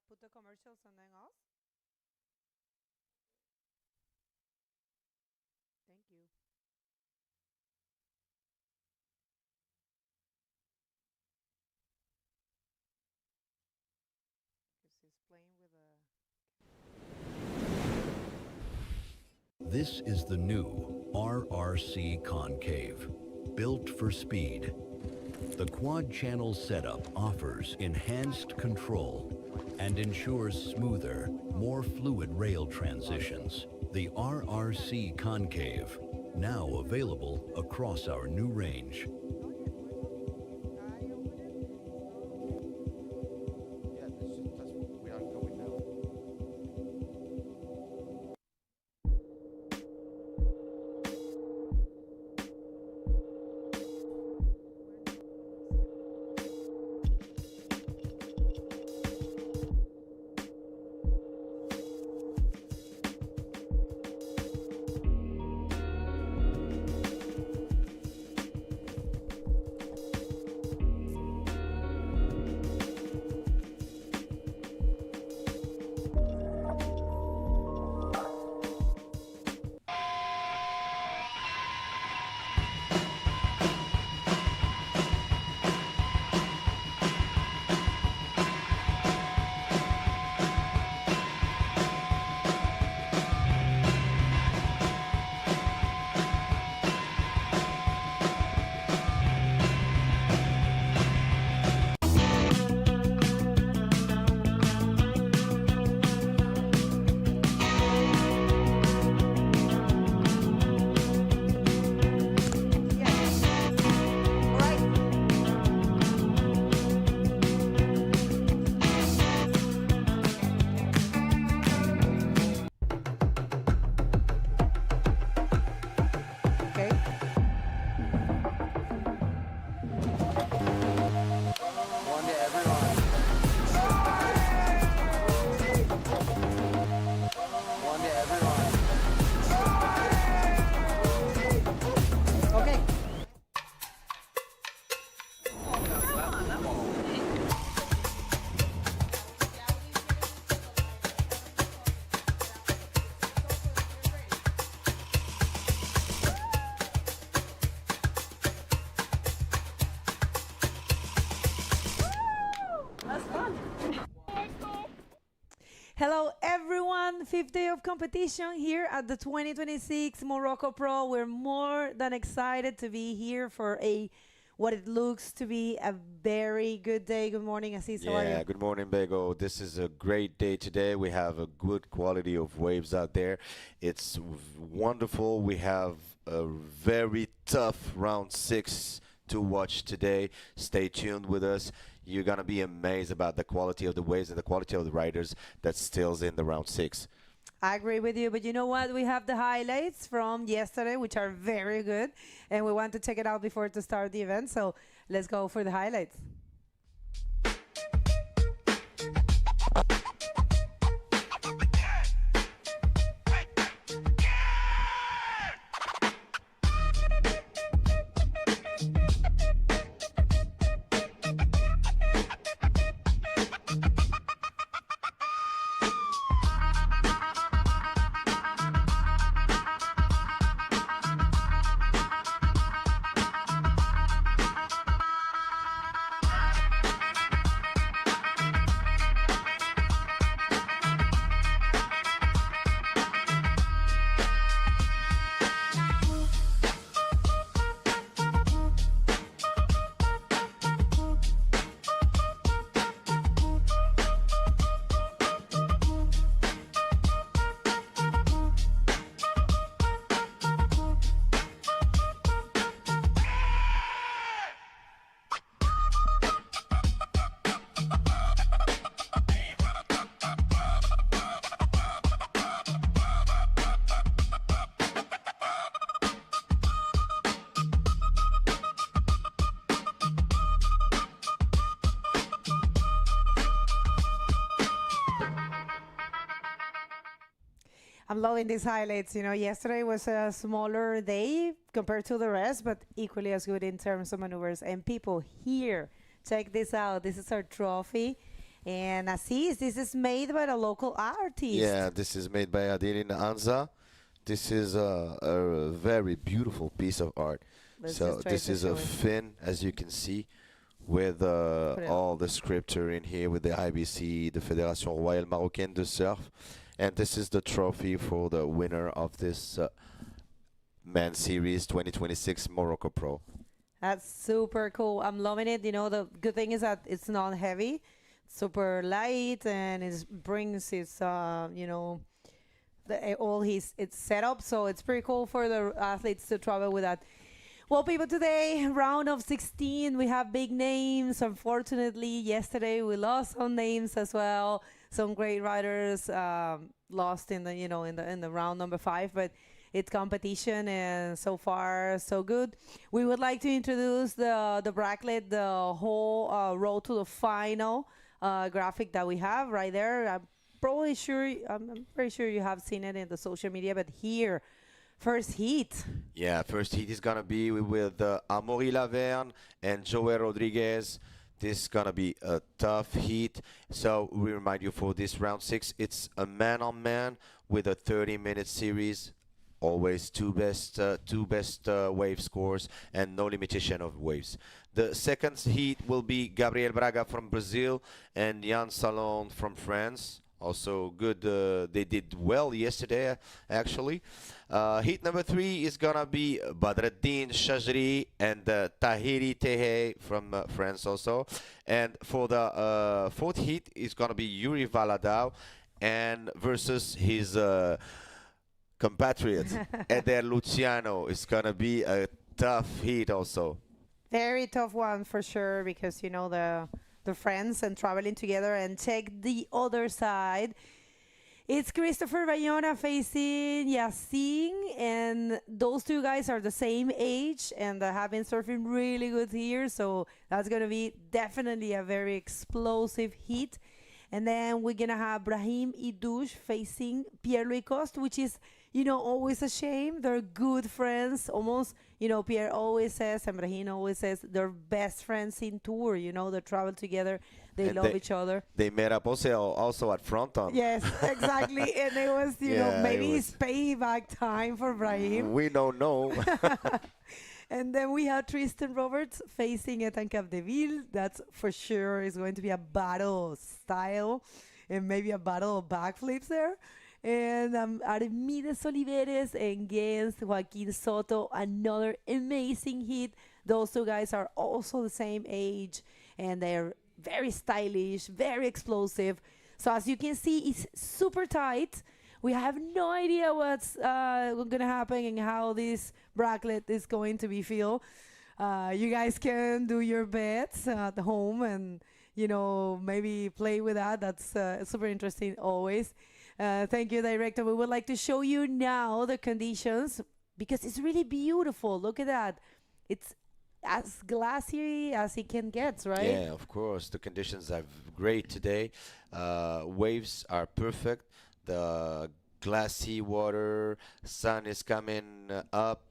put the commercials and then off? Thank you. Because he's playing with a... This is the new RRC Concave, built for speed. The quad-channel setup offers enhanced control and ensures smoother, more fluid rail transitions. The RRC Concave, now available across our new range. Hello everyone, fifth day of competition here at the 2026 Morocco Pro. We're more than excited to be here for what it looks to be a very good day. Good morning, Assis. How are you? Good morning, Bego. This is a great day today. We have a good quality of waves out there. It's wonderful. We have a very tough round 6 to watch today. Stay tuned with us. You're going to be amazed about the quality of the waves and the quality of the riders that stills in the round 6. I agree with you, but you know what? We have the highlights from yesterday, which are very good, and we want to check it out before to start the event. So let's go for the highlights. I'm loving these highlights. You know, yesterday was a smaller day compared to the rest, but equally as good in terms of maneuvers. And people here, check this out. This is our trophy. And Assis, this is made by a local artist. Yeah, this is made by Agadir in Anza. This is a very beautiful piece of art. Let's So just try this to is a show it. fin, as you can see, with it all the scripture in here with the IBC, the Fédération Royale Marocaine de Surf. And this is the trophy for the winner of this Man Series 2026 Morocco Pro. That's super cool. I'm loving it. You know, the good thing is that it's not heavy, super light, and it brings its, you know, all his its setup. So it's pretty cool for the athletes to travel with that. Well, people, today, round of 16, we have big names. Unfortunately, yesterday we lost some names as well. Some great riders lost in the, you know, in the round number 5, but it's competition, and so far so good. We would like to introduce the bracket, the whole road to the final graphic that we have right there. I'm pretty sure you have seen it in the social media, but here. First heat. Yeah, first heat is gonna be with Amaury Lavagn and Joey Rodrigues. This is gonna be a tough heat. So we remind you, for this round 6, it's a man-on-man with a 30-minute series. Always two best wave scores and no limitation of waves. The second heat will be Gabriel Braga from Brazil and Jan Salaun from France. Also good, they did well yesterday, actually. Heat number 3 is gonna be Boardriders, Shaji, and Tehei from France also. And for the fourth heat is gonna be Yuri Valadao and versus his compatriot Eder Luciano. It's gonna be a tough heat also. Very tough one for sure, because you know the friends and traveling together. And check the other side. It's Christopher Bayona facing Yasin, and those two guys are the same age and have been surfing really good here. So that's going to be definitely a very explosive heat. And then we're going to have Brahim Idouche facing Pierre-Louis Coste, which is, you know, always a shame. They're good friends, almost, you know, Pierre always says, and Brahim always says, they're best friends in tour, you know, they travel together, they And love each other. They met up also at Fronton. Yes, exactly. And it was, you know, Yeah, maybe it it's payback time for Brahim. We don't know. And then we have Tristan Roberts facing Ethan Capdeville. That's for sure is going to be a battle of style and maybe a battle of backflips there. And Armides Oliveres against Joaquin Soto, another amazing hit. Those two guys are also the same age, and they're very stylish, very explosive. So as you can see, it's super tight. We have no idea what's going to happen and how this bracket is going to be filled. You guys can do your bets at home and, you know, maybe play with that. That's super interesting always. Thank you, Director. We would like to show you now the conditions because it's really beautiful. Look at that. It's as glassy as it can get, right? Yeah, of course. The conditions are great today. Waves are perfect. The glassy water, sun is coming up.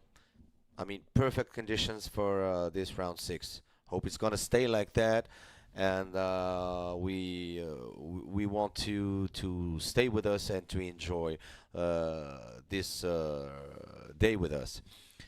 I mean, perfect conditions for this round 6. Hope it's gonna stay like that, and we want to stay with us and to enjoy this day with us.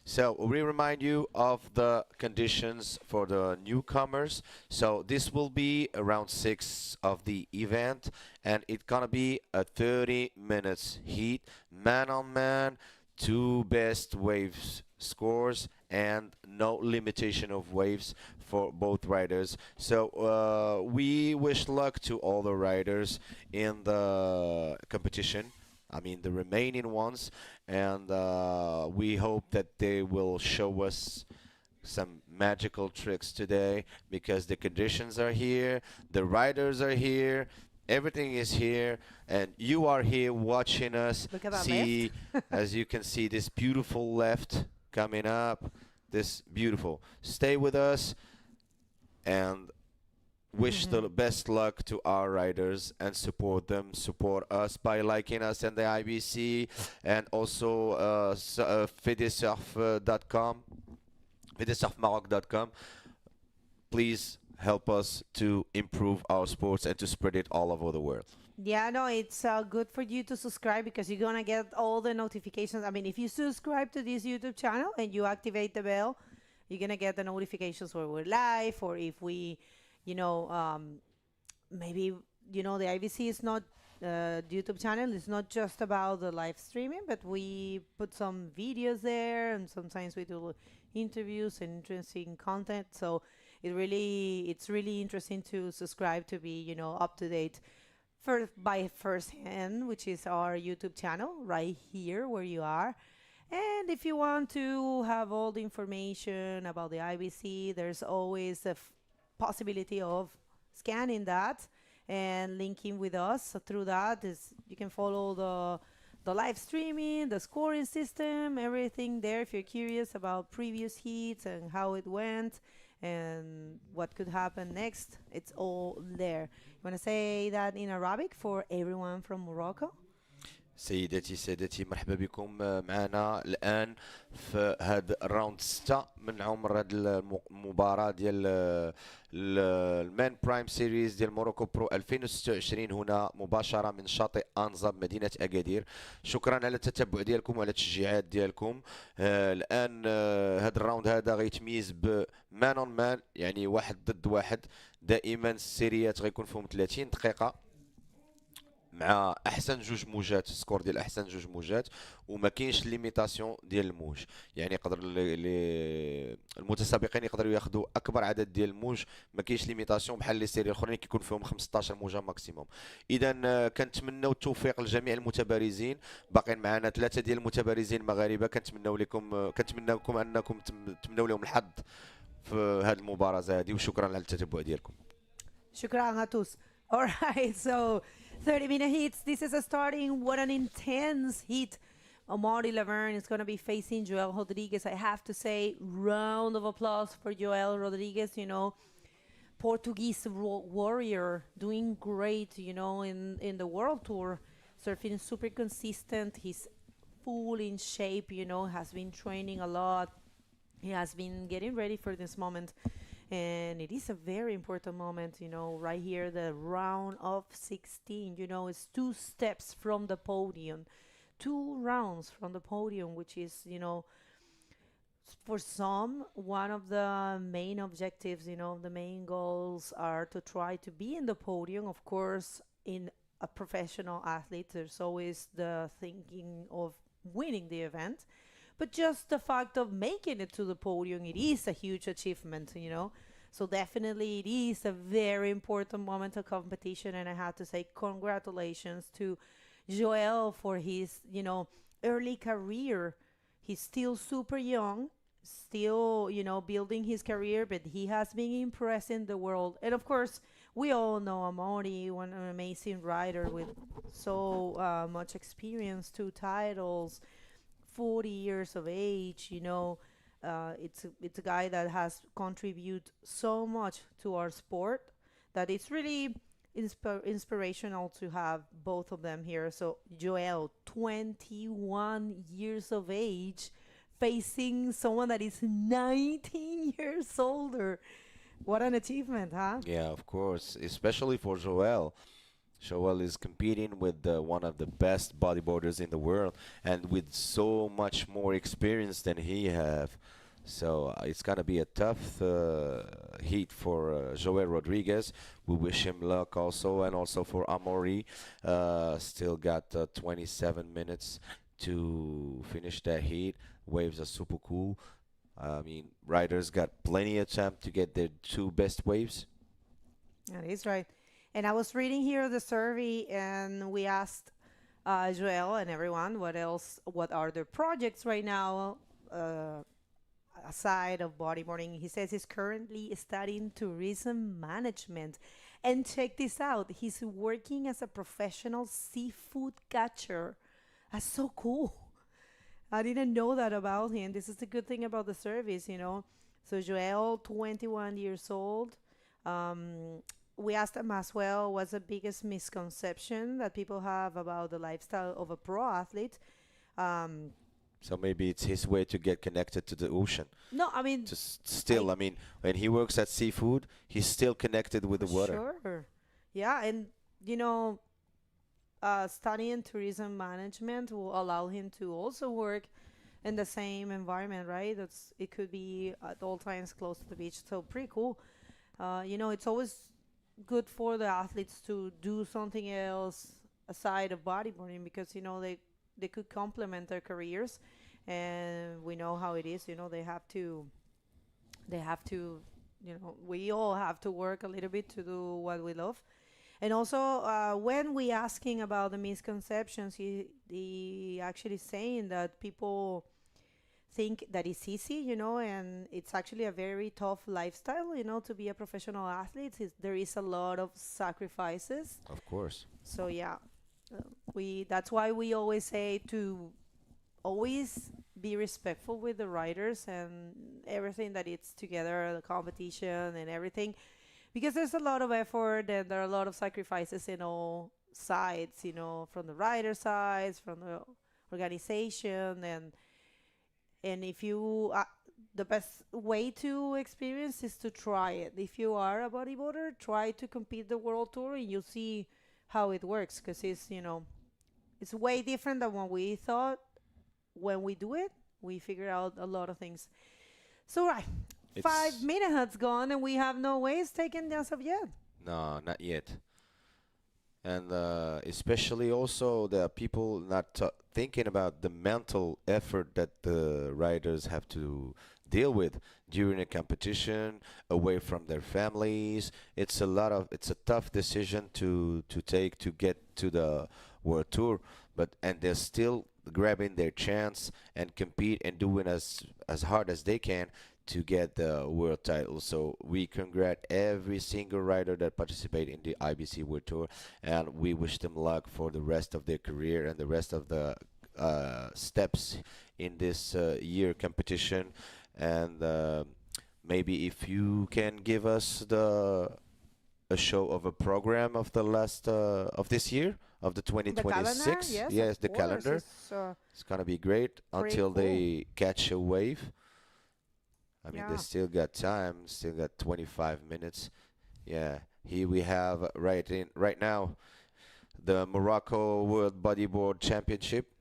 So we remind you of the conditions for the newcomers. So this will be round 6 of the event, and it's gonna be a 30 minutes heat, man on man, 2 best waves scores, and no limitation of waves for both riders. So we wish luck to all the riders in the competition. I mean, the remaining ones, and we hope that they will show us some magical tricks today, because the conditions are here, the riders are here, everything is here, and you are here watching us. Look at that see, left. as you can see, this beautiful left coming up, this beautiful. Stay with us, and wish the best luck to our riders and support them. Support us by liking us and the IBC, and also fedesurf.com, fedesurfmaroc.com. Please help us to improve our sports and to spread it all over the world. Yeah, no, it's good for you to subscribe because you're gonna get all the notifications. I mean, if you subscribe to this YouTube channel and you activate the bell, you're gonna get the notifications where we're live or if we, you know, maybe the IBC is not YouTube channel. It's not just about the live streaming, but we put some videos there, and sometimes we do interviews and interesting content. So it's really interesting to subscribe to be up to date by first hand, which is our YouTube channel right here where you are. And if you want to have all the information about the IBC, there's always a possibility of scanning that and linking with us. So through that is you can follow the live streaming, the scoring system, everything there. If you're curious about previous heats and how it went and what could happen next, it's all there. You want to say that in Arabic for everyone from Morocco? سيداتي سادتي، مرحبا بكم معنا الان في هذا الراوند 6 من عمر هذه المباراه ديال المان برايم سيريز ديال موروكو برو 2026 هنا مباشره من شاطئ انزا بمدينه اكادير. شكرا على التتبع ديالكم وعلى التشجيعات ديالكم. الان هذا الراوند هذا غيتميز بمان اون مان، يعني واحد ضد واحد. دائما السيريات غيكون فيهم 30 دقيقه مع احسن جوج موجات، سكور ديال احسن جوج موجات، وما كاينش ليميتاسيون ديال الموج. يعني يقدر المتسابقين يقدروا ياخذوا اكبر عدد ديال الموج، ما كاينش ليميتاسيون بحال لي سيري الاخرين كيكون فيهم 15 موجه ماكسيموم. اذا كنتمنوا التوفيق لجميع المتبارزين. باقين معنا 3 ديال المتبارزين مغاربه، كنتمناو لكم انكم تمنوا لهم الحظ في هذه المباراه هذه، وشكرا على التتبع ديالكم. شكرا هاتوس. All right, so 30-minute heats. This is a starting. What an intense heat. Amaury Lavagn is going to be facing Joel Rodrigues. I have to say, round of applause for Joel Rodrigues. Portuguese warrior, doing great, in the World Tour. Surfing super consistent. He's full in shape, has been training a lot. He has been getting ready for this moment. And it is a very important moment, right here, the round of 16, it's 2 steps from the podium, 2 rounds from the podium, which is, for some, one of the main objectives, the main goals are to try to be in the podium. Of course, in a professional athlete, there's always the thinking of winning the event. But just the fact of making it to the podium, it is a huge achievement, So definitely it is a very important moment of competition. And I have to say congratulations to Joel for his, early career. He's still super young, still, building his career, but he has been impressing the world. And of course, we all know Amaury, an amazing rider with so much experience, 2 titles, 40 years of age, it's a guy that has contributed so much to our sport that it's really inspirational to have both of them here. So Joel, 21 years of age, facing someone that is 19 years older. What an achievement, huh? Yeah, of course, especially for Joel. Joel is competing with one of the best bodyboarders in the world and with so much more experience than he have. So it's going to be a tough heat for Joel Rodrigues. We wish him luck also, and also for Amaury. Still got 27 minutes to finish that heat. Waves are super cool. I mean, riders got plenty of time to get their 2 best waves. That is right. And I was reading here the survey, and we asked Joel and everyone what are their projects right now aside of bodyboarding. He says he's currently studying tourism management. And check this out, he's working as a professional seafood catcher. That's so cool. I didn't know that about him. This is the good thing about the service, So Joel, 21 years old. We asked him as well, what's the biggest misconception that people have about the lifestyle of a pro athlete? So maybe it's his way to get connected to the ocean. No, I mean, Just still, I mean, when he works at seafood, he's still connected with the water. sure. Yeah, and you know, studying tourism management will allow him to also work in the same environment, right? That's it could be at all times close to the beach. So pretty cool. You know, it's always good for the athletes to do something else aside of bodyboarding because you know they could complement their careers, and we know how it is. You know, they have to. You know, we all have to work a little bit to do what we love. And also, when we asking about the misconceptions, he actually saying that people think that it's easy, you know, and it's actually a very tough lifestyle, you know, to be a professional athlete. There is a lot of sacrifices. Of course. So yeah, we that's why we always say to always be respectful with the riders and everything that it's together, the competition and everything, because there's a lot of effort and there are a lot of sacrifices in all sides, you know, from the rider sides, from the organization, and if you the best way to experience is to try it. If you are a bodyboarder, try to compete the world tour and you'll see how it works because it's, you know, it's way different than what we thought. When we do it, we figure out a lot of things. So right, It's 5 minutes has gone and we have no waves taken as of yet. No, not yet. And especially also the people not thinking about the mental effort that the riders have to deal with during a competition, away from their families. It's a tough decision to take to get to the World Tour, and they're still grabbing their chance and compete and doing as hard as they can to get the world title. So we congratulate every single rider that participate in the IBC World Tour, and we wish them luck for the rest of their career and the rest of the steps in this year competition. And maybe if you can give us a show of a program of the last of this year of the The calendar, 2026. yes, Yes, of the course. calendar. It's gonna be great Pretty until cool. they catch a wave. I mean, they Yeah. still got time, still got 25 minutes. Yeah, here we have right now the Morocco World Bodyboard Championship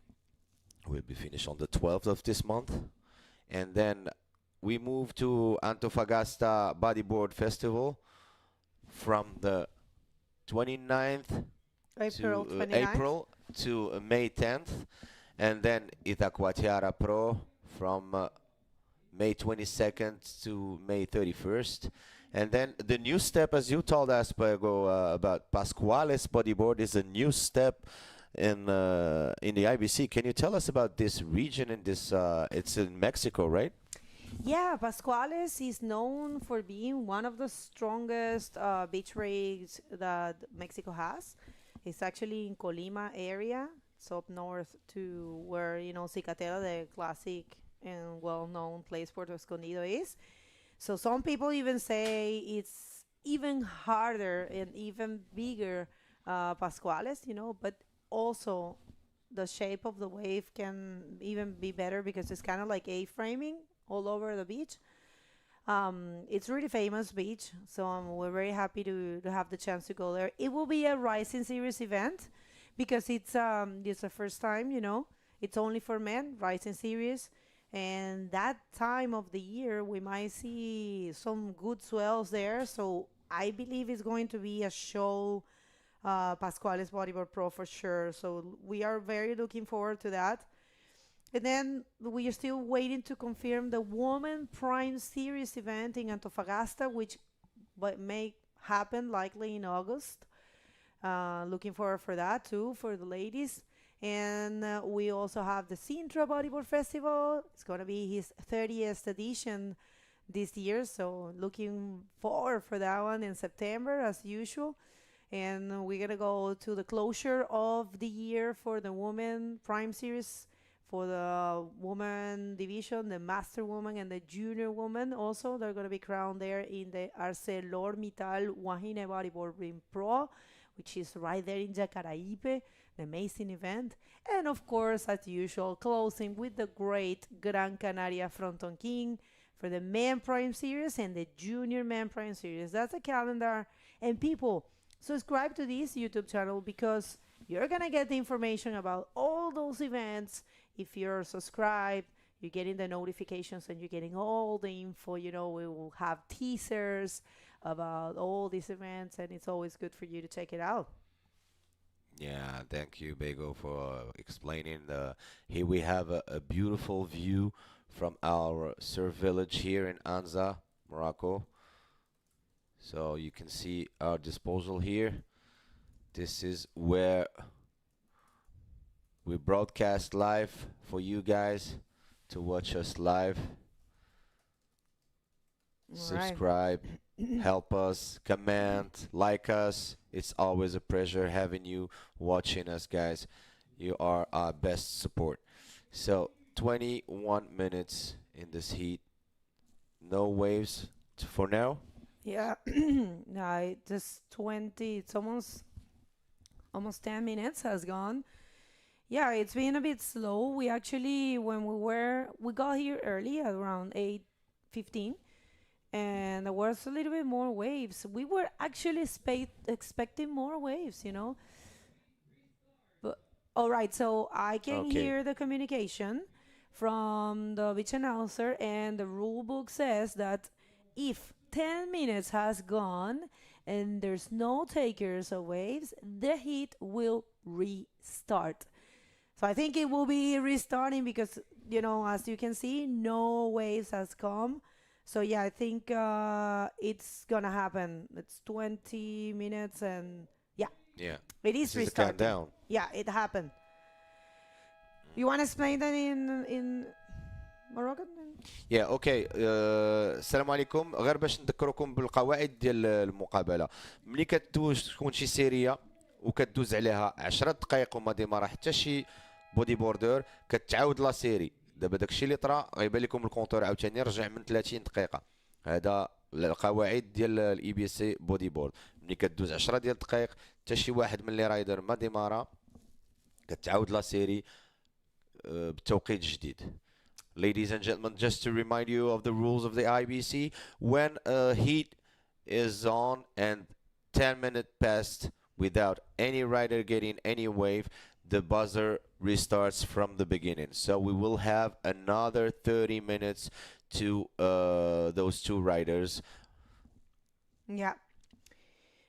will be finished on the 12th of this month, and then we move to Antofagasta Bodyboard Festival from the 29th April to 29th. April to May 10th, and then Itacoatiara Pro from May 22nd to May 31st. And then the new step, as you told us, Pago, about Pascuales Bodyboard, is a new step in the IBC. Can you tell us about this region and this? It's in Mexico, right? Yeah, Pascuales is known for being one of the strongest beach rigs that Mexico has. It's actually in Colima area. It's up north to where, you know, Cicatela, the classic and well-known place Puerto Escondido is. So some people even say it's even harder and even bigger Pascuales, you know, but also the shape of the wave can even be better because it's kind of like A-framing all over the beach. It's really famous beach, so we're very happy to have the chance to go there. It will be a Rising Series event because it's the first time, you know. It's only for men, Rising Series, and that time of the year we might see some good swells there. So I believe it's going to be a show, Pascuales Bodyboard Pro for sure. So we are very looking forward to that. And then we are still waiting to confirm the Women Prime Series event in Antofagasta, which may happen likely in August. Looking forward for that too, for the ladies. And we also have the Sintra Bodyboard Festival. It's going to be his 30th edition this year, so looking forward for that one in September as usual. And we're going to go to the closure of the year for the Women Prime Series, for the woman division, the master woman and the junior woman. Also, they're going to be crowned there in the ArcelorMittal Wahine Bodyboarding Pro, which is right there in Jacaraipe. an amazing event. And of course, as usual, closing with the great Gran Canaria Fronton King for the Men Prime Series and the Junior Men Prime Series. That's a calendar. And people, subscribe to this YouTube channel because you're gonna get the information about all those events. If you're subscribed, you're getting the notifications and you're getting all the info. You know, we will have teasers about all these events, and it's always good for you to check it out. Yeah, thank you, Bego, for explaining. Here we have a beautiful view from our surf village here in Anza, Morocco. So you can see our disposal here. This is where we broadcast live for you guys to watch us live. All right. Subscribe, help us, comment, like us. It's always a pleasure having you watching us, guys. You are our best support. So 21 minutes in this heat. No waves for now. Yeah, no, just 20, it's almost 10 minutes has gone. Yeah, it's been a bit slow. We actually, we got here early at around 8:15, and there was a little bit more waves. We were actually expecting more waves, you know. But all right, so I can Okay. hear the communication from the beach announcer, and the rule book says that if 10 minutes has gone and there's no takers of waves, the heat will restart. So I think it will be restarting because, you know, as you can see, no waves has come. So yeah, I think it's gonna happen. It's 20 minutes and yeah, Yeah. it is This is the restarting. countdown. Yeah, it happened. You want to explain that in Moroccan? يا اوكي السلام عليكم. غير باش نذكركم بالقواعد ديال المقابله. ملي كدوز تكون شي سيريه وكدوز عليها 10 دقائق وما ديمارا حتى شي بودي بوردر، كتعاود لا سيري. دابا داكشي اللي طرا غيبان لكم الكونتور عاوتاني رجع من 30 دقيقه. هذا القواعد ديال الاي بي سي بودي بورد. ملي كدوز 10 ديال الدقائق حتى شي واحد من لي رايدر ما ديمارا، كتعاود لا سيري بتوقيت جديد. Ladies and gentlemen, just to remind you of the rules of the IBC, when a heat is on and 10 minutes passed without any rider getting any wave, the buzzer restarts from the beginning. So we will have another 30 minutes to those two riders. Yeah.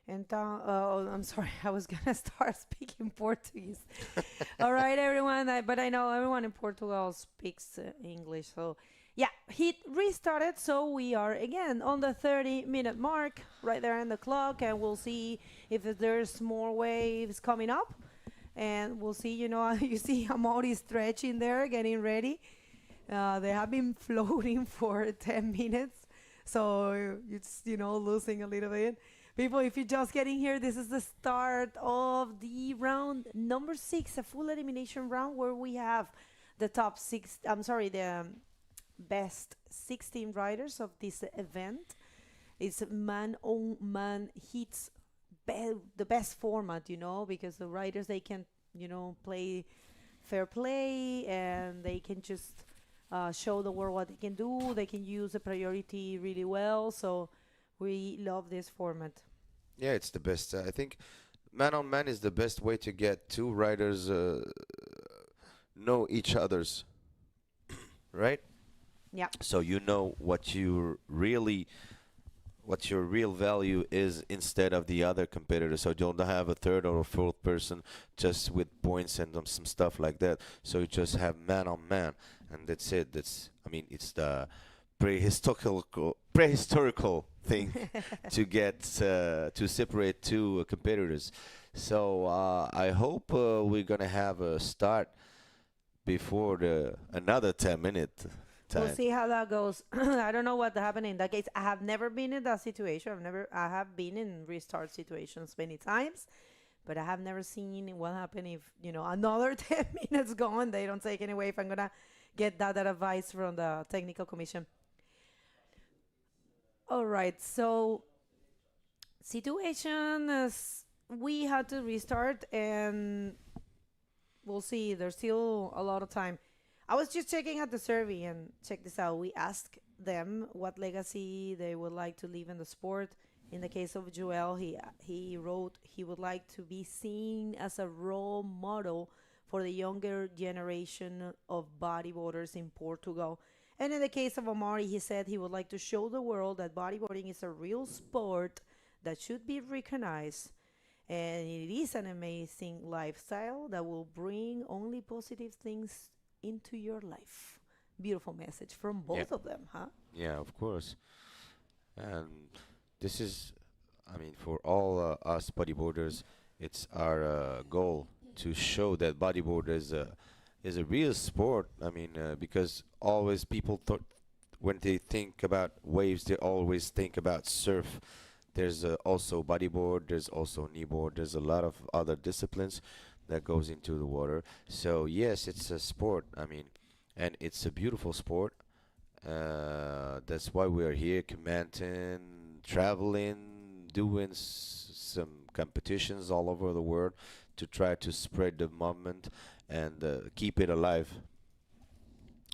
Então, oh, I'm sorry, I was gonna start speaking Portuguese. All right, everyone, but I know everyone in Portugal speaks English, so yeah, he restarted, so we are again on the 30-minute mark, right there in the clock, and we'll see if there's more waves coming up, and we'll see, you know, you see Amaury stretching there, getting ready. They have been floating for 10 minutes, so it's, you know, losing a little bit. People, if you're just getting here, this is the start of the round number 6, a full elimination round where we have the top 6, the best 16 riders of this event. It's man-on-man heats, the best format, you know, because the riders, they can, you know, play fair play and they can just show the world what they can do. They can use the priority really well. So we love this format. Yeah, it's the best. I think man on man is the best way to get two riders know each other's, right? Yeah. So you know what your real value is instead of the other competitor. So you don't have a third or a fourth person just with points and some stuff like that. So you just have man on man, and that's it. It's the prehistorical thing to get to separate two competitors. So I hope we're gonna have a start before another 10-minute time. We'll see how that goes. I don't know what happened in that case. I have never been in that situation. I have been in restart situations many times, but I have never seen what happened if, you know, another 10 minutes gone, they don't take any way. If I'm gonna get that advice from the technical commission. All right, so situation is we had to restart, and we'll see. There's still a lot of time. I was just checking out the survey and check this out. We asked them what legacy they would like to leave in the sport. In the case of Joel, he wrote he would like to be seen as a role model for the younger generation of bodyboarders in Portugal. And in the case of Amari, he said he would like to show the world that bodyboarding is a real sport that should be recognized. And it is an amazing lifestyle that will bring only positive things into your life. Beautiful message from Yeah. both of them, huh? Yeah, of course. And this is, I mean, for all us bodyboarders, it's our goal to show that bodyboard is a real sport. I mean, because always people thought when they think about waves, they always think about surf. There's also bodyboard. There's also kneeboard. There's a lot of other disciplines that goes into the water. So yes, it's a sport. I mean, and it's a beautiful sport. That's why we are here commenting, traveling, doing some competitions all over the world to try to spread the movement and keep it alive.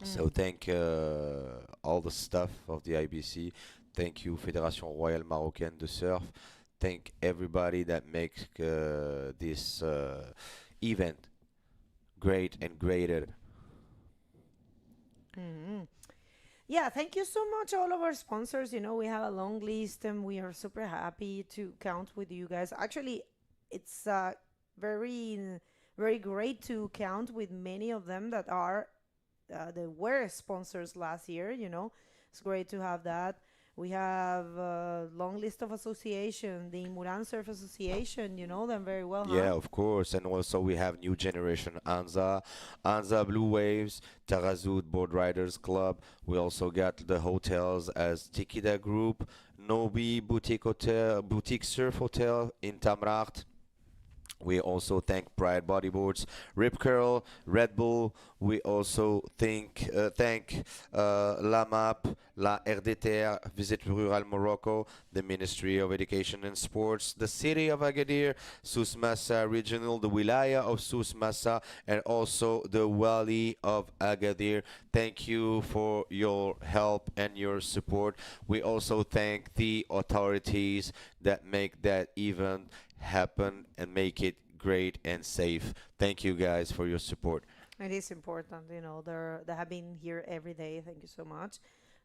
So thank all the staff of the IBC. Thank you, Fédération Royale Marocaine de Surf. Thank everybody that makes this event great and greater. Mhm. Yeah, thank you so much, all of our sponsors. You know, we have a long list and we are super happy to count with you guys. Actually, it's very, very great to count with many of them that are they were sponsors last year. You know, it's great to have that. We have a long list of association, the Imouran Surf Association. You know them very well, Yeah, huh? of course. And also we have new generation Anza, Anza Blue Waves, Taghazout Boardriders Club. We also got the hotels as Tikida Group, Nobi Boutique Hotel, Boutique Surf Hotel in Tamraght. We also thank Pride Bodyboards, Rip Curl, Red Bull. We also thank La MAP, La RDTR, Visit Rural Morocco, the Ministry of Education and Sports, the City of Agadir, Souss Massa Regional, the Wilaya of Souss Massa, and also the Wali of Agadir. Thank you for your help and your support. We also thank the authorities that make that event happen and make it great and safe. Thank you guys for your support. It is important, you know, they have been here every day. Thank you so much.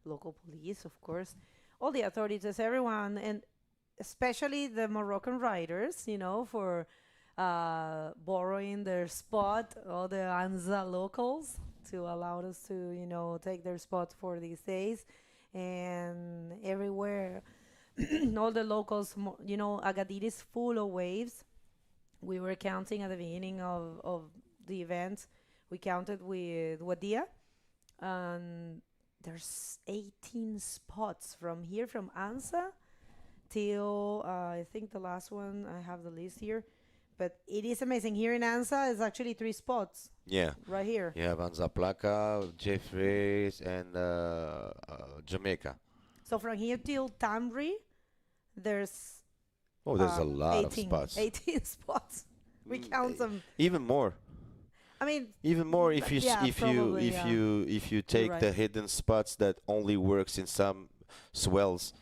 Local police, of course, all the authorities, everyone, and especially the Moroccan riders, you know, for borrowing their spot, all the Anza locals to allow us to, you know, take their spot for these days. And everywhere, all the locals, you know, Agadir is full of waves. We were counting at the beginning of the event. We counted with Wadia, and there's 18 spots from here, from Anza till I think the last one. I have the list here, but it is amazing. Here in Anza is actually 3 spots Yeah. right here. You have Anza Plaka, Jeffries, and Jamaica. So from here till Tamraght, there's Oh, there's a lot of 18, spots. 18 spots. We count them. Even more. I mean, Even more if you yeah, probably, yeah. if you take right. the hidden spots that only works in some swells.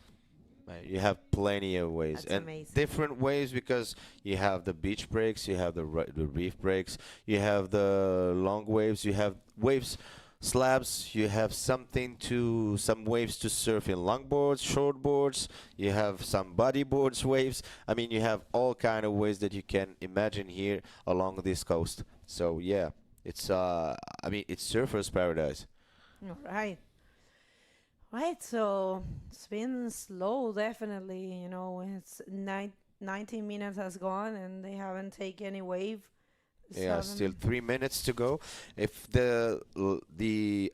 You have plenty of ways That's and amazing. different ways because you have the beach breaks, you have the reef breaks, you have the long waves, you have waves slabs, you have some waves to surf in longboards, shortboards, you have some bodyboards waves. I mean, you have all kind of ways that you can imagine here along this coast. So yeah, it's I mean, it's surfers paradise. All right. Right, so it's been slow, definitely. You know, it's 19 minutes has gone and they haven't taken any wave. Yeah, still 7. 3 minutes to go. If the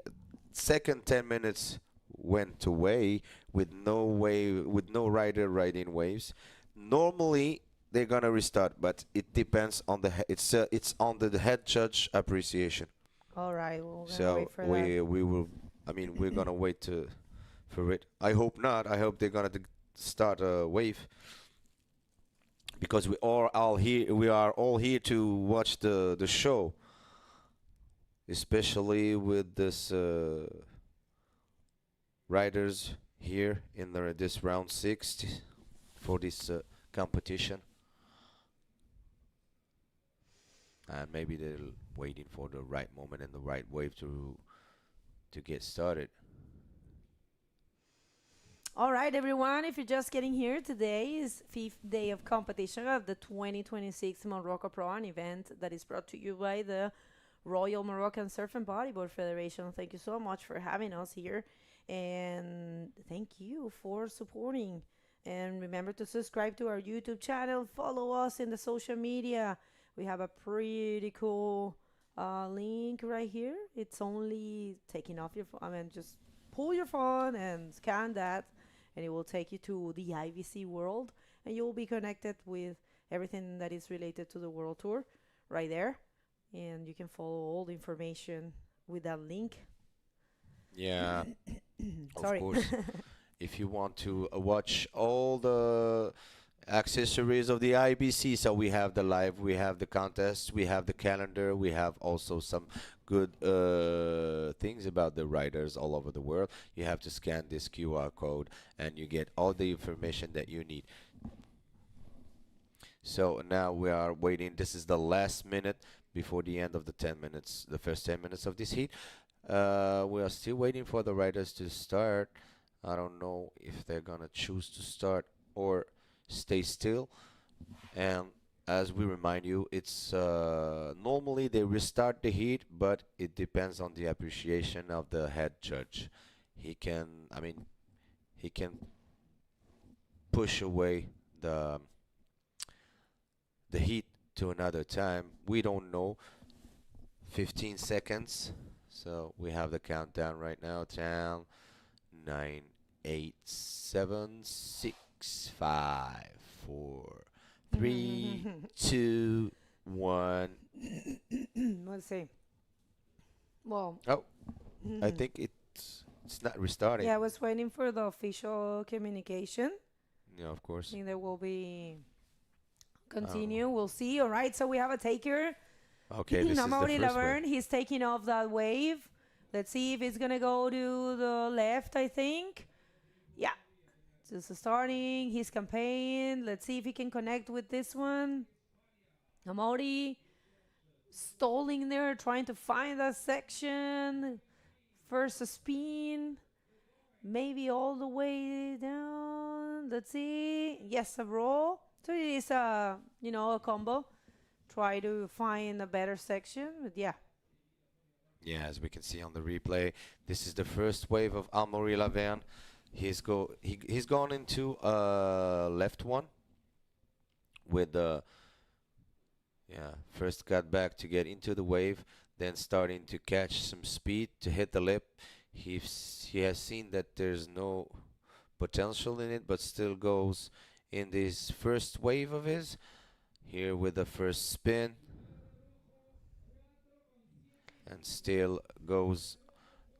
second 10 minutes went away with no rider riding waves, normally they're gonna restart, but it depends on it's on the head judge appreciation. All right, we're gonna So wait for that. we will. I mean, we're gonna wait for it. I hope not. I hope they're gonna start a wave because we are all here. We are all here to watch the show. especially with this riders here in this round 6 for this competition. And maybe they're waiting for the right moment and the right wave to get started. All right, everyone, if you're just getting here, today is 5th day of competition of the 2026 Morocco Pro, an event that is brought to you by the Royal Moroccan Surf and Bodyboard Federation. Thank you so much for having us here, and thank you for supporting. And remember to subscribe to our YouTube channel, follow us in the social media. We have a pretty cool link right here. It's only taking off your phone. I mean, just pull your phone and scan that, and it will take you to the IBC World, and you will be connected with everything that is related to the World Tour right there. And you can follow all the information with that link. Yeah, of Sorry. course. If you want to watch all the accessories of the IBC, so we have the live, we have the contest, we have the calendar, we have also some good things about the riders all over the world. You have to scan this QR code and you get all the information that you need. So now we are waiting. This is the last minute before the end of the 10 minutes, the first 10 minutes of this heat. We are still waiting for the riders to start. I don't know if they're gonna choose to start or stay still. And as we remind you, it's normally they restart the heat, but it depends on the appreciation of the head judge. He can, I mean, he can push away the heat to another time. We don't know. 15 seconds. So we have the countdown right now. 10, 9, 8, 7, 6, 5, 4, 3, 2, 1. Let's see. Well, Oh, I think it's not restarting. yeah, I was waiting for the official communication. Yeah, of course. I think there will be continue. We'll see. All right, so we have a taker. Okay, this is the Amaury first Lavagn, wave. he's taking off that wave. Let's see if it's gonna go to the left, I think. Yeah. Just starting his campaign. Let's see if he can connect with this one. Amaury stalling there, trying to find that section. First a spin. Maybe all the way down. Let's see. Yes, a roll. So it is a combo. Try to find a better section, but yeah. Yeah, as we can see on the replay, this is the first wave of Amaury Lavagn. He's gone into left one with the first got back to get into the wave, then starting to catch some speed to hit the lip. He has seen that there's no potential in it, but still goes in this first wave of his. Here with the first spin, and still goes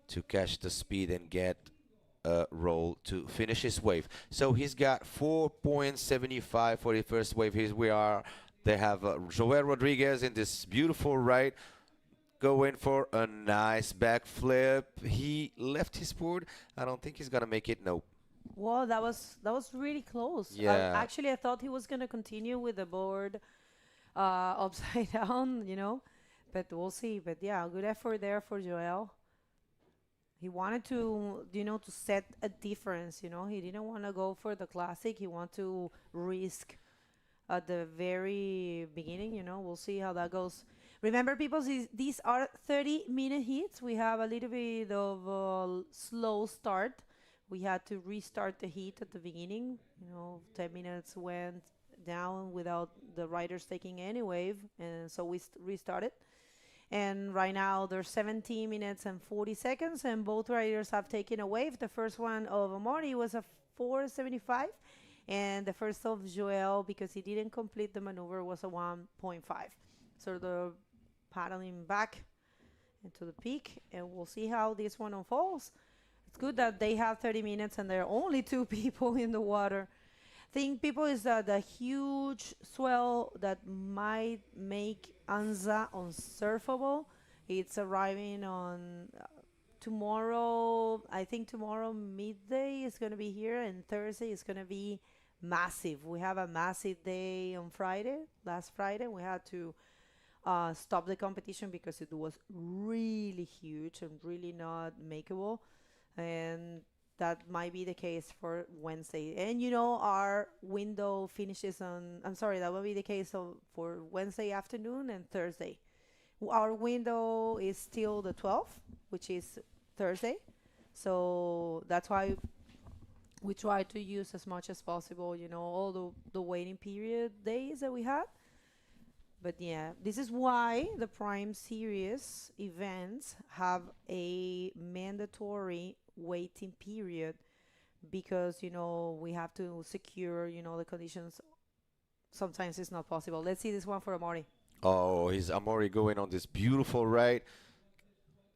to catch the speed and get a roll to finish his wave. So he's got 4.75 for the first wave. They have Joel Rodrigues in this beautiful ride, going for a nice backflip. He left his board. I don't think he's gonna make it. Nope. Wow, that was really close. Yeah. Actually, I thought he was gonna continue with the board upside down, but we'll see. But yeah, good effort there for Joel. He wanted to, to set a difference. He didn't want to go for the classic. He wanted to risk at the very beginning. We'll see how that goes. Remember, people, these are 30-minute hits. We have a little bit of a slow start. We had to restart the heat at the beginning. 10 minutes went down without the riders taking any wave, and so we restarted. And right now there's 17 minutes and 40 seconds, and both riders have taken a wave. The first one of Amaury was a 4.75, and the first of Joel, because he didn't complete the maneuver, was a 1.5. So the paddling back into the peak, and we'll see how this one unfolds. It's good that they have 30 minutes and there are only 2 people in the water. Thing, people, is that the huge swell that might make Anza unsurfable It's arriving on tomorrow. I think tomorrow midday is going to be here, and Thursday is going to be massive. We have a massive day on Friday. Last Friday, we had to stop the competition because it was really huge and really not makeable. And that might be the case for Wednesday. And our window finishes on, I'm sorry, that will be the case for Wednesday afternoon and Thursday. Our window is still the 12th, which is Thursday. So that's why we try to use as much as possible, all the waiting period days that we had. But yeah, this is why the Prime Series events have a mandatory waiting period because, we have to secure, the conditions. Sometimes it's not possible. Let's see this one for Amori. Oh, he's Amori going on this beautiful right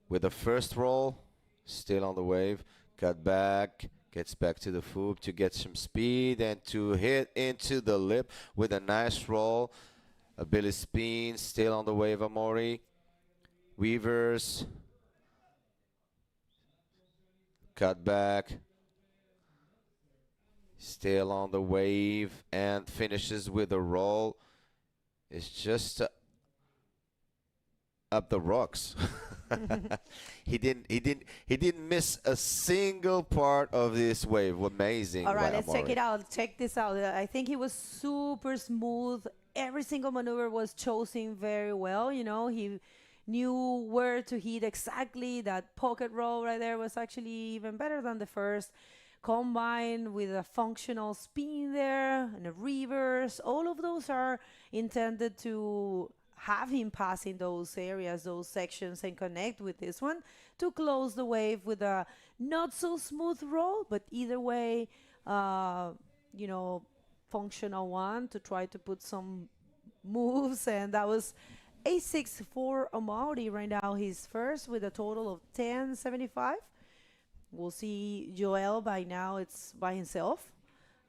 with the first roll, still on the wave, cut back, gets back to the foop to get some speed and to hit into the lip with a nice roll. A Billy spin, still on the wave, Amori. Weavers, cut back, still on the wave and finishes with a roll. It's just up the rocks. He didn't miss a single part of this wave. Amazing. All right, let's Amori. check it out. Check this out. I think he was super smooth. Every single maneuver was chosen very well. He knew where to hit exactly. That pocket roll right there was actually even better than the first. Combined with a functional spin there and a reverse. All of those are intended to have him pass in those areas, those sections, and connect with this one to close the wave with a not so smooth roll, but either way, you know, functional one to try to put some moves. And that was a 6 for Amaury right now. He's first with a total of 1075. We'll see Joel by now. It's by himself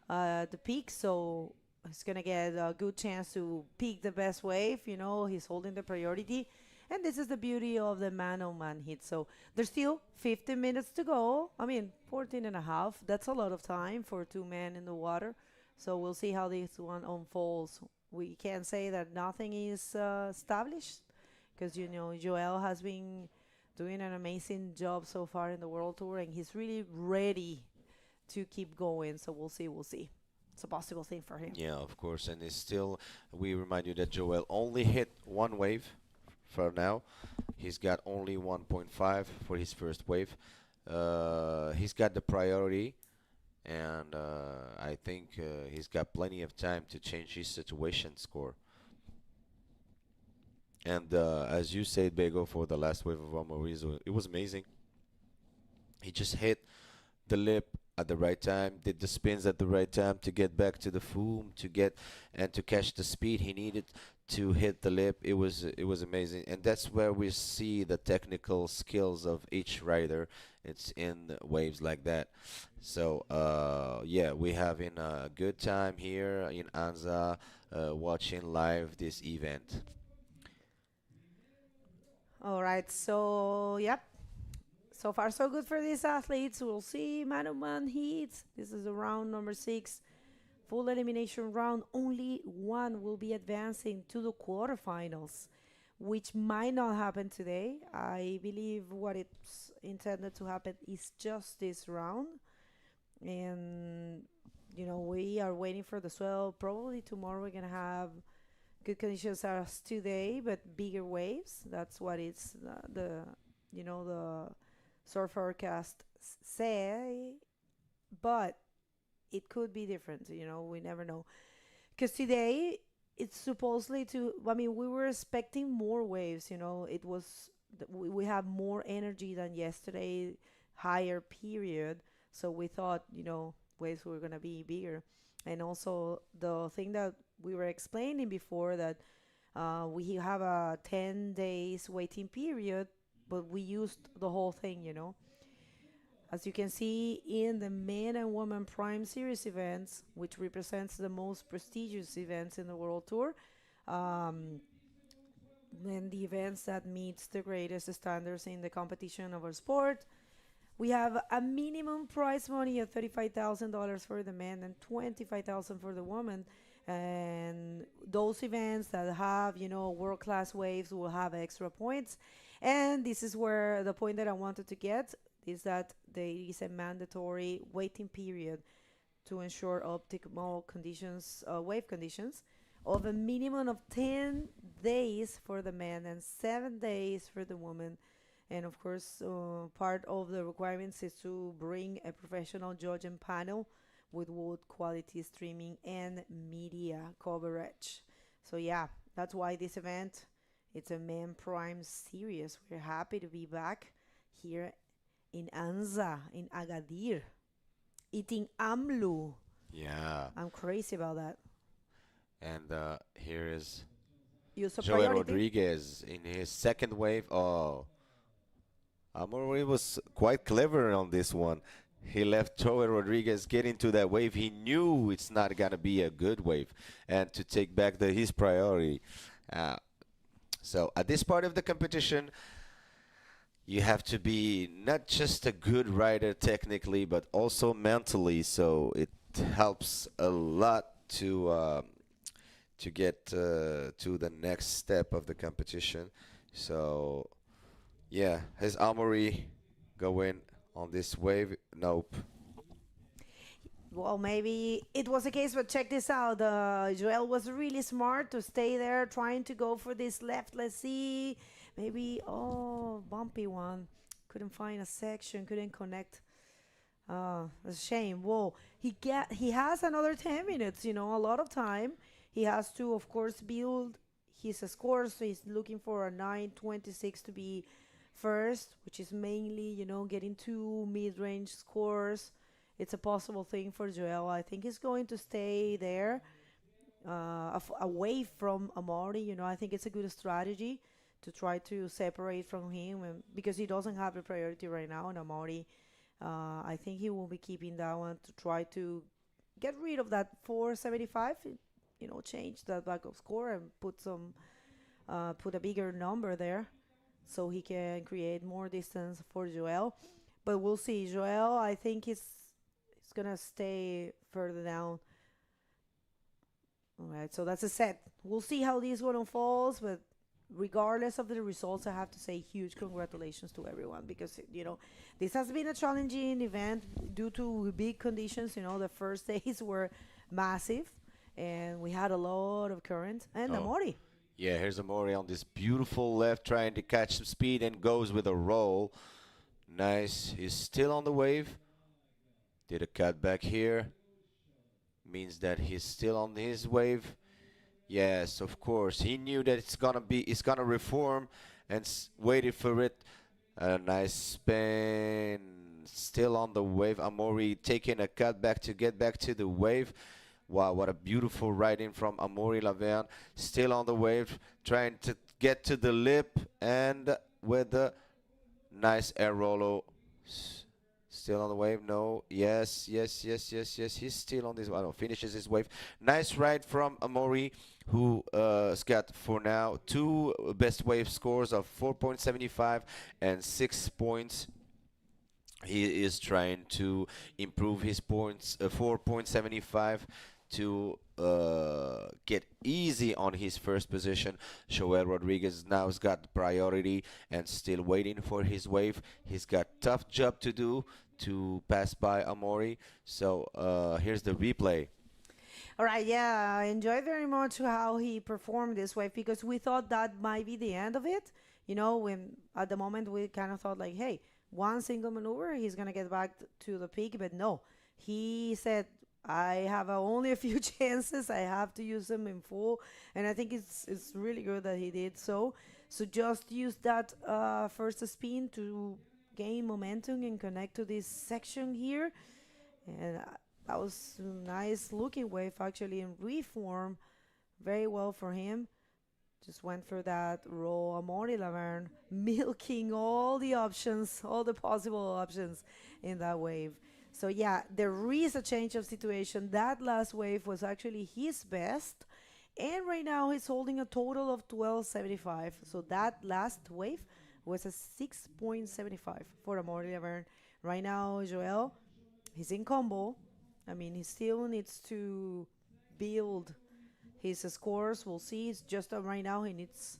at the peak, so he's gonna get a good chance to pick the best wave. He's holding the priority, and this is the beauty of the man-on-man hit. So there's still 15 minutes to go. I mean, 14 and a half. That's a lot of time for two men in the water. So we'll see how this one unfolds. We can't say that nothing is established because Joel has been doing an amazing job so far in the World Tour, and he's really ready to keep going. So we'll see. We'll see. It's a possible thing for him. Yeah, of course. And it's still, we remind you that Joel only hit one wave for now. He's got only 1.5 for his first wave. He's got the priority, and I think he's got plenty of time to change his situation score. And as you said, Bego, for the last wave of Amorizo, it was amazing. He just hit the lip at the right time, did the spins at the right time to get back to the foam, to get and to catch the speed he needed to hit the lip. It was amazing, and that's where we see the technical skills of each rider. It's in waves like that. So yeah, we having a good time here in Anza, watching live this event. All right. So, yep. So far, so good for these athletes. We'll see man-on-man heats. This is the round number 6, full elimination round. Only one will be advancing to the quarterfinals, which might not happen today. I believe what it's intended to happen is just this round. And, we are waiting for the swell. Probably tomorrow we're going to have good conditions as today, but bigger waves. That's what it's the surf forecast say, but it could be different. We never know. Because today it's supposedly we were expecting more waves. It was we have more energy than yesterday, higher period. So we thought waves were gonna be bigger, and also the thing that we were explaining before that we have a 10 days waiting period, but we used the whole thing. As you can see in the men and women Prime Series events, which represents the most prestigious events in the World Tour, and the events that meets the greatest standards in the competition of our sport. We have a minimum prize money of $35,000 for the men and 25,000 for the women. And those events that have, world-class waves will have extra points. And this is where the point that I wanted to get is that there is a mandatory waiting period to ensure optimal conditions, wave conditions, of a minimum of 10 days for the men and 7 days for the women. And of course, part of the requirements is to bring a professional judging panel with good quality streaming and media coverage. So yeah, that's why this event, it's a Men Prime series. We're happy to be back here in Anza, in Agadir, eating amlu. Yeah. I'm crazy about that. And here is Use a Joel priority. Rodrigues in his second wave. Oh, Amori was quite clever on this one. He left Joel Rodrigues get into that wave. He knew it's not gonna be a good wave, and to take back his priority. Uh, so at this part of the competition, you have to be not just a good rider technically, but also mentally. So it helps a lot to get to the next step of the competition. So yeah, has Amory going on this wave? Nope. Well, maybe it was a case, but check this out. Joel was really smart to stay there, trying to go for this left. Let's see. Maybe, oh, bumpy one. Couldn't find a section, couldn't connect. A shame. Whoa, he has another 10 minutes, a lot of time. He has to, of course, build his score, so he's looking for a 926 to be first, which is mainly, getting two mid-range scores. It's a possible thing for Joel. I think he's going to stay there, away from Amari. I think it's a good strategy to try to separate from him, because he doesn't have a priority right now. And Amari, I think he will be keeping that one to try to get rid of that 475. Change that backup score and put a bigger number there, so he can create more distance for Joel. But we'll see. Joel, I think he's gonna stay further down. All right, so that's a set. We'll see how this one unfolds, but regardless of the results, I have to say huge congratulations to everyone, because this has been a challenging event due to big conditions. The first days were massive, and we had a lot of current. And Amori. Yeah, here's Amori on this beautiful left, trying to catch some speed and goes with a roll. Nice. He's still on the wave. Did a cut back here. Means that he's still on his wave. Yes, of course. He knew that it's gonna reform, and waited for it. A nice spin. Still on the wave. Amori taking a cut back to get back to the wave. Wow, what a beautiful riding from Amori Lavagn. Still on the wave, trying to get to the lip, and with a nice air rollo. Still on the wave, no, yes. He's still on this one. Finishes his wave. Nice ride from Amori, who has got for now two best wave scores of 4.75 and 6 points. He is trying to improve his points, 4.75, to get easy on his first position. Joel Rodrigues now has got the priority and still waiting for his wave. He's got tough job to do to pass by Amori. So here's the replay. All right, yeah, I enjoyed very much how he performed this wave, because we thought that might be the end of it. When at the moment we kind of thought like, hey, one single maneuver, he's going to get back to the peak. But no, he said, I have only a few chances. I have to use them in full. And I think it's really good that he did so. So just use that first spin to gain momentum and connect to this section here. And that was a nice looking wave, actually, in reform. Very well for him. Just went for that raw Amori Lavagn, milking all the options, all the possible options in that wave. So yeah, there is a change of situation. That last wave was actually his best, And right now he's holding a total of 12.75. So that last wave was a 6.75 for Amaury Laverne. Right now, Joel, he's in combo. I mean, he still needs to build his scores. We'll see. It's just right now he needs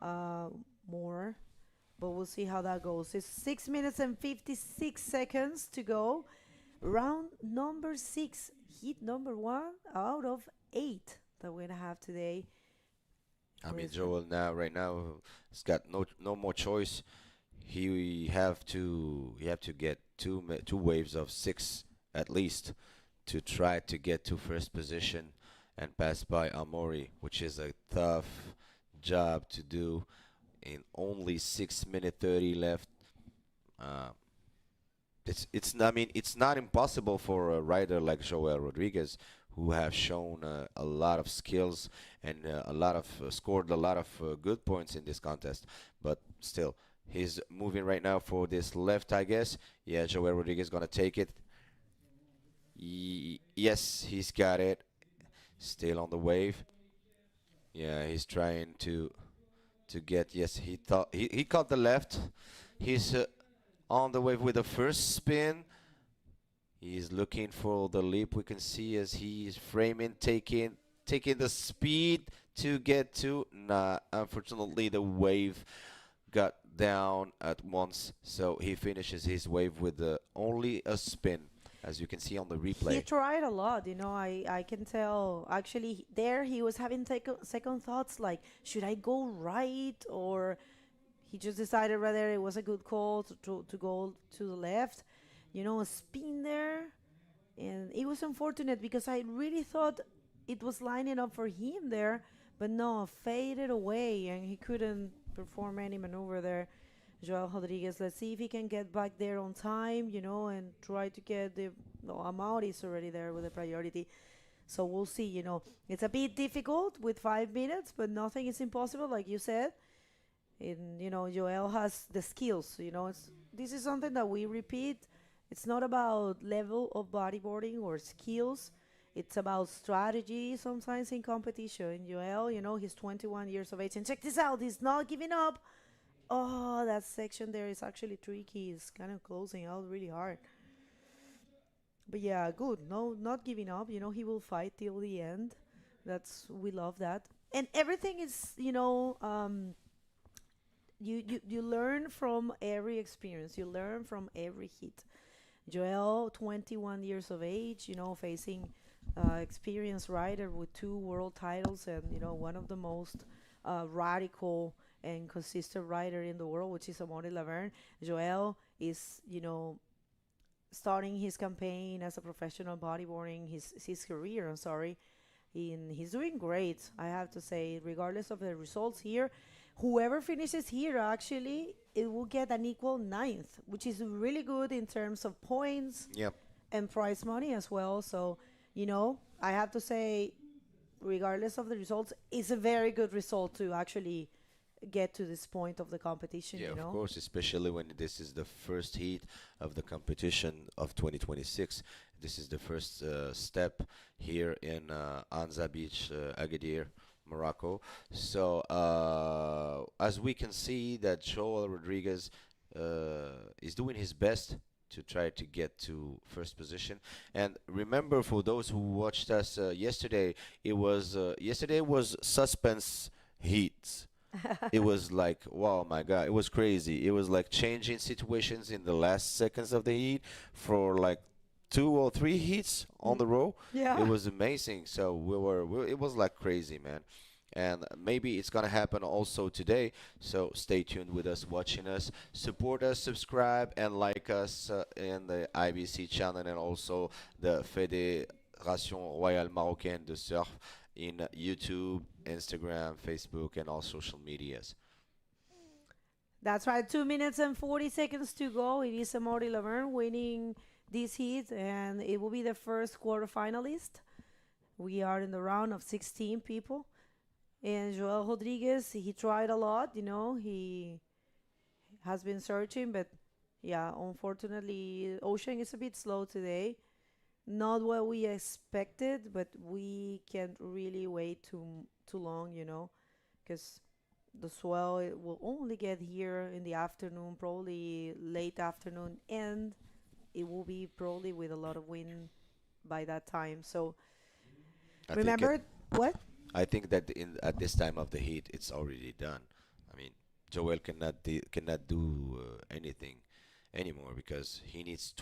uh, more, but we'll see how that goes. It's 6 minutes and 56 seconds to go. Round number 6, heat number 1 out of 8 that we're gonna have today. I mean, Listen. Joel now right now has got no more choice. He have to get two waves of 6 at least to try to get to first position and pass by Amori, which is a tough job to do in only 6 minute 30 left. Uh, it's I mean it's not impossible for a rider like Joel Rodrigues who have shown a lot of skills and scored a lot of good points in this contest, but still he's moving right now for this left, I guess. Yeah, Joel Rodrigues gonna take it. Yes, he's got it. Still on the wave. Yeah, he's trying to get. Yes, he thought he caught the left. He's on the wave with the first spin. He's looking for the leap. We can see as he's framing, taking the speed to get to. Nah, unfortunately, the wave got down at once, so he finishes his wave with only a spin, as you can see on the He replay. tried a lot, you know. I can tell. Actually, there he was having second thoughts, like, should I go right, or he just decided rather it was a good call to go to the left. You know, a spin there, and it was unfortunate because I really thought it was lining up for him there, but no, faded away, and he couldn't perform any maneuver there. Joel Rodrigues, let's see if he can get back there on time, you know, and try to get the. No, Amaury is already there with the priority. So we'll see, you know. It's a bit difficult with 5 minutes, but nothing is impossible, like you said. And, you know, Joel has the skills, you know. This is something that we repeat. It's not about level of bodyboarding or skills. It's about strategy sometimes in competition. Joel, you know, he's 21 years of age. And check this out, he's not giving up. Oh, that section there is actually tricky. It's kind of closing out really hard. But yeah, good. No, not giving up. You know, he will fight till the end. We love that. And everything is, you know, you learn from every experience. You learn from every hit. Joel, 21 years of age, you know, facing experienced rider with 2 world titles and, you know, one of the most radical and consistent rider in the world, which is Amaury Laverne. Joel is, you know, starting his campaign as a professional bodyboarding, his career, I'm sorry. He's doing great, I have to say, regardless of the results here. Whoever finishes here, actually, it will get an equal ninth, which is really good in terms of points Yep. and prize money as well. So, you know, I have to say, regardless of the results, it's a very good result to actually get to this point of the competition, Yeah, you of know? course, especially when this is the first heat of the competition of 2026. This is the first step here in Anza Beach, Agadir, Morocco. So, as we can see that Joel Rodrigues is doing his best to try to get to first position. And remember, for those who watched us yesterday, yesterday was suspense heat. It was like, wow, my God, it was crazy. It was like changing situations in the last seconds of the heat for like 2 or 3 heats on the row. It Yeah. was amazing. So it was like crazy, man. And maybe it's gonna happen also today. So stay tuned with us, watching us, support us, subscribe, and like us in the IBC channel and also the Fédération Royale Marocaine de Surf in YouTube, Instagram, Facebook, and all social medias. That's right. 2 minutes and 40 seconds to go. It is Amaury Laverne winning this heat, and it will be the first quarterfinalist. We are in the round of 16 people. And Joel Rodrigues, he tried a lot, you know, he has been searching, but yeah, unfortunately, Ocean is a bit slow today. not what we expected, but we can't really wait too long, because the swell it will only get here in the afternoon, probably late afternoon, and it will be probably with a lot of wind by that time. So I think remember what? I think that in at this time of the heat, it's already done. I mean, Joel cannot do anything anymore because he needs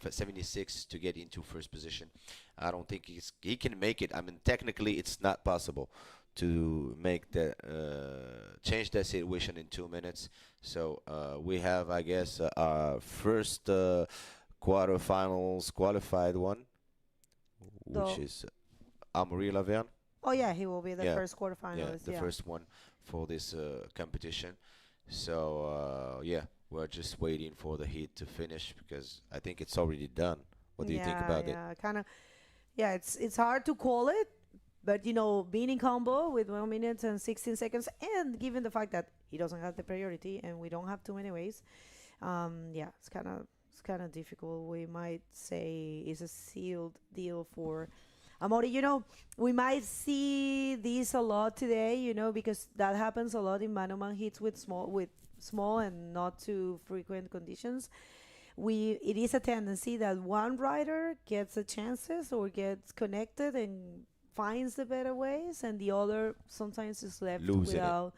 76 to get into first position. I don't think he can make it. I mean, technically, it's not possible to make the change that situation in 2 minutes. So we have, I guess, our first quarterfinals qualified one, which So, is Amaury Lavagn. oh yeah, he will be the Yeah, first yeah, quarterfinalist. the Yeah. first one for this competition. So yeah, we're just waiting for the heat to finish because I think it's already done. What do you think Yeah, about it? yeah, kind of. Yeah, it's hard to call it, but being in combo with 1 minute and 16 seconds, and given the fact that he doesn't have the priority and we don't have too many ways, yeah, it's kind of difficult. We might say it's a sealed deal for Amori. We might see this a lot today, because that happens a lot in man-on-man hits with small and not too frequent conditions. It is a tendency that one rider gets the chances or gets connected and finds the better ways, and the other sometimes is left Losing it. without.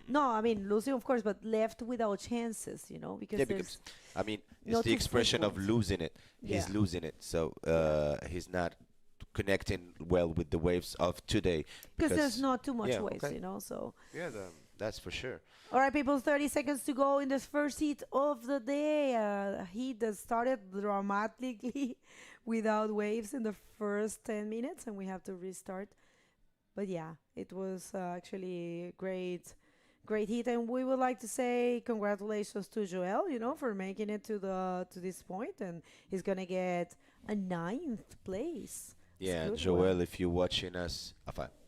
No, I mean losing, of course, but left without chances, because Yeah, there's because I mean, it's not the too expression of frequent. losing it. Yeah, He's losing it, so yeah, he's not connecting well with the waves of today because there's because not too much yeah, ways, okay, so. yeah, that's for sure. All right, people, 30 seconds to go in this first heat of the day. A heat that started dramatically without waves in the first 10 minutes, and we have to restart. But yeah, it was actually a great heat, and we would like to say congratulations to Joel, for making it to this point, and he's gonna get a ninth place. It's Yeah, good, well. Joel, if you're watching us,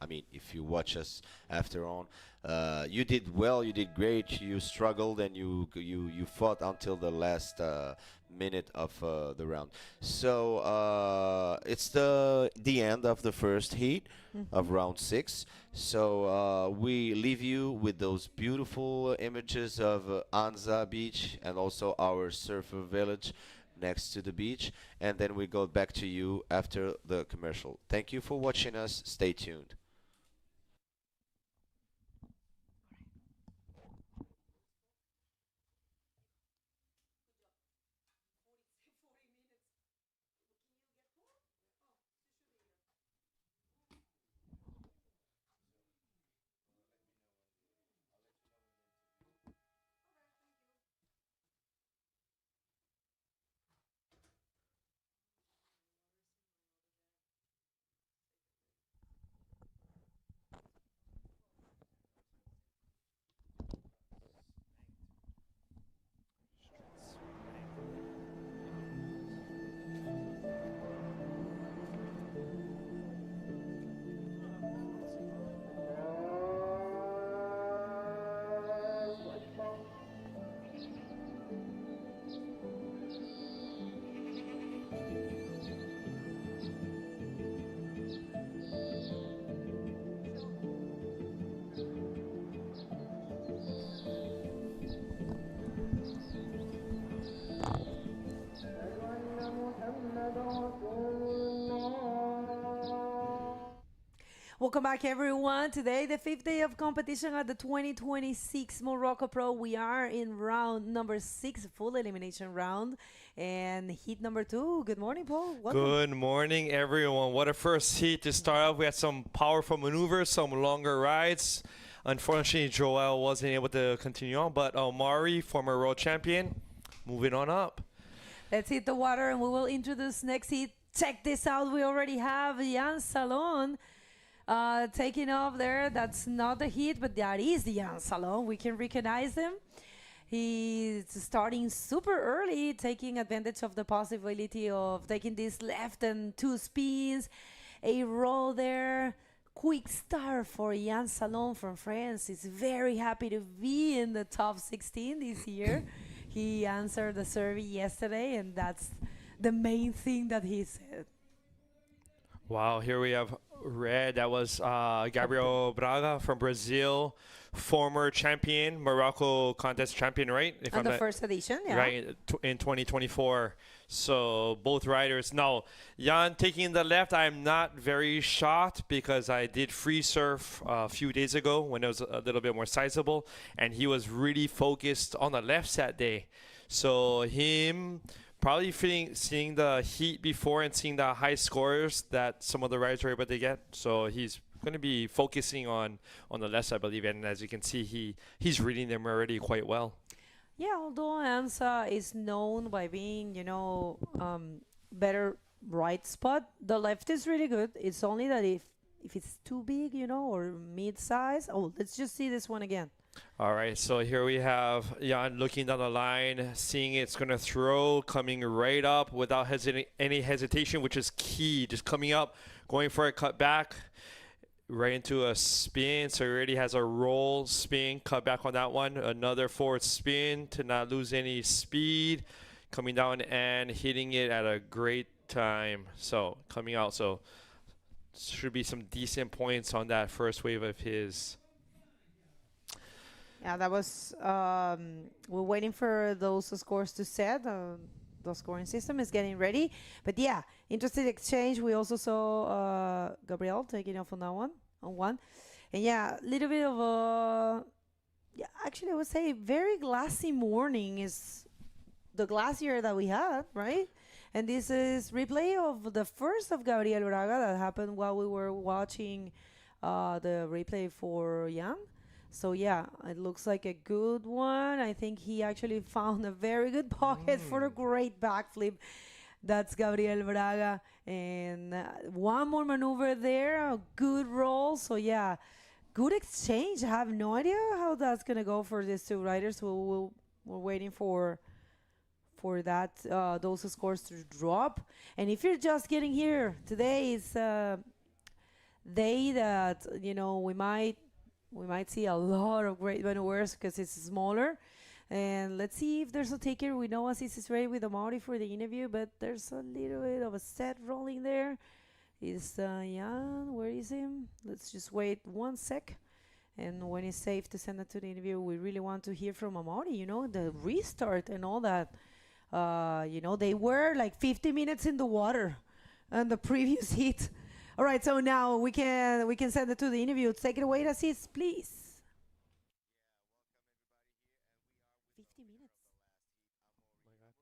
I mean, if you watch us after on, you did well, you did great, you struggled, and you fought until the last minute of the round. So it's the end of the first heat Hmm. of round six. So we leave you with those beautiful images of Anza Beach and also our surfer village next to the beach, and then we go back to you after the commercial. Thank you for watching us. Stay tuned. Welcome back, everyone. Today, the fifth day of competition at the 2026 Morocco Pro. We are in round number 6, full elimination round, and heat number 2. Good morning, Paul. Welcome. Good morning, everyone. What a first heat to start off. We had some powerful maneuvers, some longer rides. Unfortunately, Joel wasn't able to continue on, but Mari, former world champion, moving on up. Let's hit the water, and we will introduce next heat. Check this out. We already have Jan Salaun taking off there. That's not the heat, but that is the Jan Salaun. We can recognize him. He's starting super early, taking advantage of the possibility of taking this left and 2 spins, a roll there. Quick start for Jan Salaun from France. He's very happy to be in the top 16 this year. He answered the survey yesterday, and the main thing that he said. Wow, here we have red. That was Gabriel Braga from Brazil, former champion, Morocco contest champion, right? If On the not- first edition, yeah. Right, in 2024. So both riders. Now, Jan taking the left, I'm not very shocked because I did free surf a few days ago when it was a little bit more sizable, and he was really focused on the left that day. So him probably seeing the heat before and seeing the high scores that some of the riders were able to get. So he's going to be focusing on the left, I believe, and as you can see, he's reading them already quite well. Yeah, although Anza is known by being, better right spot, the left is really good. It's only that if it's too big, or mid-size. Oh, let's just see this one again. All right, so here we have Jan looking down the line, seeing it's going to throw, coming right up without any hesitation, which is key. Just coming up, going for a cut back, right into a spin. So he already has a roll, spin, cut back on that one. Another forward spin to not lose any speed. Coming down and hitting it at a great time. So coming out, so should be some decent points on that first wave of his. Yeah, that was. We're waiting for those scores to set. The scoring system is getting ready. But yeah, interesting exchange. We also saw Gabriel taking off on that one, And yeah, a little bit of a. Yeah, actually, I would say very glassy morning is the glacier that we had, right? And this is replay of the first of Gabriel Braga that happened while we were watching the replay for Jan. So yeah, it looks like a good one. I think he actually found a very good pocket for a great backflip. That's Gabriel Braga. And one more maneuver there, a good roll. So yeah, good exchange. I have no idea how that's going to go for these two riders. We're waiting for that those scores to drop. And if you're just getting here, today is a day that, we might see a lot of great maneuvers because it's smaller. And let's see if there's a taker. We know Aziz is ready with Amaury for the interview, but there's a little bit of a set rolling there. Is Jan, where is him? Let's just wait 1 sec. And when it's safe to send it to the interview, we really want to hear from Amaury, the restart and all that. They were like 50 minutes in the water on the previous heat. All right, so now we can send it to the interview. Take it away, Aziz, please. 50 minutes. My God.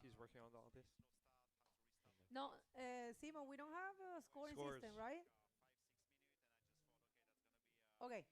He's working on all this. No, Simon, we don't have a scoring Scores. system, right? Okay.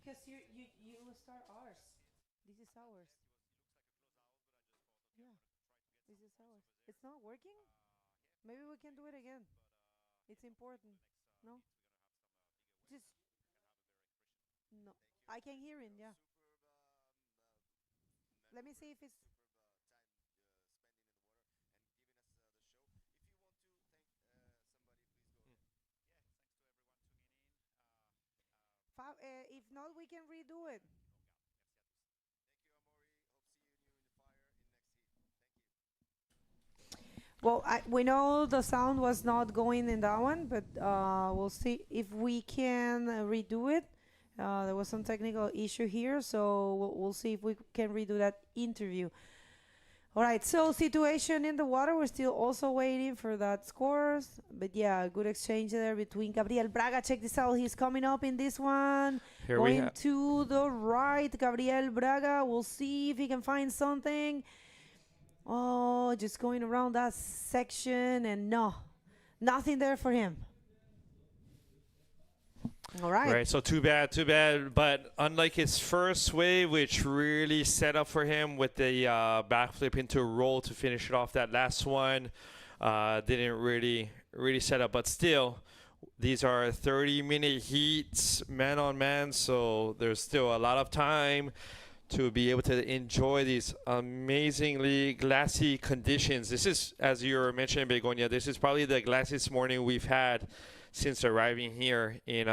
Because you start ours. This is ours. Yeah, this is ours. It's not working? Maybe we can do it again. It's important. No? Just no. I can hear him, yeah. Let me see if it's if not, we can redo it. Well, we know the sound was not going in that one, but we'll see if we can redo it. There was some technical issue here, so we'll see if we can redo that interview. All right, so situation in the water. We're still also waiting for that scores. But yeah, good exchange there between Gabriel Braga. Check this out. He's coming up in this one. Here we Going have to the right, Gabriel Braga. We'll see if he can find something. Oh, just going around that section and no, nothing there for him. All right. Right, so too bad. But unlike his first wave, which really set up for him with the backflip into a roll to finish it off that last one, didn't really set up. But still, these are 30-minute heats, man on man, so there's still a lot of time to be able to enjoy these amazingly glassy conditions. This is, as you were mentioning, Begonia, this is probably the glassiest morning we've had since arriving here in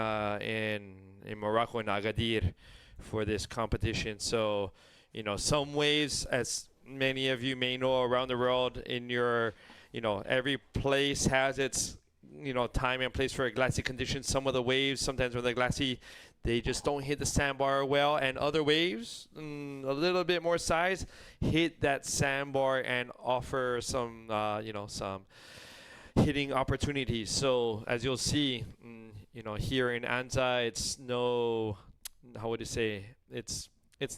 Morocco, in Agadir, for this competition. So, you know, some waves, as many of you may know around the world, in your, you know, every place has its, you know, time and place for a glassy condition. Some of the waves, sometimes when they're glassy, they just don't hit the sandbar well, and other waves, a little bit more size, hit that sandbar and offer some, you know, some hitting opportunities. So as you'll see, you know, here in Anza, it's no, how would you say, it's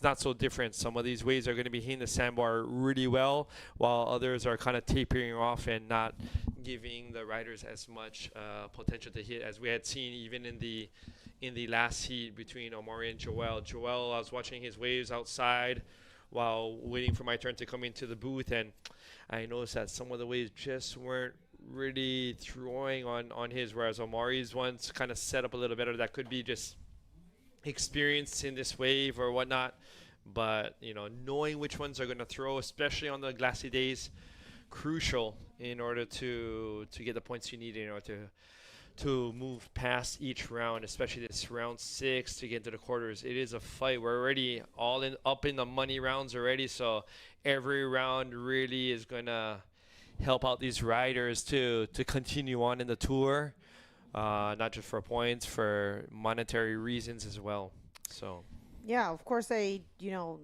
not so different. Some of these waves are going to be hitting the sandbar really well, while others are kind of tapering off and not giving the riders as much potential to hit as we had seen even in the last heat between Omari and Joel. Joel, I was watching his waves outside while waiting for my turn to come into the booth, and I noticed that some of the waves just weren't really throwing on his, whereas Omari's ones kind of set up a little better. That could be just experience in this wave or whatnot, but you know, knowing which ones are going to throw, especially on the glassy days, crucial in order to get the points you need in order to move past each round, especially this round 6 to get into the quarters. It is a fight. We're already up in the money rounds already, so every round really is going to help out these riders to continue on in the tour, not just for points, for monetary reasons as well. So Yeah, of course, you know,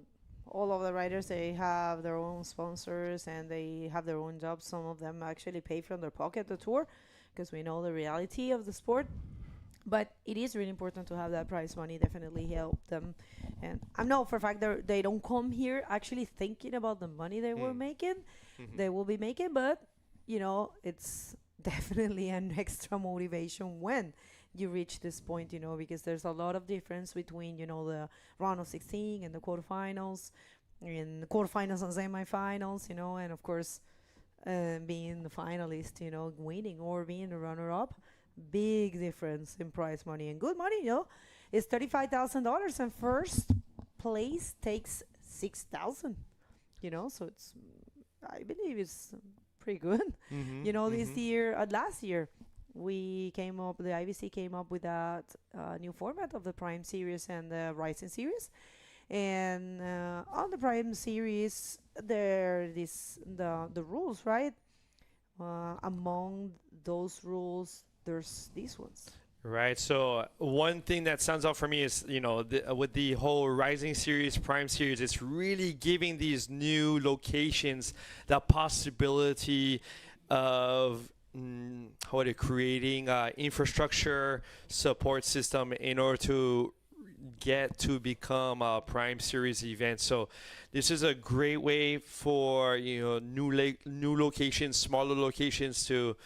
all of the riders, they have their own sponsors and they have their own jobs. Some of them actually pay from their pocket the tour, because we know the reality of the sport. But it is really important to have that prize money, definitely help them. And I know for a fact they don't come here actually thinking about the money they were making, they will be making, but, you know, it's definitely an extra motivation when you reach this point, you know, because there's a lot of difference between, you know, the round of 16 and the quarterfinals, and the quarterfinals and semifinals, you know, and of course, being the finalist, you know, winning or being the runner-up. Big difference in prize money and good money, you know. It's $35,000 and first place takes 6,000, you know, so it's, I believe it's pretty good. You know, this year, last year, the IBC came up with that new format of the Prime Series and the Rising Series. And on the Prime Series, the rules, right? Among those rules, there's these ones. right. So one thing that stands out for me is, you know, with the whole Rising Series, Prime Series, it's really giving these new locations the possibility of creating infrastructure support system in order to get to become a Prime Series event. So this is a great way for, you know, new locations, smaller locations to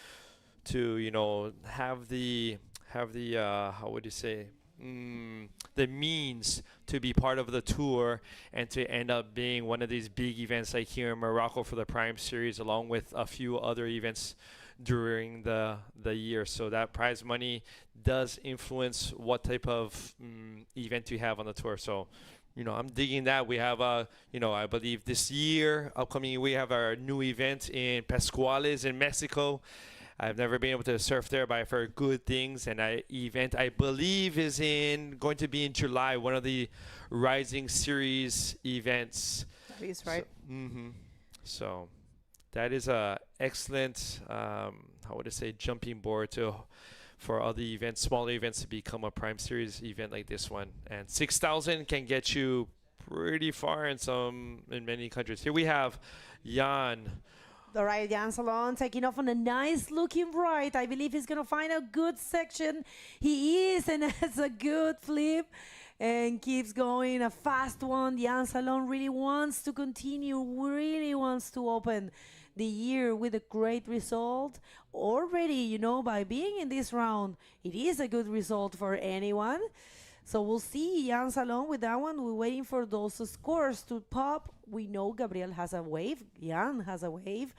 you know, have the how would you say, the means to be part of the tour and to end up being one of these big events like here in Morocco for the Prime Series, along with a few other events during the year. So that prize money does influence what type of event you have on the tour. So, you know, I'm digging that. We have you know, I believe this year, upcoming, we have our new event in Pascuales in Mexico. I've never been able to surf there, but I've heard good things. And event, I believe, is going to be in July, one of the Rising Series events. That is right. So that is a excellent, how would I say, jumping board for other events, smaller events, to become a Prime Series event like this one. And 6,000 can get you pretty far in many countries. Here we have Jan. The right, Jan Salaun taking off on a nice looking right. I believe he's going to find a good section. He is, and has a good flip and keeps going. A fast one. Jan Salaun really wants to continue, really wants to open the year with a great result. Already, you know, by being in this round, it is a good result for anyone. So we'll see Jan Salaun with that one. We're waiting for those scores to pop. We know Gabriel has a wave. Jan has a wave.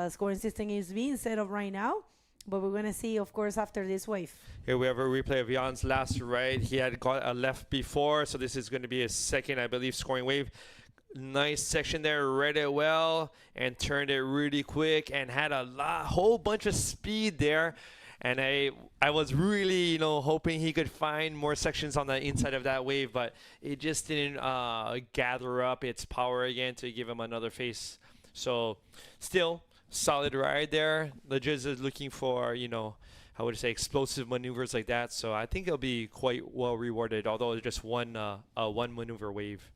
scoring system is being set up right now. But we're going to see, of course, after this wave. Here we have a replay of Jan's last right. He had got a left before, so this is going to be a second, I believe, scoring wave. Nice section there, read it well and turned it really quick and had a whole bunch of speed there. And I was really, you know, hoping he could find more sections on the inside of that wave, but it just didn't gather up its power again to give him another face. So still solid ride there. Legis is looking for, you know, how would I say, explosive maneuvers like that. So I think it'll be quite well rewarded, although it's just one maneuver wave.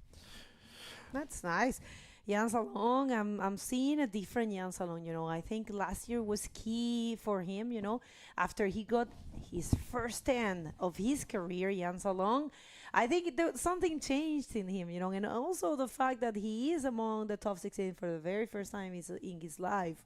That's nice. Jan Salaun, I'm seeing a different Jan Salaun, you know. I think last year was key for him, you know. After he got his first 10 of his career, Jan Salaun, I think something changed in him, you know. And also the fact that he is among the top 16 for the very first time in his life.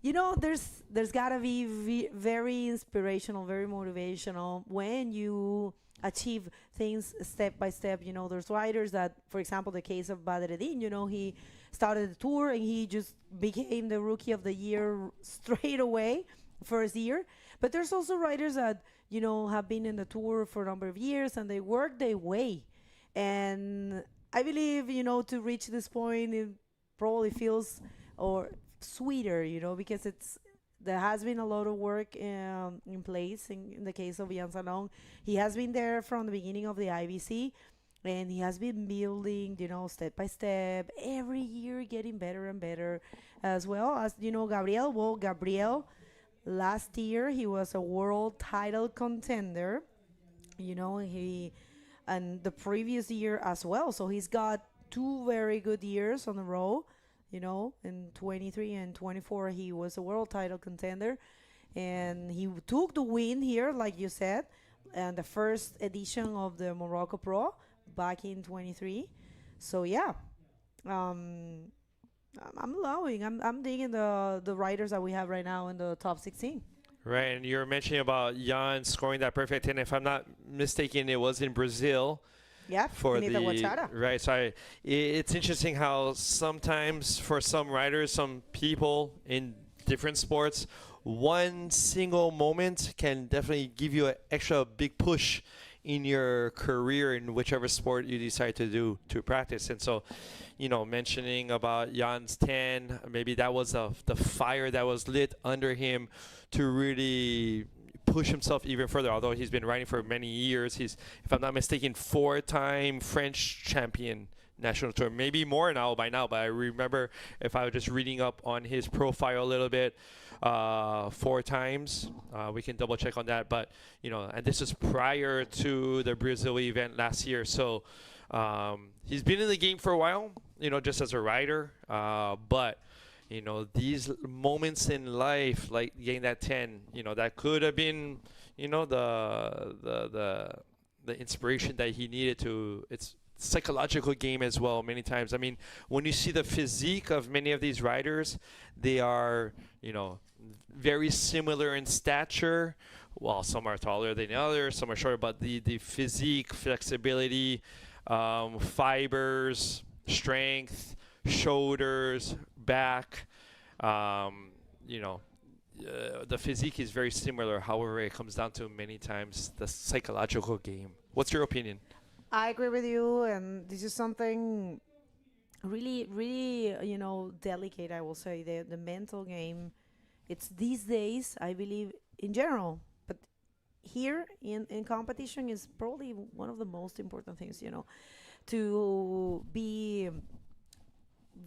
You know, there's got to be very inspirational, very motivational when you achieve things step by step. You know, there's riders that, for example, the case of Boardriders, you know, he started the tour and he just became the rookie of the year straight away, first year. But there's also riders that, you know, have been in the tour for a number of years and they work their way. And I believe, you know, to reach this point, it probably feels sweeter, you know, because there has been a lot of work in place in the case of Jan Salaun. He has been there from the beginning of the IBC, and he has been building, you know, step by step, every year getting better and better, as well as, you know, Gabriel. Well, Gabriel, last year he was a world title contender, you know, and the previous year as well. So he's got 2 very good years on the row. You know, in 23 and 24, he was a world title contender. And he took the win here, like you said, and the first edition of the Morocco Pro back in 23. So, yeah, I'm digging the riders that we have right now in the top 16. Right, and you were mentioning about Jan scoring that perfect 10. If I'm not mistaken, it was in Brazil. Yeah, for right. So it's interesting how sometimes for some riders, some people in different sports, one single moment can definitely give you an extra big push in your career in whichever sport you decide to do to practice. And so, you know, mentioning about Jan's 10, maybe that was the fire that was lit under him to really push himself even further. Although he's been riding for many years, he's, if I'm not mistaken, 4-time French champion national tour, maybe more by now, but I remember, if I was just reading up on his profile a little bit, 4 times. We can double check on that, but you know, and this is prior to the Brazil event last year. So he's been in the game for a while, you know, just as a rider, but you know, these moments in life, like getting that 10, you know, that could have been, you know, the inspiration that he needed to. It's psychological game as well many times. I mean, when you see the physique of many of these riders, they are, you know, very similar in stature. Well, some are taller than others, some are shorter, but the physique, flexibility, fibers, strength, shoulders, back, you know, the physique is very similar. However, it comes down to many times the psychological game. What's your opinion? I agree with you, and this is something really, really, you know, delicate, I will say. The mental game, it's these days, I believe, in general, but here in competition is probably one of the most important things, you know, to be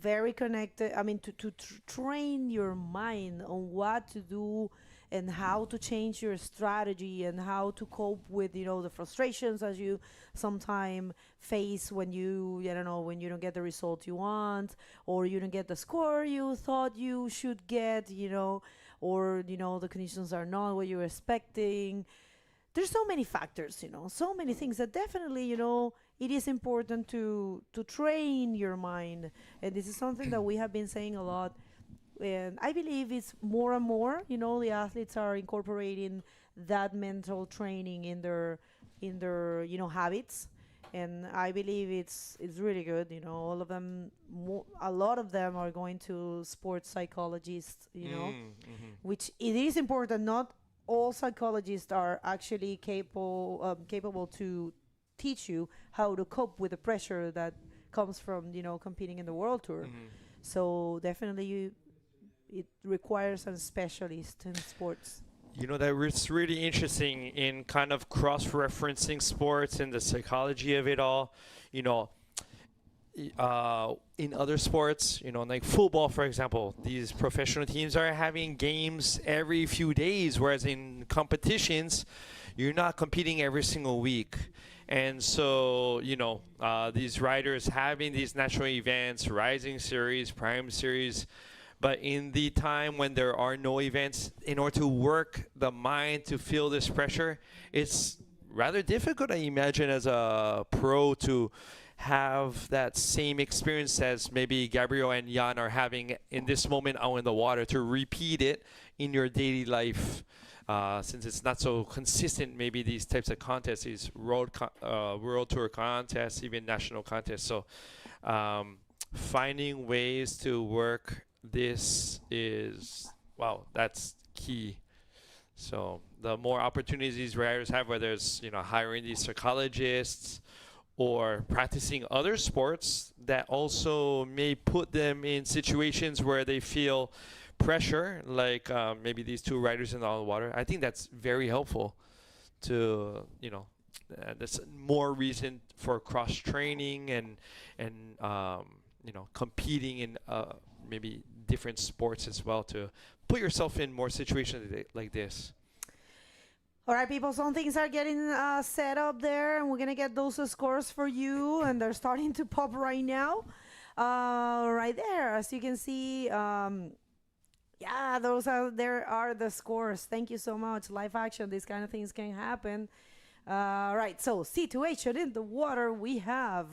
very connected. I mean, to train your mind on what to do and how to change your strategy and how to cope with, you know, the frustrations as you sometimes face when you don't know, when you don't get the result you want, or you don't get the score you thought you should get, you know, or, you know, the conditions are not what you were expecting. There's so many factors, you know, so many things that definitely, you know, it is important to train your mind. And this is something that we have been saying a lot. And I believe it's more and more, you know, the athletes are incorporating that mental training in their, you know, habits. and I believe it's really good. You know, all of them, a lot of them are going to sports psychologists. You know, which it is important. Not all psychologists are actually capable to teach you how to cope with the pressure that comes from competing in the world tour. So definitely it requires a specialist in sports. You know, that it's really interesting in kind of cross-referencing sports and the psychology of it all. You know, in other sports, like football, for example, these professional teams are having games every few days, whereas in competitions, you're not competing every single week. And so, these riders having these national events, Rising Series, Prime Series, but in the time when there are no events, in order to work the mind to feel this pressure, it's rather difficult, I imagine, as a pro to have that same experience as maybe Gabriel and Jan are having in this moment out in the water, to repeat it in your daily life. Since it's not so consistent, maybe these types of contests, these world tour contests, even national contests. So finding ways to work this is, wow, that's key. So the more opportunities these riders have, whether it's hiring these psychologists or practicing other sports that also may put them in situations where they feel pressure, like maybe these two riders in the water, I think that's very helpful to that's more reason for cross training and competing in maybe different sports as well, to put yourself in more situations like this. All right, people, some things are getting set up there, and we're going to get those scores for you, and they're starting to pop right now. Right there, as you can see, yeah, there are the scores. Thank you so much. Live action, these kind of things can happen. Right, so situation in the water, we have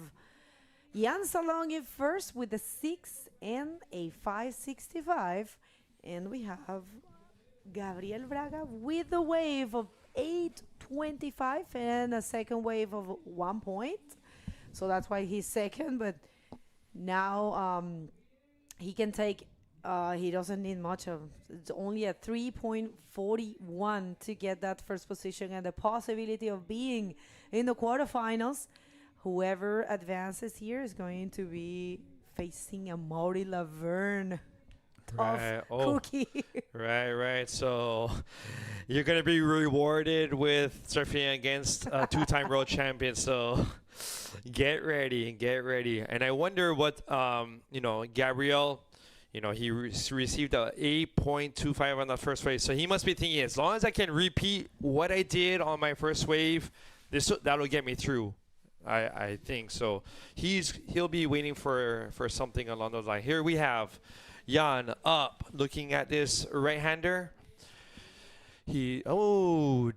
Jan Salaun in first with a 6 and a 5.65. And we have Gabriel Braga with a wave of 8.25 and a second wave of 1 point. So that's why he's second, but now he can take, he doesn't need much of, it's only a 3.41 to get that first position and the possibility of being in the quarterfinals. Whoever advances here is going to be facing a Mauri Lavagn. Right. Cookie. Right. So you're going to be rewarded with surfing against a two-time world champion. So get ready. And I wonder what, Gabriel, he received a 8.25 on the first wave. So he must be thinking, as long as I can repeat what I did on my first wave, that'll get me through. I think so. He'll be waiting for something along those lines. Here we have Jan up, looking at this right-hander. Those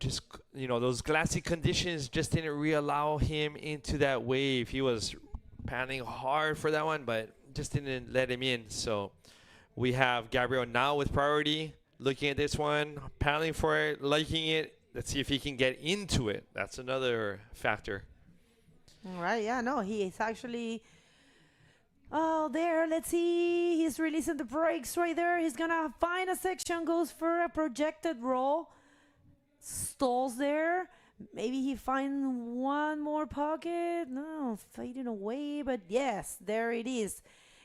glassy conditions just didn't allow him into that wave. He was paddling hard for that one, but just didn't let him in. So we have Gabriel now with priority, looking at this one, paddling for it, liking it. Let's see if he can get into it. That's another factor. All right, yeah, no, he is actually, there, let's see, he's releasing the brakes right there. He's gonna find a section, goes for a projected roll, stalls there. Maybe he finds one more pocket. No, fading away, but yes, there it is.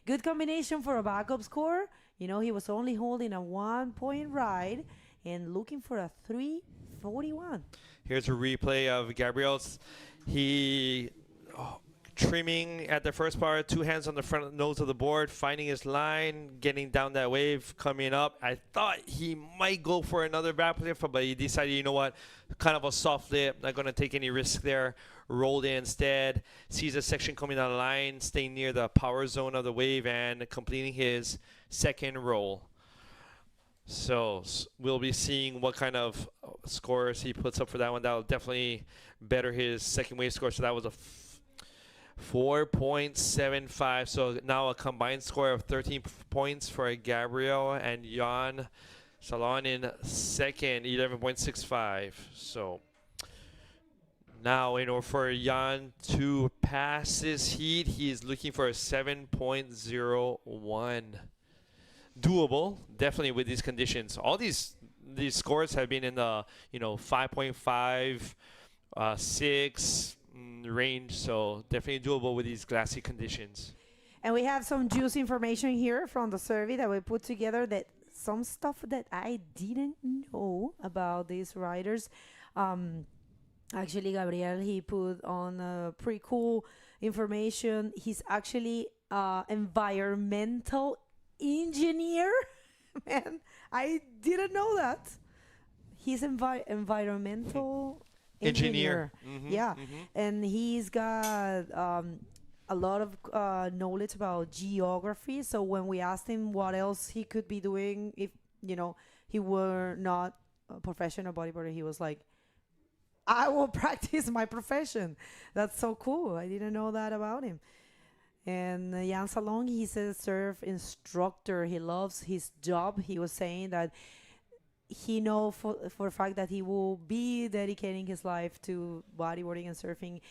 Good combination for a backup score. He was only holding a 1 point ride and looking for a 3.41. Here's a replay of Gabriel's. He trimming at the first part, 2 hands on the front nose of the board, finding his line, getting down that wave, coming up. I thought he might go for another back flip, but he decided, you know what, kind of a soft lip, not going to take any risk there. Rolled in instead, sees a section coming down the line, staying near the power zone of the wave and completing his second roll. So we'll be seeing what kind of scores he puts up for that one. That'll definitely better his second wave score. So that was a 4.75. So now a combined score of 13 points for Gabriel and Jan Salaun in second, 11.65. So Now, in order for Jan to pass this heat, he is looking for a 7.01. Doable, definitely with these conditions. All these scores have been in the 5.5, 6 range, so definitely doable with these glassy conditions. And we have some juice information here from the survey that we put together, that some stuff that I didn't know about these riders. Actually, Gabriel, he put on pretty cool information. He's actually environmental engineer. Man, I didn't know that. He's environmental engineer. Yeah, and he's got a lot of knowledge about geography. So when we asked him what else he could be doing if he were not a professional bodyboarder, he was like, I will practice my profession. That's so cool. I didn't know that about him. And Jan Salaun, he's a surf instructor. He loves his job. He was saying that he know for a fact that he will be dedicating his life to bodyboarding and surfing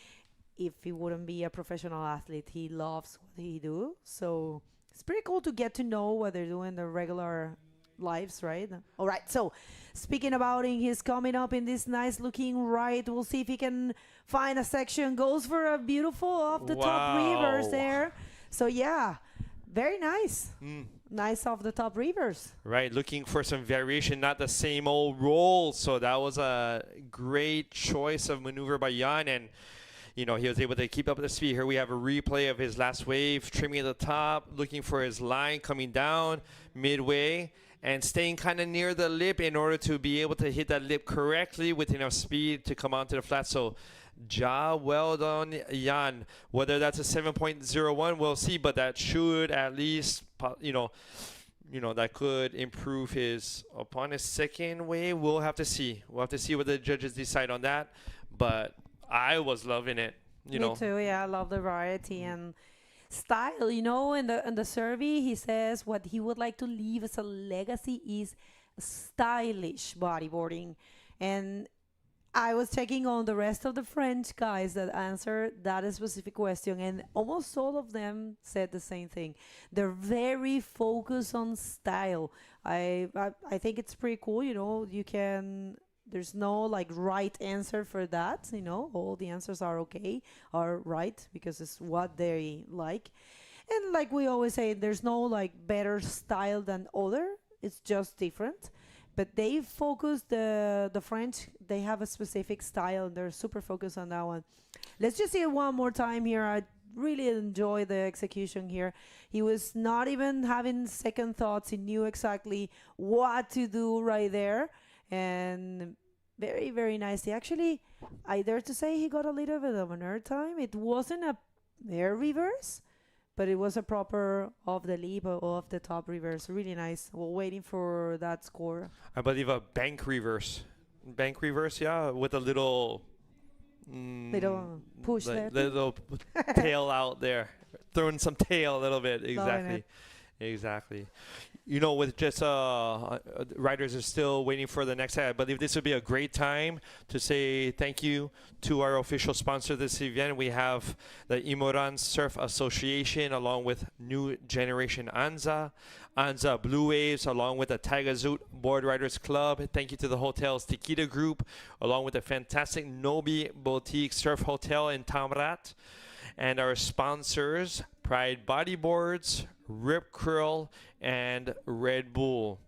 if he wouldn't be a professional athlete. He loves what he do. So it's pretty cool to get to know what they're doing in their regular lives, right? All right, so speaking about him, he's coming up in this nice looking ride. We'll see if he can find a section. Goes for a beautiful off the top reverse there. So yeah, very nice. Nice off the top reverse. Right, looking for some variation, not the same old roll. So that was a great choice of maneuver by Jan, and he was able to keep up the speed. Here we have a replay of his last wave, trimming at the top, looking for his line coming down midway, and staying kind of near the lip in order to be able to hit that lip correctly with enough speed to come onto the flat. So, well done, Jan. Whether that's a 7.01, we'll see, but that should at least, that could improve his upon his second wave. We'll have to see. We'll have to see what the judges decide on that. But I was loving it. Me too. Yeah, I love the variety and style. In the survey, he says what he would like to leave as a legacy is stylish bodyboarding. And I was checking on the rest of the French guys that answered that specific question, and almost all of them said the same thing. They're very focused on style. I think it's pretty cool. There's no right answer for that. All the answers are okay, are right, because it's what they like. And like we always say, there's no better style than other. It's just different. But they focus, the French, they have a specific style, and they're super focused on that one. Let's just see it one more time here. I really enjoy the execution here. He was not even having second thoughts. He knew exactly what to do right there. And very, very nicely. Actually, I dare to say he got a little bit of an air time. It wasn't a air reverse, but it was a proper off the lip or off the top reverse. Really nice. We're waiting for that score. I believe a bank reverse. Bank reverse, yeah, with a little little push there. Little tail out there. Throwing some tail a little bit. Exactly. With just riders are still waiting for the next head. I believe this would be a great time to say thank you to our official sponsor this event. We have the Imouran Surf Association along with New Generation Anza Blue Waves along with the Taghazout Boardriders Club. Thank you to the hotels Tikida Group along with the fantastic Nobi Boutique Surf Hotel in Tamraght. And our sponsors, Pride Bodyboards, Rip Curl, and Red Bull.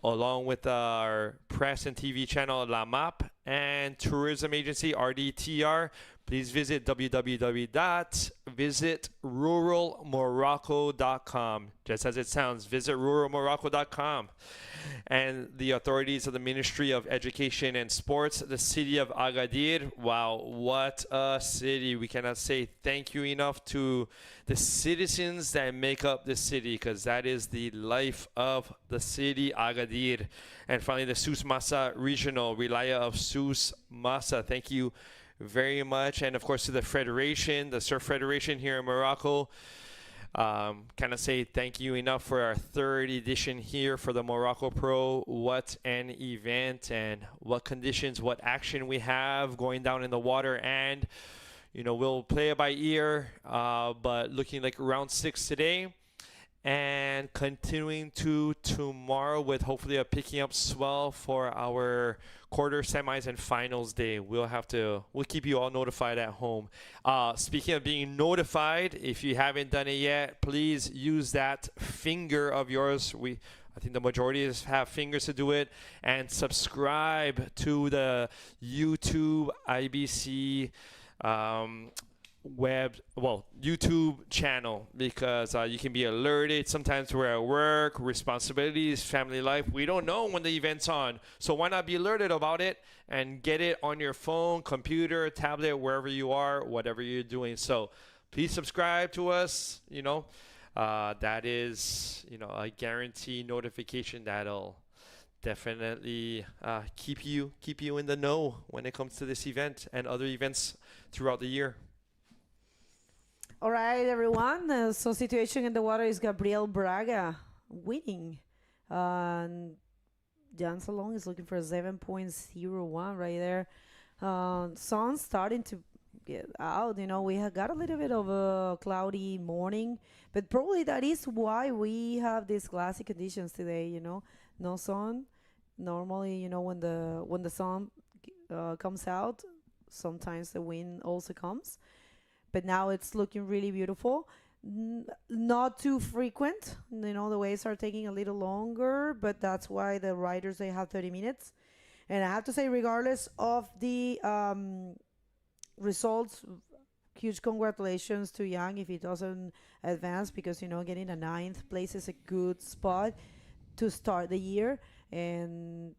Along with our press and TV channel, La Map, and tourism agency, RDTR. Please visit www.visitruralmorocco.com. Just as it sounds, visitruralmorocco.com. And the authorities of the Ministry of Education and Sports, the city of Agadir. Wow, what a city. We cannot say thank you enough to the citizens that make up the city, because that is the life of the city, Agadir. And finally, the Souss Massa Regional, Wilaya of Souss Massa. Thank you very much. And of course to the federation, the Surf Federation here in Morocco. Kind of say thank you enough for our third edition here for the Morocco Pro. What an event, and what conditions, what action we have going down in the water. And we'll play it by ear, but looking like round 6 today, and continuing to tomorrow with hopefully a picking up swell for our quarter, semis, and finals day. We'll keep you all notified at home. Speaking of being notified, if you haven't done it yet, please use that finger of yours. I think the majority have fingers to do it, and subscribe to the YouTube IBC YouTube channel, because you can be alerted. Sometimes we're at work, responsibilities, family life. We don't know when the event's on. So why not be alerted about it and get it on your phone, computer, tablet, wherever you are, whatever you're doing. So please subscribe to us. That is, a guaranteed notification that'll definitely keep you in the know when it comes to this event and other events throughout the year. All right, everyone. So situation in the water is Gabriel Braga winning. And Jan Salaun is looking for a 7.01 right there. Sun's starting to get out. We have got a little bit of a cloudy morning, but probably that is why we have these glassy conditions today. No sun. Normally, when the sun comes out, sometimes the wind also comes. But now it's looking really beautiful. Not too frequent. The waves are taking a little longer, but that's why the riders, they have 30 minutes. And I have to say, regardless of the results, huge congratulations to Yang if he doesn't advance, because, getting a 9th place is a good spot to start the year. And,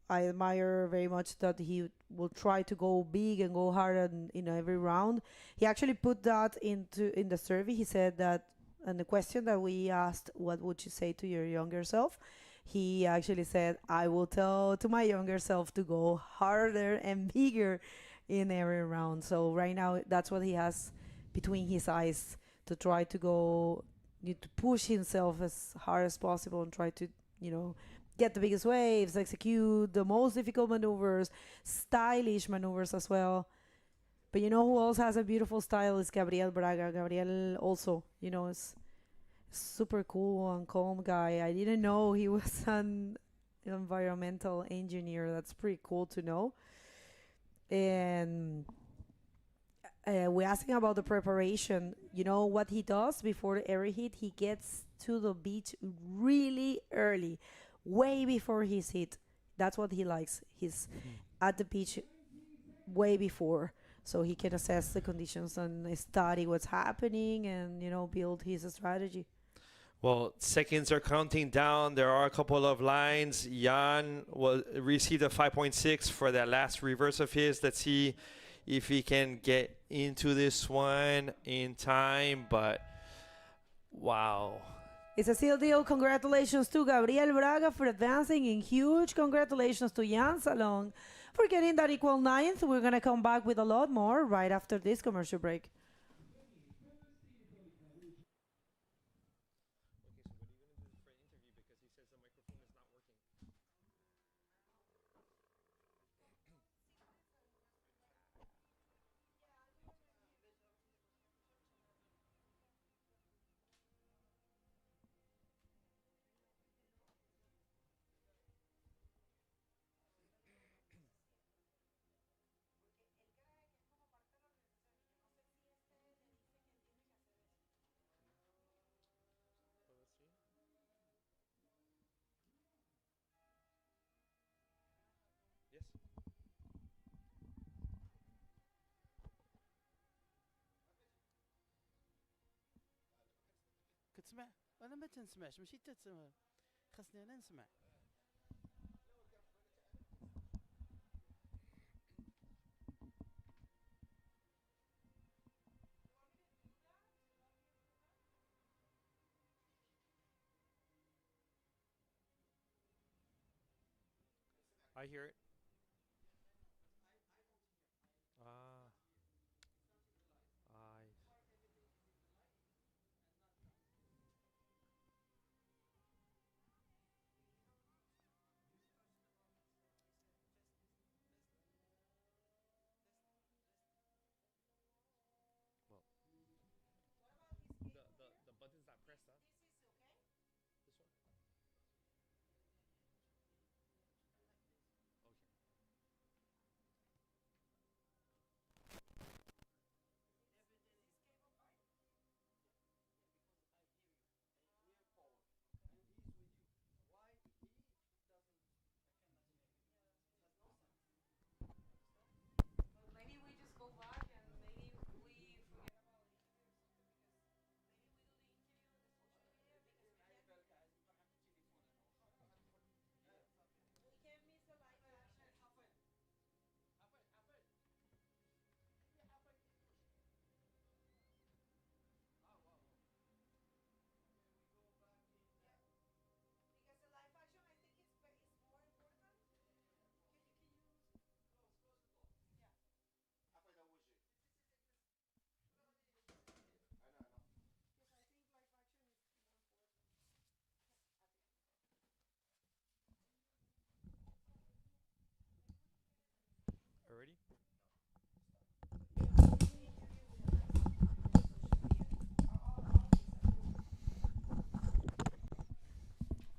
I admire very much that he will try to go big and go hard in every round. He actually put that in the survey. He said that, and the question that we asked, what would you say to your younger self? He actually said, I will tell to my younger self to go harder and bigger in every round. So right now, that's what he has between his eyes, to try to go, to push himself as hard as possible and try to, get the biggest waves, execute the most difficult maneuvers, stylish maneuvers as well. But who else has a beautiful style is Gabriel Braga. Gabriel also, is super cool and calm guy. I didn't know he was an environmental engineer. That's pretty cool to know. And we're asking about the preparation. What he does before every hit? He gets to the beach really early, way before his hit. That's what he likes. He's at the beach way before, so he can assess the conditions and study what's happening and, build his strategy. Well, seconds are counting down. There are a couple of lines. Jan received a 5.6 for that last reverse of his. Let's see if he can get into this one in time. But wow. It's a seal deal. Congratulations to Gabriel Braga for advancing, and huge congratulations to Jan Salaun for getting that equal 9th. We're going to come back with a lot more right after this commercial break. كتسمع؟ انا ما تنسمعش، ماشي تتسمع، خاصني انا نسمع. I hear it. Ah.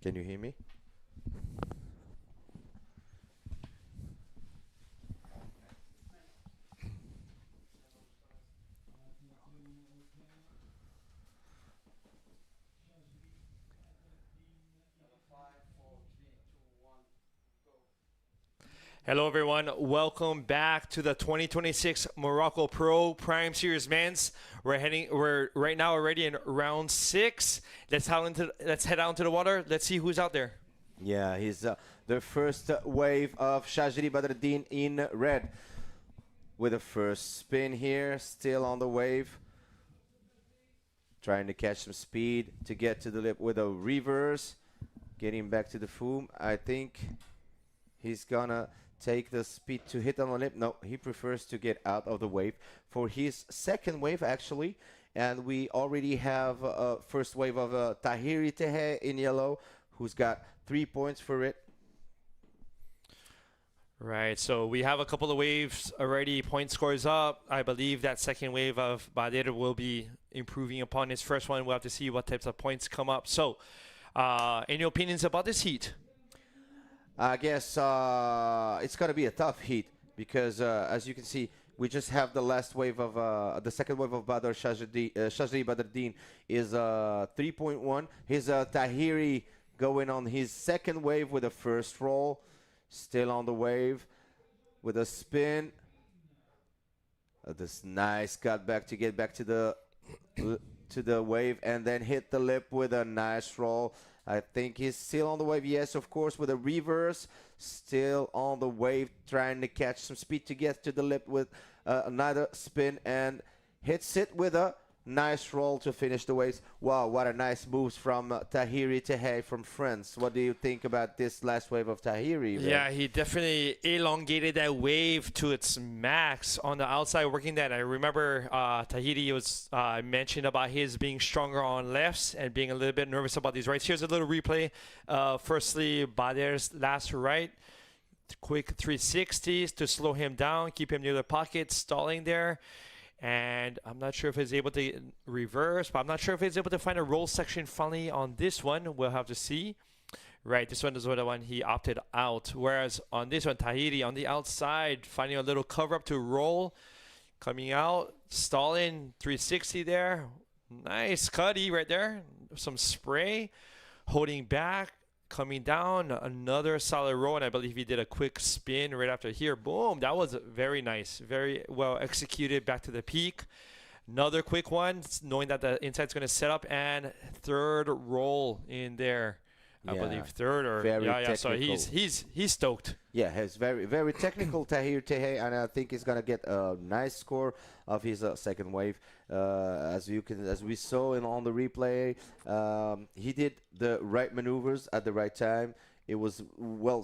Can you hear me? Hello, everyone. Welcome back to the 2026 Morocco Pro Prime Series Men's. We're right now already in round 6. Let's head out into the water. Let's see who's out there. Yeah, he's the first wave of Shaji Badreddine in red. With the first spin here, still on the wave. Trying to catch some speed to get to the lip with a reverse. Getting back to the foam. I think he's gonna take the speed to hit on the lip. No, he prefers to get out of the wave for his second wave, actually. And we already have a first wave of Tehei in yellow, who's got 3 points for it. Right, so we have a couple of waves already, point scores up. I believe that second wave of Bodyboard will be improving upon his first one. We'll have to see what types of points come up. So, any opinions about this heat? I guess it's going to be a tough heat because, as you can see, we just have the last wave of the second wave of Badr Shaji Badreddine is 3.1. His Tehei going on his second wave with a first roll, still on the wave with a spin. This nice cut back to get back to the wave and then hit the lip with a nice roll. I think he's still on the wave. Yes, of course, with a reverse. Still on the wave, trying to catch some speed to get to the lip with another spin and hits it with a nice roll to finish the waves. Wow, what a nice moves from Tehei from France. What do you think about this last wave of Tehei? Yeah, he definitely elongated that wave to its max on the outside, working that. I remember Tehei was mentioned about his being stronger on lefts and being a little bit nervous about these rights. Here's a little replay. Firstly, Badr's last right. Quick 360s to slow him down, keep him near the pocket, stalling there. And I'm not sure if he's able to reverse, but I'm not sure if he's able to find a roll section finally on this one. We'll have to see. Right, this one is the one he opted out. Whereas on this one, Tehei on the outside, finding a little cover up to roll. Coming out, stalling, 360 there. Nice cutty right there. Some spray. Holding back. Coming down, another solid roll, and I believe he did a quick spin right after here. Boom, that was very nice, very well executed back to the peak. Another quick one, knowing that the inside's going to set up, and third roll in there. I believe third or very so he's stoked. Yeah, he's very technical Tehei, and I think he's gonna get a nice score of his second wave. As we saw on the replay, he did the right maneuvers at the right time. It was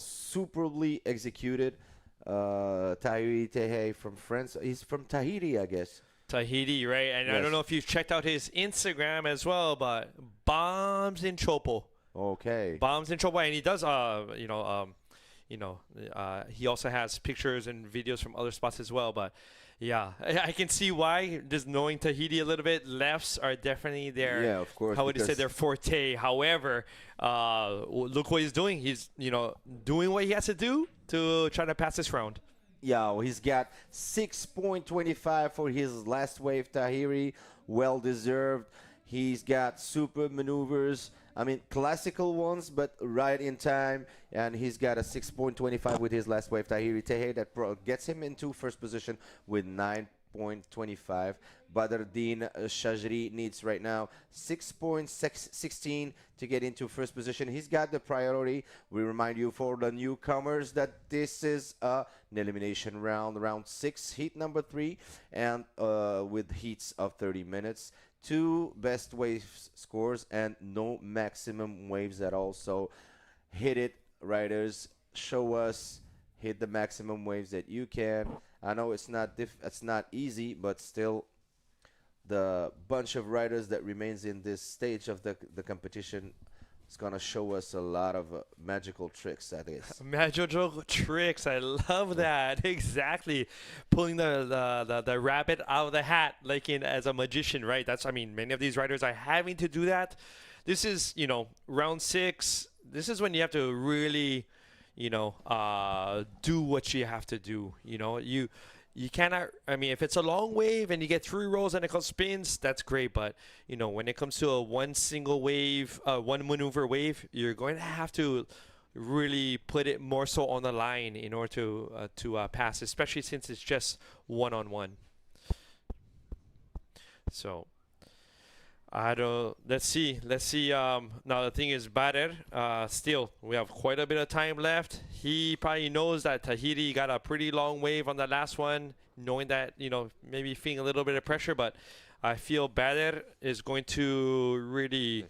superbly executed. Tehei from France. He's from Tahiti, I guess. Tahiti, right? And yes. I don't know if you've checked out his Instagram as well, but bombs in Chopo. Okay. Bombs in trouble, and he does. He also has pictures and videos from other spots as well. But yeah, I can see why. Just knowing Tahiti a little bit, lefts are definitely their. Yeah, of course. How would you say their forte? However, look what he's doing. He's doing what he has to do to try to pass this round. Yeah, well, he's got 6.25 for his last wave, Tehei. Well deserved. He's got super maneuvers. I mean, classical ones, but right in time. And he's got a 6.25 with his last wave, Tehei, that gets him into first position with 9.25. Badreddine Shaji needs right now 6.16 to get into first position. He's got the priority. We remind you for the newcomers that this is an elimination round 6, heat number 3, and with heats of 30 minutes. 2 best wave scores and no maximum waves at all. So hit it, riders. Show us, hit the maximum waves that you can. I know it's not easy, but still, the bunch of riders that remains in this stage of the competition is gonna show us a lot of magical tricks. That is magical tricks. I love that. Exactly, pulling the rabbit out of the hat, like as a magician, right? Many of these riders are having to do that. This is round 6. this is when you have to really, do what you have to do. You cannot. I mean, if it's a long wave and you get 3 rolls and it comes spins, that's great. But when it comes to a one single wave, one maneuver wave, you're going to have to really put it more so on the line in order to pass, especially since it's just one-on-one. So I don't. Let's see. Now the thing is, Bader. Still, we have quite a bit of time left. He probably knows that Tehei got a pretty long wave on the last one, knowing that maybe feeling a little bit of pressure. But I feel Bader is going to really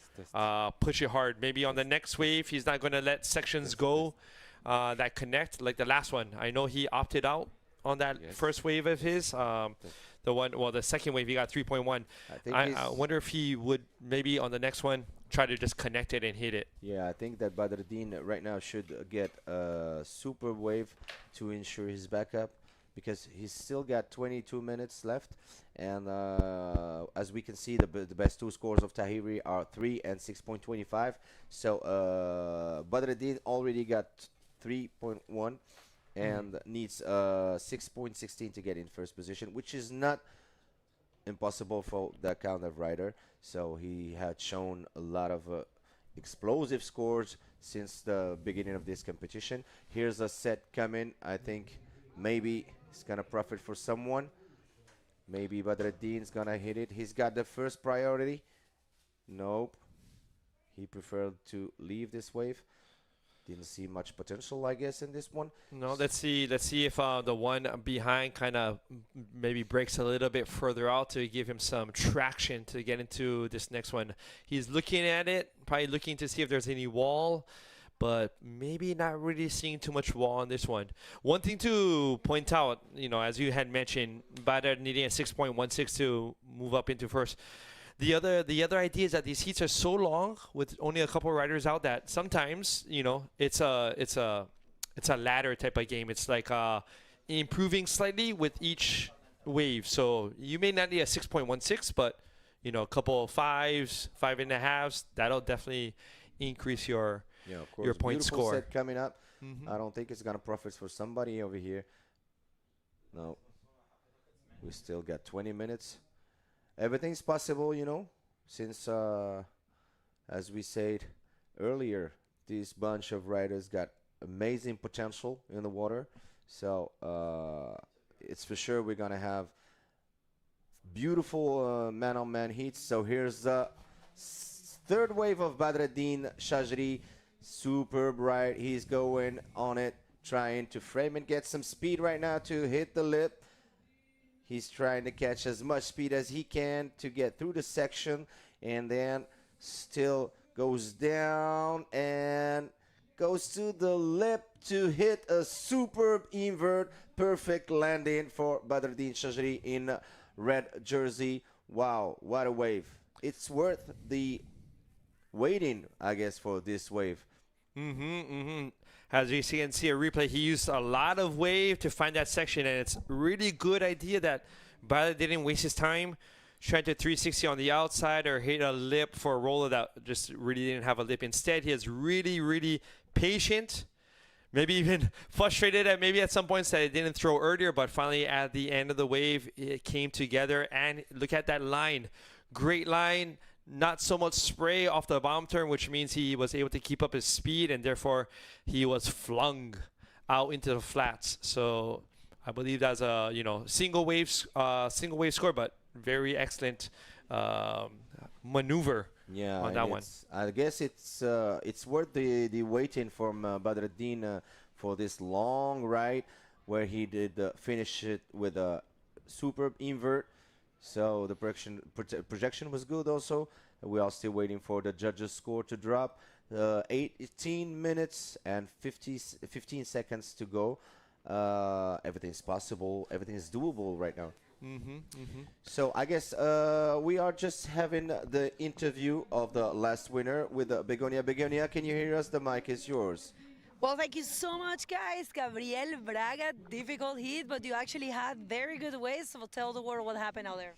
push it hard. Maybe on the next wave, he's not going to let sections go that connect like the last one. I know he opted out on that first wave of his. The second wave, he got 3.1. I wonder if he would maybe on the next one try to just connect it and hit it. Yeah, I think that Badreddine right now should get a super wave to ensure his backup, because he's still got 22 minutes left. And as we can see, the best 2 scores of Tehei are 3 and 6.25. So Badreddine already got 3.1 and needs 6.16 to get in first position, which is not impossible for that kind of rider. So he had shown a lot of explosive scores since the beginning of this competition. Here's a set coming. I think maybe it's going to profit for someone. Maybe Badreddine's going to hit it. He's got the first priority. Nope. He preferred to leave this wave. Didn't see much potential, I guess, in this one. No, let's see if the one behind kind of maybe breaks a little bit further out to give him some traction to get into this next one. He's looking at it, probably looking to see if there's any wall, but maybe not really seeing too much wall on this one. One thing to point out, as you had mentioned, Badr needing a 6.16 to move up into first. The other idea is that these heats are so long with only a couple riders out that sometimes it's a ladder type of game. It's like improving slightly with each wave. So you may not need a 6.16, but a couple of 5s, 5.5s, that'll definitely increase your point Beautiful score. Set coming up. I don't think it's gonna profit for somebody over here. No, we still got 20 minutes. Everything's possible, since, as we said earlier, this bunch of riders got amazing potential in the water. So it's for sure we're going to have beautiful man-on-man heats. So here's the third wave of Badreddine Shaji. Super bright. He's going on it, trying to frame and get some speed right now to hit the lip. He's trying to catch as much speed as he can to get through the section, and then still goes down and goes to the lip to hit a superb invert. Perfect landing for Badreddine Shaji in red jersey. Wow, what a wave. It's worth the waiting, I guess, for this wave. As you can see a replay, he used a lot of wave to find that section, and it's really good idea that Bader didn't waste his time trying to 360 on the outside or hit a lip for a roller that just really didn't have a lip. Instead, he is really, really patient, maybe even frustrated at maybe at some points that it didn't throw earlier, but finally at the end of the wave, it came together. And look at that line. Great line. Not so much spray off the bottom turn, which means he was able to keep up his speed, and therefore he was flung out into the flats. So I believe that's a single wave score, but very excellent maneuver on that one. I guess it's worth the waiting from Badreddine for this long ride where he did finish it with a superb invert. So the projection was good also. We are still waiting for the judges' score to drop. 18 minutes and 15 seconds to go. Everything's possible. Everything is doable right now. So I guess we are just having the interview of the last winner with Begonia. Begonia, can you hear us? The mic is yours. Well, thank you so much, guys. Gabriel Braga, difficult hit, but you actually had very good waves. So tell the world what happened out there.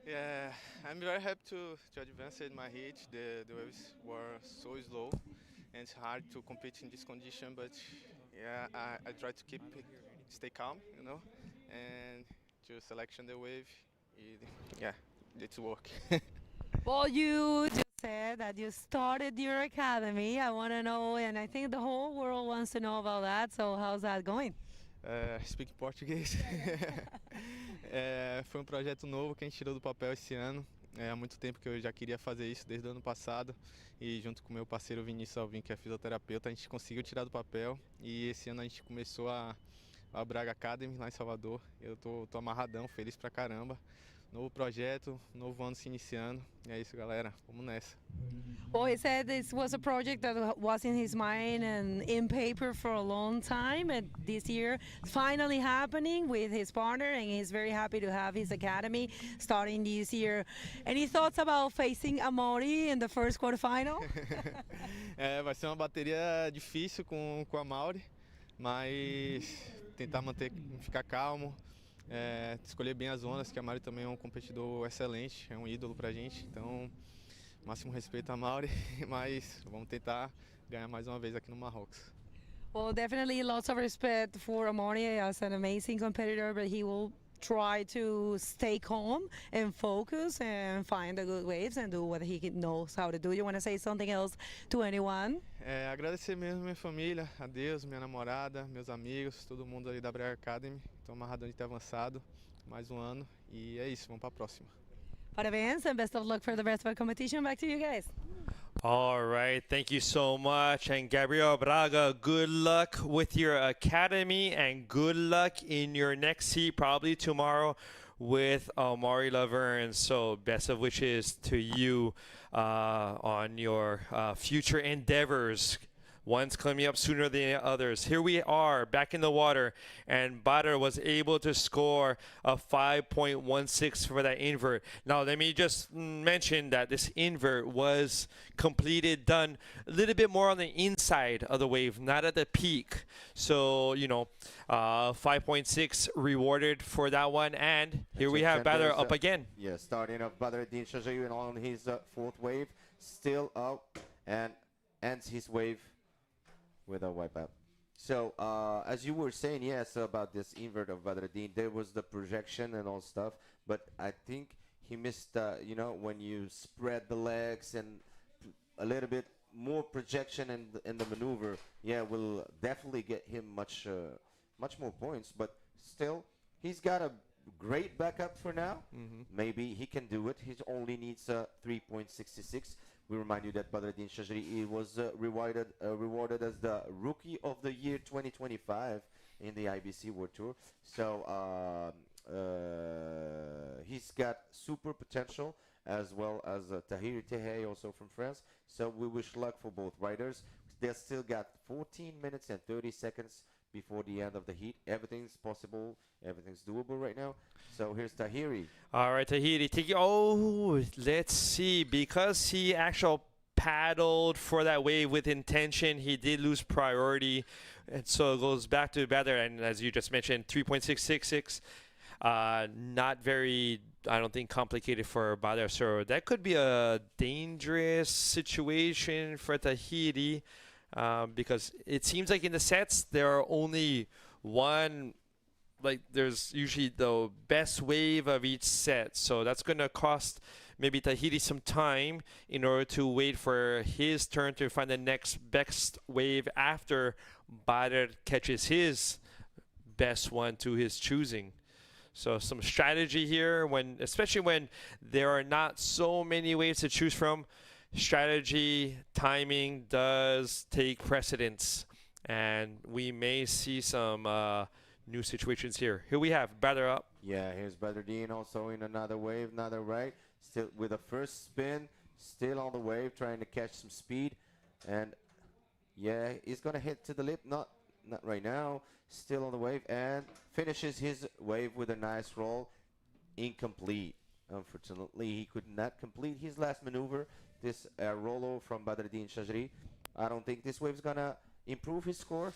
Yeah, I'm very happy to advance in my hit. The waves were so slow, and it's hard to compete in this condition. But yeah, I try to stay calm, you know, and to selection the wave. Yeah, it's work. Well, you just said that you started your academy. I want to know, and I think the whole world wants to know about that. So, how's that going? Speak português. Foi um projeto novo que a gente tirou do papel esse ano. Há muito tempo que eu já queria fazer isso, desde o ano passado. E junto com meu parceiro Vinícius Alvim, que é fisioterapeuta, a gente conseguiu tirar do papel. E esse ano a gente começou a Braga Academy lá em Salvador. Eu tô amarradão, feliz pra caramba. Novo projeto, novo ano se iniciando. E é isso, galera. Vamos nessa. Well, he said this was a project that was in his mind and in paper for a long time, and this year it's finally happening with his partner, and he's very happy to have his academy starting this year. Any thoughts about facing Amaury in the first quarterfinal? Vai ser uma bateria difícil com a Mauri, mas tentar ficar calmo. Escolher bem as zonas, que a Mauri também é um competidor excelente, é um ídolo pra gente, então máximo respeito a Mauri, mas vamos tentar ganhar mais uma vez aqui no Marrocos. Well, definitely lots of respect for Amaury as an amazing competitor, but he will try to stay calm and focus and find the good waves and do what he knows how to do. You want to say something else to anyone? Agradecer mesmo minha família, a Deus, minha namorada, meus amigos, todo mundo ali da Braga Academy. Estou amarradão de ter avançado mais um ano e é isso, vamos para a próxima. Parabéns and best of luck for the rest of the competition. Back to you guys. All right, thank you so much. And Gabriel Braga, good luck with your academy and good luck in your next heat, probably tomorrow with Amaury Lavagn. So best of wishes to you on your future endeavors. One's coming up sooner than the others. Here we are back in the water, and Badr was able to score a 5.16 for that invert. Now, let me just mention that this invert was done a little bit more on the inside of the wave, not at the peak. So, 5.6 rewarded for that one. And here we have Badr up again. Yeah, starting off Bodyboarding Shaji on his fourth wave, still up, and ends his wave with a wipeout. So, as you were saying, yes, about this invert of Bodyboarding, there was the projection and all stuff, but I think he missed, when you spread the legs and a little bit more projection in the maneuver, will definitely get him much more points, but still, he's got a great backup for now. Maybe he can do it. He only needs 3.66. We remind you that Bodyboarding Shaji was rewarded as the Rookie of the Year 2025 in the IBC World Tour. So he's got super potential, as well as Tehei, also from France. So we wish luck for both riders. They still got 14 minutes and 30 seconds before the end of the heat. Everything's possible. Everything's doable right now. So here's Tahiri. All right, Tahiri. Oh, let's see. Because he actually paddled for that wave with intention, he did lose priority. And so it goes back to Badr. And as you just mentioned, 3.666. Not very, I don't think, complicated for Badr. So that could be a dangerous situation for Tahiri. Because it seems like in the sets, there are only one, there's usually the best wave of each set. So that's going to cost maybe Tahiri some time in order to wait for his turn to find the next best wave after Badr catches his best one to his choosing. So some strategy here, especially when there are not so many waves to choose from. Strategy, timing does take precedence, and we may see some new situations here. Here we have Badr up. Yeah, here's Bodyboarding also in another wave, another right. Still with a first spin, still on the wave, trying to catch some speed. And yeah, he's gonna hit to the lip, not right now. Still on the wave, and finishes his wave with a nice roll. Incomplete. Unfortunately, he could not complete his last maneuver. This rollo from Bodyboarding Shaji. I don't think this wave's gonna improve his score.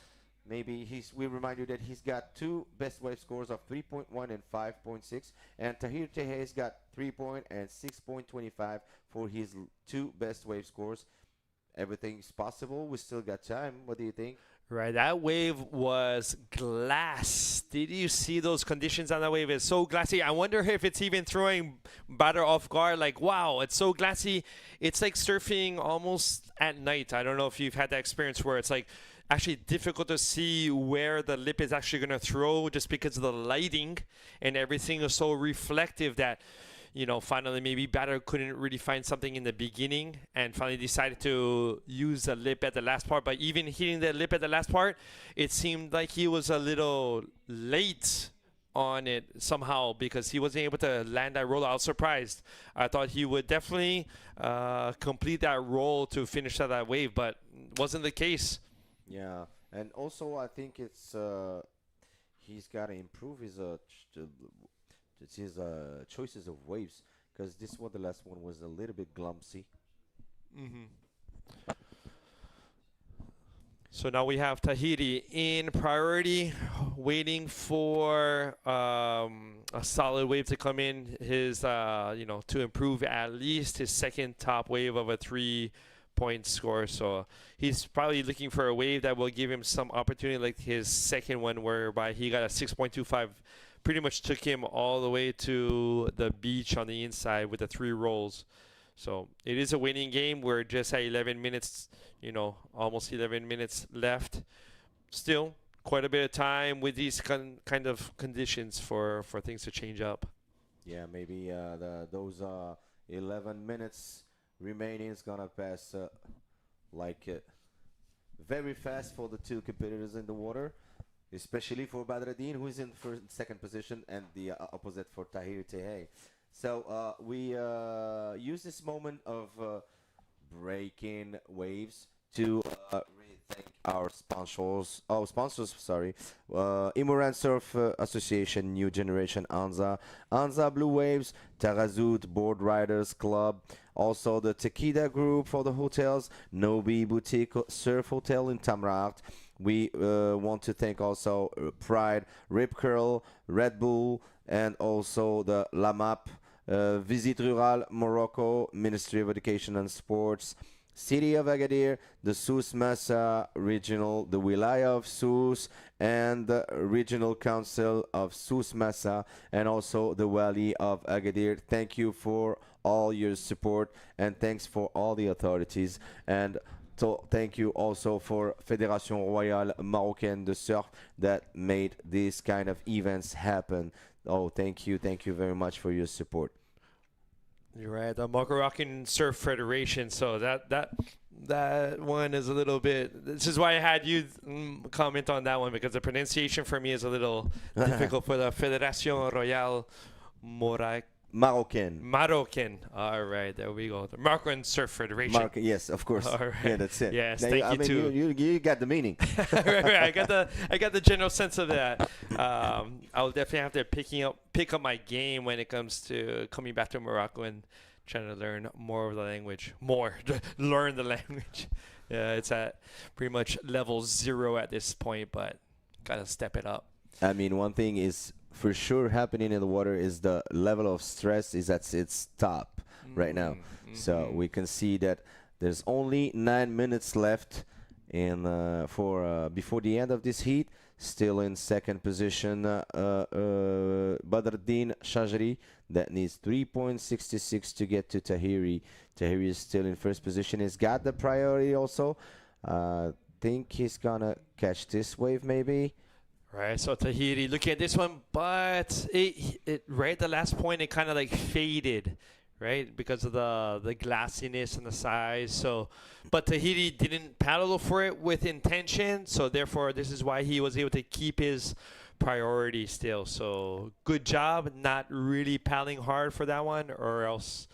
Maybe we remind you that he's got two best wave scores of 3.1 and 5.6, and Tehei's got 3 and 6.25 for his two best wave scores. everything's possible. We still got time. What do you think? Right, that wave was glass. Did you see those conditions on that wave? It's so glassy. I wonder if it's even throwing batter off guard. Like, wow, it's so glassy. It's like surfing almost at night. I don't know if you've had that experience where it's like actually difficult to see where the lip is actually going to throw just because of the lighting, and everything is so reflective that, you know, finally maybe batter couldn't really find something in the beginning and finally decided to use the lip at the last part. But even hitting the lip at the last part, it seemed like he was a little late on it somehow because he wasn't able to land that roll. I was surprised. I thought he would definitely complete that roll to finish that wave, but wasn't the case. Yeah, and also I think it's he's got to improve his choices of waves, because this one, the last one, was a little bit clumsy. So now we have Tehei in priority, waiting for a solid wave to come in. His, you know, to improve at least his second top wave of a 3-point score. So he's probably looking for a wave that will give him some opportunity, like his second one, whereby he got a 6.25. Pretty much took him all the way to the beach on the inside with the 3 rolls. So it is a winning game. We're just at 11 minutes, you know, almost 11 minutes left. Still quite a bit of time with these kind of conditions for things to change up. Yeah, maybe those 11 minutes remaining is going to pass very fast for the 2 competitors in the water. Especially for Boardriders, who is in second position, and the opposite for Tehei. So we use this moment of breaking waves to really thank our sponsors. Sorry. Imouran Surf Association, New Generation Anza, Anza Blue Waves, Taghazout Boardriders Club, also the Tikida Group for the hotels, Nobi Boutique Surf Hotel in Tamraght. We want to thank also Pride, Rip Curl, Red Bull, and also the LAMAP, Visit Rural Morocco, Ministry of Education and Sports, City of Agadir, the Souss Massa Regional, the Wilaya of Souss, and the Regional Council of Souss Massa, and also the Wali of Agadir. Thank you for all your support, and thanks for all the authorities. And so thank you also for Fédération Royale Marocaine de Surf that made these kind of events happen. Oh, thank you very much for your support. You're right, the Moroccan Surf Federation. So that one is a little bit. This is why I had you comment on that one, because the pronunciation for me is a little difficult for the Fédération Royale Marocain. All right, there we go. The Moroccan Surf Federation. Yes, of course. All right. Yeah, that's it. Yes, now, thank you too. You got the meaning. right. I got the general sense of that. I'll definitely have to pick up my game when it comes to coming back to Morocco and trying to learn more of the language. Learn the language. Yeah, it's at pretty much level 0 at this point, but gotta step it up. I mean, one thing is for sure happening in the water is the level of stress is at its top right now. So we can see that there's only 9 minutes left in before the end of this heat. Still in second position, Boardriders Shaji, that needs 3.66 to get to Tehei. Tehei is still in first position. He's got the priority also. Think he's gonna catch this wave maybe. Right, so Tehei looking at this one, but it right at the last point it kind of like faded, right, because of the glassiness and the size. So, but Tehei didn't paddle for it with intention, so therefore this is why he was able to keep his priority still. So good job, not really paddling hard for that one, or else,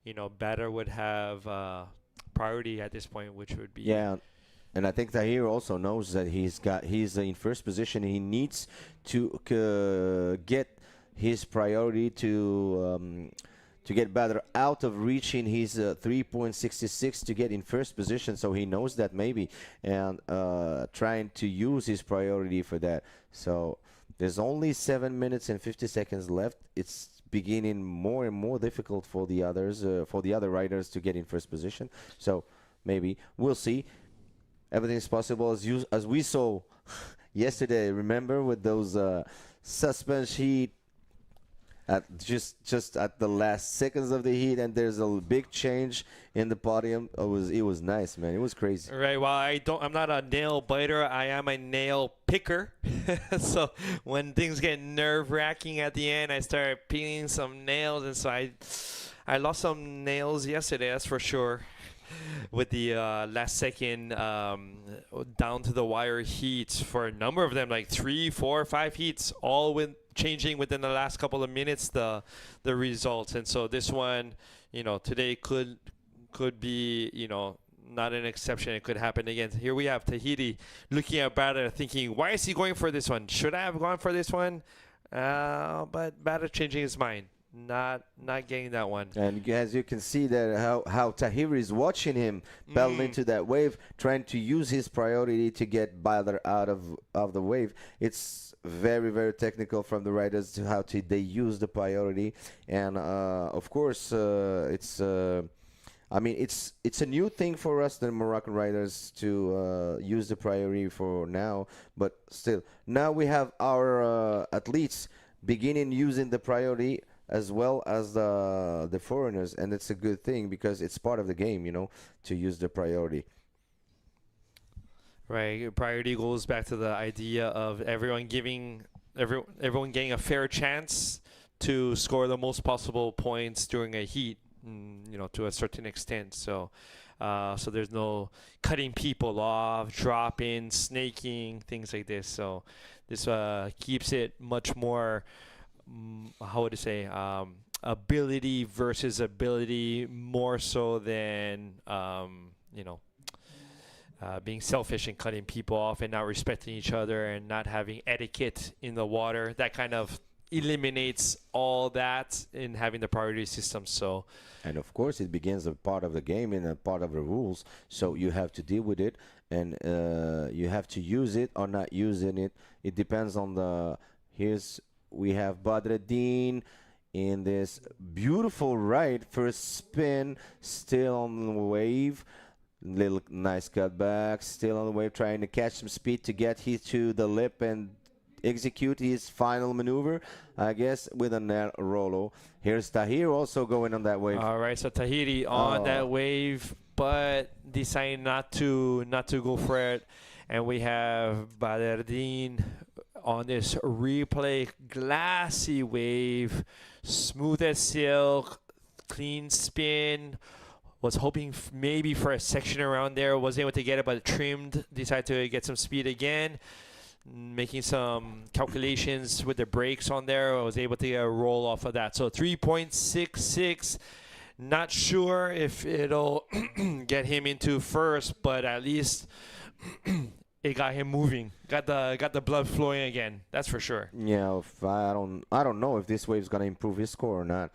you know, batter would have priority at this point, which would be And I think Tehei also knows that he's in first position. He needs to get his priority to get better out of reaching his 3.66 to get in first position. So he knows that maybe, and trying to use his priority for that. So there's only 7 minutes and 50 seconds left. It's beginning more and more difficult for the others, for the other riders to get in first position. So maybe. We'll see. Everything is possible as we saw yesterday. Remember with those suspension heat at just at the last seconds of the heat, and there's a big change in the podium. It was nice, man. It was crazy. Right. Well, I'm not a nail biter. I am a nail picker. So when things get nerve-wracking at the end, I start peeling some nails, and so I lost some nails yesterday. That's for sure. With the last second down to the wire heats for a number of them, like 3, 4, 5 heats, all changing within the last couple of minutes the results. And so this one, today could be, not an exception. It could happen again. Here we have Tehei looking at Bader thinking, why is he going for this one? Should I have gone for this one? But Bader changing his mind. Not getting that one. And as you can see that how Tehei is watching him battle into that wave, trying to use his priority to get Bader out of the wave. It's very, very technical from the riders to how they use the priority. And of course, it's a new thing for us, the Moroccan riders, to use the priority for now. But still, now we have our athletes beginning using the priority as well as the foreigners, and it's a good thing because it's part of the game, to use the priority. Right. Priority goes back to the idea of everyone getting a fair chance to score the most possible points during a heat, to a certain extent. So there's no cutting people off, dropping, snaking, things like this. So this keeps it much more, how would I say, ability versus ability, more so than being selfish and cutting people off and not respecting each other and not having etiquette in the water. That kind of eliminates all that in having the priority system. So, and of course it begins a part of the game and a part of the rules, so you have to deal with it, and you have to use it or not using it. It depends on the we have Boardriders in this beautiful ride. First spin, still on the wave. Little nice cutback, still on the wave, trying to catch some speed to get to the lip and execute his final maneuver, I guess, with a net Rolo. Here's Tehei also going on that wave. All right, so Tehei on that wave, but deciding not to go for it. And we have Boardriders on this replay, glassy wave, smooth as silk, clean spin. Was hoping maybe for a section around there, wasn't able to get it, but trimmed, decided to get some speed again, making some calculations with the brakes on there. I was able to get a roll off of that. So 3.66, not sure if it'll get him into first, but at least it got him moving, got the blood flowing again. That's for sure. Yeah, I don't know if this wave's gonna improve his score or not.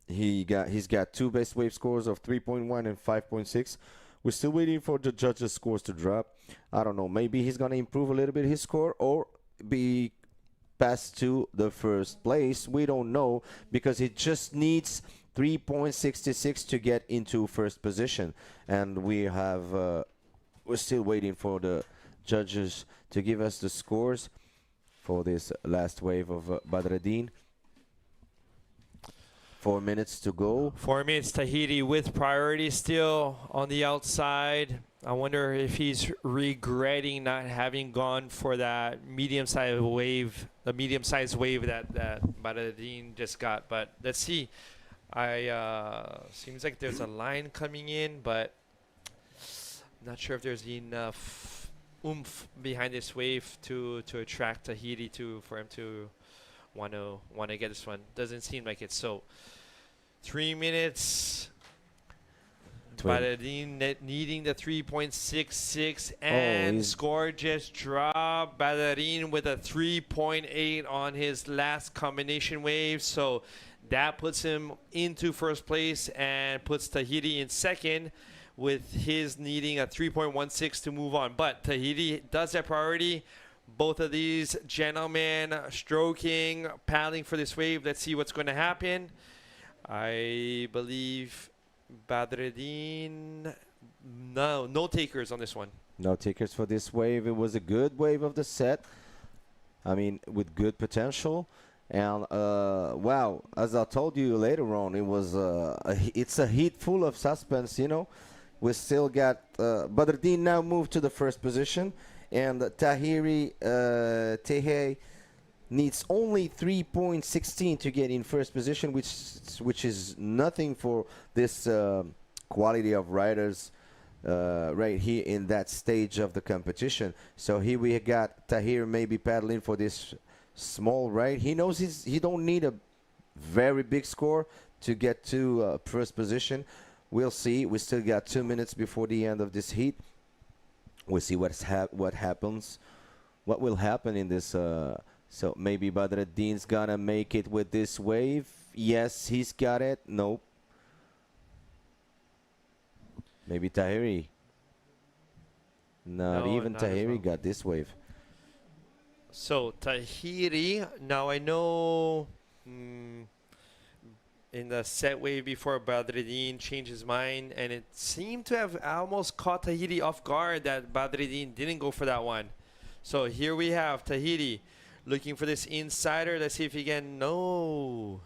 He's got two best wave scores of 3.1 and 5.6. We're still waiting for the judges' scores to drop. I don't know. Maybe he's gonna improve a little bit his score or be passed to the first place. We don't know, because he just needs 3.66 to get into first position, and we're still waiting for the judges to give us the scores for this last wave of Boardriders. 4 minutes to go. 4 minutes. Tehei with priority still on the outside. I wonder if he's regretting not having gone for that medium-sized wave, the medium-sized wave that Boardriders just got. But let's see. Seems like there's a line coming in, but not sure if there's enough oomph behind this wave to attract Tehei for him to want to get this one. Doesn't seem like it. So 3 minutes. Boardriders needing the 3.66, and score just dropped. Boardriders with a 3.8 on his last combination wave. So that puts him into first place and puts Tehei in second, with his needing a 3.16 to move on. But Tehei does have priority. Both of these gentlemen stroking, paddling for this wave. Let's see what's going to happen. I believe Boardriders no takers on this one. No takers for this wave. It was a good wave of the set. I mean, with good potential. And wow, as I told you later on, it was it's a heat full of suspense. You know, we still got Boardriders now moved to the first position, and Tehei needs only 3.16 to get in first position, which is nothing for this quality of riders. Right here in that stage of the competition. So here we got Tahir maybe paddling for this small ride. He knows he don't need a very big score to get to first position. We'll see. We still got 2 minutes before the end of this heat. We'll see what happens. What will happen in this? So maybe Boardriders gonna make it with this wave. Yes, he's got it. Nope. Maybe Tahiri. Not even Tahiri got this wave. So Tahiri, now I know in the set wave before Boardriders changed his mind, and it seemed to have almost caught Tahiri off guard that Boardriders didn't go for that one. So here we have Tahiri looking for this insider. Let's see if he can. No.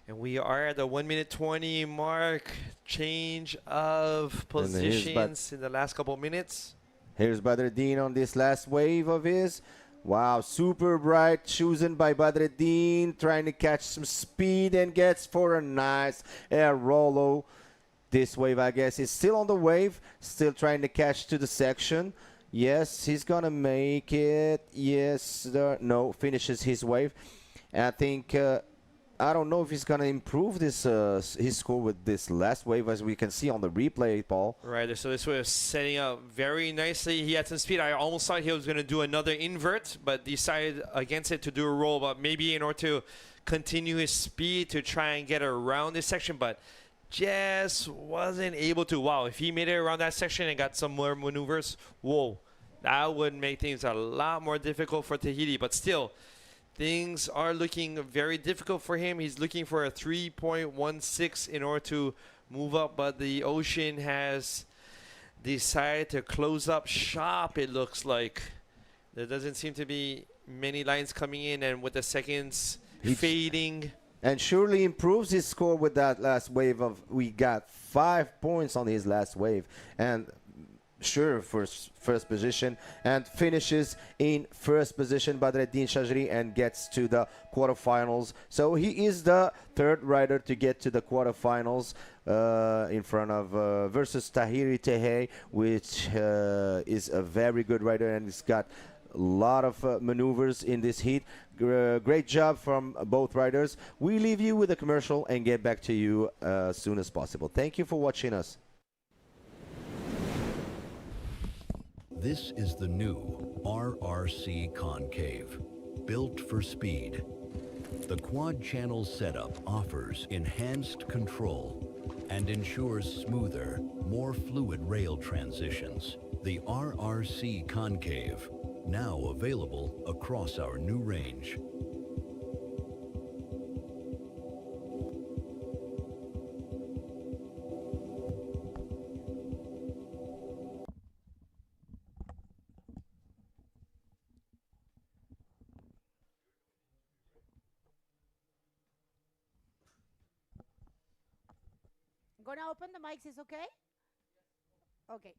And we are at the 1 minute 20 mark. Change of positions in the last couple minutes. Here's Boardriders on this last wave of his. Wow, super bright, chosen by Boardriders, trying to catch some speed and gets for a nice air rollo. This wave, I guess, is still on the wave, still trying to catch to the section. Yes, he's gonna make it. Yes, no, finishes his wave. And I think I don't know if he's gonna improve this his score with this last wave, as we can see on the replay, Paul. Right, so this was setting up very nicely. He had some speed. I almost thought he was gonna do another invert, but decided against it to do a roll. But maybe in order to continue his speed to try and get around this section, but just wasn't able to. Wow, if he made it around that section and got some more maneuvers, whoa, that would make things a lot more difficult for Tahiti. But still, things are looking very difficult for him. He's looking for a 3.16 in order to move up, but the Ocean has decided to close up shop, it looks like. There doesn't seem to be many lines coming in, and with the seconds fading. And surely improves his score with that last wave of, we got 5 points on his last wave. And sure, first position, and finishes in first position, Boardriders Shaji, and gets to the quarterfinals. So he is the third rider to get to the quarterfinals in front of versus Tahiri Tehei, which is a very good rider, and he's got a lot of maneuvers in this heat. Great job from both riders. We leave you with a commercial and get back to you as soon as possible. Thank you for watching us. This is the new RRC Concave, built for speed. The quad-channel setup offers enhanced control and ensures smoother, more fluid rail transitions. The RRC Concave, now available across our new range. Gonna open the mics, is okay? Okay.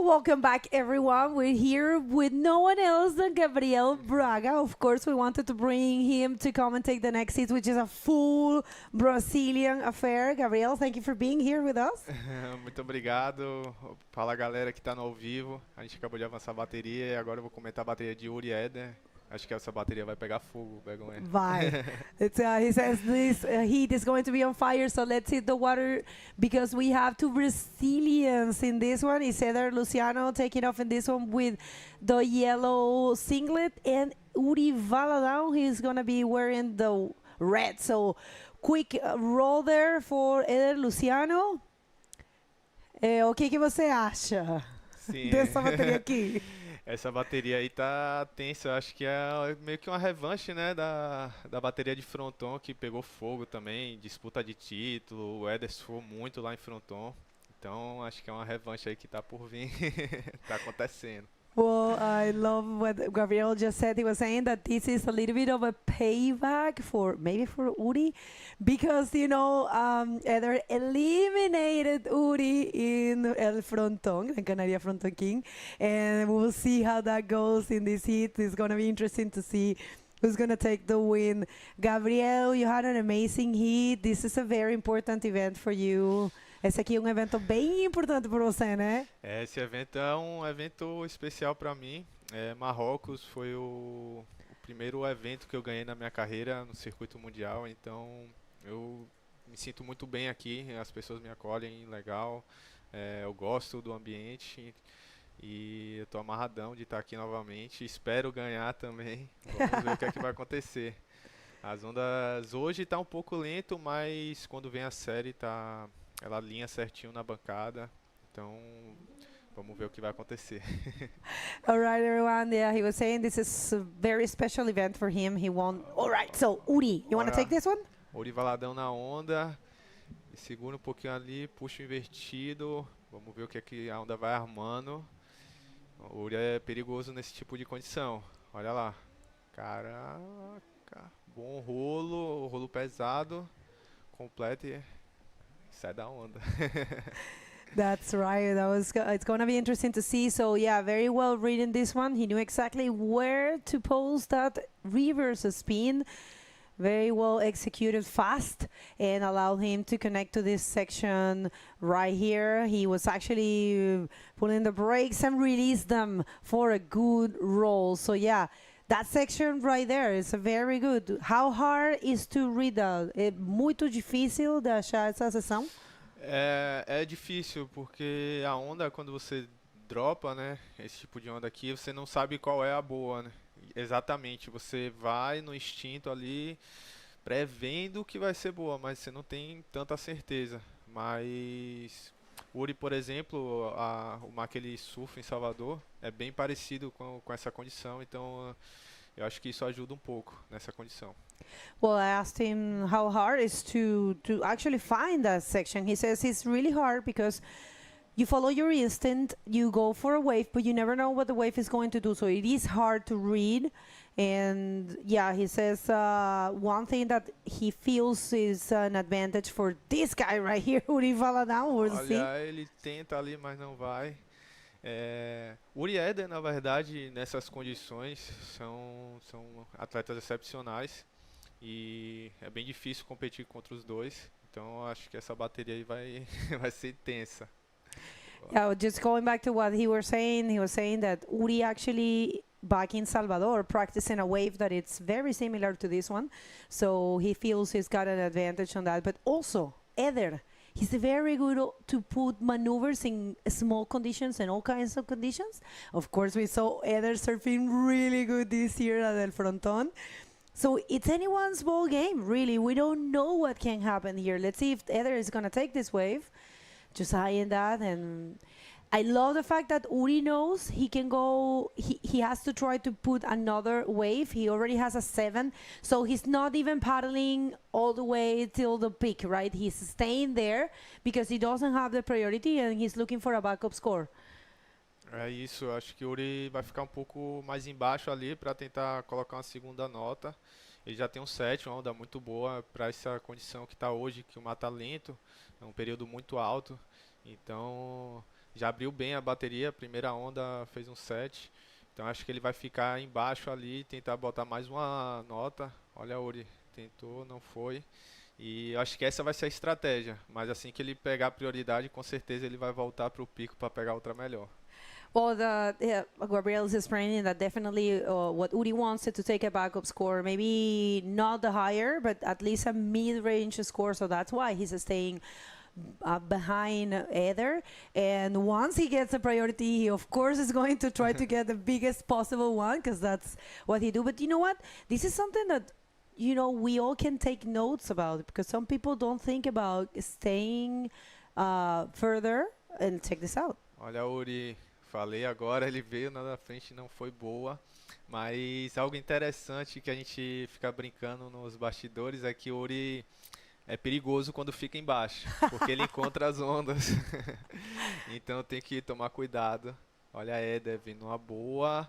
Welcome back, everyone. We're here with no one else than Gabriel Braga. Of course, we wanted to bring him to come and take the next seat, which is a full Brazilian affair. Gabriel, thank you for being here with us. Muito obrigado. Fala, galera que está no ao vivo. A gente acabou de avançar a bateria e agora eu vou comentar a bateria de Yuri Eder. Acho que essa bateria vai pegar fogo, Begonha. Vai. He says this heat is going to be on fire, so let's hit the water because we have two Brazilians in this one. It's either Luciano taking off in this one with the yellow singlet and Uri Valadão, he's going to be wearing the red. So quick roll there for either Luciano. O que você acha dessa bateria aqui? Essa bateria aí tá tensa, eu acho que é meio que uma revanche, né, da bateria de Fronton, que pegou fogo também, disputa de título, o Éder suou muito lá em Fronton, então acho que é uma revanche aí que tá por vir, tá acontecendo. Well, I love what Gabriel just said. He was saying that this is a little bit of a payback for maybe for Uri, because Eder eliminated Uri in El Fronton, Gran Canaria Fronton King, and we'll see how that goes in this heat. It's gonna be interesting to see who's gonna take the win. Gabriel, you had an amazing heat. This is a very important event for you. Esse aqui é um evento bem importante para você, né? Esse evento é um evento especial para mim. Marrocos foi o primeiro evento que eu ganhei na minha carreira no circuito mundial, então eu me sinto muito bem aqui, as pessoas me acolhem legal, eu gosto do ambiente e eu tô amarradão de estar aqui novamente. Espero ganhar também. Vamos ver o que é que vai acontecer. As ondas hoje tá um pouco lento, mas quando vem a série ela alinha certinho na bancada, então vamos ver o que vai acontecer. All right, everyone. Yeah, he was saying this is a very special event for him. He won. All right, so Uri, you want to take this one? Uri Valadão na onda, segura um pouquinho ali, puxa o invertido, vamos ver o que é que a onda vai armando. O Uri é perigoso nesse tipo de condição, olha lá. Caraca, bom rolo pesado, completo e sai da onda. That's right. It's going to be interesting to see. So yeah, very well reading this one. He knew exactly where to pose that reverse spin. Very well executed fast and allowed him to connect to this section right here. He was actually pulling the brakes and released them for a good roll. So yeah, that section right there is very good. How hard is to read that? É muito difícil de achar essa seção? É difícil porque a onda, quando você dropa, né, esse tipo de onda aqui, você não sabe qual é a boa, né? Exatamente, você vai no instinto ali, prevendo que vai ser boa, mas você não tem tanta certeza. Mas o Uri, por exemplo, o mar que ele surfa em Salvador é bem parecido com essa condição, então eu acho que isso ajuda um pouco nessa condição. Well, I asked him how hard it is to actually find that section. He says it's really hard because you follow your instinct, you go for a wave, but you never know what the wave is going to do. So it is hard to read. And yeah, he says one thing that he feels is an advantage for this guy right here, Uri Valadão. Olha, ele tenta ali, mas não vai. Uri e Éder, na verdade, nessas condições, são atletas excepcionais. E é bem difícil competir contra os dois. Então acho que essa bateria aí vai ser tensa. Yeah, just going back to what he was saying that Uri actually back in Salvador practicing a wave that it's very similar to this one. So he feels he's got an advantage on that. But also, Éder, he's very good to put maneuvers in small conditions and all kinds of conditions. Of course, we saw Éder surfing really good this year at El Fronton. So it's anyone's ball game, really. We don't know what can happen here. Let's see if Éder is going to take this wave. Just eyeing that. And I love the fact that Uri knows he can go, he has to try to put another wave. He already has a 7. So he's not even paddling all the way till the peak, right? He's staying there because he doesn't have the priority and he's looking for a backup score. É isso, eu acho que o Uri vai ficar um pouco mais embaixo ali para tentar colocar uma segunda nota. Ele já tem um 7, uma onda muito boa para essa condição que está hoje, que o mar está lento, é um período muito alto. Então já abriu bem a bateria, a primeira onda fez um 7. Então acho que ele vai ficar embaixo ali, tentar botar mais uma nota. Olha, Uri, tentou, não foi. E acho que essa vai ser a estratégia, mas assim que ele pegar a prioridade, com certeza ele vai voltar para o pico para pegar outra melhor. Well, Gabriel is explaining that definitely what Uri wants is to take a backup score, maybe not the higher, but at least a mid-range score. So that's why he's staying behind Eder. And once he gets a priority, he of course is going to try to get the biggest possible one, because that's what he do. But you know what? This is something that we all can take notes about, because some people don't think about staying further. And check this out. Olha, Uri, falei agora, ele veio na frente, não foi boa. Mas algo interessante que a gente fica brincando nos bastidores é que o Uri é perigoso quando fica embaixo, porque ele encontra as ondas. Então tem que tomar cuidado. Olha a Eder vindo uma boa.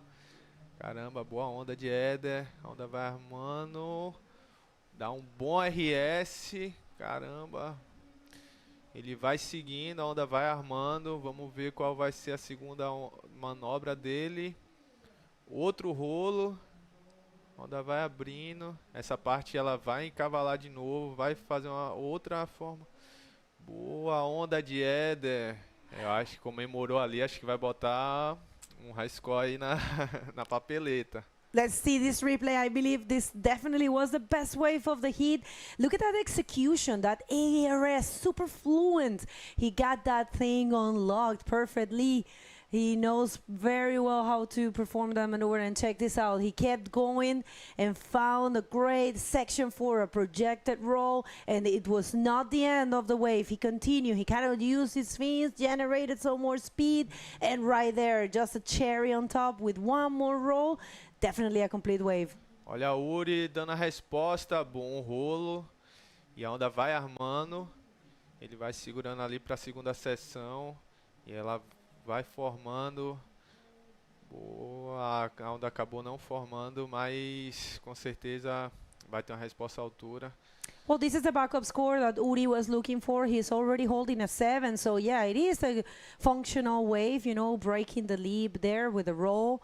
Caramba, boa onda de Eder. A onda vai armando. Dá um bom RS. Caramba. Ele vai seguindo, a onda vai armando. Vamos ver qual vai ser a segunda manobra dele. Outro rolo. A onda vai abrindo. Essa parte ela vai encavalar de novo. Vai fazer uma outra forma. Boa onda de Eder. Eu acho que comemorou ali. Acho que vai botar high score aí na papeleta. Let's see this replay. I believe this definitely was the best wave of the heat. Look at that execution, that ARS, super fluent. He got that thing unlocked perfectly. He knows very well how to perform that maneuver, and check this out. He kept going and found a great section for a projected roll, and it was not the end of the wave. He continued. He kind of used his fins, generated some more speed, and right there, just a cherry on top with one more roll. Definitely a complete wave. Olha o Uri dando a resposta, bom rolo. E a onda vai armando. Ele vai segurando ali para a segunda sessão. E ela vai formando. Boa, a onda acabou não formando, mas com certeza vai ter uma resposta à altura. Well, this is the backup score that Uri was looking for. He's already holding a 7. So yeah, it is a functional wave, breaking the leap there with a roll.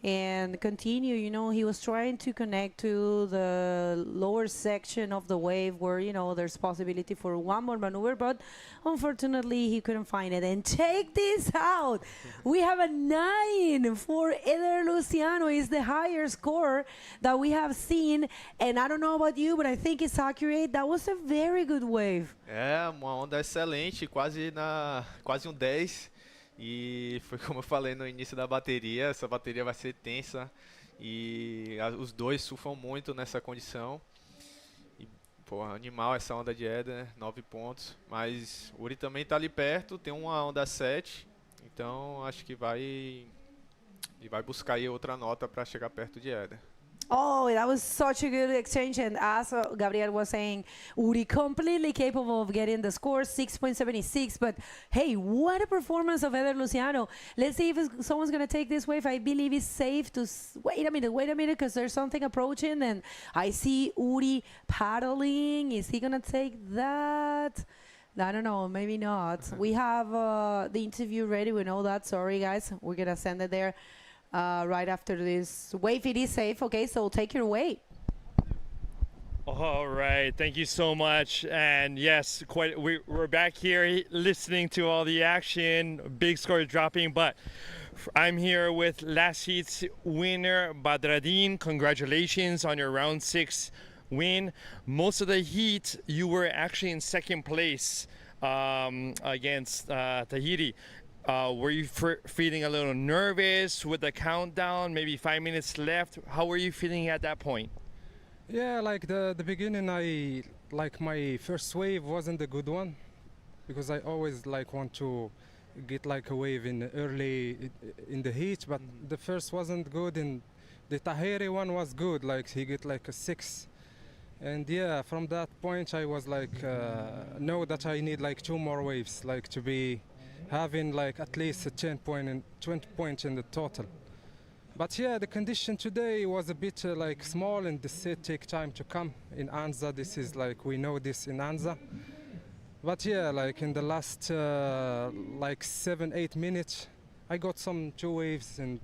And continue, he was trying to connect to the lower section of the wave where, there's possibility for one more maneuver, but unfortunately he couldn't find it. And check this out. We have a 9 for Eder Luciano. Is the higher score that we have seen. And I don't know about you, but I think it's accurate. That was a very good wave. É, uma onda excelente, quase 10. E foi como eu falei no início da bateria, essa bateria vai ser tensa e os dois surfam muito nessa condição. E, animal essa onda de Eder, 9 pontos. Mas o Uri também tá ali perto, tem uma onda 7, então acho que vai buscar aí outra nota para chegar perto de Eder. Oh, that was such a good exchange. And as Gabriel was saying, Uri completely capable of getting the score, 6.76. But hey, what a performance of Eder Luciano. Let's see if someone's going to take this wave. I believe it's safe to... Wait a minute, because there's something approaching. And I see Uri paddling. Is he going to take that? I don't know, maybe not. We have the interview ready. We know that. Sorry, guys. We're going to send it there. Right after this wave. It is safe. Okay, so take it away. All right, thank you so much. And yes, we're back here listening to all the action, big score dropping, but I'm here with last heat's winner, Badradin. Congratulations on your round 6 win. Most of the heat, you were actually in second place against Tehei. Were you feeling a little nervous with the countdown, maybe 5 minutes left? How were you feeling at that point? Yeah, like the beginning, my first wave wasn't a good one, because I always want to get a wave in early in the heat, but the first wasn't good, and the Tehei one was good, he get a 6. And yeah, from that point I was know that I need 2 more waves, to be having at least a 20 points in the total. But yeah, the condition today was a bit small, and the set take time to come. In Anza, this is we know this in Anza. But yeah, in the last 7-8 minutes, I got some 2 waves, and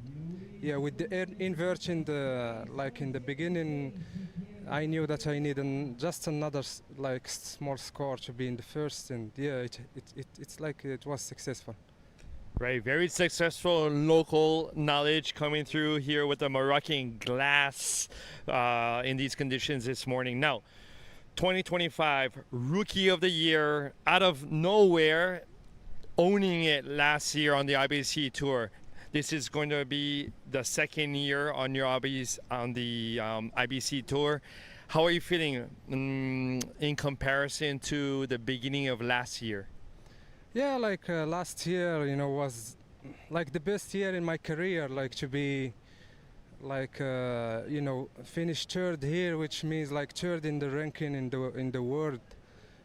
yeah, with the invert in the beginning, I knew that I need just another small score to be in the first, and yeah, it was successful. Right, very successful local knowledge coming through here with the Moroccan glass in these conditions this morning. Now, 2025 Rookie of the Year out of nowhere, owning it last year on the IBC Tour. This is going to be the second year on your IBC Tour. How are you feeling in comparison to the beginning of last year? Yeah, like last year, was like the best year in my career. Like to be, like finish third here, which means like third in the ranking in the world.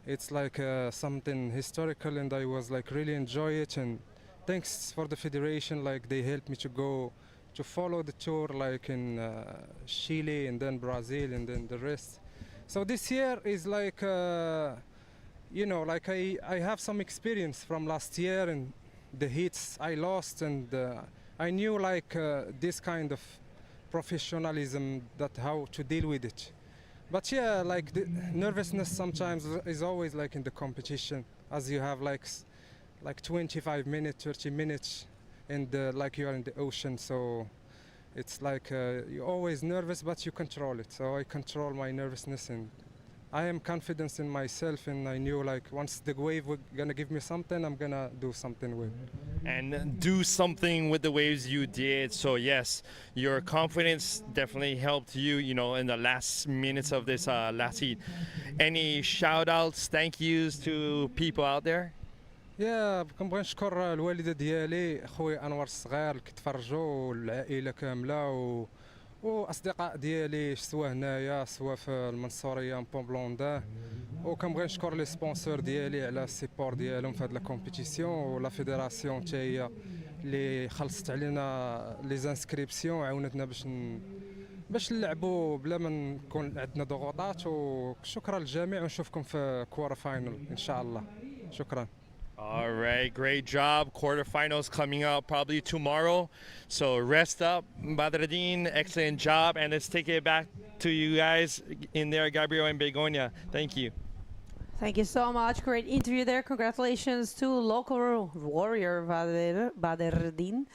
It's like something historical, and I was like really enjoy it. And thanks for the federation, like they helped me to follow the tour, like in Chile and then Brazil and then the rest. So this year is like, like I have some experience from last year and the hits I lost, and I knew like this kind of professionalism, that how to deal with it. But yeah, like the nervousness sometimes is always like in the competition, as you have like 25 minutes, 30 minutes, and like you are in the ocean. So it's like you're always nervous, but you control it. So I control my nervousness, and I am confident in myself, and I knew like once the wave was gonna give me something, I'm gonna do something with it. And do something with the waves you did. So yes, your confidence definitely helped you, in the last minutes of this last heat. Any shout outs, thank yous to people out there? يا كنبغي نشكر الوالده ديالي خويا انور الصغير اللي كيتفرجوا والعائله كامله واصدقاء ديالي سواء هنايا سواء في المنصوريه بومبلوندا، وكنبغي نشكر لي سبونسور ديالي على السيبور ديالهم في هاد لا كومبيتيسيون، ولا فيدراسيون حتى هي اللي خلصت علينا لي زانسكريبسيون، عاونتنا باش نلعبوا بلا ما نكون عندنا ضغوطات. وشكرا للجميع، ونشوفكم في كوارتر فاينل ان شاء الله. شكرا. All right, great job. Quarterfinals coming up probably tomorrow. So rest up, Badreddine. Excellent job. And let's take it back to you guys in there, Gabriel and Begonia. Thank you. Thank you so much. Great interview there. Congratulations to local warrior Badreddine.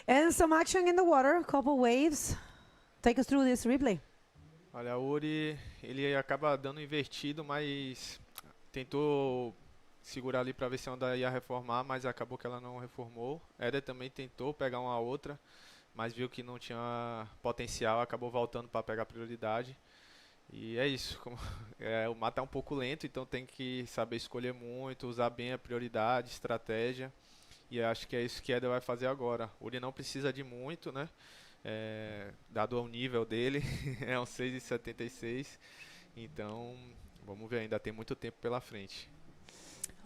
And some action in the water, a couple waves. Take us through this replay. Olha, o Uri, ele acaba dando invertido, mas tentou segurar ali para ver se a onda ia reformar, mas acabou que ela não reformou. Éder também tentou pegar uma outra, mas viu que não tinha potencial, acabou voltando para pegar prioridade. E é isso, o mar tá um pouco lento, então tem que saber escolher muito, usar bem a prioridade, estratégia. E acho que é isso que Éder vai fazer agora. O Uri não precisa de muito, né? Dado ao nível dele, é um 6,76. Então, vamos ver, ainda tem muito tempo pela frente.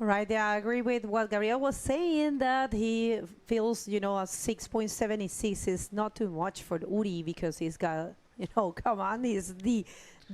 Right, yeah, I agree with what Gabriel was saying, that he feels, a 6.76 is not too much for Uri, because he's got, come on, he's the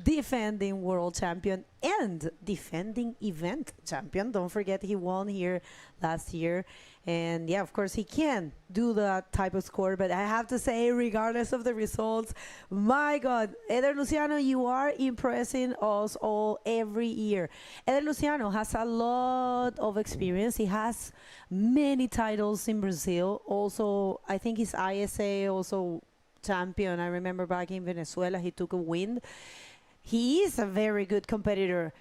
defending world champion and defending event champion. Don't forget he won here last year. And yeah, of course he can do that type of score, but I have to say, regardless of the results, my God, Eder Luciano, you are impressing us all every year. Eder Luciano has a lot of experience. He has many titles in Brazil. Also, I think he's ISA also champion. I remember back in Venezuela, he took a win. He is a very good competitor.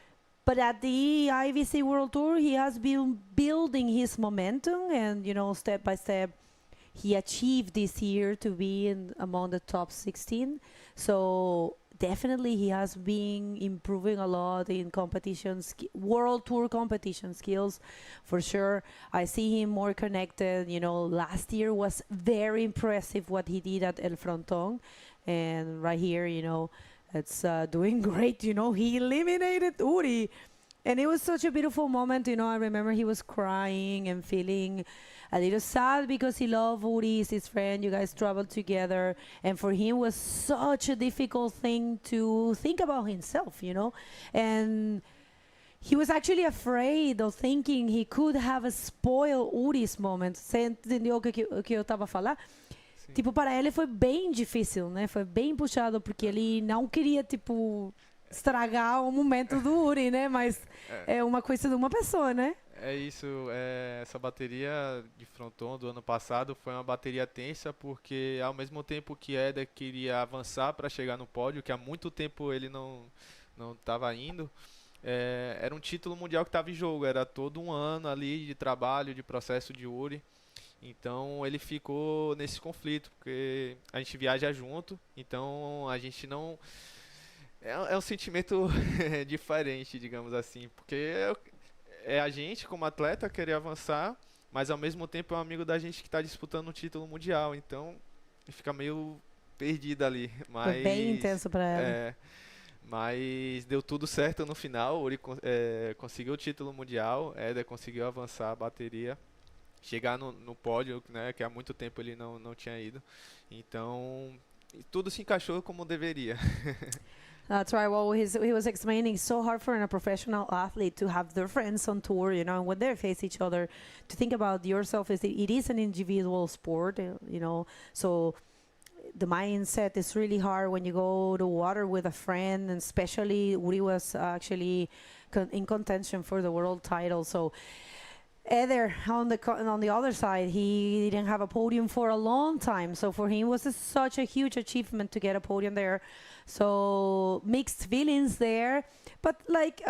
But at the IBC World Tour, he has been building his momentum, and step by step, he achieved this year to be among the top 16. So definitely, he has been improving a lot in World Tour competition skills, for sure. I see him more connected. Last year was very impressive what he did at El Frontón, and right here, it's doing great. He eliminated Uri. And it was such a beautiful moment. I remember he was crying and feeling a little sad because he loved Uri, he's his friend. You guys traveled together. And for him, it was such a difficult thing to think about himself, And he was actually afraid of thinking he could have spoiled Uri's moment. Você entendeu o que eu estava a falar? Tipo, para ele foi bem difícil, né? Foi bem puxado, porque ele não queria, estragar o momento do Uri, né? Mas é uma coisa de uma pessoa, né? É isso, essa bateria de fronton do ano passado foi uma bateria tensa porque ao mesmo tempo que Éder queria avançar para chegar no pódio, que há muito tempo ele não estava indo, era um título mundial que estava em jogo, era todo um ano ali de trabalho, de processo de Uri. Então ele ficou nesse conflito, porque a gente viaja junto, então a gente não. É um sentimento diferente, digamos assim, porque é a gente como atleta querer avançar, mas ao mesmo tempo é um amigo da gente que está disputando um título mundial, então fica meio perdido ali. Foi bem Mas, intenso para ela. mas deu tudo certo no final, o Uri conseguiu o título mundial, Éder conseguiu avançar a bateria, chegar no pódio, né, que há muito tempo ele não tinha ido. Então, tudo se encaixou como deveria. That's right. Well, he was explaining, it's so hard for a professional athlete to have their friends on tour, you know, and when they face each other, to think about yourself is it is an individual sport, you know, so the mindset is really hard when you go to water with a friend, and especially Uri was actually in contention for the world title. So Eder on the other side, he didn't have a podium for a long time, so for him it was such a huge achievement to get a podium there. So mixed feelings there, but like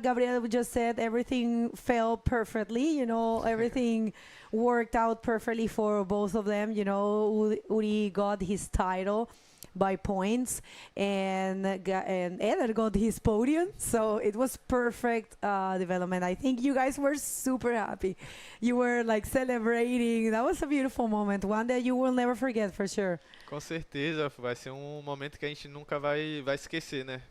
Gabriel just said, everything fell perfectly. You know, everything worked out perfectly for both of them. You know, Uri got his title by points, and Eder got his podium. So it was perfect development. I think you guys were super happy. You were like celebrating. That was a beautiful moment, one that you will never forget for sure. Com certeza, vai ser um momento que a gente nunca vai esquecer, né?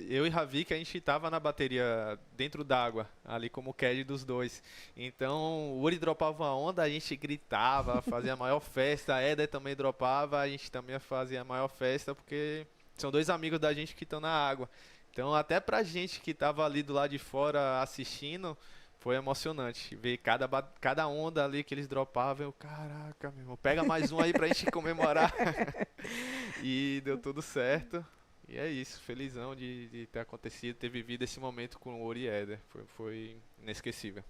Eu e Ravi, que a gente estava na bateria dentro d'água, ali como caddy dos dois. Então, o Uri dropava uma onda, a gente gritava, fazia a maior festa. A Éder também dropava, a gente também fazia a maior festa, porque são dois amigos da gente que estão na água. Então, até pra gente que estava ali do lado de fora assistindo, foi emocionante ver cada onda ali que eles dropavam. Eu, caraca, meu irmão, pega mais um aí pra gente comemorar. E deu tudo certo. E é isso, felizão de ter acontecido, ter vivido esse momento com o Uri e Éder. Foi inesquecível.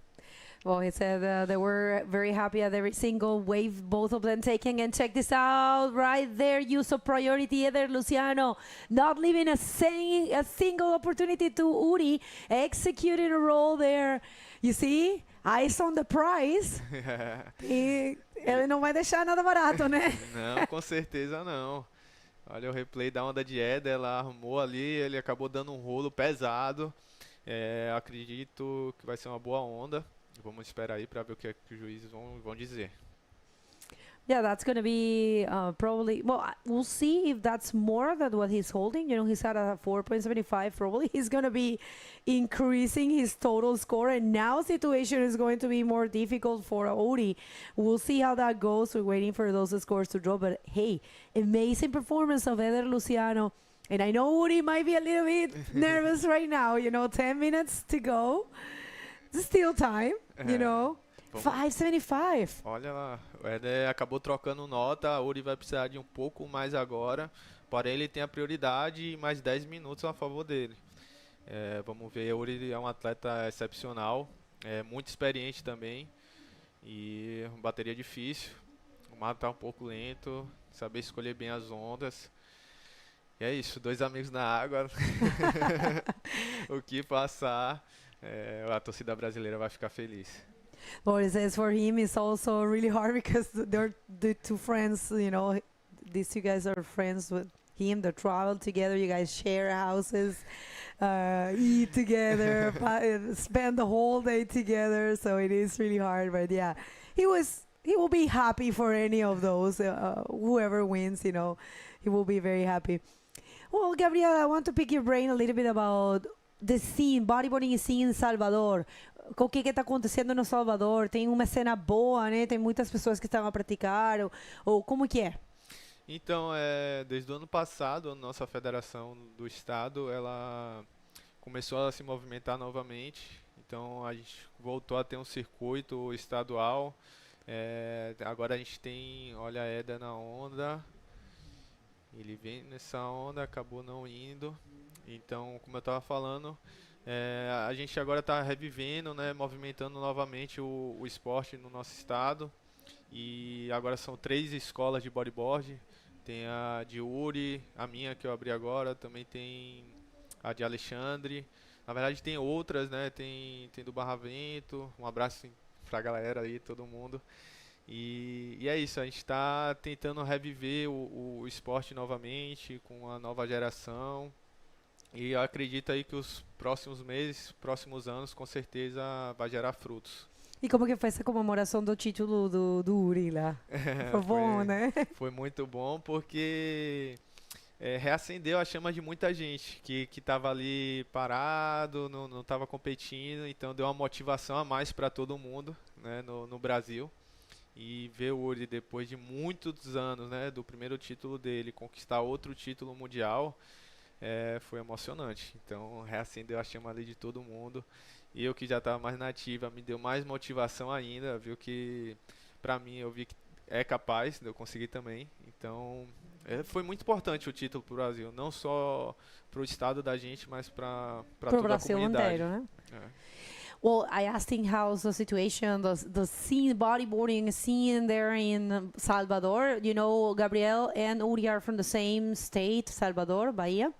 Well, he said they were very happy at every single wave, both of them taking. And check this out, right there, use of priority, Eder Luciano, not leaving a single opportunity to Uri, executing a roll there. You see, eyes on the prize. E ele não vai deixar nada barato, né? Não, com certeza não. Olha o replay da onda de Éder, ela armou ali, ele acabou dando um rolo pesado. Acredito que vai ser uma boa onda. Vamos esperar aí para ver o que os juízes vão dizer. Yeah, that's going to be probably, well, we'll see if that's more than what he's holding. You know, he's at a 4.75. Probably he's going to be increasing his total score. And now situation is going to be more difficult for Uri. We'll see how that goes. We're waiting for those scores to drop. But hey, amazing performance of Eder Luciano. And I know Uri might be a little bit nervous right now. You know, 10 minutes to go. There's still time, you know. 5.75. Olha lá, o Éder acabou trocando nota, a Uri vai precisar de um pouco mais agora, porém ele tem a prioridade e mais 10 minutos a favor dele. Vamos ver, o Uri é um atleta excepcional, muito experiente também, e bateria difícil, o mar tá um pouco lento, saber escolher bem as ondas. E é isso, dois amigos na água, o que passar, a torcida brasileira vai ficar feliz. Well, it says for him it's also really hard because they're the two friends, you know, these two guys are friends with him, they travel together, you guys share houses, eat together, spend the whole day together, so it is really hard, but yeah, he will be happy for any of those, whoever wins, you know, he will be very happy. Well, Gabriel, I want to pick your brain a little bit about the scene, bodyboarding scene em Salvador. O que está acontecendo no Salvador? Tem uma cena boa, né? Tem muitas pessoas que estão a praticar, ou como que é? Então, desde o ano passado, a nossa federação do estado, ela começou a se movimentar novamente. Então, a gente voltou a ter um circuito estadual. Agora a gente tem, olha a Éder na onda. Ele vem nessa onda, acabou não indo. Então, como eu estava falando, A gente agora está revivendo, né, movimentando novamente o esporte no nosso estado. E agora são 3 escolas de bodyboard. Tem a de Uri, a minha que eu abri agora, também tem a de Alexandre. Na verdade tem outras, né? Tem do Barravento. Um abraço pra galera aí, todo mundo. E é isso, a gente está tentando reviver o esporte novamente, com a nova geração. E eu acredito aí que os próximos meses, próximos anos, com certeza vai gerar frutos. E como que foi essa comemoração do título do Uri lá? Foi bom, né? Foi muito bom porque reacendeu a chama de muita gente que estava ali parado, não estava competindo, então deu uma motivação a mais para todo mundo, né, no Brasil. E ver o Uri depois de muitos anos, né, do primeiro título dele, conquistar outro título mundial, foi emocionante. Então reacendeu a chama ali de todo mundo. E eu que já estava mais nativa, me deu mais motivação ainda, viu que pra mim eu vi que é capaz de eu conseguir também. Então foi muito importante o título pro Brasil, não só pro estado da gente, mas para toda a Brasil comunidade. inteiro, né? Well, I asked him how's the situation, the scene, bodyboarding scene there in Salvador. You know, Gabriel and Uri are from the same state, Salvador, Bahia.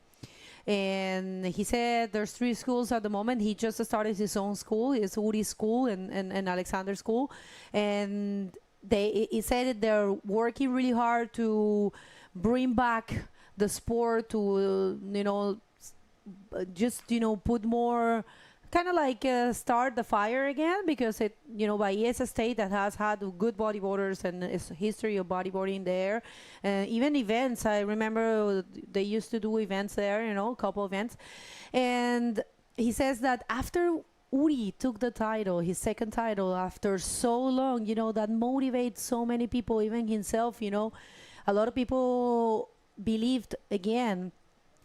And he said there's 3 schools at the moment. He just started his own school, his Uri school and Alexander school. And he said they're working really hard to bring back the sport to, put more, kind of like start the fire again, because Bahia is a state that has had good bodyboarders and a history of bodyboarding there. Even events, I remember they used to do events there, a couple events. And he says that after Uri took the title, his second title, after so long, that motivates so many people, even himself, a lot of people believed again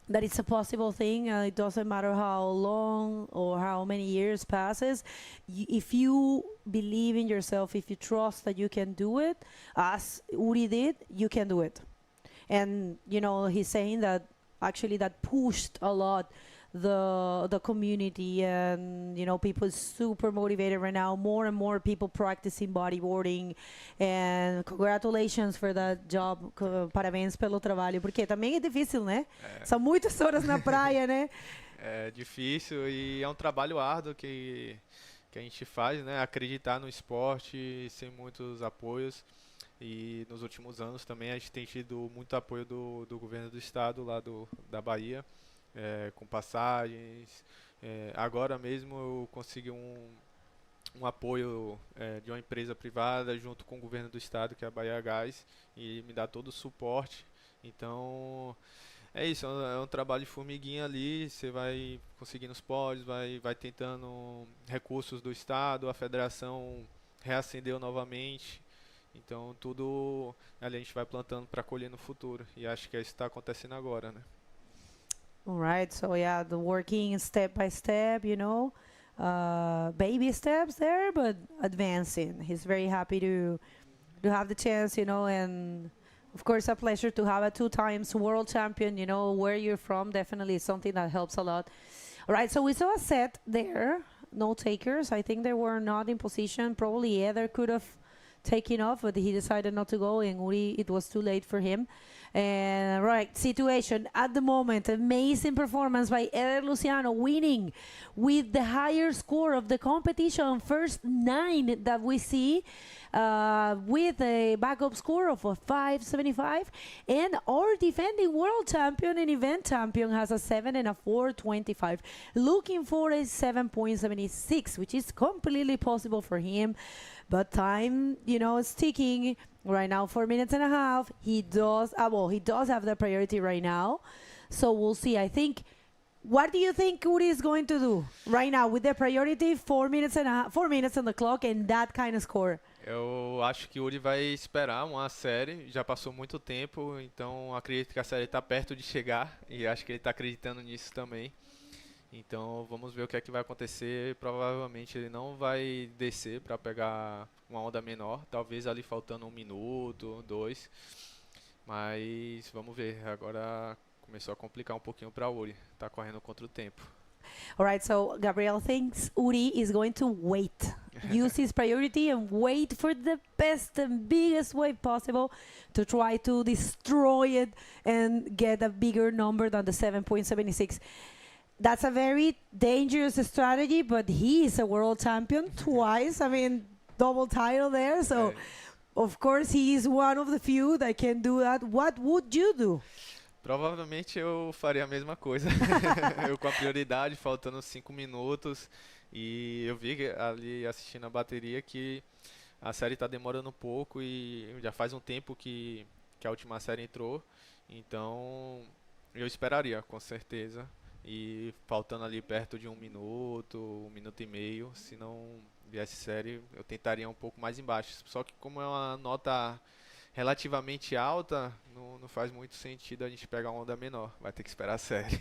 that it's a possible thing. It doesn't matter how long or how many years passes. If you believe in yourself, if you trust that you can do it, as Uri did, you can do it. And he's saying that actually that pushed a lot the community, and people super motivated right now. More and more people practicing bodyboarding, and congratulations for that job. Parabéns pelo trabalho, porque também é difícil, né? São muitas horas na praia, né? É difícil e é um trabalho árduo que a gente faz, né? Acreditar no esporte sem muitos apoios. E nos últimos anos também a gente tem tido muito apoio do governo do estado lá da Bahia. Com passagens. Agora mesmo eu consegui um apoio de uma empresa privada junto com o governo do estado, que é a Bahia Gás, e me dá todo o suporte. Então é isso, é um trabalho de formiguinha ali, você vai conseguindo os pódios, vai tentando recursos do estado, a federação reacendeu novamente. Então tudo ali a gente vai plantando para colher no futuro, e acho que é isso que está acontecendo agora, né? All right, so yeah, the working step by step, baby steps there, but advancing. He's very happy to have the chance, and of course a pleasure to have a 2 times world champion. Where you're from definitely is something that helps a lot. All right, so we saw a set there, no takers. I think they were not in position. Probably Eder could have taken off, but he decided not to go, and Uri, it was too late for him. And right, situation at the moment, amazing performance by Eder Luciano, winning with the higher score of the competition, first 9 that we see, with a backup score of a 575. And our defending world champion and event champion has a 7 and a 425, looking for a 7.76, which is completely possible for him. But time, is ticking. Right now, 4 minutes and a half. He does have the priority right now. So we'll see. I think, what do you think Uri is going to do right now with the priority, 4 minutes on the clock, and that kind of score? Eu acho que o Uri vai esperar uma série, já passou muito tempo, então acredito que a série está perto de chegar, e acho que ele está acreditando nisso também. Então vamos ver o que é que vai acontecer. Provavelmente ele não vai descer para pegar uma onda menor, talvez ali faltando 1 minuto, 2. Mas vamos ver, agora começou a complicar um pouquinho para o Uri, tá correndo contra o tempo. All right, so Gabriel thinks Uri is going to wait. Use his priority and wait for the best and biggest wave possible to try to destroy it and get a bigger number than the 7.76. That's a very dangerous strategy, but he is a world champion twice. I mean, double title there. So, Right. of course, he is one of the few that can do that. What would you do? Provavelmente eu faria a mesma coisa. Eu com a prioridade, faltando 5 minutos. E eu vi ali assistindo a bateria que a série está demorando um pouco e já faz um tempo que a última série entrou. Então eu esperaria, com certeza. E faltando ali perto de 1 minuto, 1 minuto e meio, se não viesse série, eu tentaria um pouco mais embaixo. Só que como é uma nota relativamente alta, não faz muito sentido a gente pegar uma onda menor. Vai ter que esperar a série.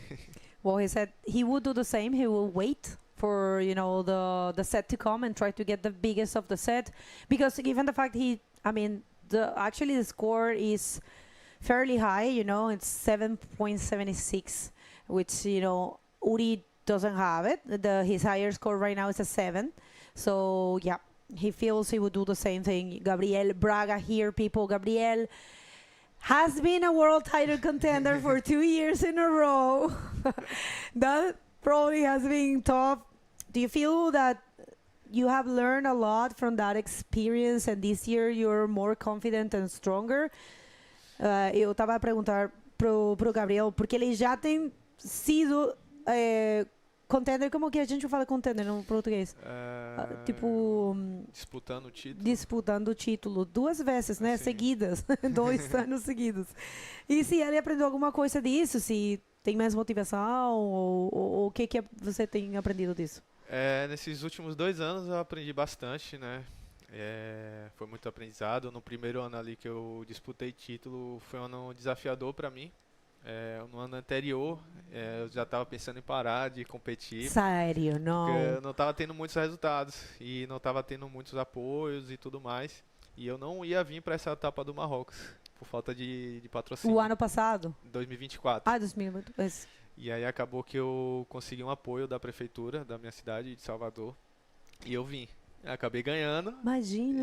Well, he said he would do the same. He will wait for the set to come and try to get the biggest of the set, because given the fact actually the score is fairly high. It's 7.76, which Uri doesn't have it. His higher score right now is a 7. So yeah, he feels he would do the same thing. Gabriel Braga here, people. Gabriel has been a world title contender for 2 years in a row. That probably has been tough. Do you feel that you have learned a lot from that experience and this year you're more confident and stronger? Eu estava a perguntar pro Gabriel, porque ele já tem sido contender, como que a gente fala contender no português? Disputando o título 2 vezes, né? Sim. Seguidas, 2 anos seguidos. E se ele aprendeu alguma coisa disso, se tem mais motivação, ou o que você tem aprendido disso? Nesses últimos 2 anos eu aprendi bastante, né? Foi muito aprendizado. No primeiro ano ali que eu disputei título, foi um ano desafiador para mim. No ano anterior, eu já estava pensando em parar de competir. Sério, não? Porque eu não estava tendo muitos resultados e não estava tendo muitos apoios e tudo mais. E eu não ia vir para essa etapa do Marrocos, por falta de patrocínio. O ano passado? 2024. 2024. E aí acabou que eu consegui um apoio da prefeitura da minha cidade, de Salvador. E eu vim. Acabei ganhando. Imagina.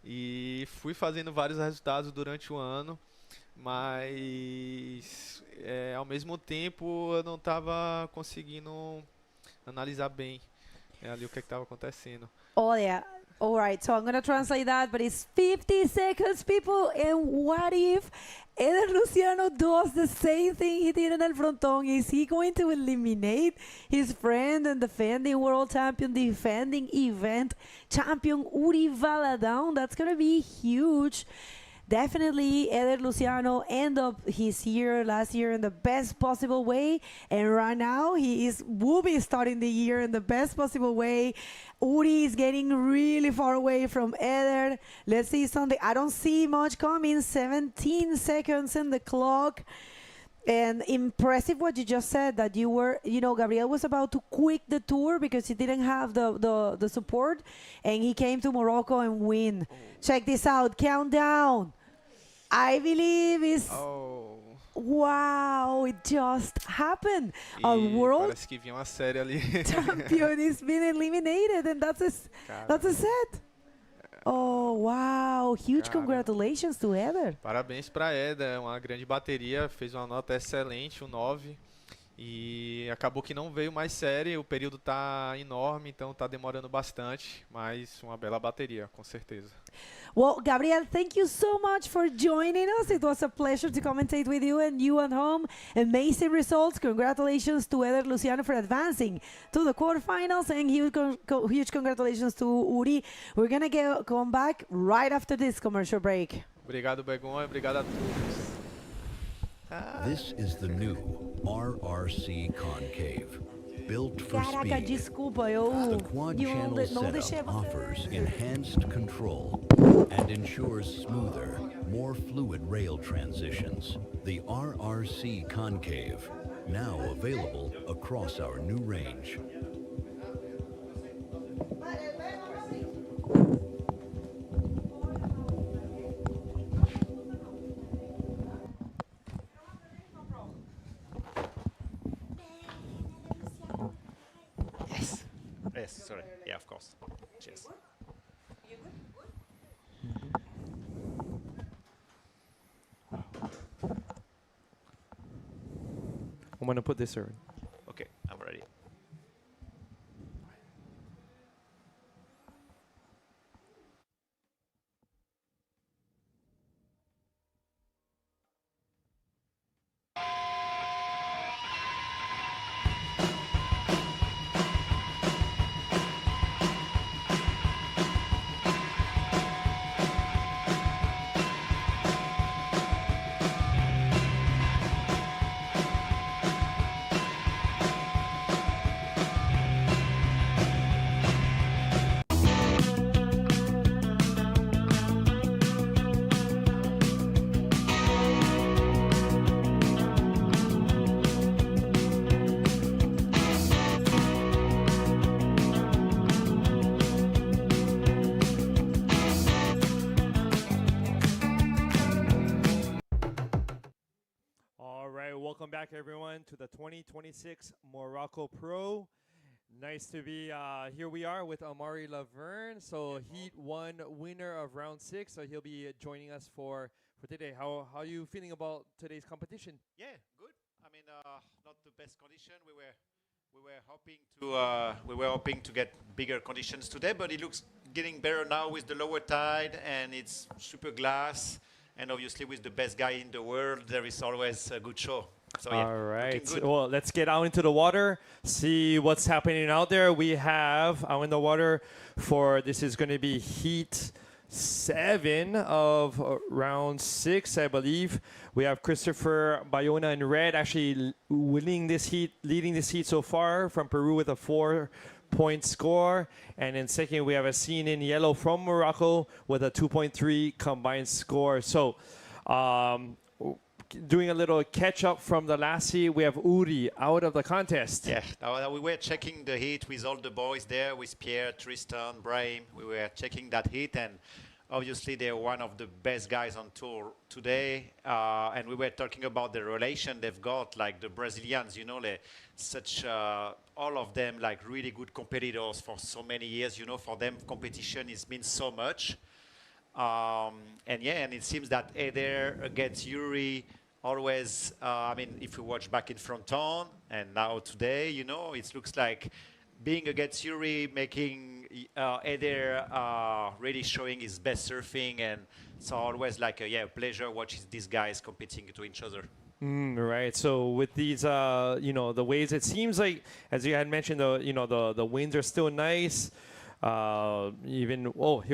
E fui fazendo vários resultados durante o ano. Mas ao mesmo tempo eu não estava conseguindo analisar bem ali o que estava acontecendo. Olha, all right, so I'm going to translate that, but it's 50 seconds, people, and what if Luciano does the same thing he did in El Frontón? Is he going to eliminate his friend and defending world champion, defending event champion Uri Valadão? That's going to be huge. Definitely, Luciano ended up last year in the best possible way, and right now will be starting the year in the best possible way. Uri is getting really far away from Eder. Let's see something. I don't see much coming. 17 seconds in the clock. And impressive what you just said, that you were, Gabriel was about to quit the tour because he didn't have the support, and he came to Morocco and win. Check this out, countdown. I believe it's... Wow, it just happened. A world Parece que vinha uma série ali. champion is being eliminated, and that's a set. Oh, wow. Huge congratulations to Eder. Parabéns para Eder, é uma grande bateria, fez uma nota excelente, um 9. E acabou que não veio mais série, o período tá enorme, então tá demorando bastante, mas uma bela bateria, com certeza. Well, Gabriel, thank you so much for joining us. It was a pleasure to commentate with you and you at home. Amazing results. Congratulations to Eder Luciano for advancing to the quarterfinals, and huge congratulations to Uri. We're going to come back right after this commercial break. Obrigado, Begonha. Obrigado a todos. This is the new RRC Concave. Built for Caraca, speed. desculpa, The quad channel setup offers enhanced control and ensures smoother, more fluid rail transitions. The RRC Concave, now available across our new range. of course. Cheers. I'm gonna put this in. Okay, I'm ready. All right, welcome back everyone to the 2026 Morocco Pro. Nice to be here. We are with Amari Lavagn. So Heat 1 winner of round 6. So he'll be joining us for today. How are you feeling about today's competition? Yeah, good. I mean, not the best condition. We were hoping to get bigger conditions today, but it looks getting better now with the lower tide and it's super glass. And obviously, with the best guy in the world, there is always a good show. So yeah, all right. good. Well, let's get out into the water, see what's happening out there. We have out in the water for this is going to be Heat 7 of round 6, I believe. We have Christopher Bayona in red, actually leading this heat so far from Peru with a 4-point score. And in second, we have a scene in yellow from Morocco with a 2.3 combined score. So doing a little catch up from the last heat, we have Uri out of the contest. Yeah, now we were checking the heat with all the boys there, with Pierre, Tristan, Brahim. We were checking that heat, and obviously they're one of the best guys on tour today. And we were talking about the relation they've got, like the Brazilians, you know, all of them like really good competitors for so many years. You know, for them competition means so much. And yeah, and it seems that Eder against Yuri always, I mean, if you watch back in Fronton and now today, you know, it looks like being against Yuri, making Eder really showing his best surfing, and it's always like a pleasure watching these guys competing to each other. Right. So with these, you know, the waves, it seems like, as you had mentioned, the winds are still nice. Here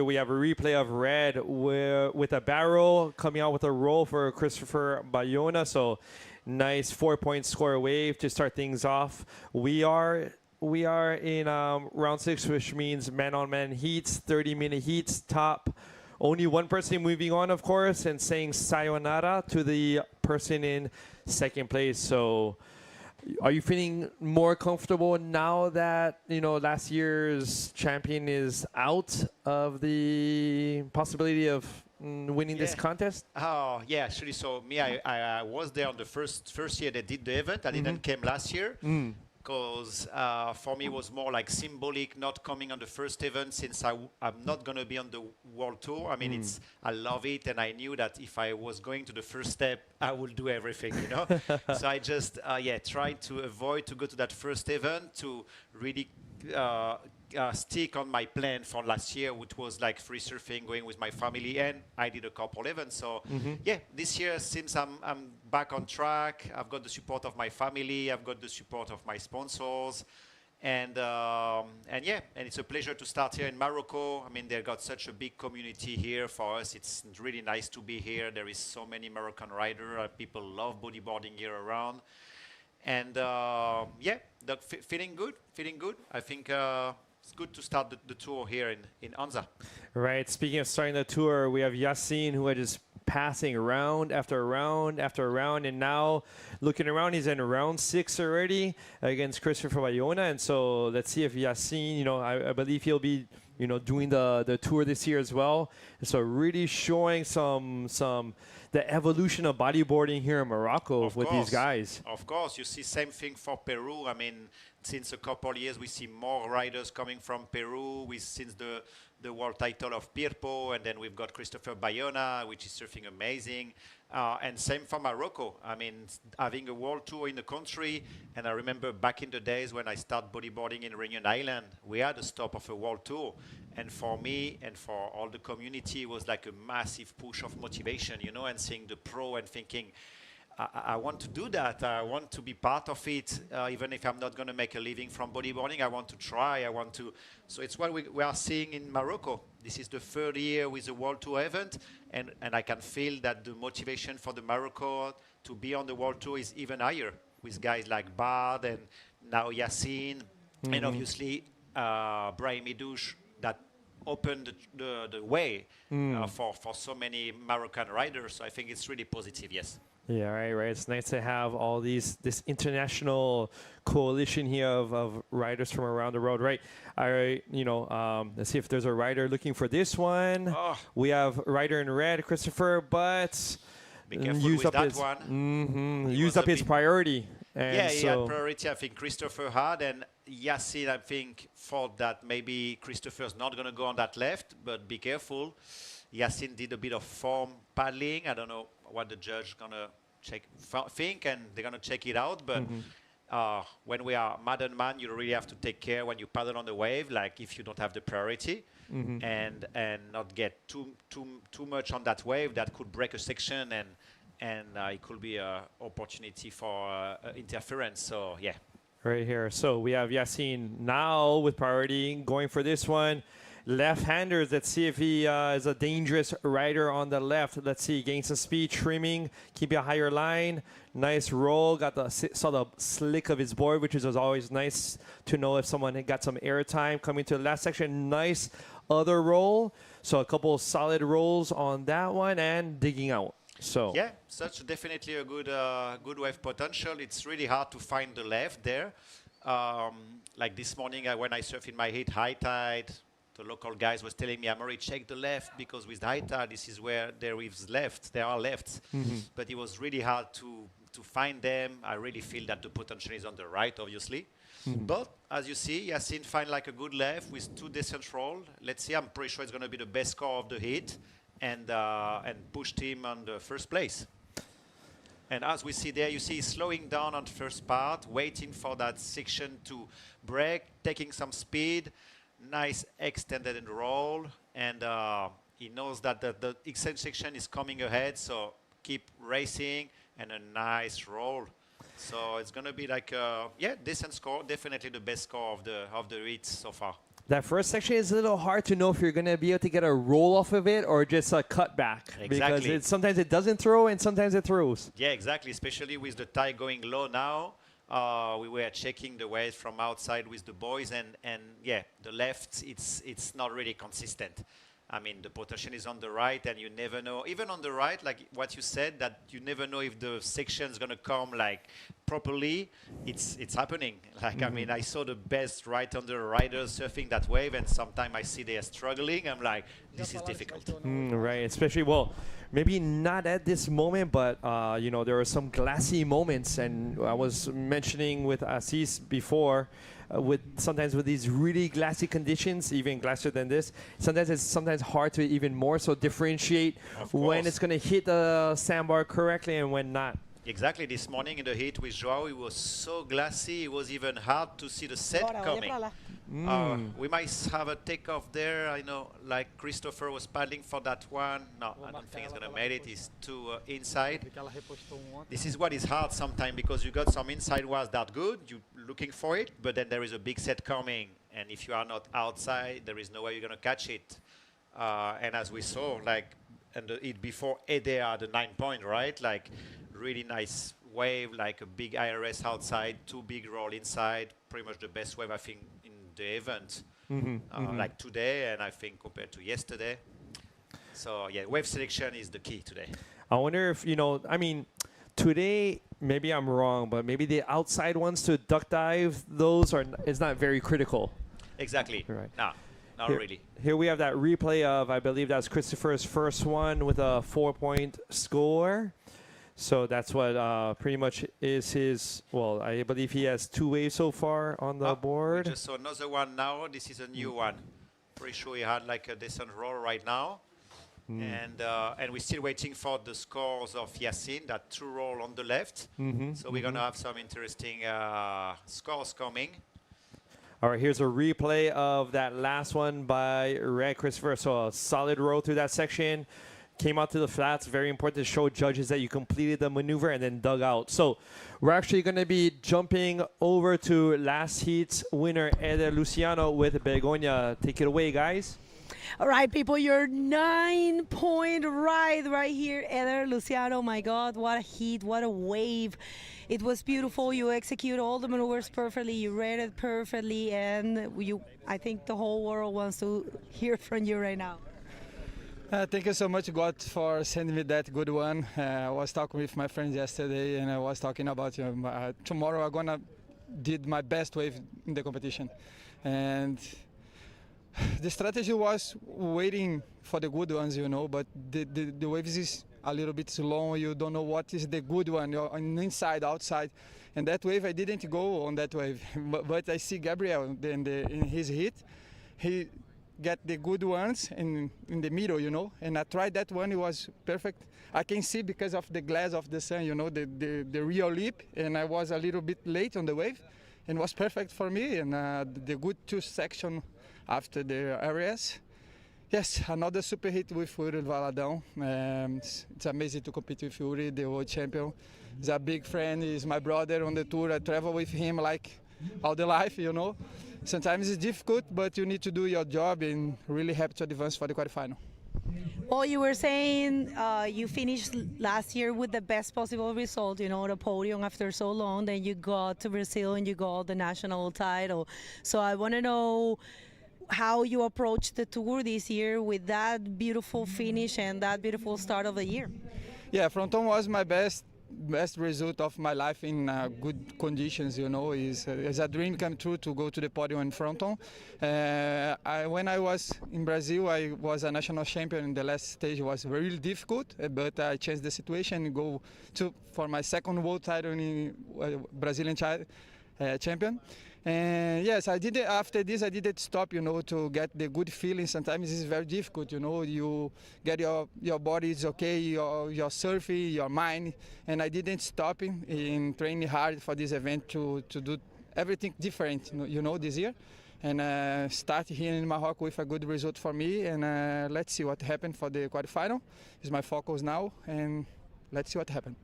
we have a replay of red with a barrel coming out with a roll for Christopher Bayona. So nice 4-point score wave to start things off. We are in round 6, which means man-on-man heats, 30-minute heats, top. Only one person moving on, of course, and saying sayonara to the person in second place. So are you feeling more comfortable now that, you know, last year's champion is out of the possibility of winning this contest? Oh, yeah, actually. So me, I was there on the first year they did the event. I didn't came last year. Because for me it was more like symbolic not coming on the first event, since I'm not going to be on the World Tour. I mean, I love it, and I knew that if I was going to the first step, I would do everything, you know. So I just tried to avoid to go to that first event, to really stick on my plan for last year, which was like free surfing, going with my family, and I did a couple events. So yeah, this year seems I'm back on track. I've got the support of my family, I've got the support of my sponsors, and it's a pleasure to start here in Morocco. I mean, they've got such a big community here for us. It's really nice to be here. There is so many Moroccan riders. People love bodyboarding year around. And feeling good. I think it's good to start the tour here in Anza. Right. Speaking of starting the tour, we have Yassine, who are just passing round after round after round, and now looking around, he's in round 6 already against Christopher Bayona. And so let's see if Yassine, you know, I believe he'll be doing the tour this year as well. So really showing the evolution of bodyboarding here in Morocco with these guys. Of course, you see same thing for Peru. I mean, since a couple of years, we see more riders coming from Peru. Since the world title of Pirpo, and then we've got Christopher Bayona, which is surfing amazing. And same for Morocco. I mean, having a world tour in the country, and I remember back in the days when I started bodyboarding in Reunion Island, we had a stop of a world tour. And for me and for all the community, it was like a massive push of motivation, and seeing the pro and thinking, I want to do that. I want to be part of it, even if I'm not going to make a living from bodyboarding. I want to try. I want to. So it's what we are seeing in Morocco. This is the third year with the World Tour event, and I can feel that the motivation for the Morocco to be on the World Tour is even higher with guys like Bard and now Yassine, and obviously Brahim Idouche that opened the way for so many Moroccan riders. So I think it's really positive, yes. Yeah, right. It's nice to have all this international coalition here of riders from around the world, right? Let's see if there's a rider looking for this one. Oh. We have rider in red, Christopher, but be careful used with up that his one. used up his priority. And yeah, he had priority. I think Christopher had, and Yassine, I think, thought that maybe Christopher's not going to go on that left, but be careful. Yassine did a bit of form paddling. I don't know what the judge gonna think, and they're gonna check it out. But when we are modern man, you really have to take care when you paddle on the wave. Like if you don't have the priority, and not get too much on that wave, that could break a section, and it could be an opportunity for interference. So yeah. Right here. So we have Yassine now with priority going for this one. Left-handers, let's see if he is a dangerous rider on the left. Let's see, gain some speed, trimming, keep a higher line. Nice roll, saw the slick of his board, which was always nice to know if someone had got some air time. Coming to the last section, nice other roll. So a couple of solid rolls on that one and digging out. So yeah, such definitely a good wave potential. It's really hard to find the left there. Like this morning when I surf in my heat, high tide, the local guys was telling me, Amaury, check the left, because with high tide, this is where there are lefts. But it was really hard to find them. I really feel that the potential is on the right, obviously. But as you see, Yassine find like a good left with 2 decent roll. Let's see, I'm pretty sure it's going to be the best score of the heat, and pushed him on the first place. And as we see there, you see he's slowing down on the first part, waiting for that section to break, taking some speed. Nice extended roll, and he knows that the extended section is coming ahead, so keep racing, and a nice roll. So it's going to be like decent score, definitely the best score of the heat so far. that first section is a little hard to know if you're going to be able to get a roll off of it or just a cut back. Exactly. Because sometimes it doesn't throw and sometimes it throws. Yeah, exactly, especially with the tide going low now. We were checking the waves from outside with the boys, and yeah, the left, it's not really consistent. I mean, the potential is on the right, and you never know. Even on the right, like what you said, that you never know if the section is going to come like properly. It's happening. Like, I mean, I saw the best right-under riders surfing that wave, and sometimes I see they are struggling. I'm like, this is difficult. Right, especially, well, maybe not at this moment, but, you know, there are some glassy moments, and I was mentioning with Assis before, sometimes with these really glassy conditions, even glassier than this, sometimes it's hard to even more so differentiate when it's going to hit the sandbar correctly and when not. Exactly. This morning in the heat with Joao, it was so glassy, it was even hard to see the set coming. We might have a takeoff there. I know, like Christopher was paddling for that one. No, I don't think it's going to make it. It's too inside. This is what is hard sometimes, because you got some inside was that good, you're looking for it, but then there is a big set coming, and if you are not outside, there is no way you're going to catch it. And as we saw, like, and it before ADR, the 9 point, right? Like, really nice wave, like a big IRS outside, 2 big roll inside, pretty much the best wave, I think, in the event, like today, and I think compared to yesterday. So yeah, wave selection is the key today. I wonder if, you know, I mean, today, maybe I'm wrong, but maybe the outside ones to duck dive, those are, it's not very critical. Exactly. Right. Nah. not really. Here we have that replay of, I believe that's Christopher's first one with a 4-point score. So that's what pretty much is his, well, I believe he has 2 waves so far on the board. We just saw another one now. This is a new one. Pretty sure he had like a decent roll right now. And we're still waiting for the scores of Yassin, that 2 roll on the left. So we're going to have some interesting scores coming. All right, here's a replay of that last one by Red Christopher. So a solid roll through that section. Came out to the flats. Very important to show judges that you completed the maneuver and then dug out. So we're actually going to be jumping over to last heat's winner, Eder Luciano, with Begonia. Take it away, guys. All right, people, your 9-point ride right here, Eder Luciano. My God, what a heat, what a wave. It was beautiful. You execute all the maneuvers perfectly. You read it perfectly. And I think the whole world wants to hear from you right now. Thank you so much, God, for sending me that good one. I was talking with my friends yesterday, and I was talking about tomorrow I'm gonna did my best wave in the competition, and the strategy was waiting for the good ones, but the waves is a little bit slow. You don't know what is the good one, you're on inside, outside, and that wave I didn't go on that wave, but I see Gabriel in his hit, he get the good ones in the middle, and I tried that one. It was perfect. I can see because of the glass of the sun, the real leap, and I was a little bit late on the wave, and it was perfect for me. And the good 2 section after the areas. Yes, another super hit with Uri Valadão. It's amazing to compete with Uri, the world champion. He's a big friend. He's my brother on the tour. I travel with him like all the life, Sometimes it's difficult, but you need to do your job, and really happy to advance for the quarterfinal. Well, you were saying you finished last year with the best possible result, the podium after so long. Then you got to Brazil and you got the national title. So I want to know how you approached the tour this year with that beautiful finish and that beautiful start of the year. Yeah, fronton was my best result of my life in good conditions, It's a dream come true to go to the podium in fronton. When I was in Brazil, I was a national champion, and the last stage was really difficult, but I changed the situation and go for my second world title in Brazilian champion. And yes, I did it. After this, I didn't stop, to get the good feeling. Sometimes it's very difficult, you get your body is okay, your surfing, your mind. And I didn't stop in training hard for this event to do everything different, this year. And start here in Morocco with a good result for me. And let's see what happened for the quarterfinal. It's my focus now, and let's see what happened.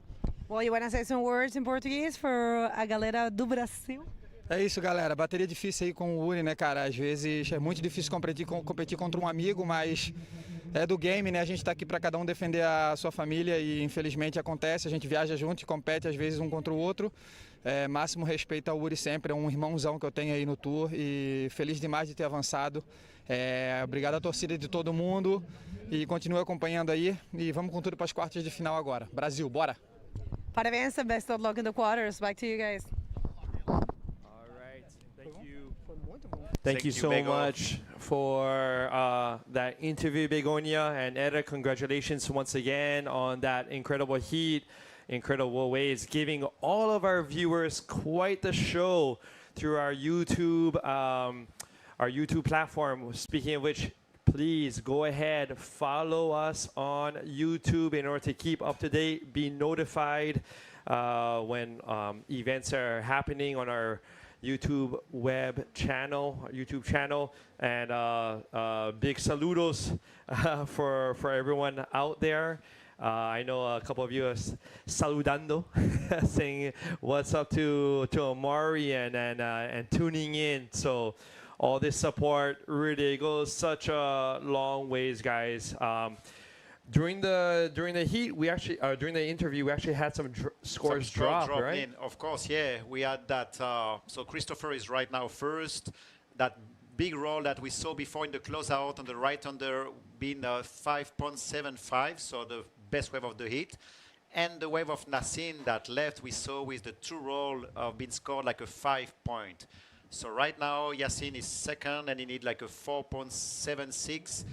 Well, you want to say some words in Portuguese for a galera do Brasil? É isso, galera. Bateria difícil aí com o Uri, né, cara? Às vezes é muito difícil competir contra um amigo, mas é do game, né? A gente tá aqui para cada um defender a sua família e infelizmente acontece. A gente viaja junto e compete às vezes um contra o outro. Máximo respeito ao Uri sempre, é um irmãozão que eu tenho aí no tour e feliz demais de ter avançado. Obrigado à torcida de todo mundo e continue acompanhando aí e vamos com tudo para as quartas de final agora. Brasil, bora! Parabéns and best of luck in the quarters. Back to you guys. Thank you so much for that interview, Begonia. And Eder, congratulations once again on that incredible heat, incredible waves, giving all of our viewers quite the show through our YouTube platform. Speaking of which, please go ahead, follow us on YouTube in order to keep up to date, be notified when events are happening on our YouTube YouTube channel, and big saludos for everyone out there. I know a couple of you are saludando, saying what's up to Amari and tuning in. So all this support really goes such a long ways, guys. During the heat, we actually during the interview, we actually had some scores drop, right? In. Of course, yeah, we had that. So Christopher is right now first. That big roll that we saw before in the closeout on the right under being 5.75, so the best wave of the heat, and the wave of Nassim that left we saw with the 2 roll being scored like a 5 point. So right now, Yassine is second, and he need like a 4.76.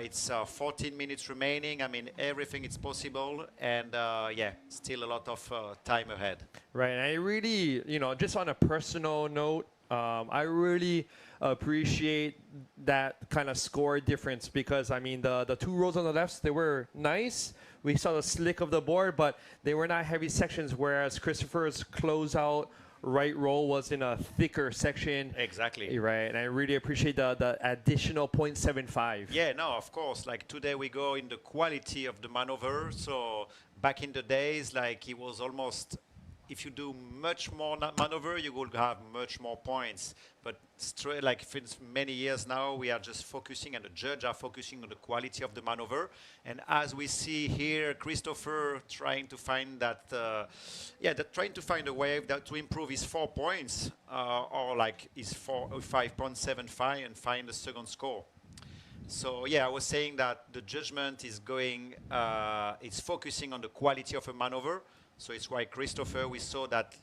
It's 14 minutes remaining. I mean, everything is possible, and yeah, still a lot of time ahead. Right, and I really, you know, just on a personal note, I really appreciate that kind of score difference because, I mean, the two rows on the left, they were nice. We saw the slick of the board, but they were not heavy sections, whereas Christopher's closeout right row was in a thicker section. Exactly. Right, and I really appreciate the additional 0.75. Yeah, no, of course. Like today we go in the quality of the maneuver. So back in the days, like it was almost, if you do much more maneuver, you will have much more points. But straight, like since many years now, we are just focusing, and the judge are focusing on the quality of the maneuver. And as we see here, Christopher trying to find that, trying to find a way that to improve his 4 points, or like his 5.75, and find the second score. So yeah, I was saying that the judgment is going, it's focusing on the quality of a maneuver. So it's why Christopher, we saw that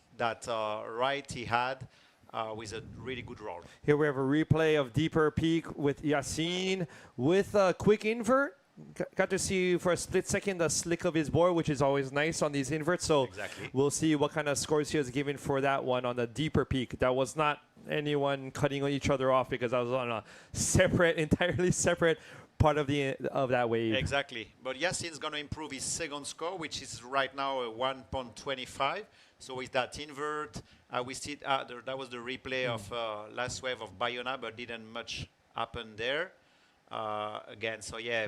right he had with a really good roll. Here we have a replay of deeper peak with Yassine with a quick invert. Got to see for a split second the slick of his board, which is always nice on these inverts. So exactly. We'll see what kind of scores he was given for that one on the deeper peak. That was not anyone cutting each other off because I was on a separate, entirely separate part of that wave. Exactly. But Yassine's going to improve his second score, which is right now a 1.25. So with that invert, we see that was the replay of last wave of Bayona, but didn't much happen there. Again, so yeah,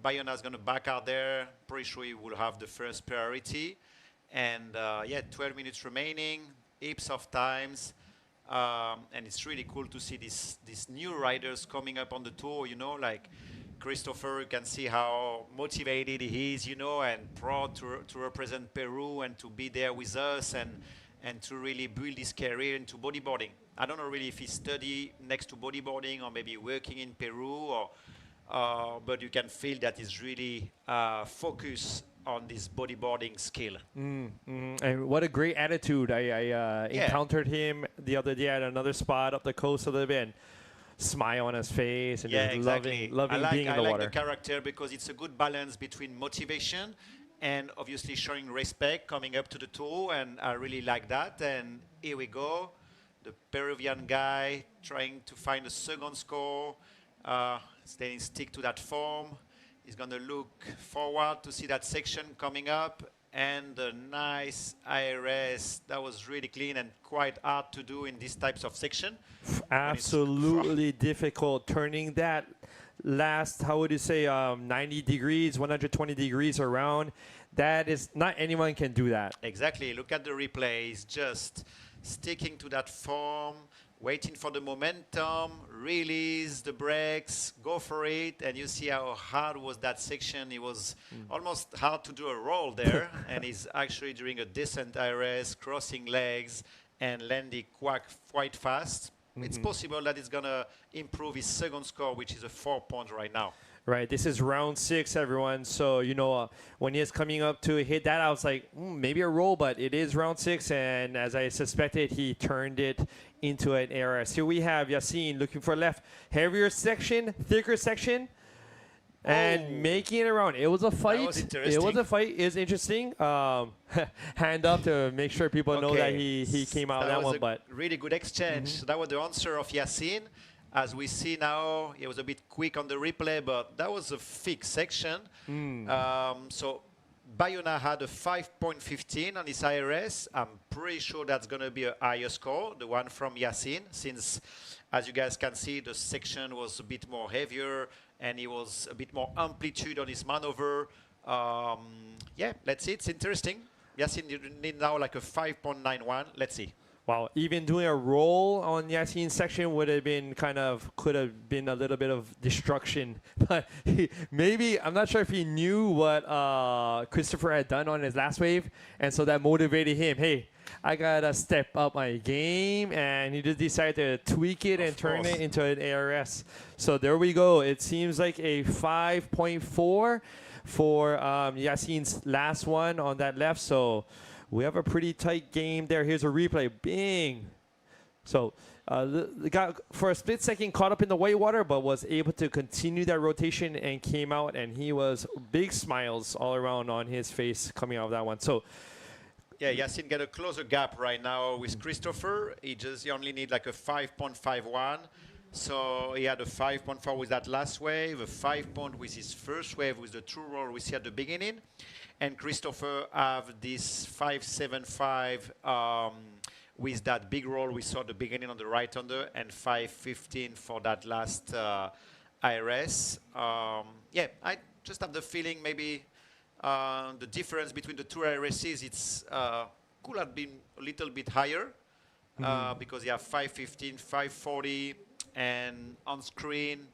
Bayona's going to back out there. Pretty sure he will have the first priority. And yeah, 12 minutes remaining, heaps of times. And it's really cool to see these new riders coming up on the tour, you know, like Christopher, you can see how motivated he is, you know, and proud to represent Peru and to be there with us and to really build his career into bodyboarding. I don't know really if he studied next to bodyboarding or maybe working in Peru, or, but you can feel that he's really focused on this bodyboarding skill. And what a great attitude. I encountered him the other day at another spot up the coast of the Bend. Smile on his face and just exactly. loving being in the water. I like the character because it's a good balance between motivation and obviously showing respect coming up to the tour, and I really like that. And here we go, the Peruvian guy trying to find a second score, staying stick to that form. He's going to look forward to see that section coming up, and a nice IRS. That was really clean and quite hard to do in these types of section. Absolutely difficult. Turning that last, how would you say, 90 degrees, 120 degrees around. That is, not anyone can do that. Exactly. Look at the replays. Just sticking to that form, waiting for the momentum, release the brakes, go for it, and you see how hard was that section. It was almost hard to do a roll there, and he's actually doing a decent IRS, crossing legs, and landing quite fast. It's possible that it's going to improve his second score, which is a 4 point right now. Right, this is round 6, everyone. So, you know, when he is coming up to hit that, I was like, maybe a roll, but it is round 6. And as I suspected, he turned it into an error. So we have Yassine looking for left, heavier section, thicker section, and making it around. It was a fight. That was interesting. It was a fight. It's interesting. Hand up to make sure people know that he came out that one. But really good exchange. So that was the answer of Yassine. As we see now, it was a bit quick on the replay, but that was a thick section. So Bayona had a 5.15 on his IRS. I'm pretty sure that's going to be a higher score, the one from Yassine, since, as you guys can see, the section was a bit more heavier and it was a bit more amplitude on his maneuver. Yeah, let's see. It's interesting. Yassine, you need now like a 5.91. Let's see. Wow, even doing a roll on Yassine's section would have been could have been a little bit of destruction. But maybe, I'm not sure if he knew what Christopher had done on his last wave, and so that motivated him. Hey, I gotta step up my game, and he just decided to tweak it and turn it into an ARS. So there we go. It seems like a 5.4 for Yassine's last one on that left. So we have a pretty tight game there. Here's a replay. Bing. So the guy for a split second caught up in the white water, but was able to continue that rotation and came out, and he was big smiles all around on his face coming out of that one. So yeah, Yacine get a closer gap right now with Christopher. He only need like a 5.51. So he had a 5.4 with that last wave, a 5 point with his first wave with the true roll we see at the beginning. And Christopher have this 5.75 with that big roll we saw at the beginning on the right under, and 5.15 for that last IRS. Yeah, I just have the feeling maybe the difference between the two IRSs, it's could have been a little bit higher because you have 5.15, 5.40, and on screen,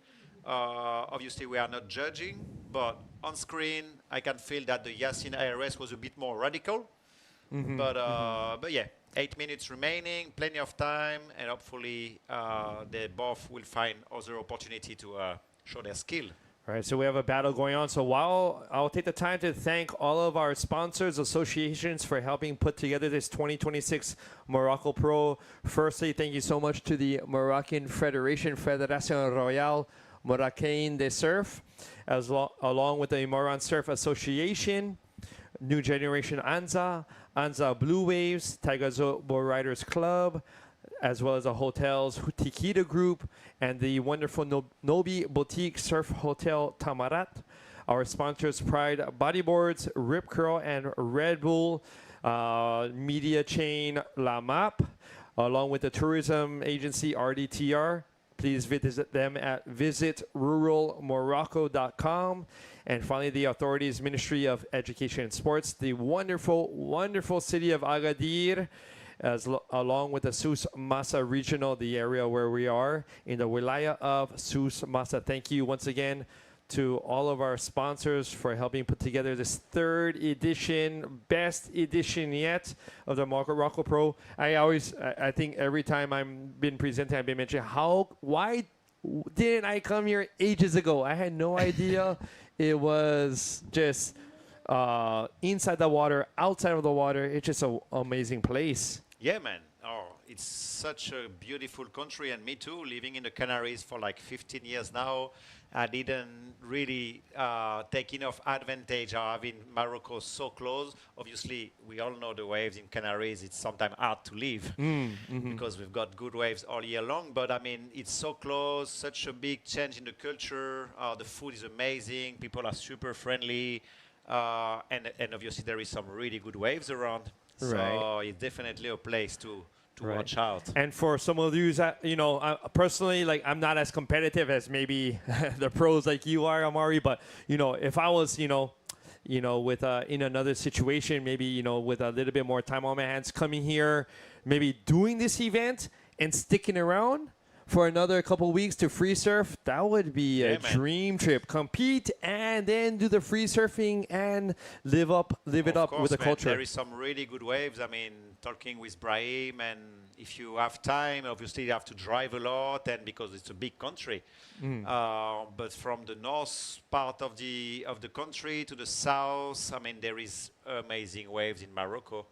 obviously we are not judging, but on screen I can feel that the Yacine IRS was a bit more radical. But yeah, 8 minutes remaining, plenty of time, and hopefully they both will find other opportunity to show their skill. All right, so we have a battle going on. So while I'll take the time to thank all of our sponsors, associations for helping put together this 2026 Morocco Pro. Firstly, thank you so much to the Moroccan Federation, Fédération Royale Marocaine de Surf, along with the Imouran Surf Association, New Generation Anza, Anza Blue Waves, Taghazout Boardriders Club, as well as the hotels Tikida Group and the wonderful Nobi Boutique Surf Hotel Tamraght. Our sponsors Pride Bodyboards, Rip Curl, and Red Bull media chain La Map, along with the tourism agency RDTR. Please visit them at visitruralmorocco.com. And finally, the authorities Ministry of Education and Sports, the wonderful, wonderful city of Agadir, along with the Souss Massa Regional, the area where we are in the Wilaya of Souss Massa. Thank you once again to all of our sponsors for helping put together this third edition, best edition yet of the Morocco Pro. I think every time I've been presenting, I've been mentioning why didn't I come here ages ago? I had no idea. It was just inside the water, outside of the water. It's just an amazing place. Yeah, man. Oh, it's such a beautiful country, and me too, living in the Canaries for like 15 years now. I didn't really take enough advantage of having Morocco so close. Obviously, we all know the waves in Canaries. It's sometimes hard to live because we've got good waves all year long. But I mean, it's so close, such a big change in the culture. The food is amazing. People are super friendly. And obviously, there is some really good waves around. So it's definitely a place to watch out. And for some of you that, personally, like I'm not as competitive as maybe the pros like you are, Amari, but, if I was, with in another situation, maybe, with a little bit more time on my hands coming here, maybe doing this event and sticking around for another couple weeks to free surf, that would be a dream trip. Compete and then do the free surfing and live it up with the culture. There is some really good waves. I mean, talking with Brahim, and if you have time, obviously you have to drive a lot, and because it's a big country. But from the north part of the country to the south, I mean, there is amazing waves in Morocco.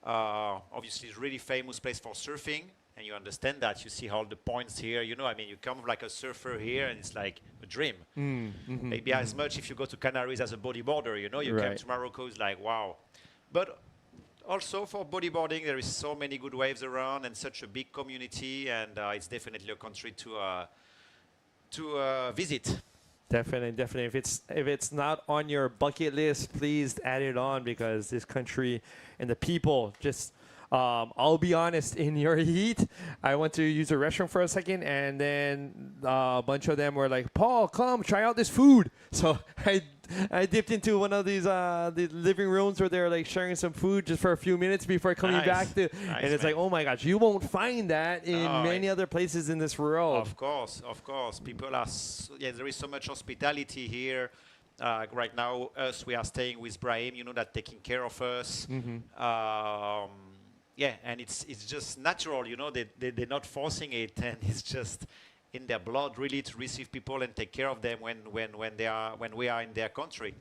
Obviously, it's a really famous place for surfing. And you understand that. You see all the points here. I mean, you come like a surfer here, and it's like a dream. Maybe as much if you go to Canaries as a bodyboarder, you come to Morocco, it's like, wow. But also for bodyboarding, there is so many good waves around and such a big community, and it's definitely a country to visit. Definitely. If it's not on your bucket list, please add it on, because this country and the people just... I'll be honest, in your heat, I went to use the restroom for a second, and then a bunch of them were like, Paul, come, try out this food. So I dipped into one of these the living rooms where they're like sharing some food just for a few minutes before coming back to, and it's like, oh my gosh, you won't find that in many other places in this world. Of course. People are, there is so much hospitality here. Right now, we are staying with Brahim, that taking care of us. Yeah, and it's just natural, they're not forcing it, and it's just in their blood, really, to receive people and take care of them when we are in their country.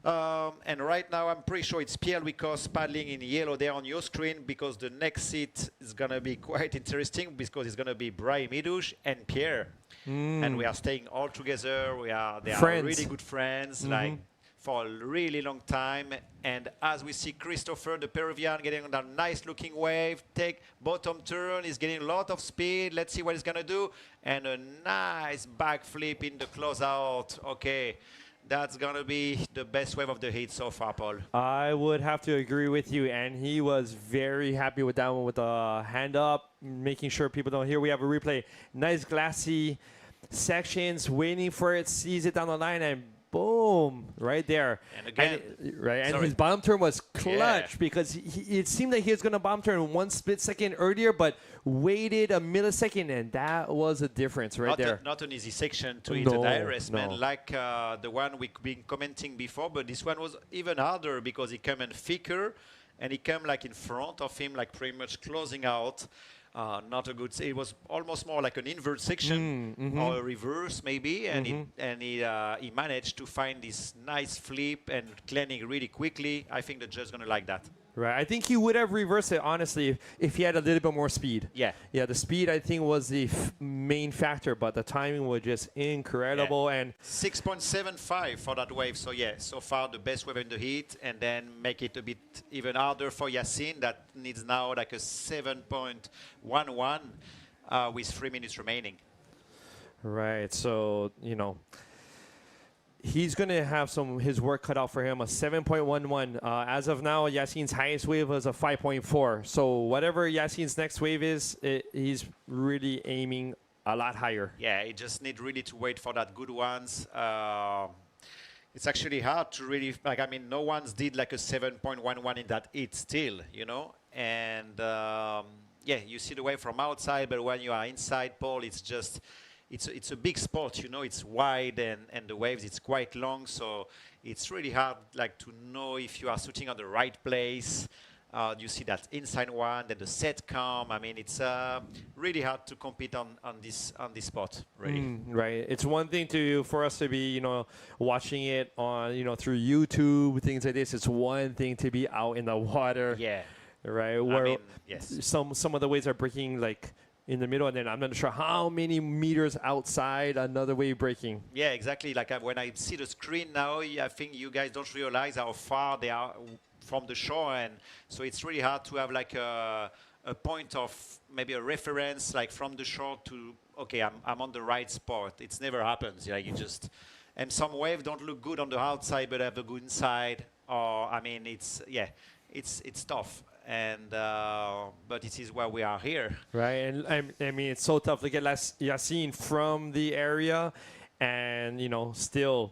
And right now, I'm pretty sure it's Pierre Lucas paddling in yellow there on your screen, because the next seat is going to be quite interesting, because it's going to be Brahim Idouche and Pierre. And we are staying all together. They are really good friends, like for a really long time. And as we see Christopher, the Peruvian, getting on that nice looking wave, take bottom turn, he's getting a lot of speed. Let's see what he's going to do. And a nice backflip in the closeout. Okay. That's going to be the best wave of the heat so far, Paul. I would have to agree with you, and he was very happy with that one with the hand up, making sure people don't hear. We have a replay. Nice glassy sections, waiting for it, sees it down the line, and boom, right there. And again, and his bottom turn was clutch because it seemed like he was going to bottom turn 1 split second earlier, but waited a millisecond, and that was a difference there. Not an easy section to hit a DRS, man, like the one we've been commenting before, but this one was even harder because he came in thicker, and he came like in front of him, like pretty much closing out. Not a good. It was almost more like an invert section or a reverse maybe, and he managed to find this nice flip and cleaning really quickly. I think the judge is gonna like that. Right. I think he would have reversed it, honestly, if he had a little bit more speed. Yeah. Yeah, the speed, I think, was the main factor, but the timing was just incredible. And 6.75 for that wave. So, yeah, so far the best wave in the heat, and then make it a bit even harder for Yacine. That needs now like a 7.11 with 3 minutes remaining. Right. So, he's going to have his work cut out for him, a 7.11. As of now, Yacine's highest wave was a 5.4. So whatever Yacine's next wave is, he's really aiming a lot higher. Yeah, he just need really to wait for that good ones. It's actually hard to really, no one's did like a 7.11 in that heat still, And yeah, you see the wave from outside, but when you are inside, Paul, it's just... It's a big spot, it's wide and the waves, it's quite long, so it's really hard to know if you are shooting on the right place. You see that inside one, then the set come. I mean, it's really hard to compete on this spot, really. Right. It's one thing for us to be, watching it on, through YouTube, things like this. It's one thing to be out in the water. Yeah. Right. Where some of the waves are breaking in the middle, and then I'm not sure how many meters outside another wave breaking. Yeah, exactly. When I see the screen now, I think you guys don't realize how far they are from the shore, and so it's really hard to have a point of maybe a reference from the shore to, okay, I'm on the right spot. It never happens. And some waves don't look good on the outside, but have a good inside. Or it's tough. And but this is why we are here, right? And I mean, it's so tough to get Yacine from the area, and still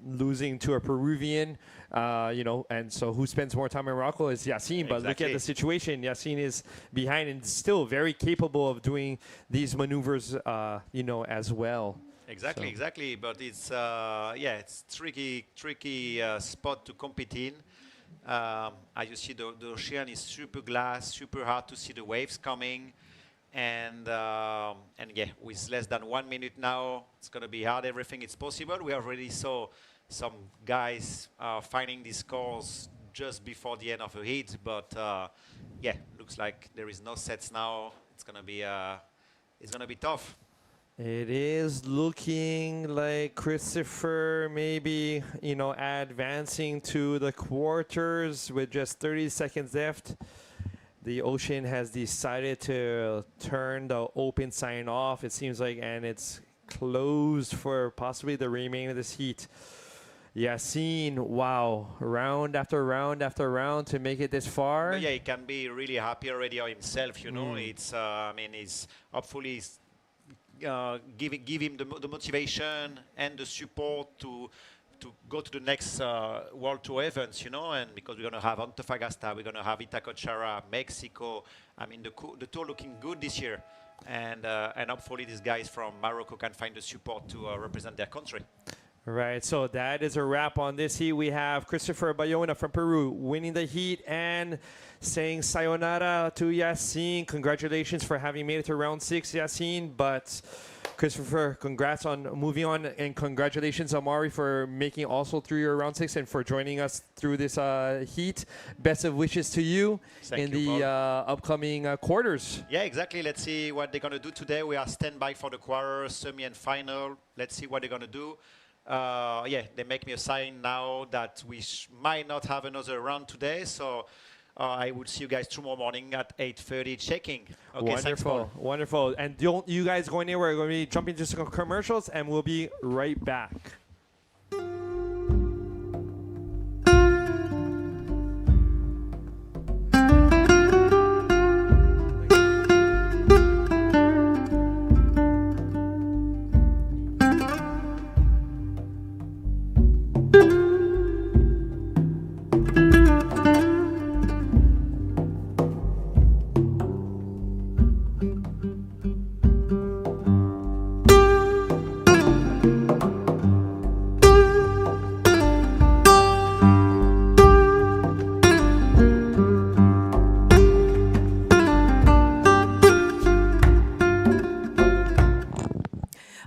losing to a Peruvian, and so who spends more time in Morocco is Yacine. But look at the situation. Yacine is behind and still very capable of doing these maneuvers, as well. Exactly. But it's it's tricky spot to compete in. As you see, the ocean is super glass, super hard to see the waves coming, and yeah, with less than 1 minute now, it's gonna be hard. Everything is possible. We already saw some guys finding these scores just before the end of the heat, but yeah, looks like there is no sets now. It's gonna be tough. It is looking like Christopher maybe, advancing to the quarters with just 30 seconds left. The ocean has decided to turn the open sign off, it seems like, and it's closed for possibly the remainder of this heat. Yacine, wow, round after round after round to make it this far. Yeah, he can be really happy already on himself, It's, he's hopefully give him the motivation and the support to go to the next World Tour events, and because we're going to have Antofagasta, we're going to have Itacochara, Mexico. I mean, the tour looking good this year, and hopefully these guys from Morocco can find the support to represent their country. Right, so that is a wrap on this heat. We have Christopher Bayona from Peru winning the heat and saying sayonara to Yacine. Congratulations for having made it to round 6, Yacine. But Christopher, congrats on moving on, and congratulations, Amari, for making also through your round 6 and for joining us through this heat. Best of wishes to you in the upcoming quarters. Yeah, exactly. Let's see what they're going to do today. We are standby for the quarter, semi, and final. Let's see what they're going to do. Yeah, they make me a sign now that we might not have another round today. So I will see you guys tomorrow morning at 8:30 checking. Okay, Wonderful, wonderful. And don't you guys go anywhere. We're going to be jumping to some commercials, and we'll be right back.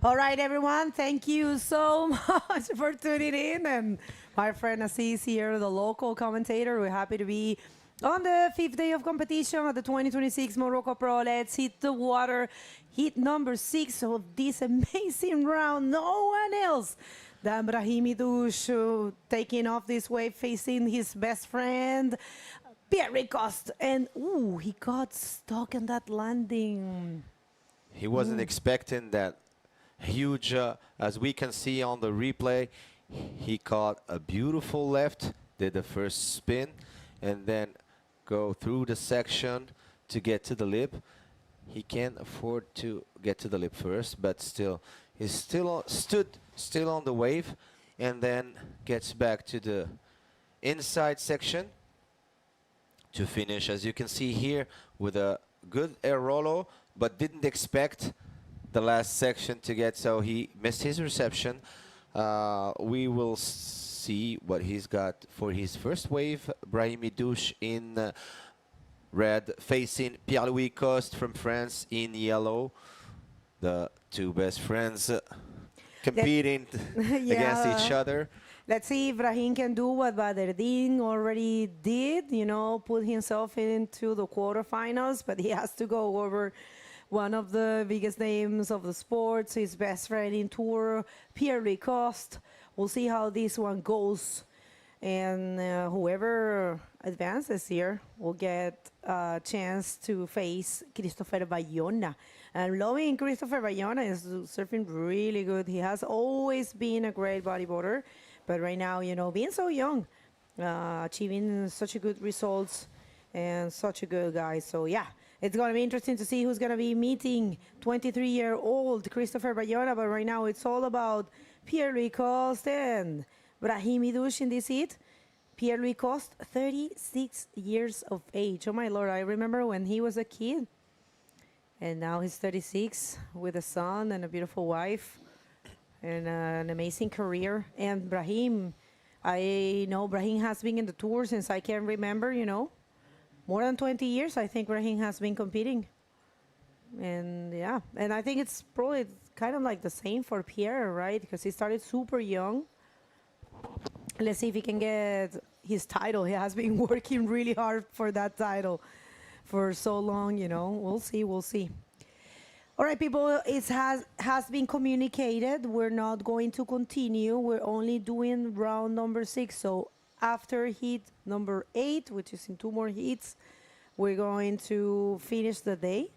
All right, everyone. Thank you so much for tuning in. And my friend Assis here, the local commentator. We're happy to be on the 5th day of competition at the 2026 Morocco Pro. Let's hit the water. Heat number 6 of this amazing round. No one else than Brahimi Douche taking off this wave, facing his best friend, Pierre Ricoste. And, ooh, he got stuck in that landing. He wasn't expecting that huge, as we can see on the replay. He caught a beautiful left, did the first spin, and then go through the section to get to the lip. He can't afford to get to the lip first, but still, he's still on the wave, and then gets back to the inside section to finish, as you can see here, with a good air rollo, but didn't expect the last section to get, so he missed his reception. We will see what he's got for his first wave. Brahimi Douche in red, facing Pierre-Louis Coste from France in yellow. The two best friends competing against each other. Let's see if Brahim can do what Baderdin already did, you know, put himself into the quarterfinals, but he has to go over one of the biggest names of the sports, his best friend in tour, Pierre Ricoste. We'll see how this one goes. And whoever advances here will get a chance to face Christopher Bayona. And loving Christopher Bayona is surfing really good. He has always been a great bodyboarder, but right now, you know, being so young, achieving such a good results and such a good guy. So yeah, it's going to be interesting to see who's going to be meeting 23-year-old Christopher Bayona, but right now it's all about Pierre-Louis Coste and Brahimi Douche in this heat. Pierre-Louis Coste, 36 years of age. Oh my Lord, I remember when he was a kid. And now he's 36 with a son and a beautiful wife and an amazing career. And Brahim, I know Brahim has been in the tour since I can remember, you know. More than 20 years, I think Brahim has been competing. And yeah, and I think it's probably kind of like the same for Pierre, right? Because he started super young. Let's see if he can get his title. He has been working really hard for that title for so long, you know. We'll see, we'll see. All right, people, it has been communicated. We're not going to continue. We're only doing round number 6. So after heat number 8, which is in 2 more heats, we're going to finish the day,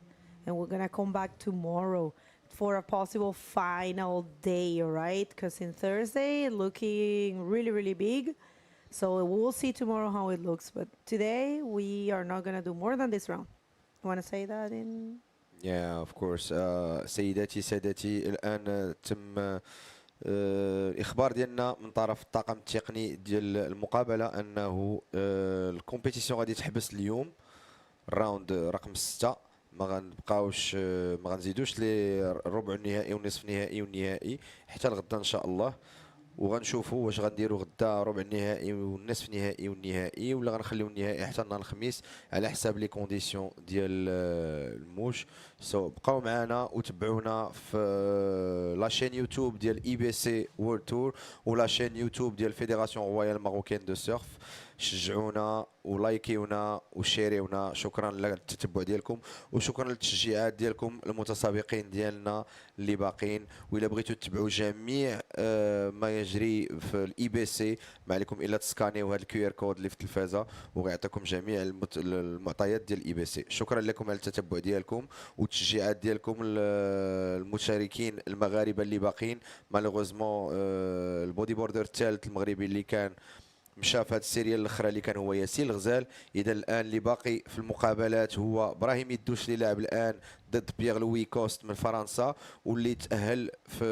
and we're going to come back tomorrow for a possible final day, all right? Because in Thursday, looking really, really big. So we'll see tomorrow how it looks. But today, we are not going to do more than this round. You want to say that in? Yeah, of course. سيداتي سادتي الآن تم الإخبار ديالنا من طرف الطاقم التقني ديال المقابلة أنه الكومبيتيسيون غادي تحبس اليوم الراوند رقم 6. ما غنبقاوش ما غنزيدوش لي الربع النهائي والنصف النهائي والنهائي حتى لغدا إن شاء الله. وغنشوفوا واش غنديروا غدا ربع النهائي والنصف النهائي والنهائي، ولا غنخليو النهائي حتى نهار الخميس على حساب لي كونديسيون ديال الموش. بقاو معنا وتبعونا في لاشين يوتيوب ديال IBC World Tour ولا شين يوتيوب ديال فيدراسيون رويال ماروكين دو سيرف. شجعونا ولايكيونا وشيريونا. شكرا للتتبع ديالكم وشكرا للتشجيعات ديالكم المتسابقين ديالنا اللي باقين. وإلا بغيتو تتبعوا جميع ما يجري في IBC ما عليكم الا تسكانيو هذا الكيو ار كود اللي في التلفازه وغيعطيكم جميع المعطيات ديال IBC. شكرا لكم على التتبع ديالكم والتشجيعات ديالكم. المشاركين المغاربه اللي باقين مالوغوزمون البودي بوردر الثالث المغربي اللي كان مشى في هذه السيريا الاخرى اللي كان هو ياسين الغزال. اذا الان اللي باقي في المقابلات هو ابراهيم يدوش اللي لاعب الان ضد بيير لوي كوست من فرنسا واللي تاهل في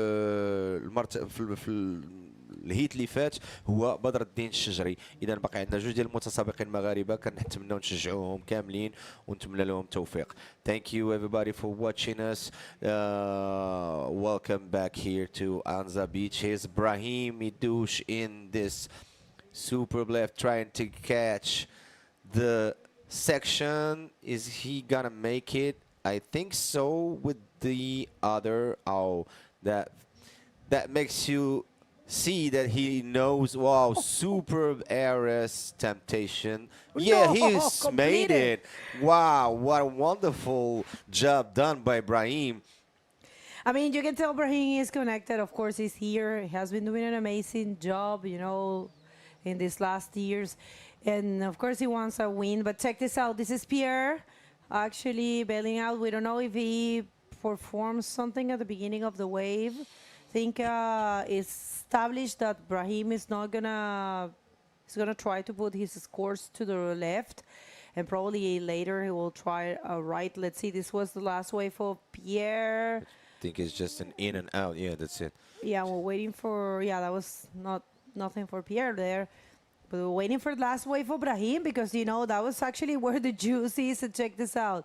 الهيت اللي فات هو بدر الدين الشجري. اذا باقي عندنا جوج ديال المتسابقين المغاربه كنتمناو نشجعوهم كاملين ونتمنى لهم التوفيق. Thank you everybody for watching us. Welcome back here to Anza Beach. Here's Brahim Idouche in this super left trying to catch the section. Is he gonna make it? I think so with the other. Oh, that makes you see that he knows. Wow, superb RS temptation. Yeah, he's made it. Wow, what a wonderful job done by Brahim. I mean, you can tell Brahim is connected. Of course, he's here. He has been doing an amazing job, you know, in these last years. And of course, he wants a win. But check this out. This is Pierre actually bailing out. We don't know if he performs something at the beginning of the wave. I think it's established that Brahim is not he's gonna try to put his scores to the left. And probably later he will try right. Let's see. This was the last wave for Pierre. I think it's just an in and out. Yeah, that's it. Yeah, we're waiting for. Yeah, that was nothing for Pierre there. But we're waiting for the last wave for Brahim because, you know, that was actually where the juice is. So check this out.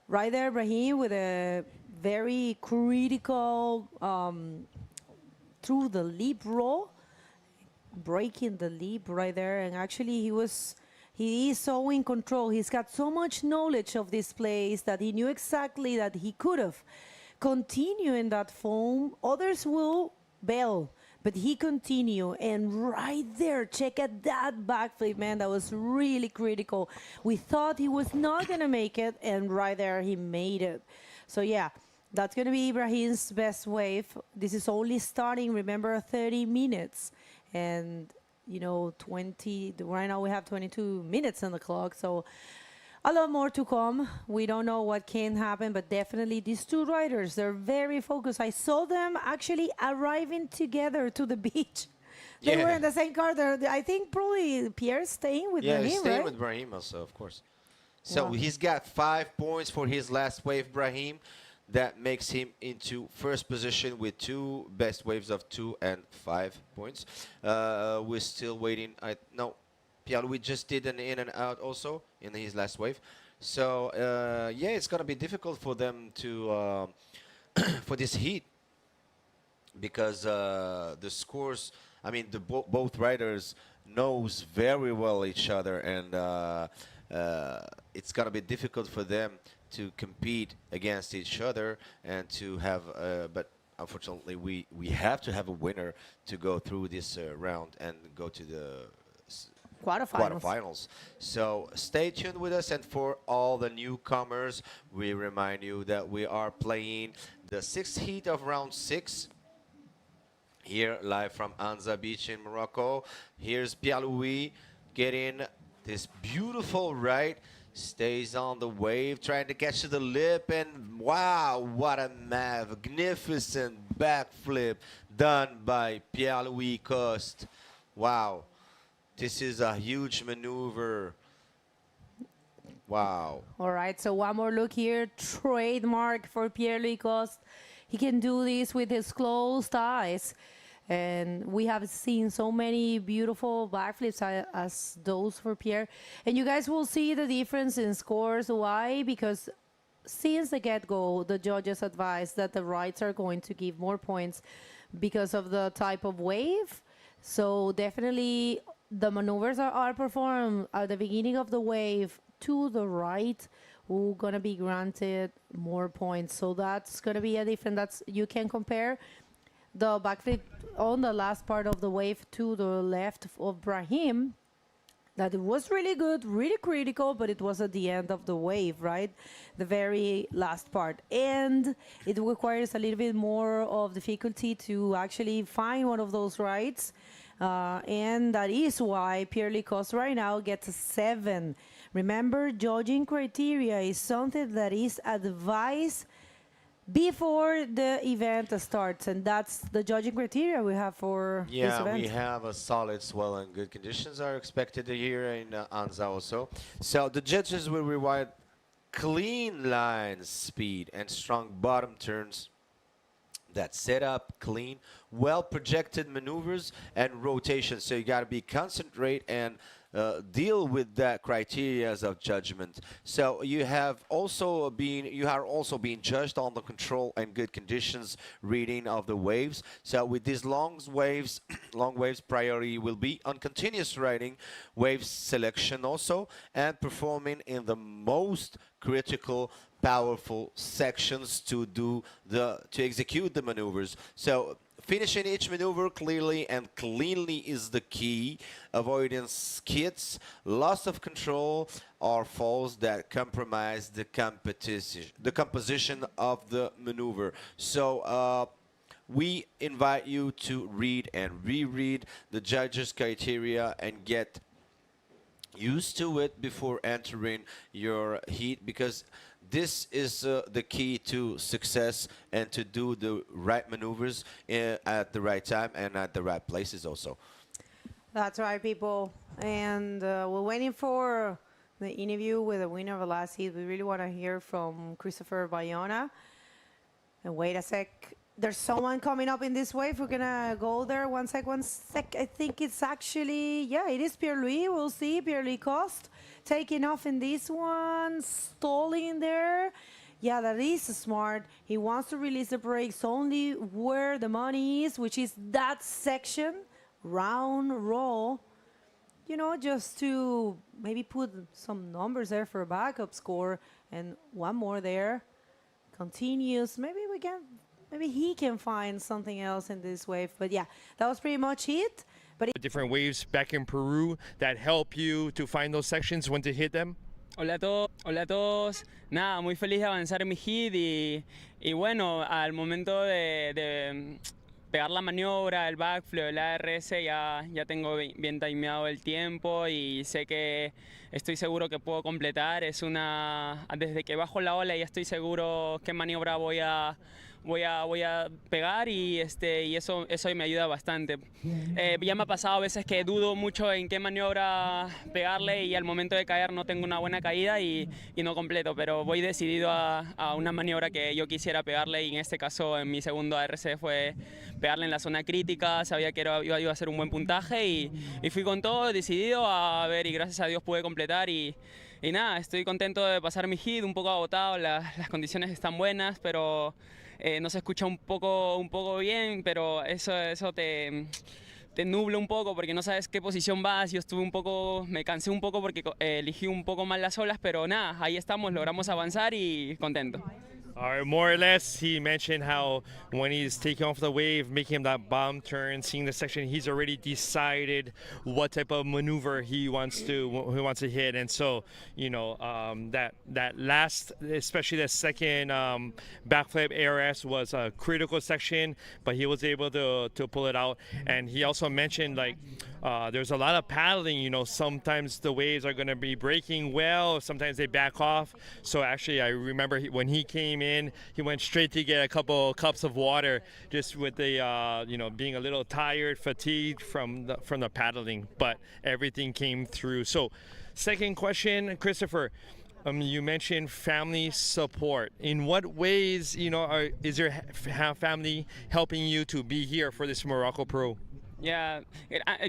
Right there, Brahim with a very critical through the leap roll, breaking the leap right there. And actually he is so in control. He's got so much knowledge of this place that he knew exactly that he could have continued in that foam. Others will bail. But he continued, and right there, check out that backflip, man. That was really critical. We thought he was not going to make it, and right there, he made it. So, yeah, that's going to be Ibrahim's best wave. This is only starting, remember, 30 minutes. And, you know, right now we have 22 minutes on the clock. So, a lot more to come. We don't know what can happen, but definitely these two riders, they're very focused. I saw them actually arriving together to the beach. They were in the same car. I think probably Pierre's staying with Brahim, he's staying right? with Brahim also, of course. So he's got 5 points for his last wave, Brahim. That makes him into first position with 2 best waves of 2 and 5 points. We're still waiting. No. Pierre-Louis just did an in and out also in his last wave. So, yeah, it's going to be difficult for them to, for this heat. Because the scores, I mean, both riders knows very well each other. And it's going to be difficult for them to compete against each other and to have, but unfortunately, we have to have a winner to go through this round and go to the quarterfinals. So stay tuned with us, and for all the newcomers, we remind you that we are playing the 6th heat of round 6 here live from Anza Beach in Morocco. Here's Pierre-Louis getting this beautiful right, stays on the wave, trying to catch to the lip, and wow, what a magnificent backflip done by Pierre-Louis Coste. Wow. This is a huge maneuver. Wow. All right, so one more look here. Trademark for Pierre-Louis Coste. He can do this with his closed eyes. And we have seen so many beautiful backflips as those for Pierre. And you guys will see the difference in scores. Why? Because since the get-go, the judges advised that the rights are going to give more points because of the type of wave. So definitely the maneuvers are performed at the beginning of the wave to the right, who gonna be granted more points. So that's gonna be a different, you can compare the backflip on the last part of the wave to the left of Brahim. That it was really good, really critical, but it was at the end of the wave, right? The very last part. And it requires a little bit more of difficulty to actually find one of those rides. And that is why Pierre Licoste right now gets a 7. Remember, judging criteria is something that is advised before the event starts, and that's the judging criteria we have for this event. We have a solid swell and good conditions are expected here in Anza also. So the judges will reward clean lines, speed, and strong bottom turns that set up clean, well-projected maneuvers and rotations. So you got to be concentrate and deal with that criteria of judgment. So you are also being judged on the control and good conditions reading of the waves. So with these long waves, priority will be on continuous riding, wave selection also, and performing in the most critical, powerful sections to execute the maneuvers. So finishing each maneuver clearly and cleanly is the key. Avoiding skids, loss of control, or falls that compromise the composition of the maneuver. So we invite you to read and reread the judges' criteria and get used to it before entering your heat, because this is the key to success and to do the right maneuvers at the right time and at the right places also. That's right, people. And we're waiting for the interview with the winner of the last heat. We really want to hear from Christopher Bayona. And wait a sec. There's someone coming up in this wave. We're going to go there. One sec. I think it's actually, yeah, it is Pierre-Louis. We'll see. Pierre-Louis Coste taking off in this one, stalling there. Yeah, that is smart. He wants to release the brakes only where the money is, which is that section, round roll. You know, just to maybe put some numbers there for a backup score, and one more there. Continues. Maybe he can find something else in this wave. But yeah, that was pretty much it. But different waves back in Peru that help you to find those sections when to hit them. Hola a todos. Nada, muy feliz de avanzar en mi hit y bueno, al momento de pegar la maniobra, el backflip, el ARS, ya tengo bien timeado el tiempo y sé que estoy seguro que puedo completar. Desde que bajo la ola ya estoy seguro qué maniobra voy a pegar y eso me ayuda bastante. Ya me ha pasado a veces que dudo mucho en qué maniobra pegarle y al momento de caer no tengo una buena caída y no completo, pero voy decidido a una maniobra que yo quisiera pegarle, y en este caso en mi segundo ARC fue pegarle en la zona crítica. Sabía que iba a ser un buen puntaje y fui con todo decidido a ver, y gracias a Dios pude completar y nada, estoy contento de pasar mi hit, un poco agotado, las condiciones están buenas, pero no se escucha un poco bien, pero eso te nubla un poco porque no sabes qué posición vas. Yo me cansé un poco porque elegí un poco mal las olas, pero nada, ahí estamos, logramos avanzar y contento. All right, more or less, he mentioned how when he's taking off the wave, making that bomb turn, seeing the section, he's already decided what type of maneuver he wants to hit. And so, you know, that last, especially the second backflip ARS was a critical section, but he was able to pull it out. And he also mentioned, like, there's a lot of paddling. You know, sometimes the waves are going to be breaking well, sometimes they back off. So actually, I remember when he came in, he went straight to get a couple cups of water, just with the you know, being a little tired, fatigued from the paddling, but everything came through. So second question, Christopher, you mentioned family support. In what ways, you know, is your family helping you to be here for this Morocco Pro? Ya,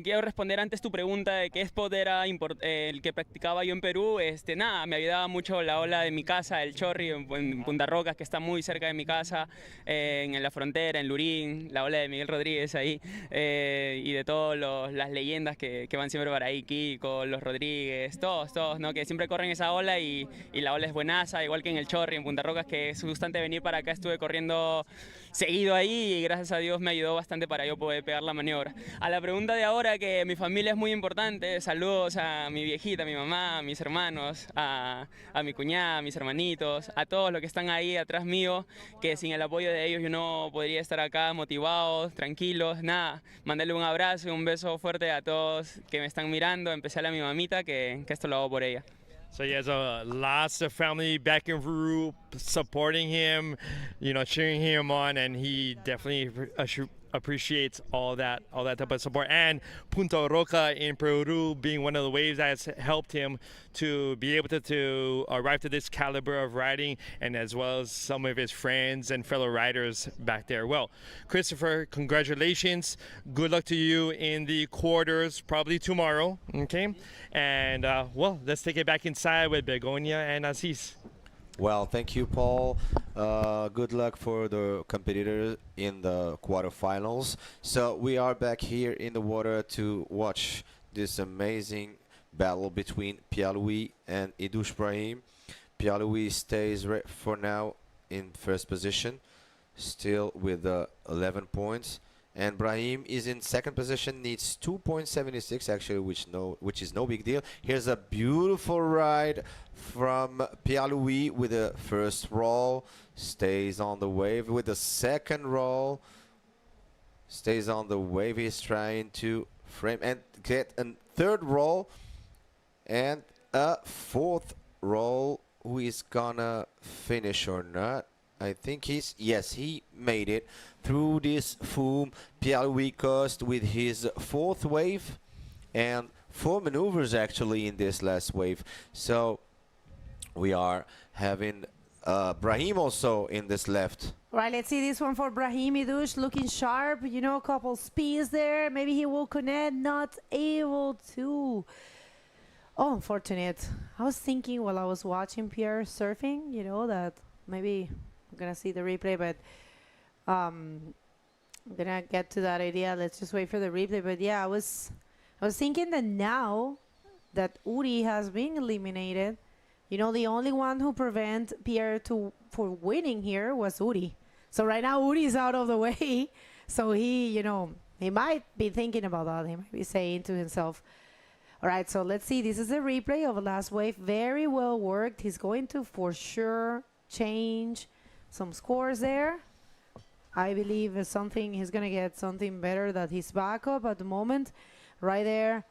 quiero responder antes tu pregunta de qué spot era el que practicaba yo en Perú. Nada, me ayudaba mucho la ola de mi casa, el Chorri, en Punta Rocas, que está muy cerca de mi casa, en la frontera, en Lurín, la ola de Miguel Rodrigues ahí, y de todas las leyendas que van siempre para ahí, Kiko, los Rodrigues, todos, ¿no? Que siempre corren esa ola y la ola es buenaza, igual que en el Chorri, en Punta Rocas, que es constante venir para acá, estuve corriendo seguido ahí y gracias a Dios me ayudó bastante para yo poder pegar la maniobra. A la pregunta de ahora, que mi familia es muy importante, saludos a mi viejita, a mi mamá, a mis hermanos, a mi cuñada, a mis hermanitos, a todos los que están ahí atrás mío, que sin el apoyo de ellos yo no podría estar acá motivados, tranquilos, nada. Mandarle un abrazo y un beso fuerte a todos que me están mirando, en especial a mi mamita, que esto lo hago por ella. So he has lots of family back in Peru supporting him, cheering him on, and he definitely appreciates all that type of support. And Punta Roca in Peru being one of the waves that has helped him to be able to arrive to this caliber of riding, and as well as some of his friends and fellow riders back there. Well, Christopher, congratulations. Good luck to you in the quarters, probably tomorrow, okay? And, well, let's take it back inside with Begonia and Aziz. Well, thank you, Paul. Good luck for the competitors in the quarterfinals. So we are back here in the water to watch this amazing battle between Pierre-Louis and Idoush Brahim. Pierre-Louis stays for now in first position, still with 11 points. And Brahim is in second position, needs 2.76 actually, which is no big deal. Here's a beautiful ride from Pierre-Louis with the first roll, stays on the wave with the second roll, stays on the wave. He's trying to frame and get a third roll and a fourth roll. Who is gonna finish or not? I think he made it through this foam. Pierre-Louis Coste with his fourth wave and 4 maneuvers actually in this last wave. So we are having Brahim also in this left. Right, let's see this one for Brahim Idoush, looking sharp, a couple spins there. Maybe he will connect, not able to. Oh, unfortunate. I was thinking while I was watching Pierre surfing, that maybe I'm gonna see the replay, but I'm gonna get to that idea. Let's just wait for the replay. But yeah, I was thinking that now that Uri has been eliminated, the only one who prevent Pierre for winning here was Uri. So right now Uri is out of the way. So he might be thinking about that. He might be saying to himself, all right, so let's see. This is a replay of the last wave. Very well worked. He's going to for sure change some scores there. I believe he's going to get something better than his backup at the moment. Right there,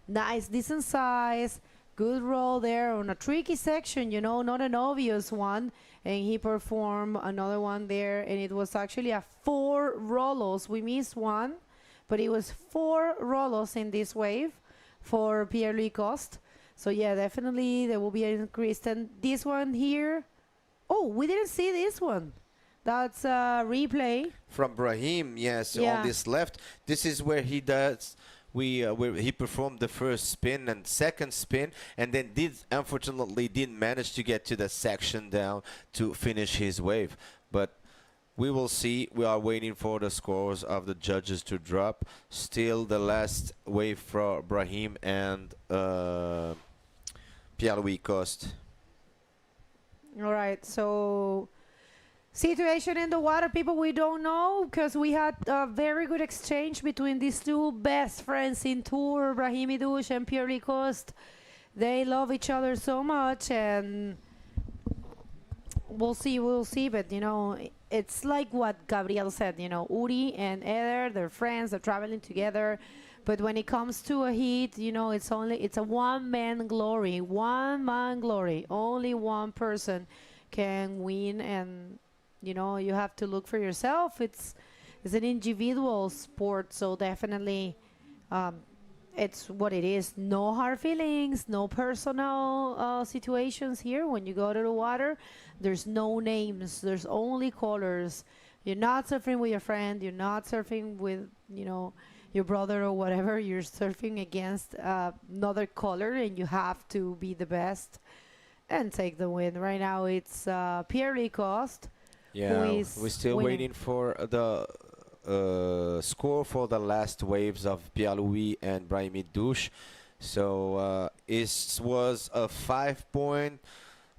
nice, decent size, good roll there on a tricky section, not an obvious one. And he performed another one there, and it was actually a 4 rollos. We missed one, but it was 4 rollos in this wave for Pierre-Louis Coste. So yeah, definitely there will be an increase. And this one here, oh, we didn't see this one. That's a replay From Brahim, yes, on this left. This is where he does, where he performed the first spin and second spin, and then unfortunately didn't manage to get to the section down to finish his wave. But we will see. We are waiting for the scores of the judges to drop. Still the last wave for Brahim and Pierre-Louis Coste. All right, so situation in the water, people, we don't know, because we had a very good exchange between these two best friends in Tour, Brahim Idoush and Pierre-Louis Coste. They love each other so much, and we'll see, but it's like what Gabriel said, Uri and Eder, they're friends, they're traveling together, but when it comes to a heat, it's a one-man glory, only one person can win, and you have to look for yourself. It's an individual sport, so definitely it's what it is. No hard feelings, no personal situations here. When you go to the water, there's no names, there's only colors. You're not surfing with your friend, you're not surfing with your brother or whatever. You're surfing against another color, and you have to be the best and take the win. Right now, it's Pierre Lacoste. Yeah, we're still winning. waiting for the score for the last waves of Pierre-Louis and Brahimi Douche. So it was a 5-point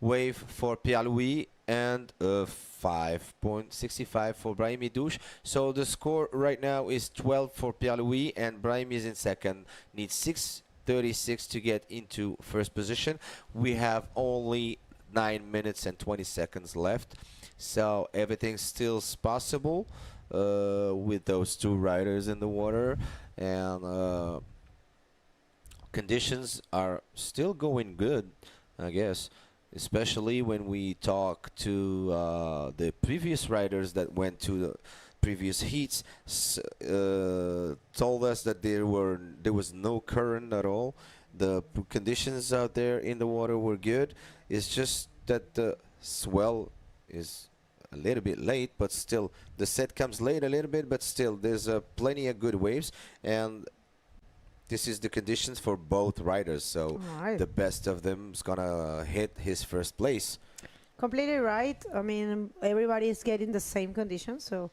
wave for Pierre-Louis and a 5.65 for Brahimi Douche. So the score right now is 12 for Pierre-Louis, and Brahimi is in second. Needs 6:36 to get into first position. We have only 9 minutes and 20 seconds left. So everything's still possible with those two riders in the water, and conditions are still going good, I guess, especially when we talk to the previous riders that went to the previous heats, told us that there was no current at all. The conditions out there in the water were good. It's just that the swell is a little bit late, but still the set comes late a little bit, but still there's plenty of good waves, and this is the conditions for both riders. So the best of them is gonna hit his first place. Completely right. I mean, everybody is getting the same conditions, so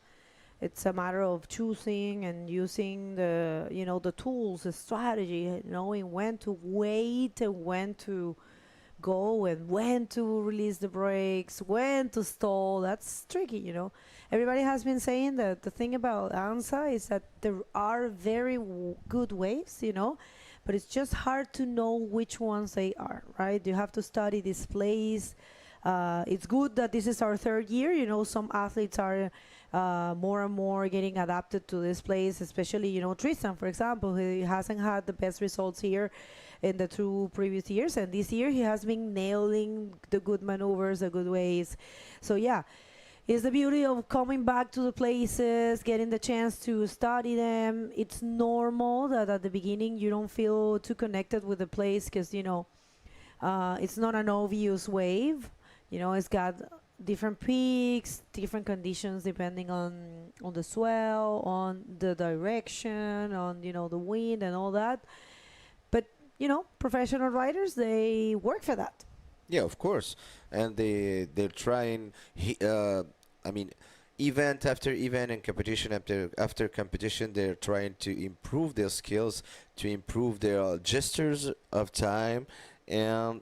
it's a matter of choosing and using the tools, the strategy, knowing when to wait and when to go and when to release the brakes, when to stall. That's tricky. Everybody has been saying that the thing about Anza is that there are very good waves, but it's just hard to know which ones they are, right? You have to study this place. It's good that this is our third year. Some athletes are more and more getting adapted to this place, especially, Tristan, for example. He hasn't had the best results here in the 2 previous years, and this year he has been nailing the good maneuvers, the good ways. So yeah, it's the beauty of coming back to the places, getting the chance to study them. It's normal that at the beginning you don't feel too connected with the place because, it's not an obvious wave. It's got different peaks, different conditions depending on the swell, on the direction, on, the wind and all that. But, professional riders, they work for that. Yeah, of course. And they're trying, event after event and competition after competition, they're trying to improve their skills, to improve their gestures of time, and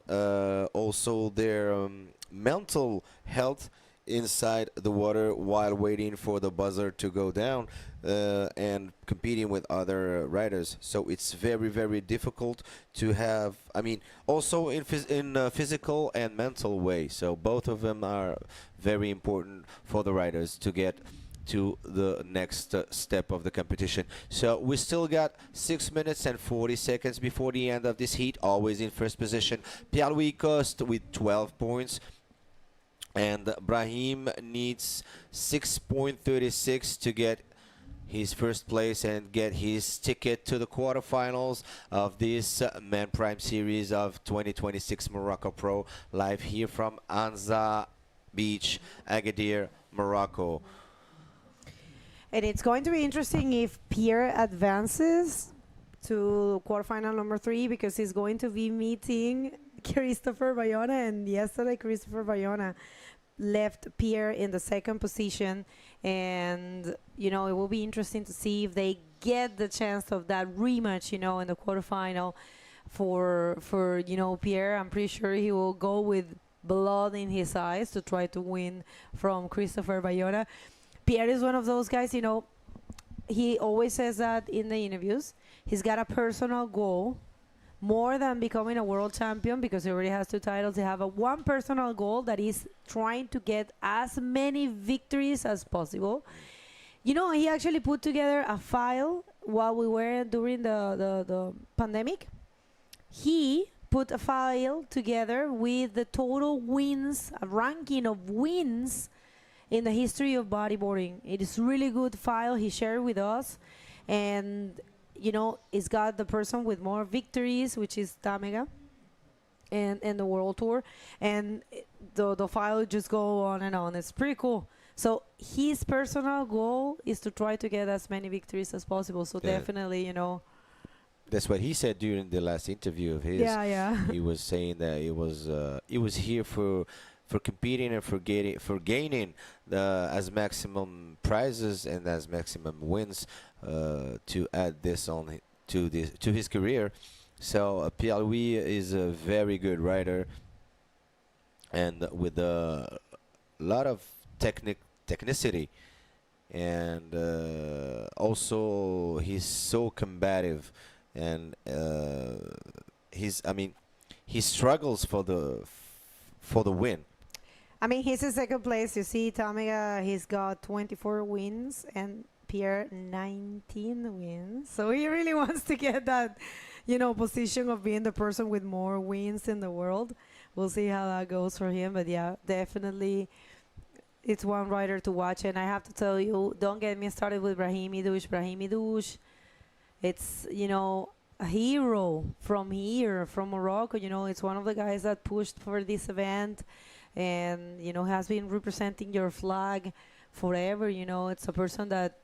also their mental health inside the water while waiting for the buzzer to go down and competing with other riders. So it's very, very difficult to have, also in physical and mental way. So both of them are very important for the riders to get to the next step of the competition. So we still got 6 minutes and 40 seconds before the end of this heat, always in first position. Pierre-Louis Coste with 12 points. And Brahim needs 6.36 to get his first place and get his ticket to the quarterfinals of this Man Prime Series of 2026 Morocco Pro, live here from Anza Beach, Agadir, Morocco. And it's going to be interesting if Pierre advances to quarterfinal number 3, because he's going to be meeting Christopher Bayona, and yesterday Christopher Bayona left Pierre in the second position, and it will be interesting to see if they get the chance of that rematch, in the quarterfinal for Pierre. I'm pretty sure he will go with blood in his eyes to try to win from Christopher Bayona. Pierre is one of those guys, he always says that in the interviews. He's got a personal goal more than becoming a world champion, because he already has 2 titles. They have one personal goal that is trying to get as many victories as possible. He actually put together a file while we were during the pandemic. He put a file together with the total wins, a ranking of wins in the history of bodyboarding. It is really good file he shared with us, and it's got the person with more victories, which is Tamraght, and the World Tour, and the file just go on and on. It's pretty cool. So his personal goal is to try to get as many victories as possible. So Yeah. definitely, you know. That's what he said during the last interview of his. Yeah, yeah. He was saying that it was here for competing and for gaining as maximum prizes and as maximum wins to add this on to his career. So Pierre Louis is a very good rider, and with a lot of technicity, and also he's so combative, and he struggles for the win. I mean, he's in second place. You see, Tamraght, he's got 24 wins and Pierre 19 wins. So he really wants to get that, you know, position of being the person with more wins in the world. We'll see how that goes for him. But yeah, definitely it's one rider to watch. And I have to tell you, don't get me started with Brahimi Douche. Brahimi Douche, it's, you know, a hero from here, from Morocco. You know, it's one of the guys that pushed for this event and, you know, has been representing your flag forever. You know, it's a person that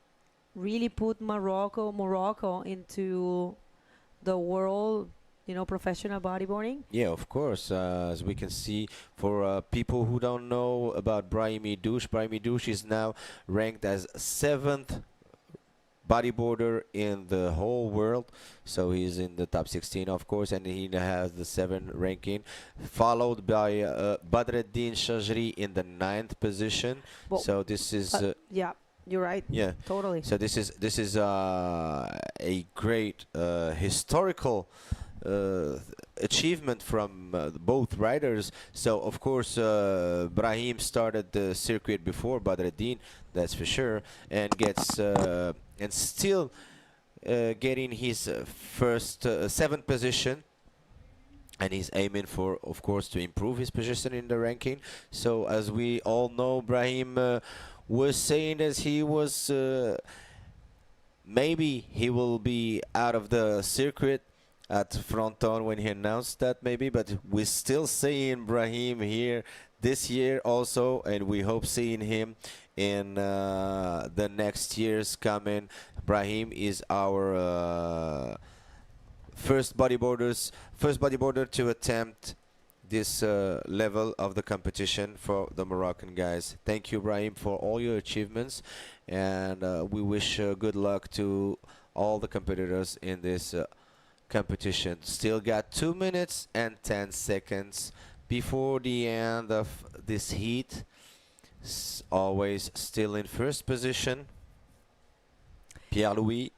really put Morocco into the world, you know, professional bodyboarding. Yeah, of course. As we can see, for people who don't know about Brahimi Douche is now ranked as 7th bodyboarder in the whole world. So he's in the top 16, of course, and he has the 7th ranking, followed by Badreddin Shajri in the 9th position. Well, so this is yeah, you're right. yeah, Totally. so this is a great historical achievement from both riders. So of course Brahim started the circuit before Badreddin, that's for sure, and gets and still getting his first 7th position, and he's aiming for, of course, to improve his position in the ranking. So as we all know, Brahim was saying that he was maybe he will be out of the circuit at Fronton when he announced that, maybe, but we're still seeing Brahim here this year also, and we hope seeing him in the next years coming. Brahim is our first bodyboarder to attempt this level of the competition for the Moroccan guys. Thank you, Brahim, for all your achievements, and we wish good luck to all the competitors in this competition. Still got 2 minutes and 10 seconds before the end of this heat. Always still in first position, Pierre-Louis.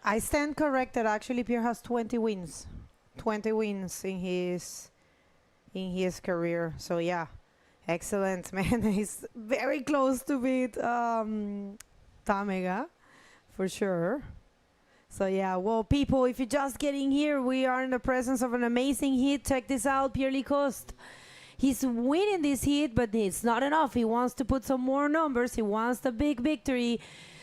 I stand corrected. Actually, Pierre has 20 wins. 20 wins in his career. So yeah, excellent, man. He's very close to beat Tamraght, for sure. So yeah, well, people, if you're just getting here, we are in the presence of an amazing hit. Check this out, Pierre Licoste. He's winning this heat, but it's not enough. He wants to put some more numbers. He wants the big victory.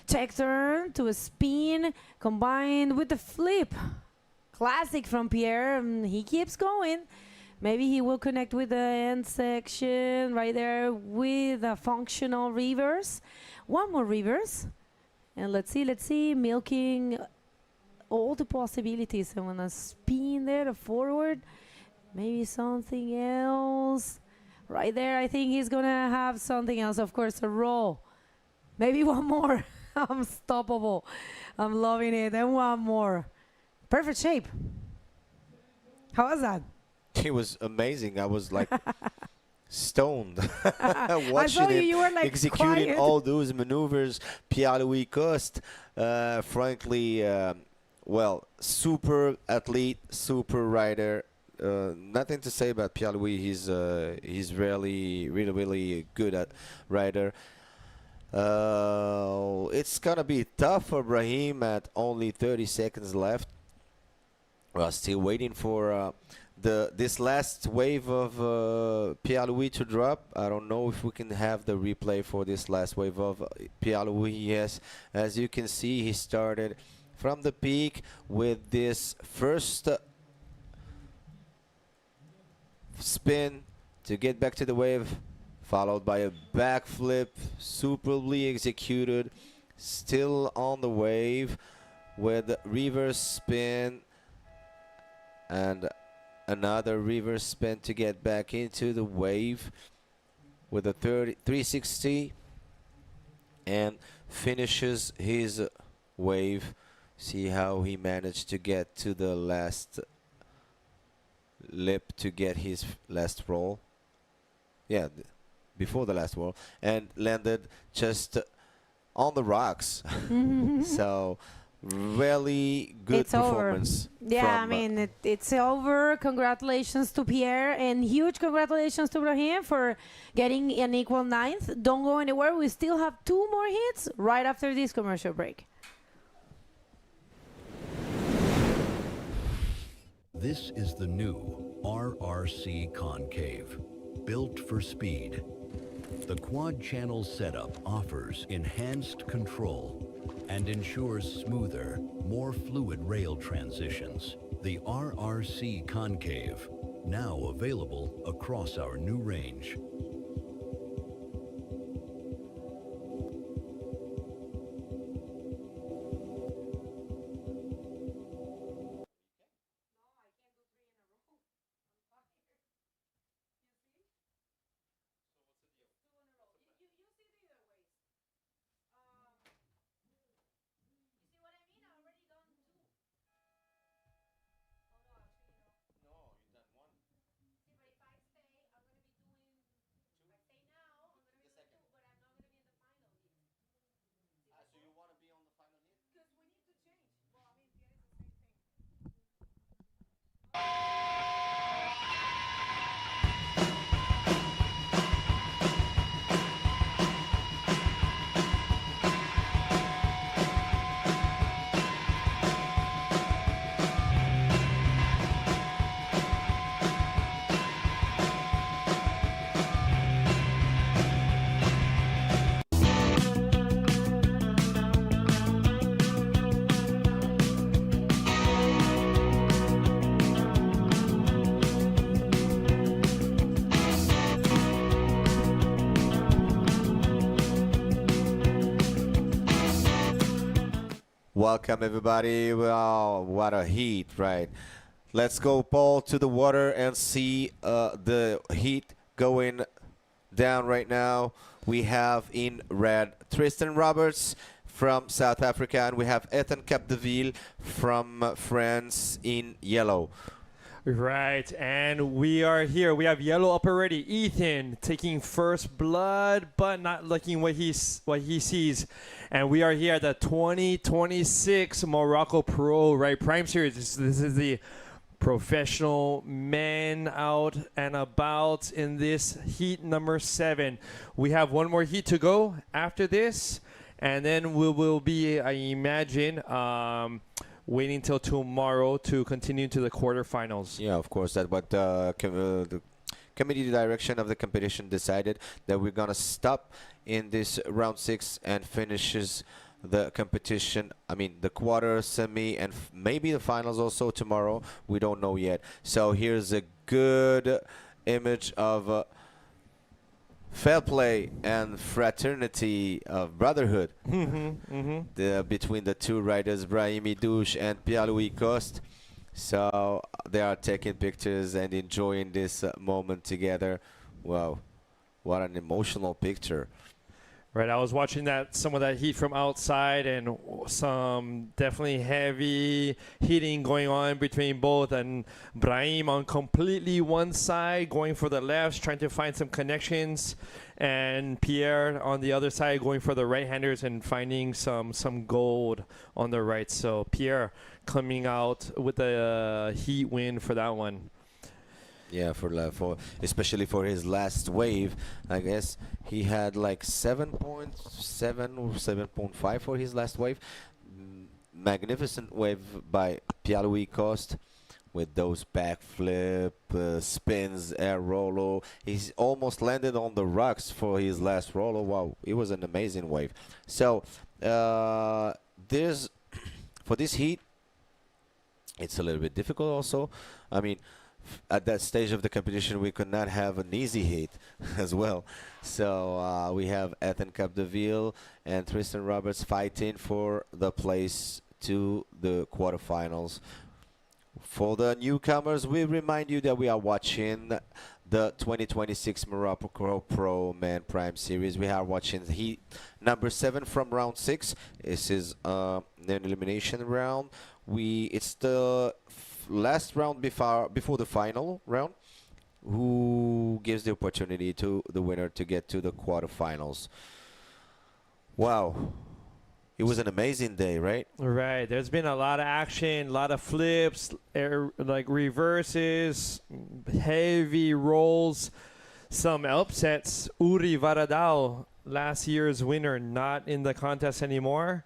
Check turn to a spin combined with the flip. Classic from Pierre. He keeps going. Maybe he will connect with the end section right there with a functional reverse. One more reverse. And let's see, milking all the possibilities. I want to spin there to forward. Maybe something else. Right there, I think he's going to have something else. Of course, a roll. Maybe one more. Unstoppable. I'm loving it. And one more. Perfect shape. How was that? It was amazing. I was like stoned I watching saw you. him You were like executing quiet. all those maneuvers. Pierre-Louis Coste, frankly, well, super athlete, super rider. Nothing to say about Pierre-Louis. He's really good at rider. It's gonna be tough for Brahim at only 30 seconds left. We're still waiting for this last wave of Pierre-Louis to drop. I don't know if we can have the replay for this last wave of Pierre-Louis. Yes, as you can see, he started from the peak with this first spin to get back to the wave, followed by a backflip, superbly executed, still on the wave with reverse spin and another reverse spin to get back into the wave with a 360 and finishes his wave. See how he managed to get to the last lip to get his last roll. Yeah, before the last roll, and landed just on the rocks. So really good It's performance. over. Yeah, I from, mean, it's over. Congratulations to Pierre, and huge congratulations to Brahim for getting an equal 9th. Don't go anywhere. We still have 2 more hits right after this commercial break. This is the new RRC Concave, built for speed. The quad-channel setup offers enhanced control and ensures smoother, more fluid rail transitions. The RRC Concave, now available across our new range. Welcome everybody. Wow, what a heat, right? Let's go, Paul, to the water and see the heat going down right now. We have in red Tristan Roberts from South Africa, and we have Ethan Capdeville from France in yellow. Right, and we are here. We have yellow up already. Ethan taking first blood, but not looking what he sees. And we are here at the 2026 Morocco Pro Prime Series. This is the professional men out and about in this heat number 7. We have one more heat to go after this, and then we will be, I imagine, waiting till tomorrow to continue to the quarterfinals. Yeah, of course. That's what the committee direction of the competition decided, that we're gonna stop in this round 6 and finishes the competition. I mean, the quarter, semi, and maybe the finals also tomorrow. We don't know yet. So here's a good image of fair play and fraternity of brotherhood between the two riders, Brahimi Douche and Pierre-Louis Coste. So they are taking pictures and enjoying this moment together. Wow, what an emotional picture. Right, I was watching some of that heat from outside, and some definitely heavy heating going on between both, and Brahim on completely one side going for the left, trying to find some connections, and Pierre on the other side going for the right-handers and finding some gold on the right. So Pierre coming out with a heat win for that one. Yeah, for especially for his last wave, I guess he had like 7.7 or 7.5 for his last wave. Magnificent wave by Pierre-Louis Coste with those backflip spins, air rolo. He's almost landed on the rocks for his last rolo. Wow, it was an amazing wave. So there's for this heat, it's a little bit difficult also. I mean, at that stage of the competition, we could not have an easy heat as well. So we have Ethan Capdeville and Tristan Roberts fighting for the place to the quarterfinals. For the newcomers, we remind you that we are watching the 2026 Morocco Pro Man Prime Series. We are watching heat number 7 from round 6. This is an elimination round. It's the last round before the final round, who gives the opportunity to the winner to get to the quarterfinals. Wow. It was an amazing day, right? Right. There's been a lot of action, a lot of flips, like reverses, heavy rolls, some upsets. Uri Varadao, last year's winner, not in the contest anymore.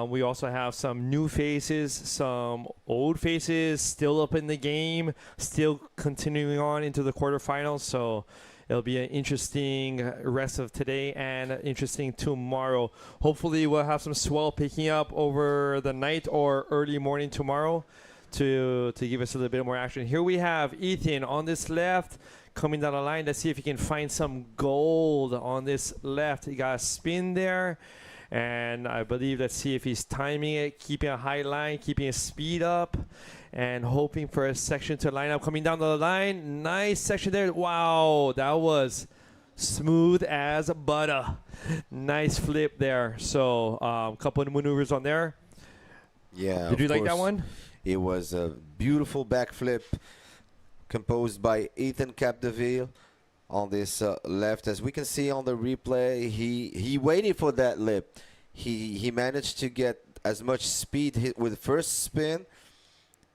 We also have some new faces, some old faces still up in the game, still continuing on into the quarterfinals. So it'll be an interesting rest of today and interesting tomorrow. Hopefully we'll have some swell picking up over the night or early morning tomorrow to give us a little bit more action. Here we have Ethan on this left coming down the line. Let's see if he can find some gold on this left. He got a spin there. And I believe, let's see if he's timing it, keeping a high line, keeping his speed up, and hoping for a section to line up. Coming down the line, nice section there. Wow, that was smooth as butter. Nice flip there. So a couple of maneuvers on there. Yeah. Did you like that one? It was a beautiful backflip composed by Ethan Capdeville. On this left, as we can see on the replay, he waited for that lip. He managed to get as much speed with first spin,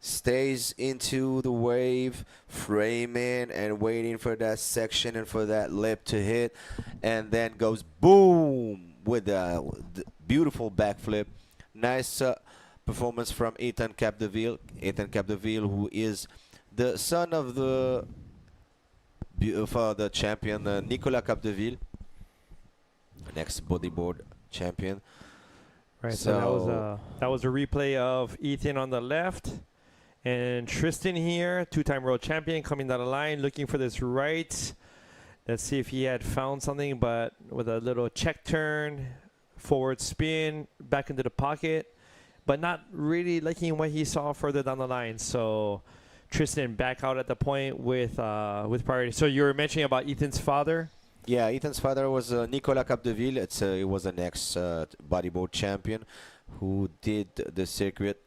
stays into the wave, framing and waiting for that section and for that lip to hit, and then goes boom with a beautiful backflip. Nice performance from Ethan Capdeville. Ethan Capdeville, who is the son of the champion Nicolas Capdeville, next bodyboard champion. Right, so that was a replay of Ethan on the left, and Tristan here, two-time world champion, coming down the line, looking for this right. Let's see if he had found something, but with a little check turn, forward spin, back into the pocket, but not really liking what he saw further down the line. So Tristan back out at the point with priority. So you were mentioning about Ethan's father? Yeah, Ethan's father was Nicolas Capdeville. He was an ex-bodyboard champion who did the circuit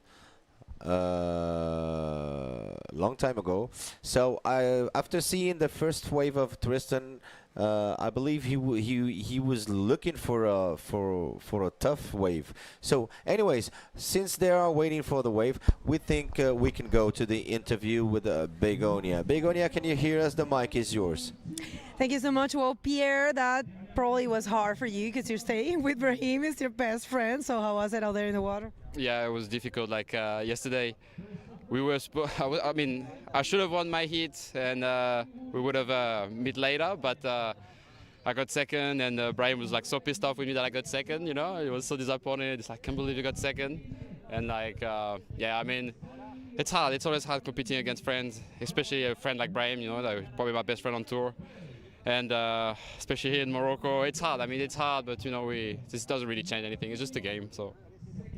long time ago. So after seeing the first wave of Tristan, I believe he was looking for a tough wave. So anyways, since they are waiting for the wave, we think we can go to the interview with Begonia. Begonia, can you hear us? The mic is yours. Thank you so much. Well, Pierre, that probably was hard for you because you're staying with Brahim, is your best friend. So how was it out there in the water? Yeah, it was difficult. Like yesterday, we were. I mean, I should have won my heat, and we would have met later. But I got second, and Brian was like so pissed off with me that I got second. You know, he was so disappointed. It's like, I can't believe you got second. And like, yeah, I mean, it's hard. It's always hard competing against friends, especially a friend like Brian. You know, like probably my best friend on tour. And especially here in Morocco, it's hard. I mean, it's hard, but you know, this doesn't really change anything. It's just a game, so.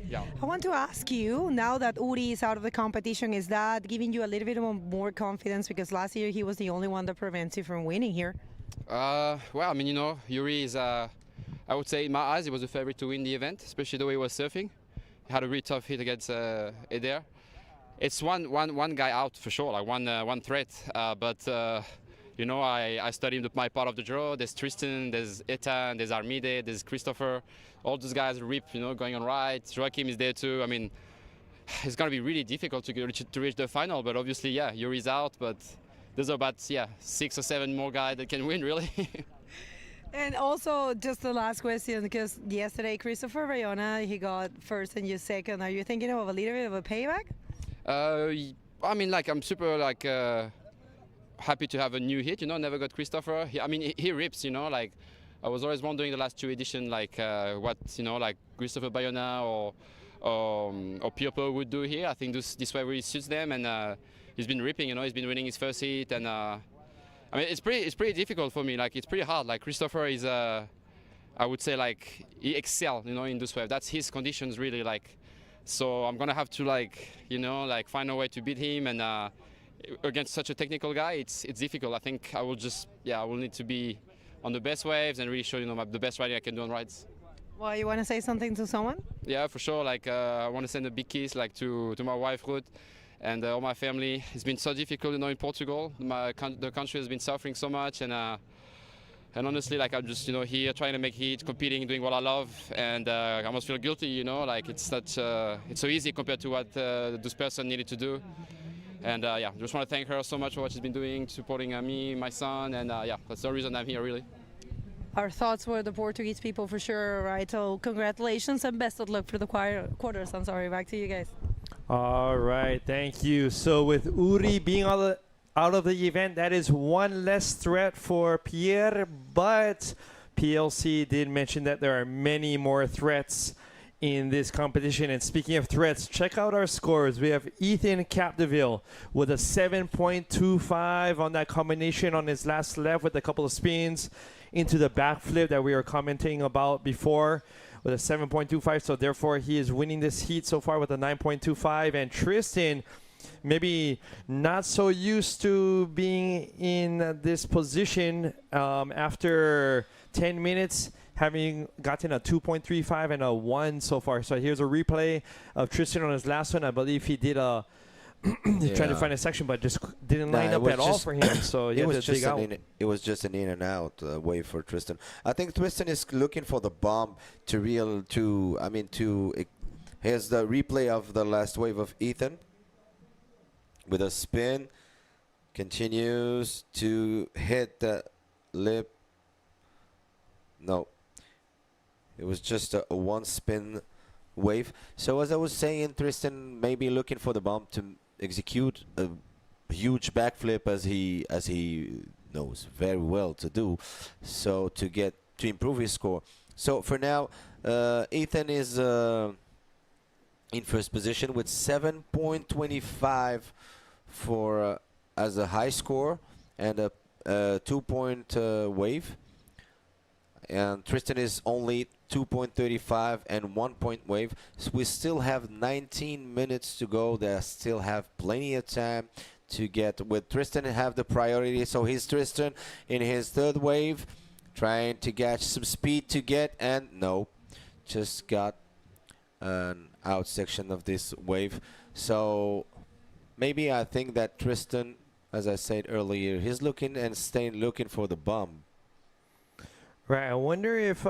Yeah. I want to ask you, now that Uri is out of the competition, is that giving you a little bit more confidence? Because last year he was the only one that prevents you from winning here. Well, I mean, you know, Uri is, I would say in my eyes, he was a favorite to win the event, especially the way he was surfing. He had a really tough hit against Agadir. It's one guy out for sure, like one threat, but you know, I studied my part of the draw. There's Tristan, there's Ethan, there's Armide, there's Christopher. All those guys rip, you know, going on right. Joachim is there too. I mean, it's going to be really difficult to reach the final, but obviously, yeah, Yuri's out, but there's about, 6 or 7 more guys that can win, really. And also, just the last question, because yesterday, Christopher Bayona, he got first and you second. Are you thinking of a little bit of a payback? I mean, like, I'm super, like, happy to have a new hit, you know, never got Christopher. He rips, you know, like, I was always wondering the last 2 editions, like, what, you know, like Christopher Bayona or Purple would do here. I think this way really suits them, and he's been ripping. You know, he's been winning his first heat, and I mean, it's pretty difficult for me. Like, it's pretty hard. Like, Christopher is I would say, like, he excels, you know, in this wave. That's his conditions, really. Like, so I'm gonna have to, like, you know, like, find a way to beat him, and against such a technical guy, it's difficult. I think I will need to be on the best waves and really show, you know, the best riding I can do on rides. Well, you want to say something to someone? Yeah, for sure. Like, I want to send a big kiss, like, to my wife Ruth and all my family. It's been so difficult, you know, in Portugal. The country has been suffering so much, and honestly, like, I'm just, you know, here trying to make heat, competing, doing what I love, and I almost feel guilty, you know, like, it's so easy compared to what this person needed to do. And yeah, just want to thank her so much for what she's been doing, supporting me, my son, and yeah, that's the reason I'm here, really. Our thoughts were the Portuguese people for sure, right? So congratulations and best of luck for the quarters. I'm sorry, back to you guys. All right, thank you. So with Uri being out of the event, that is one less threat for Pierre, but PLC did mention that there are many more threats in this competition. And speaking of threats, check out our scores. We have Ethan Capdeville with a 7.25 on that combination on his last left with a couple of spins into the backflip that we were commenting about before with a 7.25. So therefore, he is winning this heat so far with a 9.25. And Tristan, maybe not so used to being in this position after 10 minutes, having gotten a 2.35 and a 1 so far. So here's a replay of Tristan on his last one. I believe he did a trying to find a section, but just didn't line up at all for him. So he had to dig out. It was just an in and out wave for Tristan. I think Tristan is looking for the bomb here's the replay of the last wave of Ethan with a spin, continues to hit the lip. No, it was just a one spin wave. So as I was saying, Tristan may be looking for the bomb to execute a huge backflip as he knows very well to do, so to improve his score. So for now, Ethan is in first position with 7.25 for as a high score and a 2-point wave. And Tristan is only 2.35 and 1-point wave. So we still have 19 minutes to go. They still have plenty of time to get with Tristan and have the priority. So here's Tristan in his third wave, trying to catch some speed to get, and no, just got an out section of this wave. So maybe I think that Tristan, as I said earlier, he's looking and staying looking for the bomb. Right, I wonder if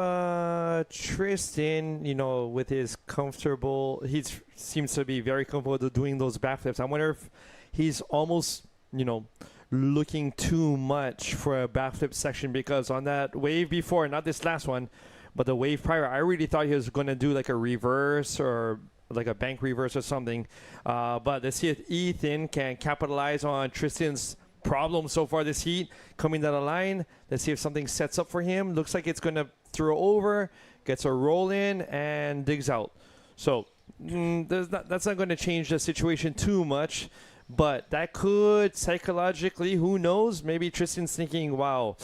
Tristan, you know, with his comfortable, he seems to be very comfortable doing those backflips. I wonder if he's almost, you know, looking too much for a backflip section, because on that wave before, not this last one, but the wave prior, I really thought he was going to do like a reverse or like a bank reverse or something. But let's see if Ethan can capitalize on Tristan's problem so far this heat coming down the line. Let's see if something sets up for him. Looks like it's going to throw over, gets a roll in, and digs out. So that's not going to change the situation too much, but that could psychologically, who knows, maybe Tristan's thinking, wow,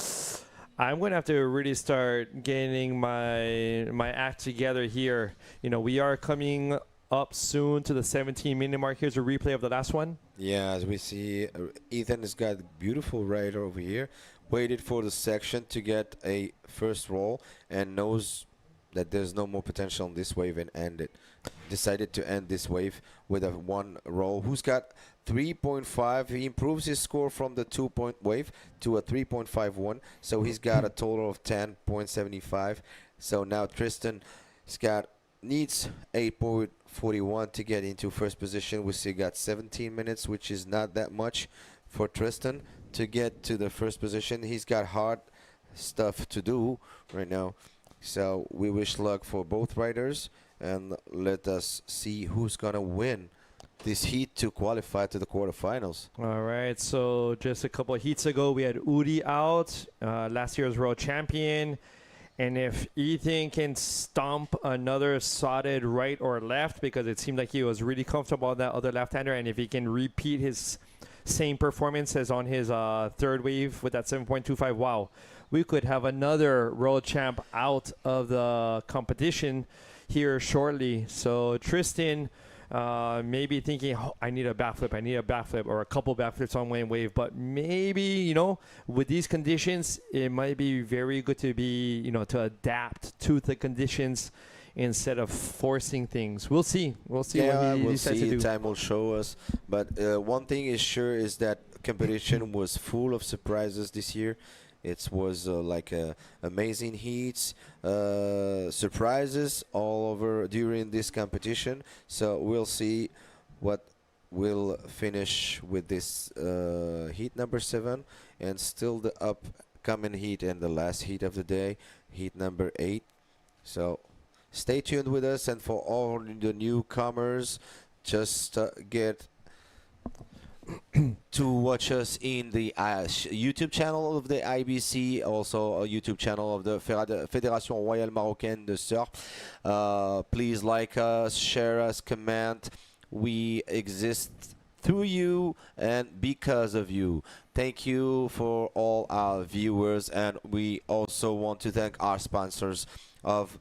I'm going to have to really start getting my act together here. You know, we are coming up soon to the 17-minute mark. Here's a replay of the last one. Yeah, as we see, Ethan has got a beautiful rider over here. Waited for the section to get a first roll and knows that there's no more potential on this wave and end it. Decided to end this wave with a one roll. Who's got 3.5? He improves his score from the 2-point wave to a 3.51. So he's got a total of 10.75. So now Tristan needs 8.41 to get into first position. We still got 17 minutes, which is not that much for Tristan to get to the first position. He's got hard stuff to do right now. So we wish luck for both riders, and let us see who's going to win this heat to qualify to the quarterfinals. All right, so just a couple of heats ago, we had Uri out, last year's world champion. And if Ethan can stomp another solid right or left, because it seemed like he was really comfortable on that other left-hander, and if he can repeat his same performance as on his third wave with that 7.25, wow, we could have another world champ out of the competition here shortly. So Tristan maybe thinking, oh, I need a backflip, or a couple backflips on one wave. But maybe, you know, with these conditions, it might be very good to be, you know, to adapt to the conditions instead of forcing things. We'll see. We'll see what he decides to do. Time will show us. But one thing is sure is that competition was full of surprises this year. It was like amazing heats, surprises all over during this competition. So we'll see what will finish with this heat number 7, and still the upcoming heat and the last heat of the day, heat number 8. So stay tuned with us, and for all the newcomers, just get to watch us in the YouTube channel of the IBC, also a YouTube channel of the Fédération Royale Marocaine de Surf. Please like us, share us, comment. We exist through you and because of you. Thank you for all our viewers, and we also want to thank our sponsors of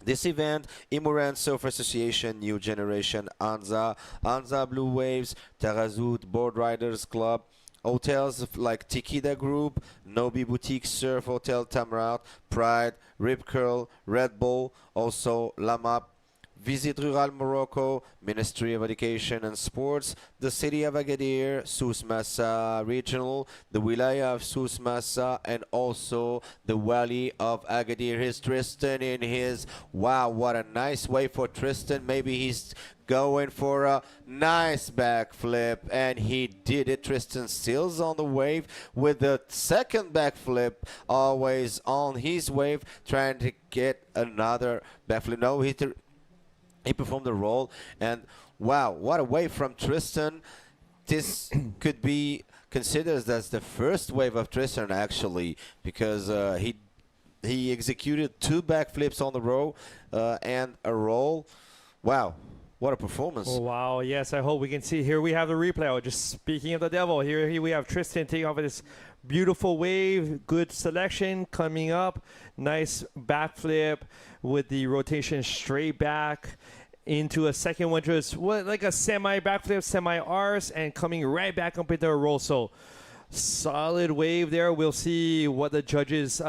this event: Imouran Surf Association, New Generation, Anza, Anza Blue Waves, Taghazout, Boardriders Club, hotels like Tikida Group, Nobi Boutique Surf Hotel Tamraght, Pride, Rip Curl, Red Bull, also Lamap, Visit Rural Morocco, Ministry of Education and Sports, the City of Agadir, Souss Massa Regional, the Wilaya of Souss Massa, and also the Wali of Agadir. Here's Tristan in his, wow, what a nice way for Tristan. Maybe he's going for a nice backflip, and he did it. Tristan still's on the wave with the second backflip, always on his wave, trying to get another backflip. No, he performed the roll, and wow, what a wave from Tristan. This could be considered as the first wave of Tristan, actually, because he executed 2 backflips on the row and a roll. Wow, what a performance. Oh, wow, yes, I hope we can see. Here we have the replay. Oh, just speaking of the devil, here we have Tristan taking off of this beautiful wave. Good selection coming up. Nice backflip with the rotation straight back into a second one, just like a semi backflip, semi R's, and coming right back up into a roll. So solid wave there. We'll see what the judges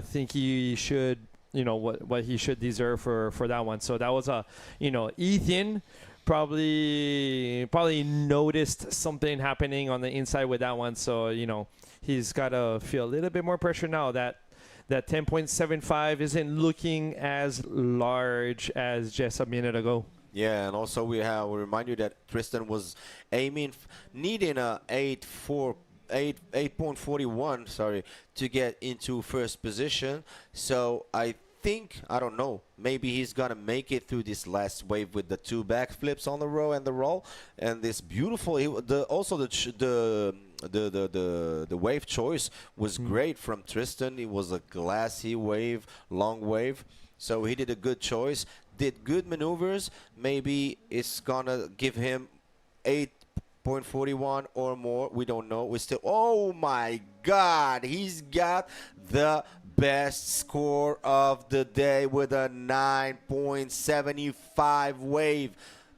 think he should, you know, what he should deserve for that one. So that was a, you know, Ethan probably noticed something happening on the inside with that one. So, you know, he's got to feel a little bit more pressure now that 10.75 isn't looking as large as just a minute ago. Yeah, and also we remind you that Tristan was needing a 8.41, sorry, to get into first position. So I don't know, maybe he's gonna make it through this last wave with the 2 backflips on the row and the roll, and this beautiful. The wave choice was great from Tristan. It was a glassy wave, long wave, so he did a good choice, did good maneuvers. Maybe it's gonna give him 8.41 or more. We don't know. We still, oh my God, he's got the best score of the day with a 9.75 wave.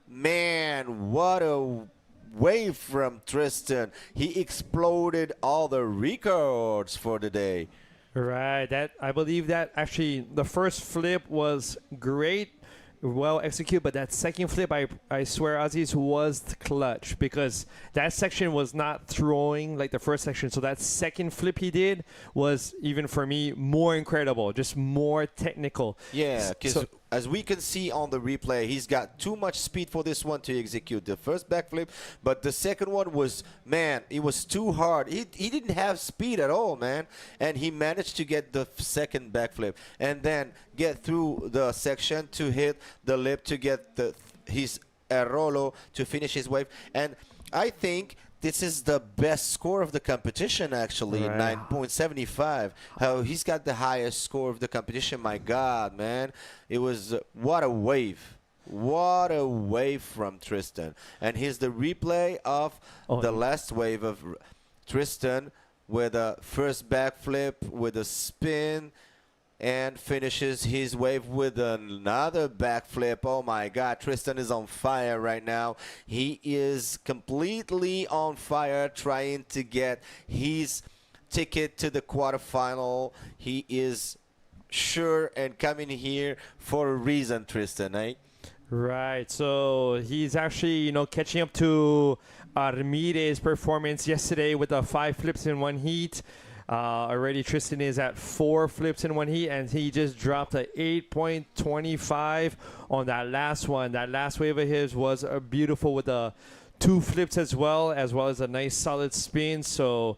Man, what a wave from Tristan. He exploded all the records for the day. Right. That, I believe that actually the first flip was great, well executed, but that second flip, I swear, Aziz, was clutch, because that section was not throwing like the first section. So that second flip he did was, even for me, more incredible, just more technical. Yeah, because as we can see on the replay, he's got too much speed for this one to execute the first backflip, but the second one was, man, it was too hard. He didn't have speed at all, man, and he managed to get the second backflip and then get through the section to hit the lip to get his Rolo to finish his wave. And I think this is the best score of the competition, actually, Right. 9.75. How he's got the highest score of the competition. My God, man. It was, what a wave. What a wave from Tristan. And here's the replay of the last wave of Tristan with a first backflip, with a spin, and finishes his wave with another backflip. Oh my God, Tristan is on fire right now. He is completely on fire trying to get his ticket to the quarterfinal. He is sure and coming here for a reason, Tristan, eh? Right. So he's actually, catching up to Armide's performance yesterday with the 5 flips in one heat. Already Tristan is at 4 flips in one heat, and he just dropped a 8.25 on that last one. That last wave of his was beautiful with the 2 flips as well as a nice solid spin. So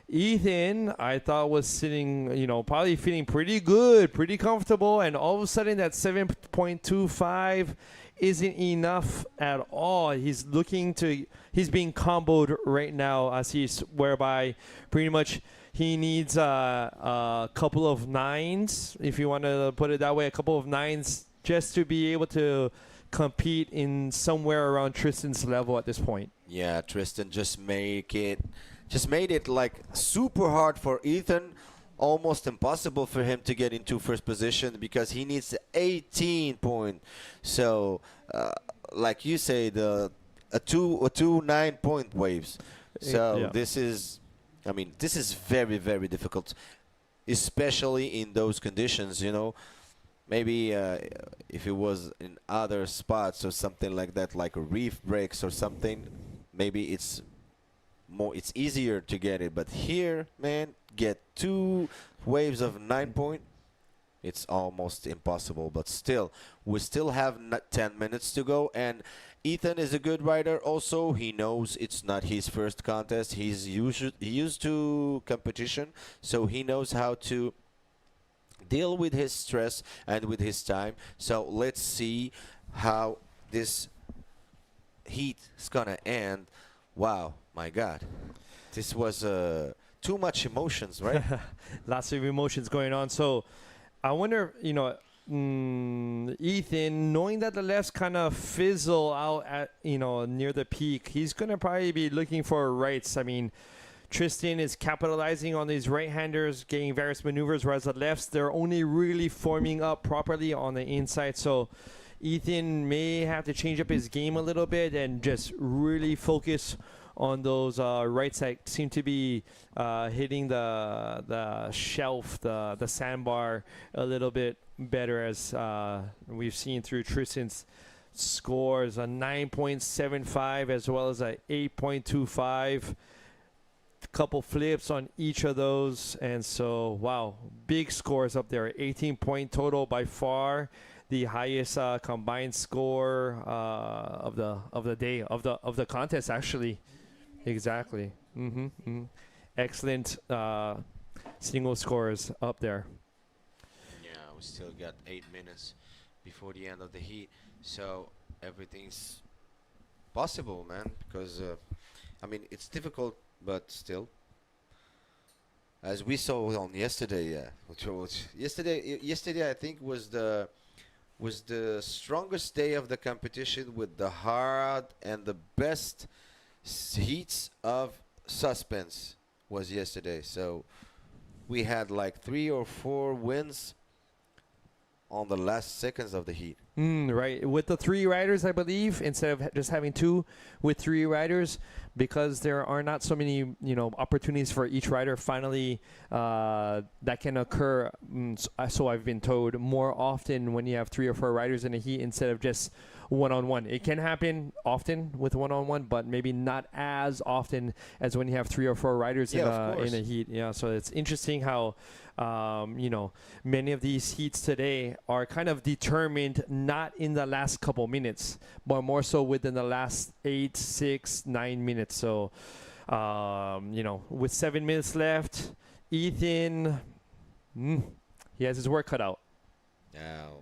Ethan, I thought, was sitting, probably feeling pretty good, pretty comfortable, and all of a sudden that 7.25 isn't enough at all. He's being comboed right as whereby pretty much he needs a couple of 9s, if you want to put it that way, a couple of 9s just to be able to compete in somewhere around Tristan's level at this point. Yeah, Tristan just made it like super hard for Ethan, almost impossible for him to get into first position because he needs 18 point. So, like you say, a two 9-point waves. So this is very, very difficult, especially in those conditions. Maybe if it was in other spots or something like that, like a reef breaks or something, maybe it's easier to get it. But here, man, get 2 waves of 9-point, it's almost impossible. But still, we still have 10 minutes to go, and Ethan is a good rider also. He knows it's not his first contest. He used to competition, so he knows how to deal with his stress and with his time. So let's see how this heat is gonna end. Wow, my God, this was too much emotions, right? Lots of emotions going on. So I wonder, Ethan, knowing that the lefts kind of fizzle out at, near the peak, he's going to probably be looking for rights. I mean, Tristan is capitalizing on these right-handers, getting various maneuvers, whereas the lefts, they're only really forming up properly on the inside. So Ethan may have to change up his game a little bit and just really focus on those rights that seem to be hitting the shelf, the sandbar a little bit better, as we've seen through Tristan's scores, a 9.75 as well as a 8.25. Couple flips on each of those, and so wow, big scores up there. 18-point total, by far the highest combined score of the day of the contest, actually. Exactly. Excellent single scores up there. Yeah, we still got 8 minutes before the end of the heat, so everything's possible, man. Because it's difficult, but still, as we saw on yesterday, yesterday I think was the strongest day of the competition, with the hard and the best heats of suspense was yesterday. So we had like 3 or 4 wins on the last seconds of the heat. Right, with the 3 riders, I believe, instead of just having 2 with 3 riders, because there are not so many opportunities for each rider. Finally, that can occur, so I've been told, more often when you have 3 or 4 riders in a heat instead of just one-on-one. It can happen often with one-on-one, but maybe not as often as when you have 3 or 4 riders in a heat. Yeah, so it's interesting how many of these heats today are kind of determined not in the last couple minutes, but more so within the last 8, 6, 9 minutes. So, with 7 minutes left, Ethan, he has his work cut out. Now,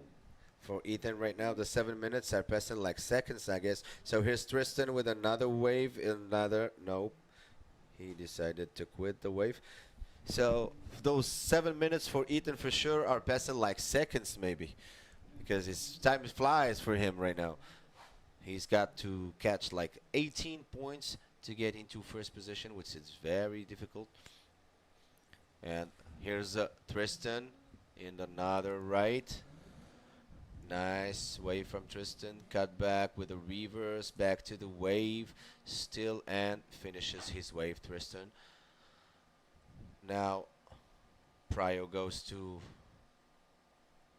for Ethan right now, the 7 minutes are passing like seconds, I guess. So here's Tristan with another wave, he decided to quit the wave. So those 7 minutes for Ethan for sure are passing like seconds maybe, because his time flies for him right now. He's got to catch like 18 points to get into first position, which is very difficult. And here's Tristan in another right. Nice wave from Tristan. Cut back with a reverse, back to the wave. Still and finishes his wave, Tristan. Now, Prio goes to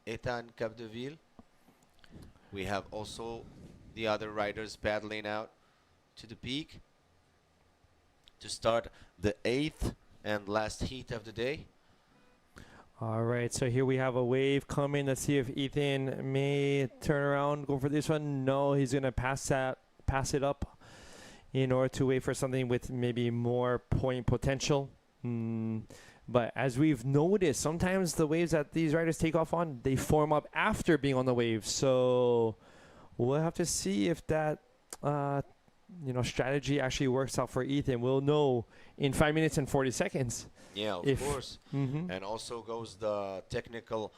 Ethan Capdeville. We have also the other riders battling out to the peak to start the 8th and last heat of the day. All right, so here we have a wave coming. Let's see if Ethan may turn around, go for this one. No, he's gonna pass it up in order to wait for something with maybe more point potential. But as we've noticed, sometimes the waves that these riders take off on, they form up after being on the wave. So we'll have to see if that strategy actually works out for Ethan. We'll know in 5 minutes and 40 seconds. Yeah, of course. And also goes the technical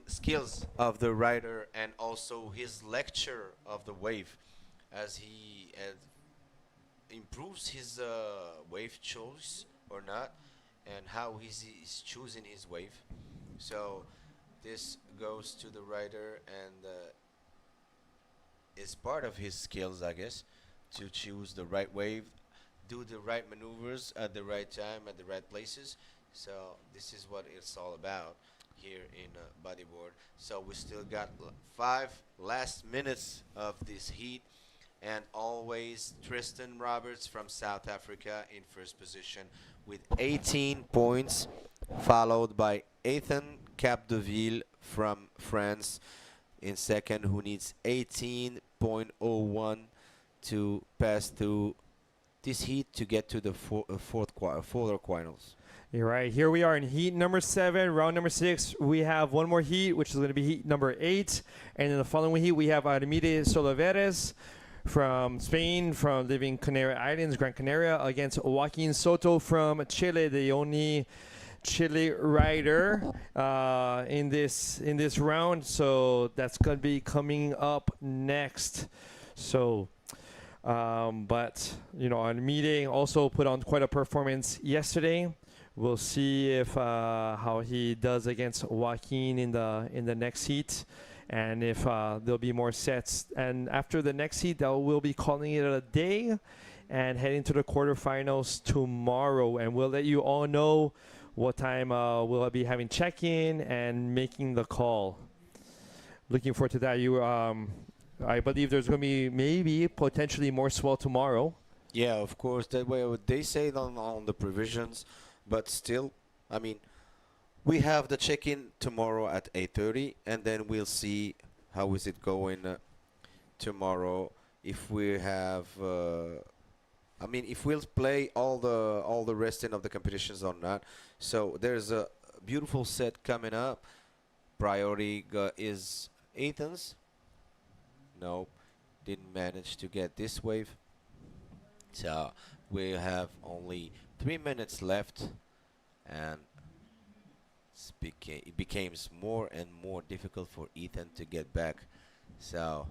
skills of the rider, and also his lecture of the wave as he improves his wave choice or not, and how he's choosing his wave. So this goes to the rider, and is part of his skills, I guess, to choose the right wave, do the right maneuvers at the right time, at the right places. So this is what it's all about here in Bodyboard. So we still got 5 last minutes of this heat, and always Tristan Roberts from South Africa in first position with 18 points, followed by Ethan Capdeville from France in second, who needs 18.01 to pass through this heat to get to the fourth quarters. You're right. Here we are in heat number 7, round number 6. We have one more heat, which is going to be heat number 8. And in the following heat, we have Armide Soloveres from Spain, from living Canary Islands, Gran Canaria, against Joaquin Soto from Chile, the only Chile rider in this round. So that's going to be coming up next. So but Armide also put on quite a performance yesterday. We'll see if how he does against Joaquin in the next heat, and if there'll be more sets. And after the next heat, we'll be calling it a day and heading to the quarterfinals tomorrow. And we'll let you all know what time we'll be having check-in and making the call. Looking forward to that. I believe there's going to be maybe potentially more swell tomorrow. Yeah, of course. That way they say it on the provisions, but still, I mean, we have the check-in tomorrow at 8:30, and then we'll see how is it going tomorrow. If we have, if we'll play all the resting of the competitions or not. So there's a beautiful set coming up. Priority is Ethan's. No, didn't manage to get this wave. So we have only 3 minutes left, and it becomes more and more difficult for Ethan to get back. So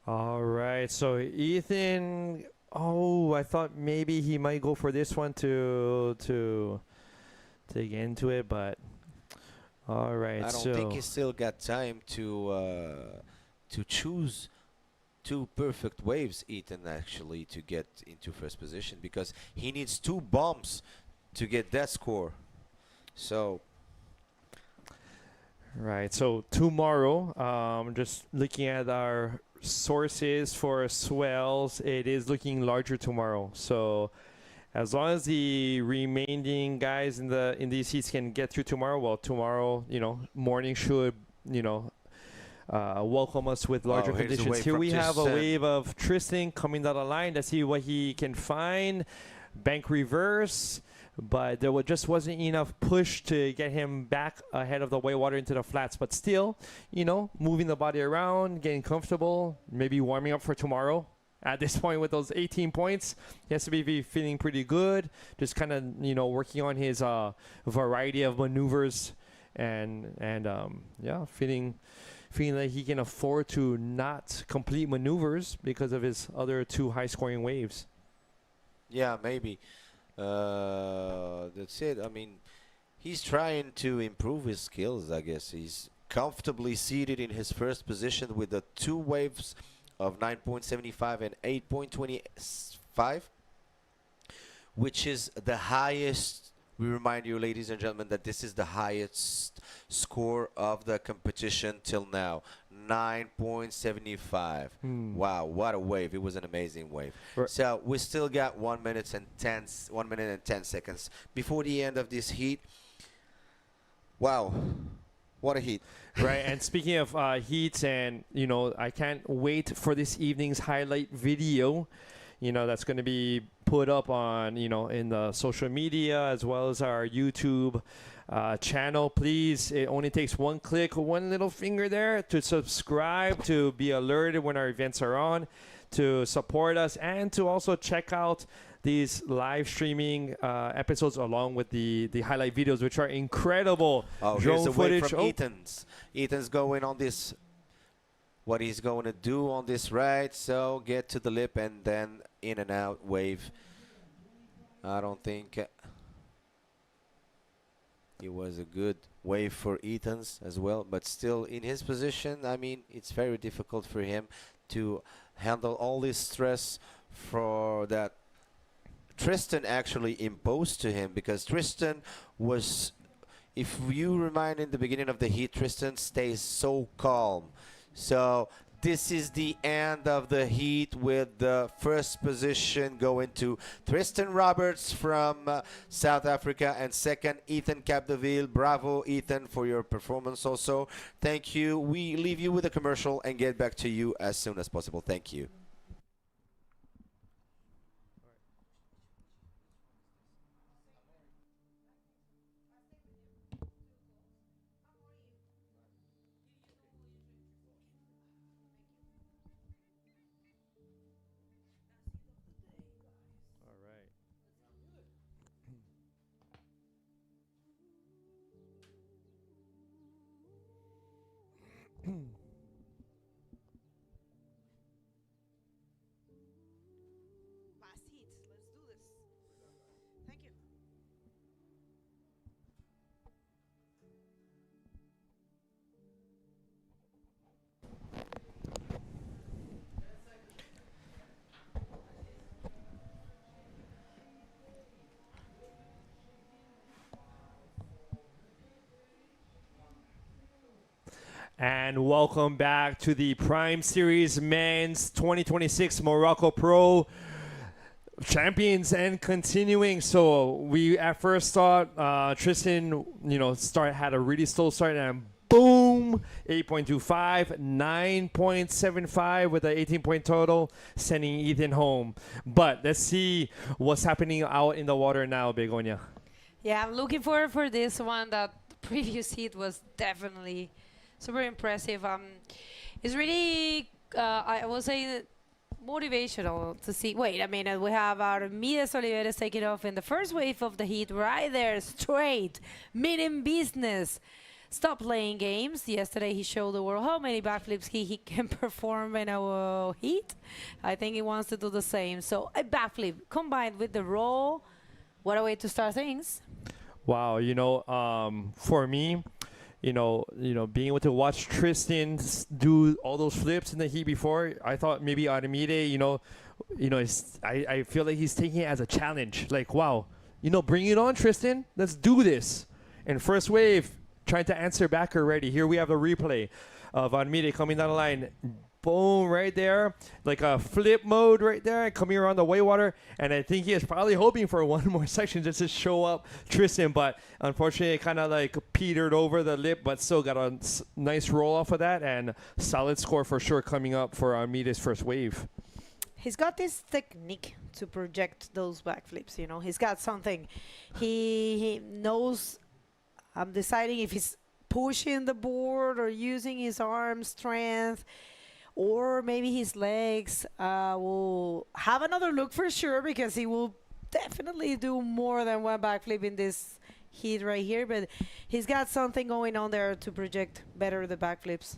all right, so Ethan, I thought maybe he might go for this one to get into it, but all right. I don't think he still got time to choose 2 perfect waves, Ethan, actually, to get into first position, because he needs 2 bombs to get that score. So right, so tomorrow, just looking at our sources for swells, it is looking larger tomorrow. So as long as the remaining guys in these heats can get through tomorrow, well, tomorrow, morning should, welcome us with larger conditions. Here we have a wave of Tristan coming down the line. Let's see what he can find. Bank reverse, but there just wasn't enough push to get him back ahead of the whitewater into the flats. But still, moving the body around, getting comfortable, maybe warming up for tomorrow. at this point with those 18 points. He has to be feeling pretty good, just kind of, working on his variety of maneuvers and yeah, feeling like he can afford to not complete maneuvers because of his other 2 high-scoring waves. Yeah, maybe. That's it. I mean, he's trying to improve his skills, I guess. He's comfortably seated in his first position with the 2 waves of 9.75 and 8.25, which is the highest. We remind you, ladies and gentlemen, that this is the highest score of the competition till now. 9.75. Wow, what a wave. It was an amazing wave. So we still got 1 minute and 10 seconds before the end of this heat. Wow, what a heat. Right, and speaking of heats, and I can't wait for this evening's highlight video. That's going to be put up on in the social media as well as our YouTube channel. Please, it only takes 1 click, 1 little finger there to subscribe, to be alerted when our events are on, to support us, and to also check out these live streaming episodes along with the highlight videos, which are incredible. Oh, drone here's a footage wave from Ethan's. Ethan's going on this, what he's going to do on this ride. So get to the lip and then in and out wave. I don't think it was a good wave for Ethan's as well, but still in his position, I mean, it's very difficult for him to handle all this stress for that Tristan actually imposed to him, because Tristan was, if you remind in the beginning of the heat, Tristan stays so calm. So this is the end of the heat with the first position going to Tristan Roberts from South Africa, and second Ethan Capdeville. Bravo, Ethan, for your performance also. Thank you. We leave you with a commercial and get back to you as soon as possible. Thank you. Last heat. Let's do this. Thank you. And welcome back to the Prime Series Men's 2026 Morocco Pro Champions, and continuing. So we at first thought Tristan, had a really slow start, and boom, 8.25, 9.75 with an 18-point total, sending Ethan home. But let's see what's happening out in the water now, Begonia. Yeah, I'm looking forward for this one. That previous heat was definitely super impressive. It's really, I will say, motivational to see. Wait a minute, we have Armides Oliveres taking off in the first wave of the heat, right there, straight, meaning business. Stop playing games. Yesterday he showed the world how many backflips he can perform in a heat. I think he wants to do the same. So a backflip combined with the roll, what a way to start things. Wow, for me, being able to watch Tristan do all those flips in the heat before, I thought maybe Armide, I feel like he's taking it as a challenge. Like, wow, bring it on, Tristan. Let's do this. And first wave, trying to answer back already. Here we have a replay of Armide coming down the line. Boom, right there. Like a flip mode right there, coming around the whitewater. And I think he is probably hoping for one more section just to show up Tristan. But unfortunately, it kind of like petered over the lip, but still got a nice roll off of that. And solid score for sure coming up for Armide's first wave. He's got this technique to project those backflips, He's got something. He knows, I'm deciding if he's pushing the board or using his arm strength. or maybe his legs will have another look for sure, because he will definitely do more than one backflip in this heat right here. But he's got something going on there to project better the backflips.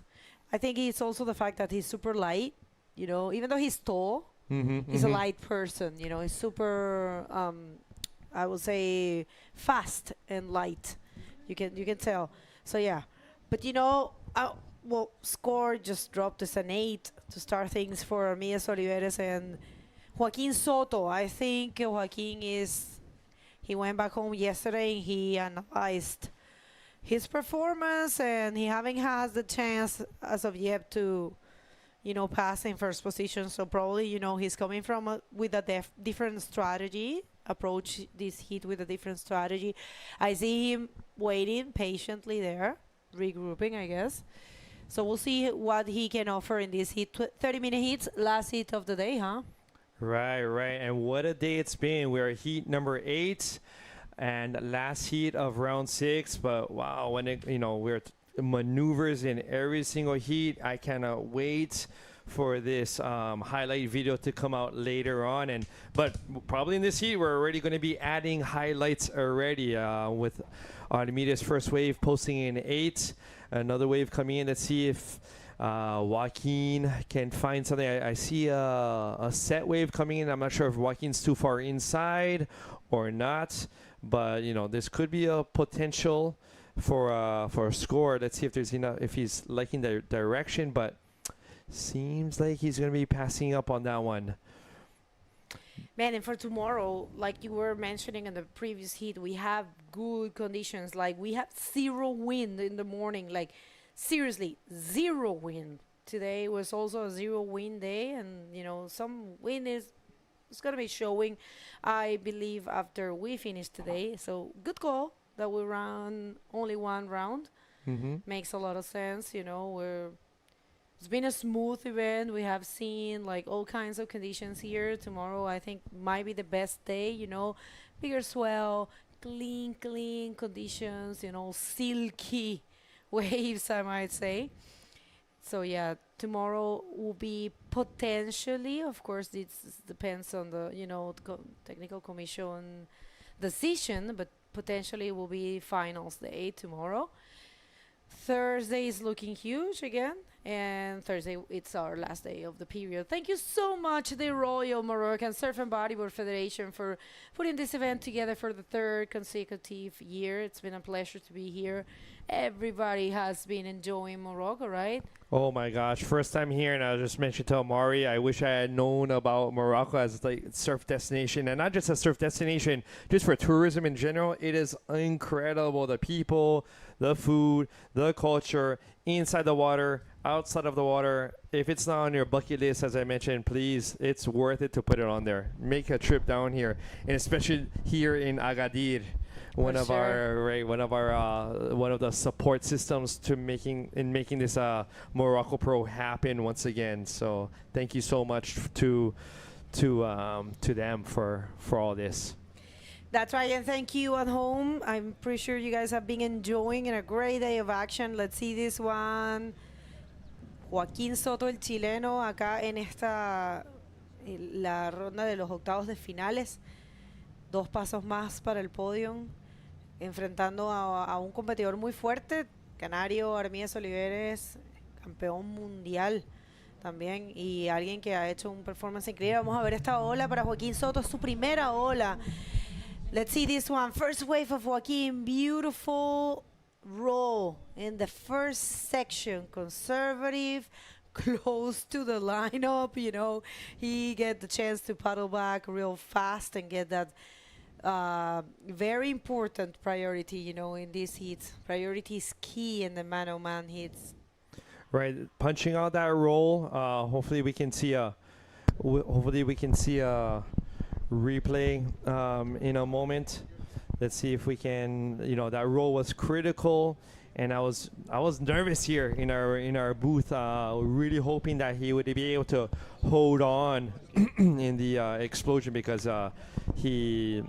I think it's also the fact that he's super light, you know, even though he's tall, he's a light person, you know, he's super, I would say, fast and light. You can tell. So yeah, but you know, well, score just dropped as an 8 to start things for Armias Oliveres and Joaquin Soto. I think Joaquin he went back home yesterday and he analyzed his performance, and he haven't had the chance as of yet to, you know, pass in first position. So probably, you know, he's coming from with a different strategy, approach this heat with a different strategy. I see him waiting patiently there, regrouping, I guess. So we'll see what he can offer in this heat. 30-minute heats, last heat of the day, huh? Right. And what a day it's been. We're heat number 8 and last heat of round 6. But wow, when it, you know, we're maneuvers in every single heat. I cannot wait for this highlight video to come out later on. But probably in this heat, we're already going to be adding highlights already with Armita's first wave posting in 8. Another wave coming in. Let's see if Joaquin can find something. I see a set wave coming in. I'm not sure if Joaquin's too far inside or not, but you know, this could be a potential for a score. Let's see if there's enough, if he's liking the direction, but seems like he's going to be passing up on that one. Man, and for tomorrow, like you were mentioning in the previous heat, we have good conditions. Like we have 0 wind in the morning. Like seriously, 0 wind. Today was also a 0 wind day, and you know, some wind it's going to be showing, I believe, after we finish today. So good call that we ran only 1 round. Makes a lot of sense. You know, it's been a smooth event. We have seen like all kinds of conditions here. Tomorrow I think might be the best day, you know, bigger swell, clean conditions, you know, silky waves, I might say. So yeah, tomorrow will be potentially, of course, this depends on the, you know, technical commission decision, but potentially will be finals day tomorrow. Thursday is looking huge again, and Thursday it's our last day of the period. Thank you so much, the Royal Moroccan Surf and Bodyboard Federation, for putting this event together for the 3rd consecutive year. It's been a pleasure to be here. Everybody has been enjoying Morocco, right? Oh my gosh, first time here, and I just mentioned to Amari, I wish I had known about Morocco as like a surf destination, and not just a surf destination, just for tourism in general. It is incredible. The people, the food, the culture, inside the water, outside of the water. If it's not on your bucket list, as I mentioned, please, it's worth it to put it on there. Make a trip down here, and especially here in Agadir. One of the support systems to making this Morocco Pro happen once again. So thank you so much to them for all this. That's right, and thank you at home. I'm pretty sure you guys have been enjoying a great day of action. Let's see this one. Joaquín Soto, el chileno, acá en la ronda de los octavos de finales. 2 pasos más para el podio, enfrentando a un competidor muy fuerte, canario, Armías Oliveres, campeón mundial también, y alguien que ha hecho un performance increíble. Vamos a ver esta ola para Joaquín Soto, es su primera ola. Let's see this one. First wave of Joaquín, beautiful roll in the first section, conservative, close to the lineup, you know. He get the chance to paddle back real fast and get that very important priority, you know, in these heats. Priority is key in the man-on-man heats. Right, punching out that roll. Hopefully we can see a replay in a moment. Let's see if we can. You know, that roll was critical, and I was nervous here in our booth, really hoping that he would be able to hold on in the explosion, because he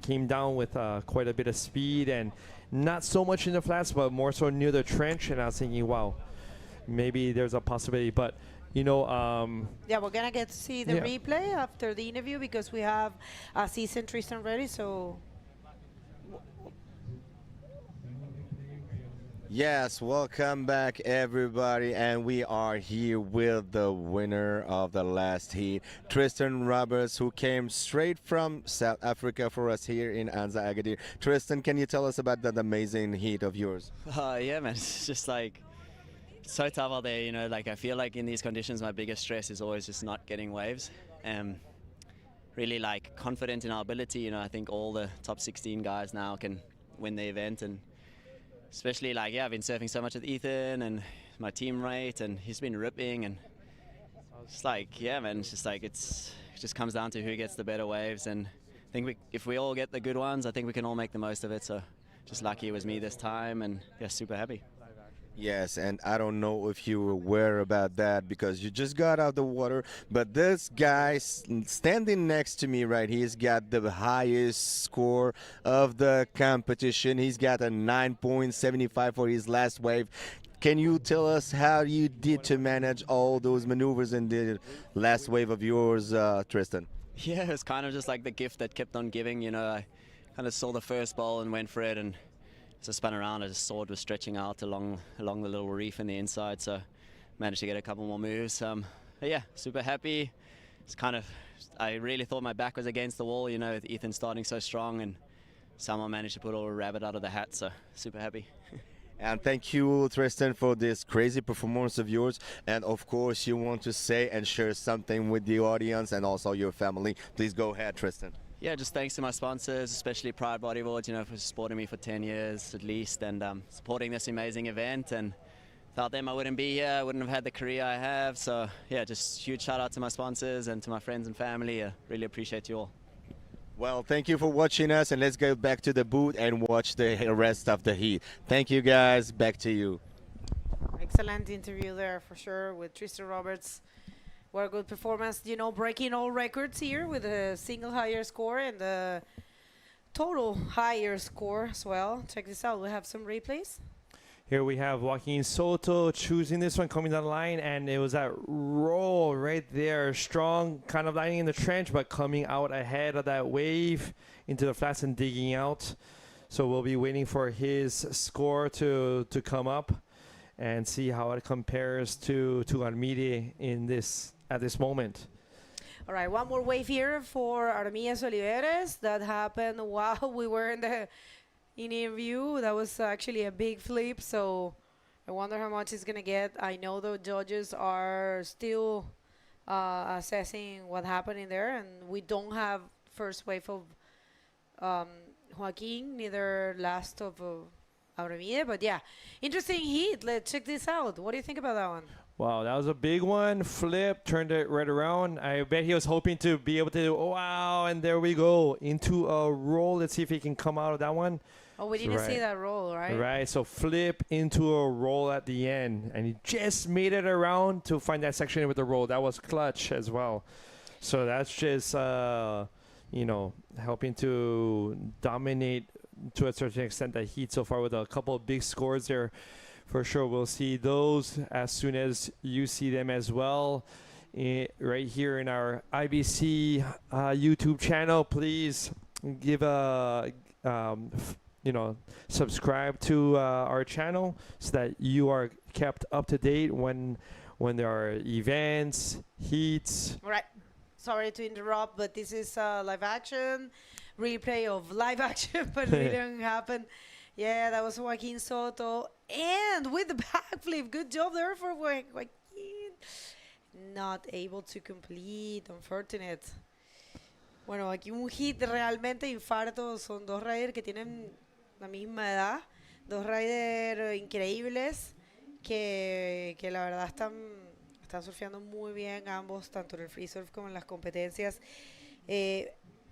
came down with quite a bit of speed, and not so much in the flats, but more so near the trench. And I was thinking, wow, maybe there's a possibility. But Yeah, we're gonna get to see the replay after the interview because we have Aziz and Tristan ready. So. Yes, welcome back everybody, and we are here with the winner of the last heat, Tristan Roberts, who came straight from South Africa for us here in Anza, Agadir. Tristan, can you tell us about that amazing heat of yours? Yeah, man, it's just like so tough out there, like I feel like in these conditions my biggest stress is always just not getting waves. Really like confident in our ability, I think all the top 16 guys now can win the event, and especially like, I've been surfing so much with Ethan and my teammate, and he's been ripping, and it's like, man, it's just like, it just comes down to who gets the better waves, and I think if we all get the good ones, I think we can all make the most of it. So just lucky it was me this time, and super happy. Yes, and I don't know if you were aware about that because you just got out of the water, but this guy standing next to me right, he's got the highest score of the competition. He's got a 9.75 for his last wave. Can you tell us how you did to manage all those maneuvers in the last wave of yours, Tristan? Yeah, it's kind of just like the gift that kept on giving, I kind of saw the first ball and went for it, and as I spun around, I just saw it was stretching out along the little reef in the inside, so managed to get a couple more moves. But yeah, super happy. It's kind of, I really thought my back was against the wall, with Ethan starting so strong, and someone managed to put a rabbit out of the hat, so super happy. And thank you, Tristan, for this crazy performance of yours. And of course, you want to say and share something with the audience and also your family. Please go ahead, Tristan. Yeah, just thanks to my sponsors, especially Pride Bodyboards, for supporting me for 10 years at least, and supporting this amazing event. And without them, I wouldn't be here. I wouldn't have had the career I have. So yeah, just huge shout out to my sponsors and to my friends and family. I really appreciate you all. Well, thank you for watching us, and let's go back to the booth and watch the rest of the heat. Thank you, guys. Back to you. Excellent interview there for sure with Tristan Roberts. What a good performance, breaking all records here with a single higher score and the total higher score as well. Check this out. We have some replays. Here we have Joaquin Soto choosing this one, coming down the line, and it was that roll right there. Strong, kind of lining in the trench, but coming out ahead of that wave into the flats and digging out. So we'll be waiting for his score to come up and see how it compares to Armide at this moment. All right, one more wave here for Armías Oliveres. That happened while we were in the interview. That was actually a big flip, so I wonder how much it's going to get. I know the judges are still assessing what happened in there, and we don't have first wave of Joaquin, neither last of Armide, but yeah, interesting heat. Let's check this out. What do you think about that one? Wow, that was a big one. Flip, turned it right around. I bet he was hoping to be able to, wow, and there we go, into a roll. Let's see if he can come out of that one. Oh, we didn't see that roll, right? Right, so flip into a roll at the end, and he just made it around to find that section with the roll. That was clutch as well. So that's just, helping to dominate to a certain extent the heat so far with a couple of big scores there. For sure, we'll see those as soon as you see them as well. Right here in our IBC YouTube channel, please give subscribe to our channel so that you are kept up to date when there are events, heats. All right. Sorry to interrupt, but this is live action replay of live action, but it didn't happen. Yeah, that was Joaquin Soto. And with the backflip, good job there for Joaquin. Not able to complete, unfortunate. Bueno, aquí un hit realmente infarto. Son dos riders que tienen la misma edad. Dos riders increíbles que la verdad están surfeando muy bien ambos, tanto en el free surf como en las competencias.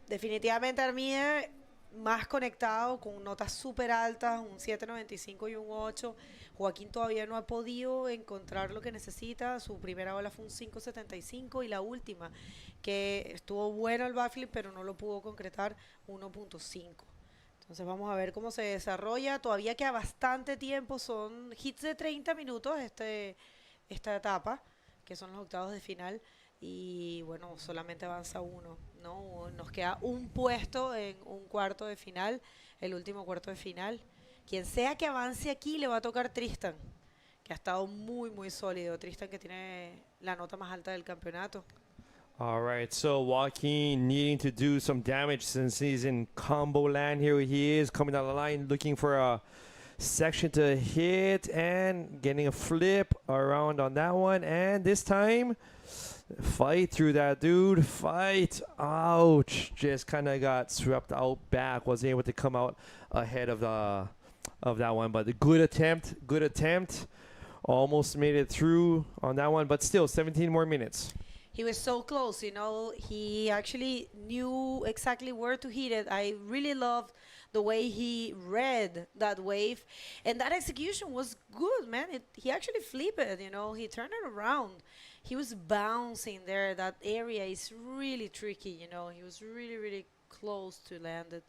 Definitivamente Armide más conectado, con notas súper altas, un 7.95 y un 8. Joaquín todavía no ha podido encontrar lo que necesita. Su primera ola fue un 5.75 y la última, que estuvo bueno el backflip, pero no lo pudo concretar, 1.5. Entonces vamos a ver cómo se desarrolla. Todavía queda bastante tiempo, son hits de 30 minutos esta etapa. que son los octavos de final. Y bueno, solamente avanza uno, ¿no? Nos queda un puesto en un cuarto de final, el último cuarto de final. Quien sea que avance aquí le va a tocar Tristan, que ha estado muy, muy sólido. Tristan, que tiene la nota más alta del campeonato. All right, so Joaquin needing to do some damage since he's in combo land. Here he is coming down the line looking for a section to hit and getting a flip around on that one. And this time, fight through that, dude. Fight. Ouch. Just kind of got swept out back. Wasn't able to come out ahead of that one. But a good attempt. Good attempt. Almost made it through on that one. But still, 17 more minutes. He was so close, you know. He actually knew exactly where to hit it. I really loved the way he read that wave. And that execution was good, man. He actually flipped it, you know. He turned it around. He was bouncing there. That area is really tricky, you know. He was really, really close to land it.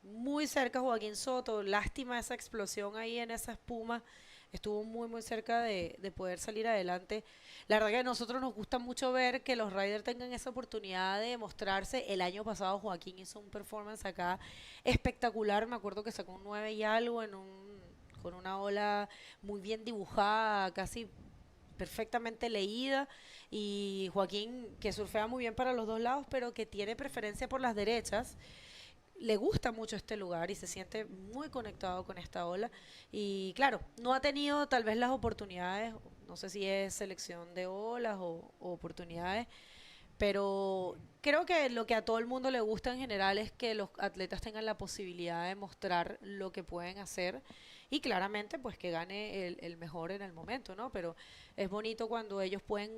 Muy cerca Joaquín Soto. Lástima esa explosión ahí en esa espuma. Estuvo muy, muy cerca de poder salir adelante. La verdad que a nosotros nos gusta mucho ver que los riders tengan esa oportunidad de mostrarse. El año pasado Joaquín hizo un performance acá espectacular. Me acuerdo que sacó un 9 y algo con una ola muy bien dibujada, casi perfectamente leída. Y Joaquín, que surfea muy bien para los dos lados, pero que tiene preferencia por las derechas. Le gusta mucho este lugar y se siente muy conectado con esta ola. Y claro, no ha tenido tal vez las oportunidades, no sé si es selección de olas o oportunidades, pero creo que lo que a todo el mundo le gusta en general es que los atletas tengan la posibilidad de mostrar lo que pueden hacer y claramente pues que gane el mejor en el momento, ¿no? Pero es bonito cuando ellos pueden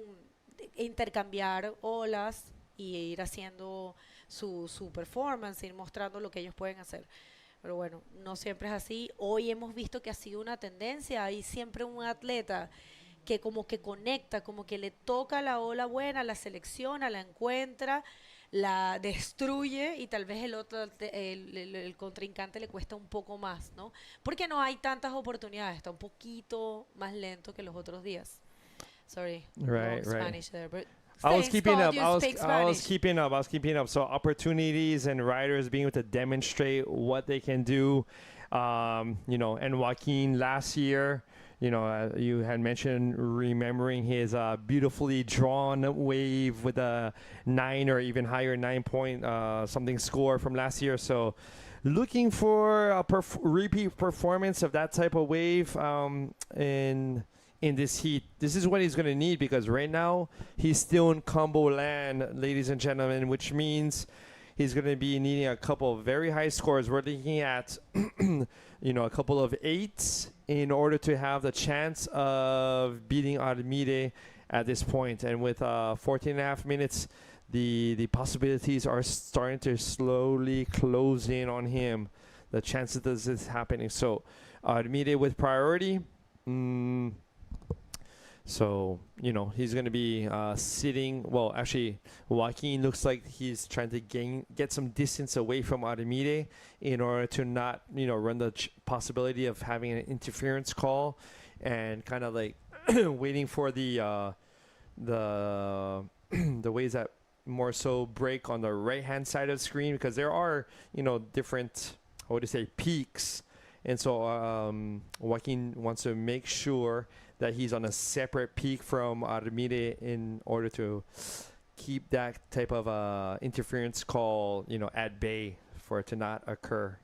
intercambiar olas y ir haciendo su performance, ir mostrando lo que ellos pueden hacer. Pero bueno, no siempre es así. Hoy hemos visto que ha sido una tendencia. Hay siempre un atleta que como que conecta, como que le toca la ola buena, la selecciona, la encuentra, la destruye y tal vez el otro, el contrincante le cuesta un poco más, ¿no? Porque no hay tantas oportunidades. Está un poquito más lento que los otros días. Sorry, Right. Spanish there, but I was in keeping Scott, up. you I speak was Spanish. keeping up. So opportunities and riders being able to demonstrate what they can do. You know, and Joaquin last year, you know, you had mentioned remembering his beautifully drawn wave with a 9 or even higher 9 point something score from last year. So looking for a repeat performance of that type of wave in this heat. This is what he's going to need because right now he's still in combo land, ladies and gentlemen, which means he's going to be needing a couple of very high scores. We're looking at, you know, a couple of 8s in order to have the chance of beating Armide at this point. And with 14 and a half minutes, the possibilities are starting to slowly close in on him. The chances of this happening. So Armide with priority. So, you know, he's going to be sitting. Well, actually, Joaquin looks like he's trying to get some distance away from Armide in order to not, you know, run the possibility of having an interference call and kind of like waiting for the ways that more so break on the right-hand side of the screen because there are, you know, different, how would you say, peaks. And so Joaquin wants to make sure that he's on a separate peak from Armide in order to keep that type of interference call, you know, at bay for it to not occur.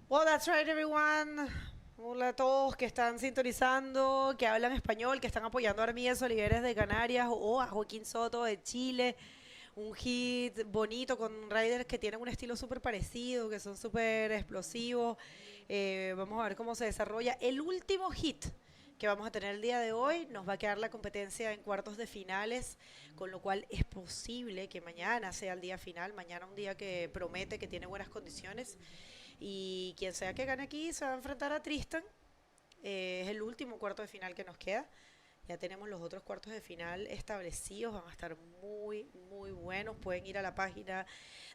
Well, that's right, everyone. Hola a todos que están sintonizando, que hablan español, que están apoyando a Armíguez Oliveres de Canarias o a Joaquín Soto de Chile. Un hit bonito con riders que tienen un estilo súper parecido, que son súper explosivos. Vamos a ver cómo se desarrolla. El último hit que vamos a tener el día de hoy, nos va a quedar la competencia en cuartos de finales, con lo cual es posible que mañana sea el día final, mañana un día que promete, que tiene buenas condiciones, y quien sea que gane aquí se va a enfrentar a Tristan, es el último cuarto de final que nos queda, Ya tenemos los otros cuartos de final establecidos, van a estar muy, muy buenos. Pueden ir a la página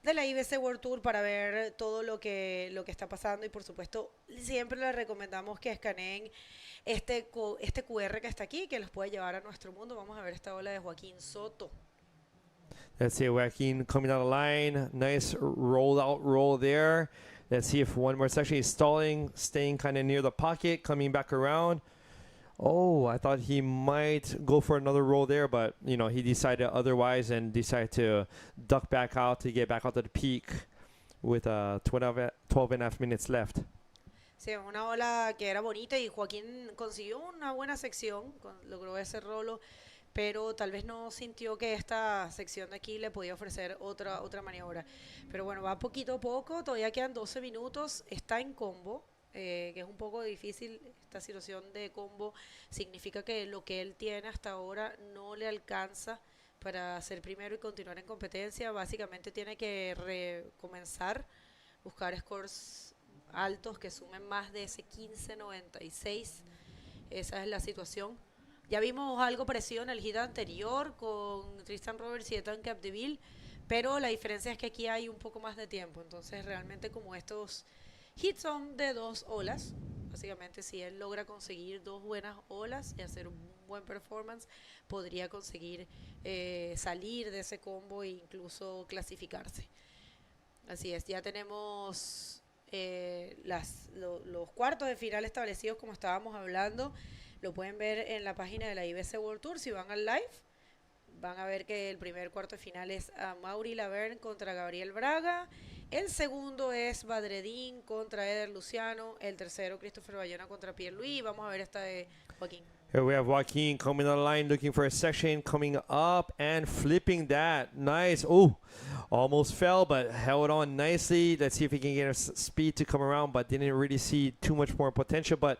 de la IBC World Tour para ver todo lo que está pasando y por supuesto siempre les recomendamos que escaneen este QR que está aquí, que los puede llevar a nuestro mundo. Vamos a ver esta ola de Joaquín Soto. Let's see Joaquin coming down the line. Nice roll there. Let's see if one more section is stalling, staying kind of near the pocket, coming back around. Oh, I thought he might go for another roll there, but you know, he decided otherwise and decided to duck back out to get back out to the peak with 12 and a half minutes left. Sí, una ola que era bonita y Joaquín consiguió una buena sección, logró ese rolo, pero tal vez no sintió que esta sección de aquí le podía ofrecer otra maniobra. Pero bueno, va poquito a poco, todavía quedan 12 minutos, está en combo. Que es un poco difícil esta situación de combo, significa que lo que él tiene hasta ahora no le alcanza para ser primero y continuar en competencia. Básicamente tiene que recomenzar, buscar scores altos que sumen más de ese 15.96. Esa es la situación. Ya vimos algo parecido en el hit anterior con Tristan Roberts y Ethan Capdeville, pero la diferencia es que aquí hay un poco más de tiempo. Entonces realmente como estos hits son de 2 olas, básicamente si él logra conseguir 2 buenas olas y hacer un buen performance, podría conseguir salir de ese combo e incluso clasificarse. Así es, ya tenemos los cuartos de final establecidos como estábamos hablando. Lo pueden ver en la página de la IBC World Tour. Si van al live, van a ver que el primer cuarto de final es Amaury Lavagn contra Gabriel Braga. El segundo es Boardriders contra Eder Luciano. El tercero, Christopher Bayona contra Pierre-Louis. Vamos a ver esta de Joaquín. Here we have Joaquin coming on the line, looking for a section, coming up and flipping that. Nice. Oh, almost fell, but held on nicely. Let's see if he can get a speed to come around, but didn't really see too much more potential. But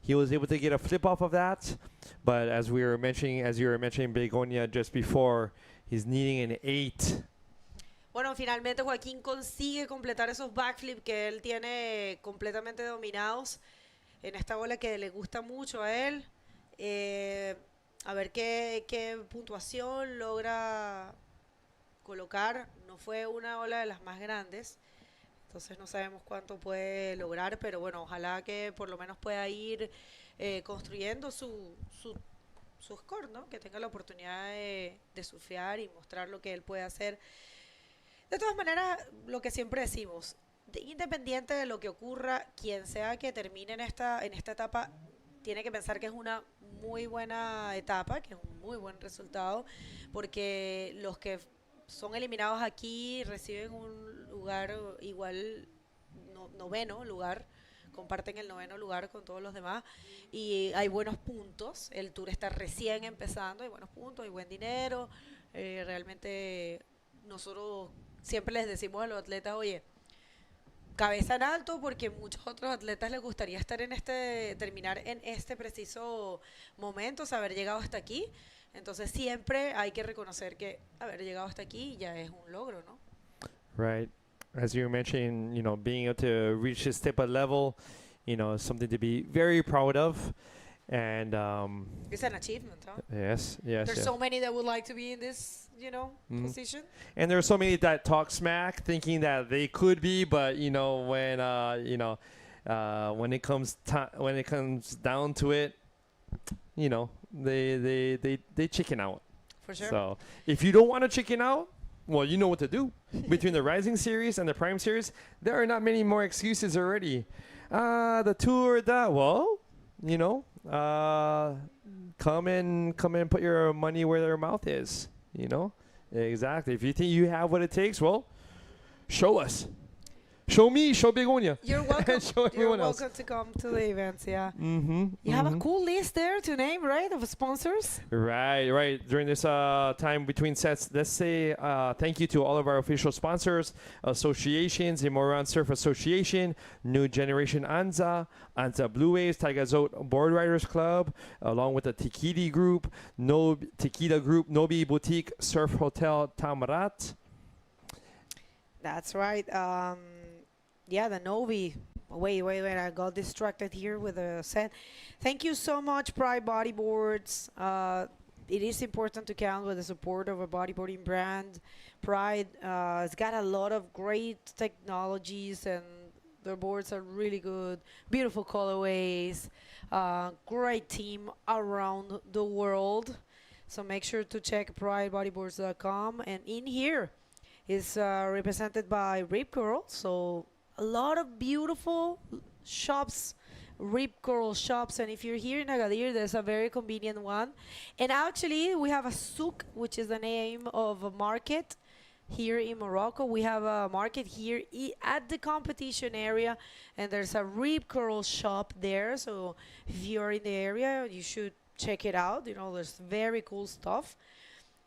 he was able to get a flip off of that. But as we were mentioning, as you were mentioning, Begonia just before, he's needing an 8. Bueno, finalmente Joaquín consigue completar esos backflips que él tiene completamente dominados en esta bola que le gusta mucho a él. A ver qué puntuación logra colocar. No fue una ola de las más grandes, entonces no sabemos cuánto puede lograr, pero bueno, ojalá que por lo menos pueda ir construyendo su score, ¿no? Que tenga la oportunidad de surfear y mostrar lo que él puede hacer. De todas maneras, lo que siempre decimos, independiente de lo que ocurra, quien sea que termine en esta etapa, tiene que pensar que es una muy buena etapa, que es un muy buen resultado, porque los que son eliminados aquí reciben un lugar igual, noveno lugar, comparten el 9º lugar con todos los demás y hay buenos puntos. El tour está recién empezando, hay buenos puntos, hay buen dinero. Realmente nosotros siempre les decimos a los atletas, oye, cabeza en alto, porque muchos otros atletas les gustaría estar terminar en este preciso momento, haber llegado hasta aquí. Entonces siempre hay que reconocer que haber llegado hasta aquí ya es un logro, ¿no? Right. As you were mentioning, you know, being able to reach this type of level, you know, is something to be very proud of. And it's an achievement, huh? Yes. There's so many that would like to be in this, you know, position. And there are so many that talk smack, thinking that they could be, but you know, when it comes down to it, you know, they chicken out. For sure. So if you don't want to chicken out, well, you know what to do. Between the Rising Series and the Prime Series, there are not many more excuses already. The tour, well, you know, come and put your money where their mouth is, you know? Exactly. If you think you have what it takes, well, show us. Show me, show Begonia. You're welcome. Show everyone else. Welcome to come to the events, yeah. Mm-hmm. You have a cool list there to name, right, of sponsors? Right. During this time between sets, let's say thank you to all of our official sponsors, associations, Imouran Surf Association, New Generation Anza, Anza Blue Waves, Taghazout Boardriders Club, along with the Tikida Group, Tikida Group, Nobi Boutique, Surf Hotel Tamraght. That's right. Yeah, the Nobi Wait, I got distracted here with the set. Thank you so much, Pride Bodyboards. It is important to count with the support of a bodyboarding brand. Pride has got a lot of great technologies, and their boards are really good. Beautiful colorways, great team around the world. So make sure to check pridebodyboards.com. And in here is represented by Rip Curl. So a lot of beautiful shops, Rip Curl shops. And if you're here in Agadir, there's a very convenient one. And actually, we have a souk, which is the name of a market here in Morocco. We have a market here at the competition area, and there's a Rip Curl shop there. So if you're in the area, you should check it out. You know, there's very cool stuff.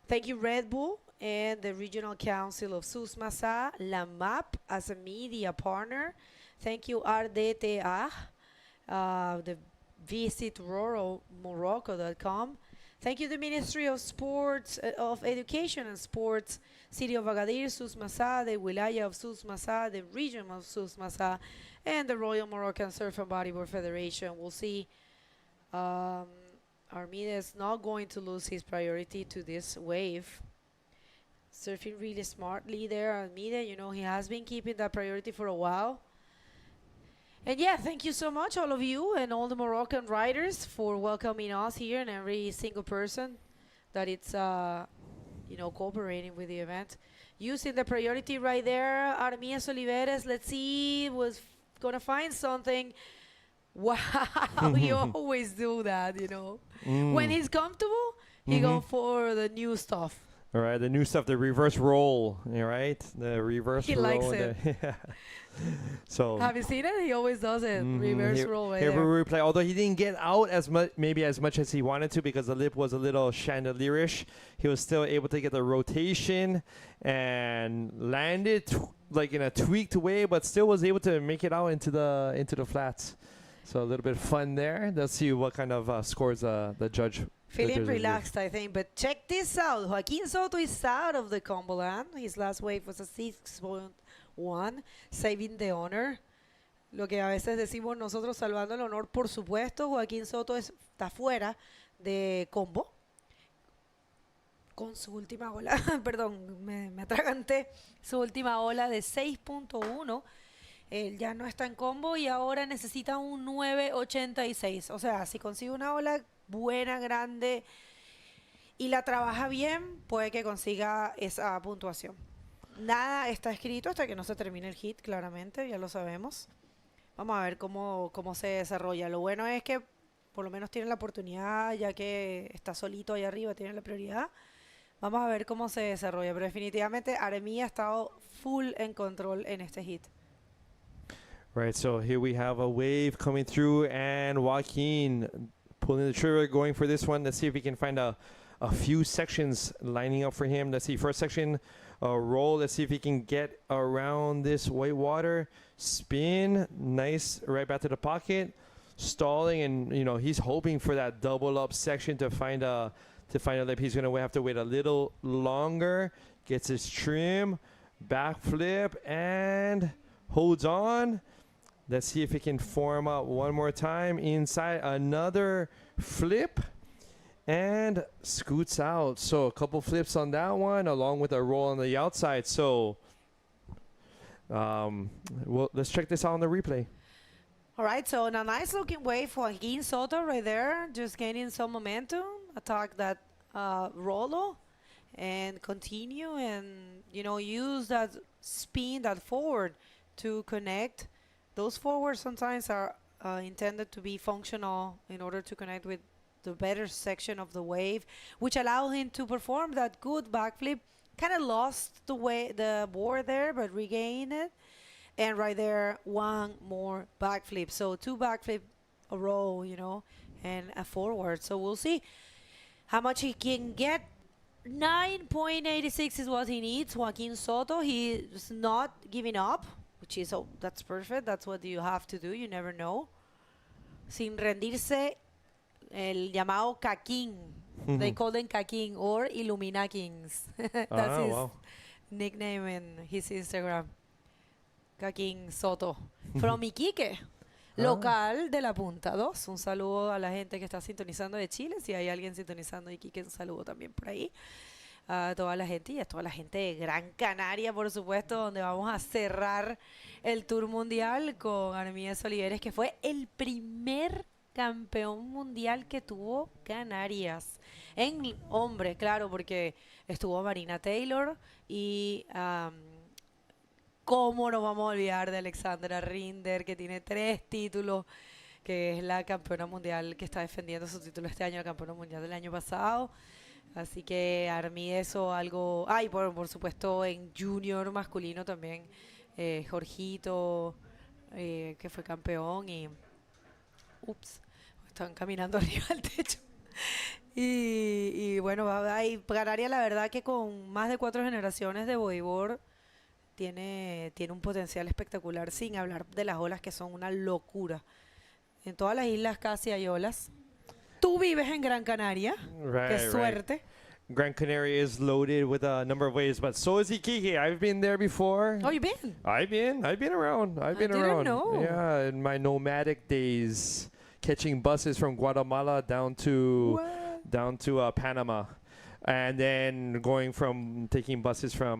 Thank you, Red Bull, and the Regional Council of Souss Massa, La MAP as a media partner. Thank you, RDTA, the Visit Rural Morocco.com. Thank you, the Ministry of Sports, of Education and Sports, City of Agadir, Souss Massa, the Wilaya of Souss Massa, the Region of Souss Massa, and the Royal Moroccan Surf and Bodyboard Federation. We'll see. Armida is not going to lose his priority to this wave. Surfing really smartly there, Armida. You know, he has been keeping that priority for a while. And yeah, thank you so much, all of you and all the Moroccan riders, for welcoming us here, and every single person that it's, you know, cooperating with the event. Using the priority right there, Armias Oliveres, let's see, was going to find something. Wow, you always do that, you know. When he's comfortable, he go for the new stuff. All right, the new stuff, the reverse roll, all right? The reverse roll. He likes it. Yeah. So have you seen it? He always does it. Reverse roll right here there. we replay. Although he didn't get out as much, maybe as much as he wanted to, because the lip was a little chandelierish. He was still able to get the rotation and landed like in a tweaked way, but still was able to make it out into the flats. So a little bit of fun there. Let's see what kind of scores the judge. Feeling relaxed, I think. But check this out. Joaquin Soto is out of the combo land. His last wave was a 6.1, saving the honor. Lo que a veces decimos nosotros, salvando el honor, por supuesto. Joaquín Soto está fuera de combo con su última ola. Perdón, me atraganté. Su última ola de 6.1. Él ya no está en combo y ahora necesita un 9.86. O sea, si consigue una ola buena, grande y la trabaja bien, puede que consiga esa puntuación. Nada está escrito hasta que no se termine el hit, claramente, ya lo sabemos. Vamos a ver cómo se desarrolla. Lo bueno es que por lo menos tiene la oportunidad, ya que está solito ahí arriba, tiene la prioridad. Vamos a ver cómo se desarrolla, pero definitivamente Aremi ha estado full en control en este hit. Right, so here we have a wave coming through, and Joaquin pulling the trigger, going for this one. Let's see if we can find a few sections lining up for him. Let's see, first section, roll. Let's see if he can get around this white water. Spin, nice, right back to the pocket. Stalling, and you know he's hoping for that double up section to find a lip. He's gonna have to wait a little longer. Gets his trim, backflip, and holds on. Let's see if he can form up one more time inside, another flip, and scoots out. So a couple flips on that one, along with a roll on the outside. So let's check this out on the replay. All right, so a nice looking wave for Joaquin Soto right there, just gaining some momentum. Attack that rollo and continue, and you know, use that spin, that forward to connect. Those forwards sometimes are intended to be functional in order to connect with the better section of the wave, which allowed him to perform that good backflip. Kind of lost the board there, but regained it. And right there, one more backflip. So 2 backflip a row, you know, and a forward. So we'll see how much he can get. 9.86 is what he needs. Joaquin Soto, he's not giving up, which is, that's perfect. That's what you have to do. You never know. Sin rendirse, el llamado Kaking. They call them Kaking or Illumina Kings. That's his nickname in his Instagram. Kakin Soto, from Iquique, local de la Punta 2. Un saludo a la gente que está sintonizando de Chile. Si hay alguien sintonizando de Iquique, un saludo también por ahí. A toda la gente y a toda la gente de Gran Canaria, por supuesto, donde vamos a cerrar el Tour Mundial con Armías Oliveres, que fue el primer campeón mundial que tuvo Canarias. En hombre, claro, porque estuvo Marina Taylor y cómo nos vamos a olvidar de Alexandra Rinder, que tiene 3 títulos, que es la campeona mundial que está defendiendo su título este año, la campeona mundial del año pasado. Así que Armí eso algo... y por supuesto en junior masculino también, Jorgito, que fue campeón y... Ups, están caminando arriba del techo. Y bueno, Canarias la verdad que con más de 4 generaciones de bodyboard tiene un potencial espectacular, sin hablar de las olas que son una locura. En todas las islas casi hay olas. Tú vives en Gran Canaria. Qué suerte. Gran Canaria is loaded with a number of waves, but so is Iquique. I've been there before. Oh, you've been? I've been around. I didn't know. Yeah, in my nomadic days, catching buses from Guatemala down to Panama, and then taking buses from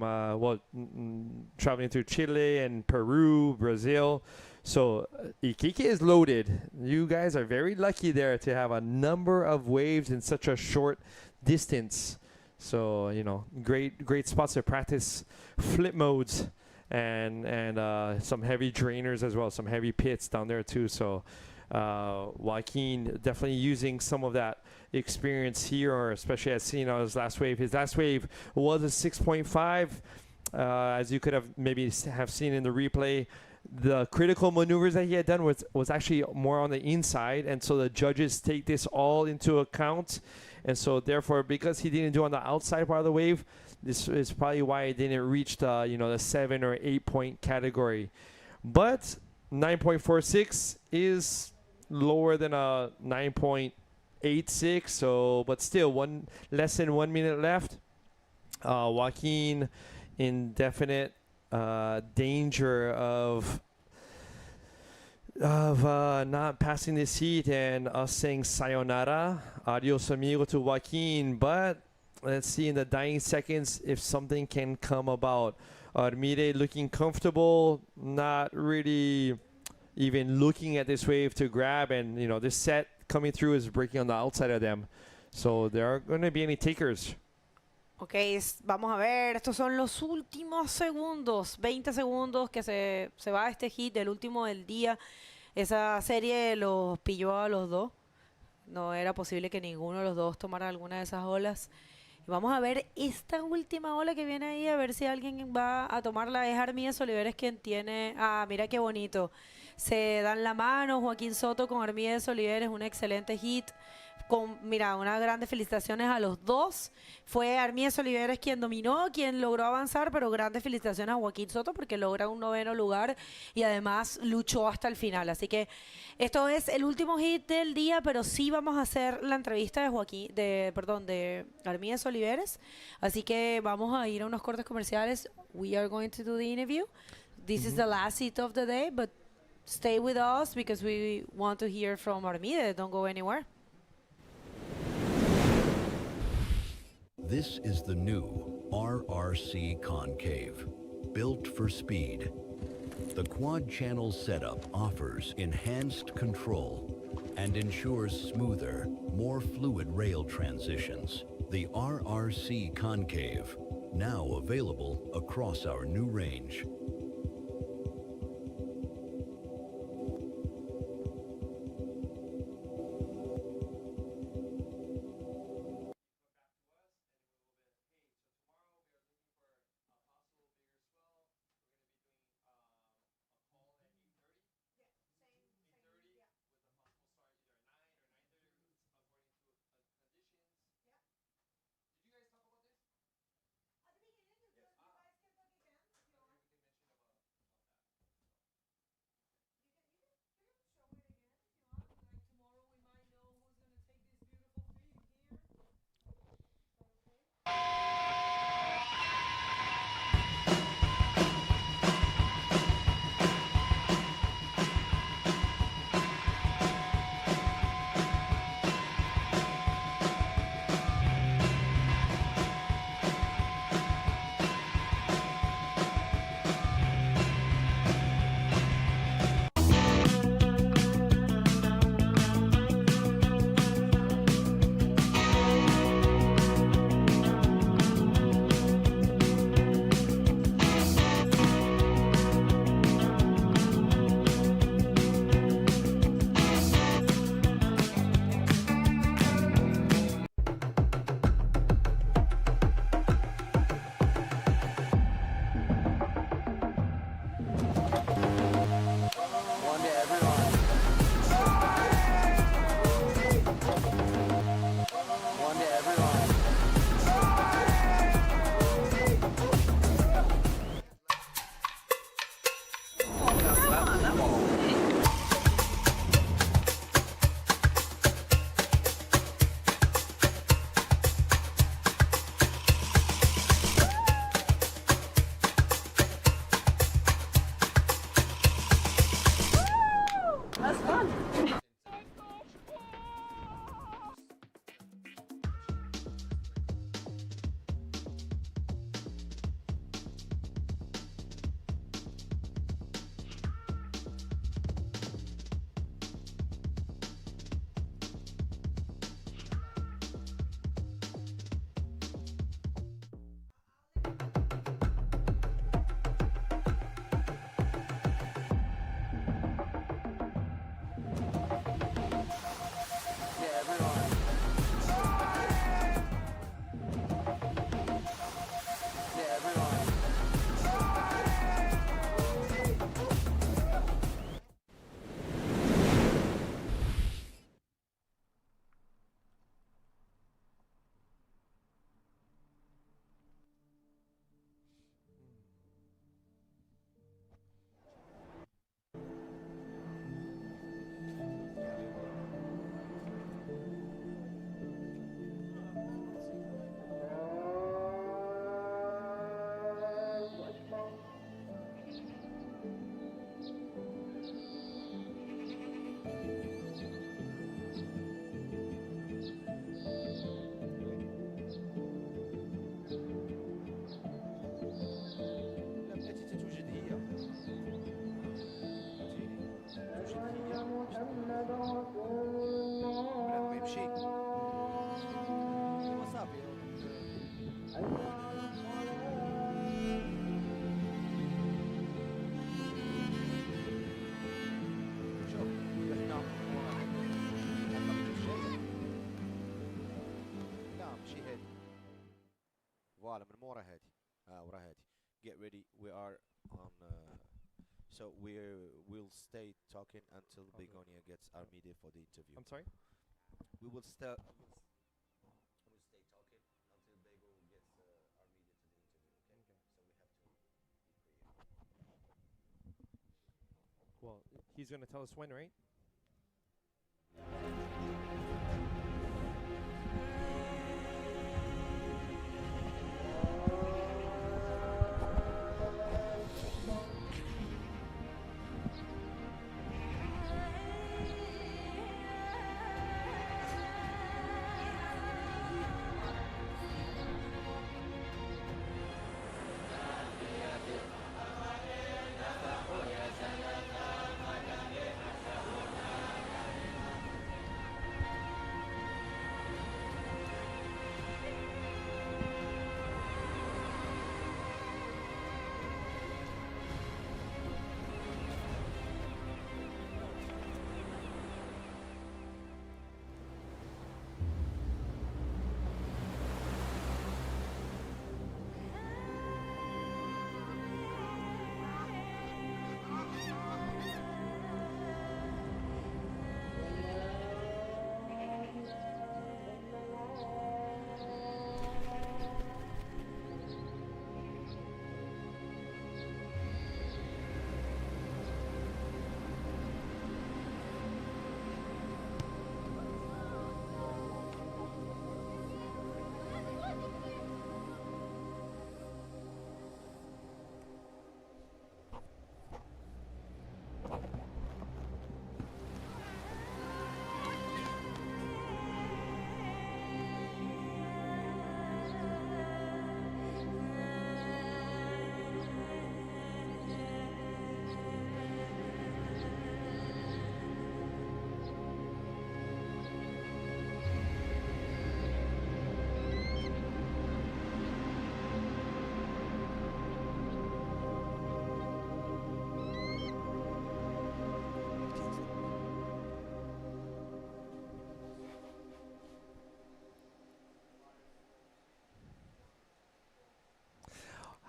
traveling through Chile and Peru, Brazil. So Iquique is loaded. You guys are very lucky there to have a number of waves in such a short distance. So, you know, great spots to practice flip modes and some heavy drainers as well, some heavy pits down there too. So Joaquin definitely using some of that experience here, or especially as seen on his last wave. His last wave was a 6.5, as you could have maybe have seen in the replay. The critical maneuvers that he had done was actually more on the inside, and so the judges take this all into account. And so therefore, because he didn't do on the outside part of the wave, this is probably why it didn't reach the the 7 or 8 point category. But 9.46 is lower than a 9.86, so but still less than 1 minute left. Joaquin in definite danger of not passing this heat and us saying sayonara, adios amigo to Joaquin. But let's see in the dying seconds if something can come about. Armide looking comfortable, not really even looking at this wave to grab, and this set coming through is breaking on the outside of them, so there aren't going to be any takers. Ok, vamos a ver, estos son los últimos segundos, 20 segundos que se va este hit, el último del día. Esa serie los pilló a los dos. No era posible que ninguno de los dos tomara alguna de esas olas. Y vamos a ver esta última ola que viene ahí, a ver si alguien va a tomarla. Es Armías Oliveres quien tiene... mira qué bonito. Se dan la mano Joaquín Soto con Armías Oliveres, un excelente hit. Mira, unas grandes felicitaciones a los dos. Fue Armías Oliveres quien dominó, quien logró avanzar, pero grandes felicitaciones a Joaquín Soto porque logra un 9º lugar y además luchó hasta el final. Así que esto es el último hit del día, pero sí vamos a hacer la entrevista de Armías Oliveres. Así que vamos a ir a unos cortes comerciales. We are going to do the interview. This is the last hit of the day, but stay with us because we want to hear from Armide. Don't go anywhere. This is the new RRC Concave, built for speed. The quad-channel setup offers enhanced control and ensures smoother, more fluid rail transitions. The RRC Concave, now available across our new range. وعلى من مو راهاتي وراهاتي. Get ready. We are on. So we'll stay talking until Begonia gets our media for the interview. I'm sorry? We will stay talking until Bego gets our media to the interview. Okay? So we have to be creative. Well, he's going to tell us when, right?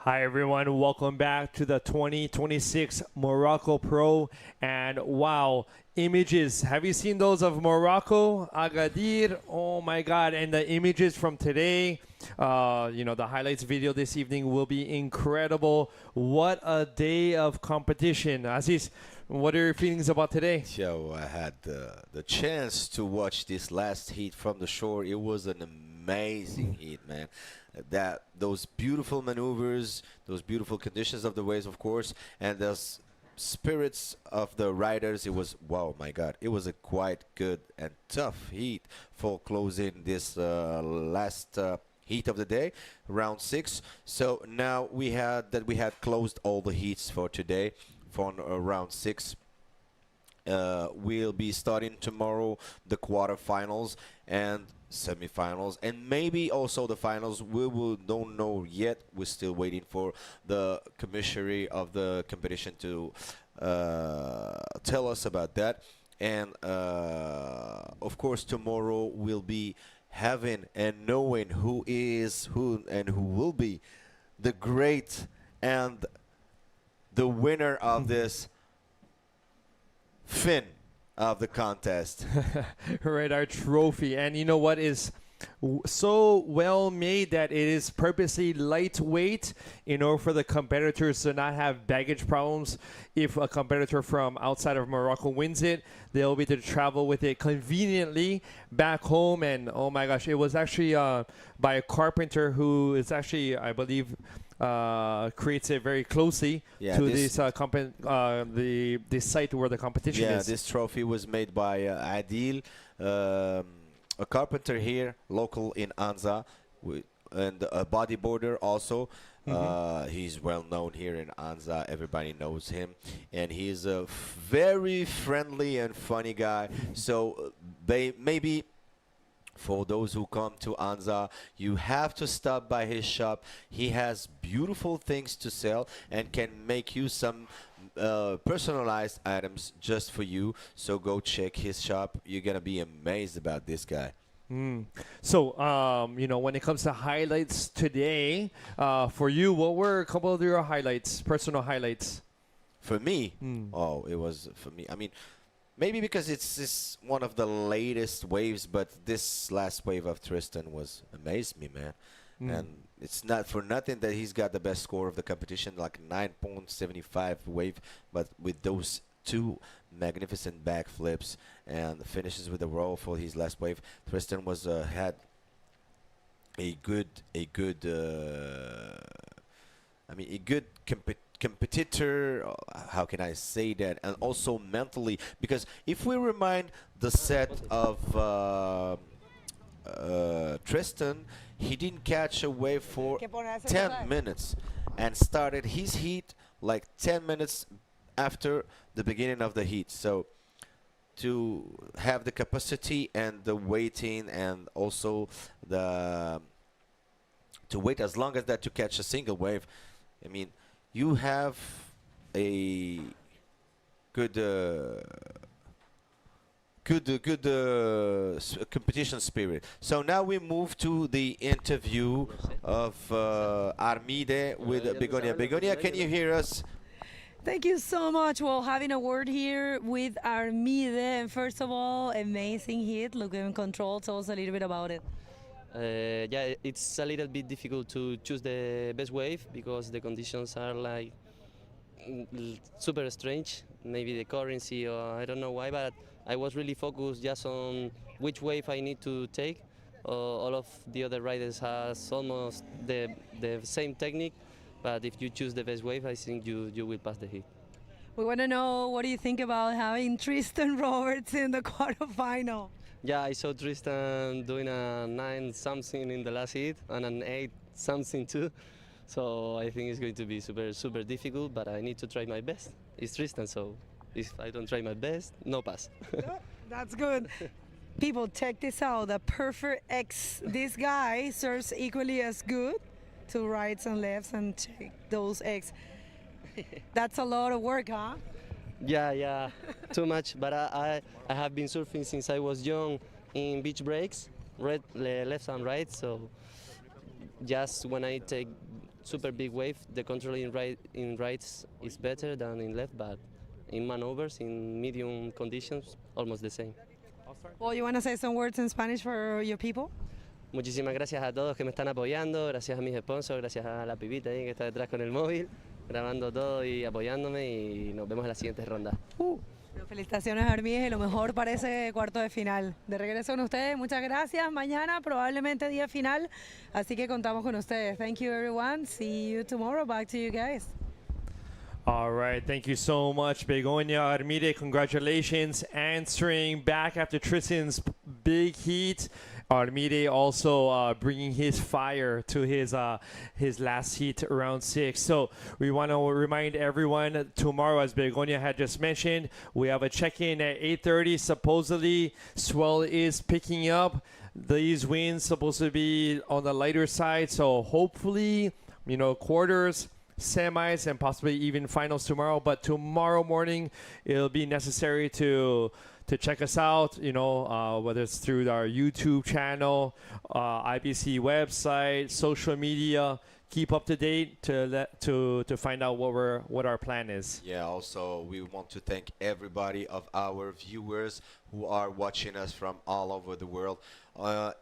Hi everyone, welcome back to the 2026 Morocco Pro. And wow, images. Have you seen those of Morocco, Agadir? Oh my God. And the images from today, the highlights video this evening will be incredible. What a day of competition. Aziz, what are your feelings about today? Yo, I had the chance to watch this last heat from the shore. It was an amazing heat, man. Those beautiful maneuvers, those beautiful conditions of the waves, of course, and those spirits of the riders. It was, wow, my God, it was a quite good and tough heat for closing this last heat of the day, round 6. So now we had closed all the heats for today for round 6. We'll be starting tomorrow the quarterfinals and semifinals, and maybe also the finals. Don't know yet. We're still waiting for the commissary of the competition to tell us about that. And of course, tomorrow we'll be having and knowing who is who and who will be the great and the winner of this fin of the contest. Right, our trophy. And you know what is so well made that it is purposely lightweight in order for the competitors to not have baggage problems. If a competitor from outside of Morocco wins it, they'll be able to travel with it conveniently back home. And oh my gosh, it was actually by a carpenter who is actually, I believe, creates it very closely to this the site where the competition is. Yeah, this trophy was made by Adil, a carpenter here, local in Anza, and a bodyboarder also. He's well known here in Anza. Everybody knows him, and he's a very friendly and funny guy. So maybe for those who come to Anza, you have to stop by his shop. He has beautiful things to sell and can make you some personalized items just for you. So go check his shop. You're gonna be amazed about this guy. So, when it comes to highlights today, for you, what were a couple of your highlights, personal highlights? For me, it was for me. I mean, maybe because it's one of the latest waves, but this last wave of Tristan amazed me, man. And it's not for nothing that he's got the best score of the competition, like 9.75 wave, but with those two magnificent backflips and finishes with a roll for his last wave, Tristan had a good competitor. How can I say that? And also mentally, because if we remind the set of Tristan, he didn't catch a wave for 10 minutes and started his heat like 10 minutes after the beginning of the heat. So to have the capacity and the waiting and also to wait as long as that to catch a single wave, I mean, you have a good competition spirit. So now we move to the interview of Armide with Begonia. Begonia, can you hear us? Thank you so much. Well, having a word here with Armide. And first of all, amazing hit. Look in control. Tell us a little bit about it. Yeah, it's a little bit difficult to choose the best wave because the conditions are like super strange. Maybe the currency, or I don't know why, but I was really focused just on which wave I need to take. All of the other riders has almost the same technique, but if you choose the best wave, I think you will pass the heat. We want to know, what do you think about having Tristan Roberts in the quarterfinal? Yeah, I saw Tristan doing a 9 something in the last heat and an 8 something too. So I think it's going to be super difficult, but I need to try my best. It's Tristan, so if I don't try my best, no pass. That's good. People, check this out. The perfect X. This guy serves equally as good to rights and lefts and check those X. That's a lot of work, huh? Yeah, too much. But I have been surfing since I was young in beach breaks, left and right. So just when I take super big wave, the control in rights is better than in left, but in maneuvers, in medium conditions, almost the same. Well, you want to say some words in Spanish for your people? Muchísimas gracias a todos que me están apoyando, gracias a mis sponsors, gracias a la pibita ahí que está detrás con el móvil, grabando todo y apoyándome, y nos vemos en la siguiente ronda. Felicitaciones a Armíes y lo mejor para ese cuarto de final. De regreso con ustedes, muchas gracias. Mañana probablemente día final, así que contamos con ustedes. Thank you everyone. See you tomorrow. Back to you guys. All right, thank you so much, Begonia. Armide, congratulations. Answering back after Tristan's big heat. Armide also bringing his fire to his last heat, round 6. So we want to remind everyone, tomorrow, as Begonia had just mentioned, we have a check-in at 8:30. Supposedly, swell is picking up. These winds supposed to be on the lighter side. So hopefully, quarters, semis, and possibly even finals tomorrow. But tomorrow morning, it'll be necessary to check us out, whether it's through our YouTube channel, IBC website, social media. Keep up to date to find out what our plan is. Yeah, also we want to thank everybody of our viewers who are watching us from all over the world.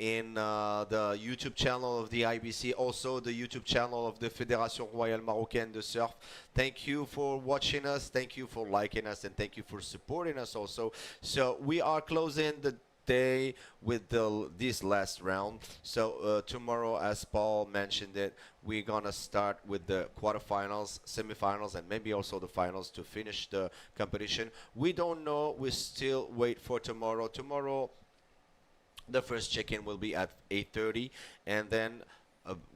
In the YouTube channel of the IBC, also the YouTube channel of the Fédération Royale Marocaine de Surf. Thank you for watching us, thank you for liking us, and thank you for supporting us also. So we are closing the day with this last round. So tomorrow, as Paul mentioned it, we're gonna start with the quarterfinals, semifinals, and maybe also the finals to finish the competition. We don't know, we still wait for tomorrow. Tomorrow, the first check-in will be at 8:30, and then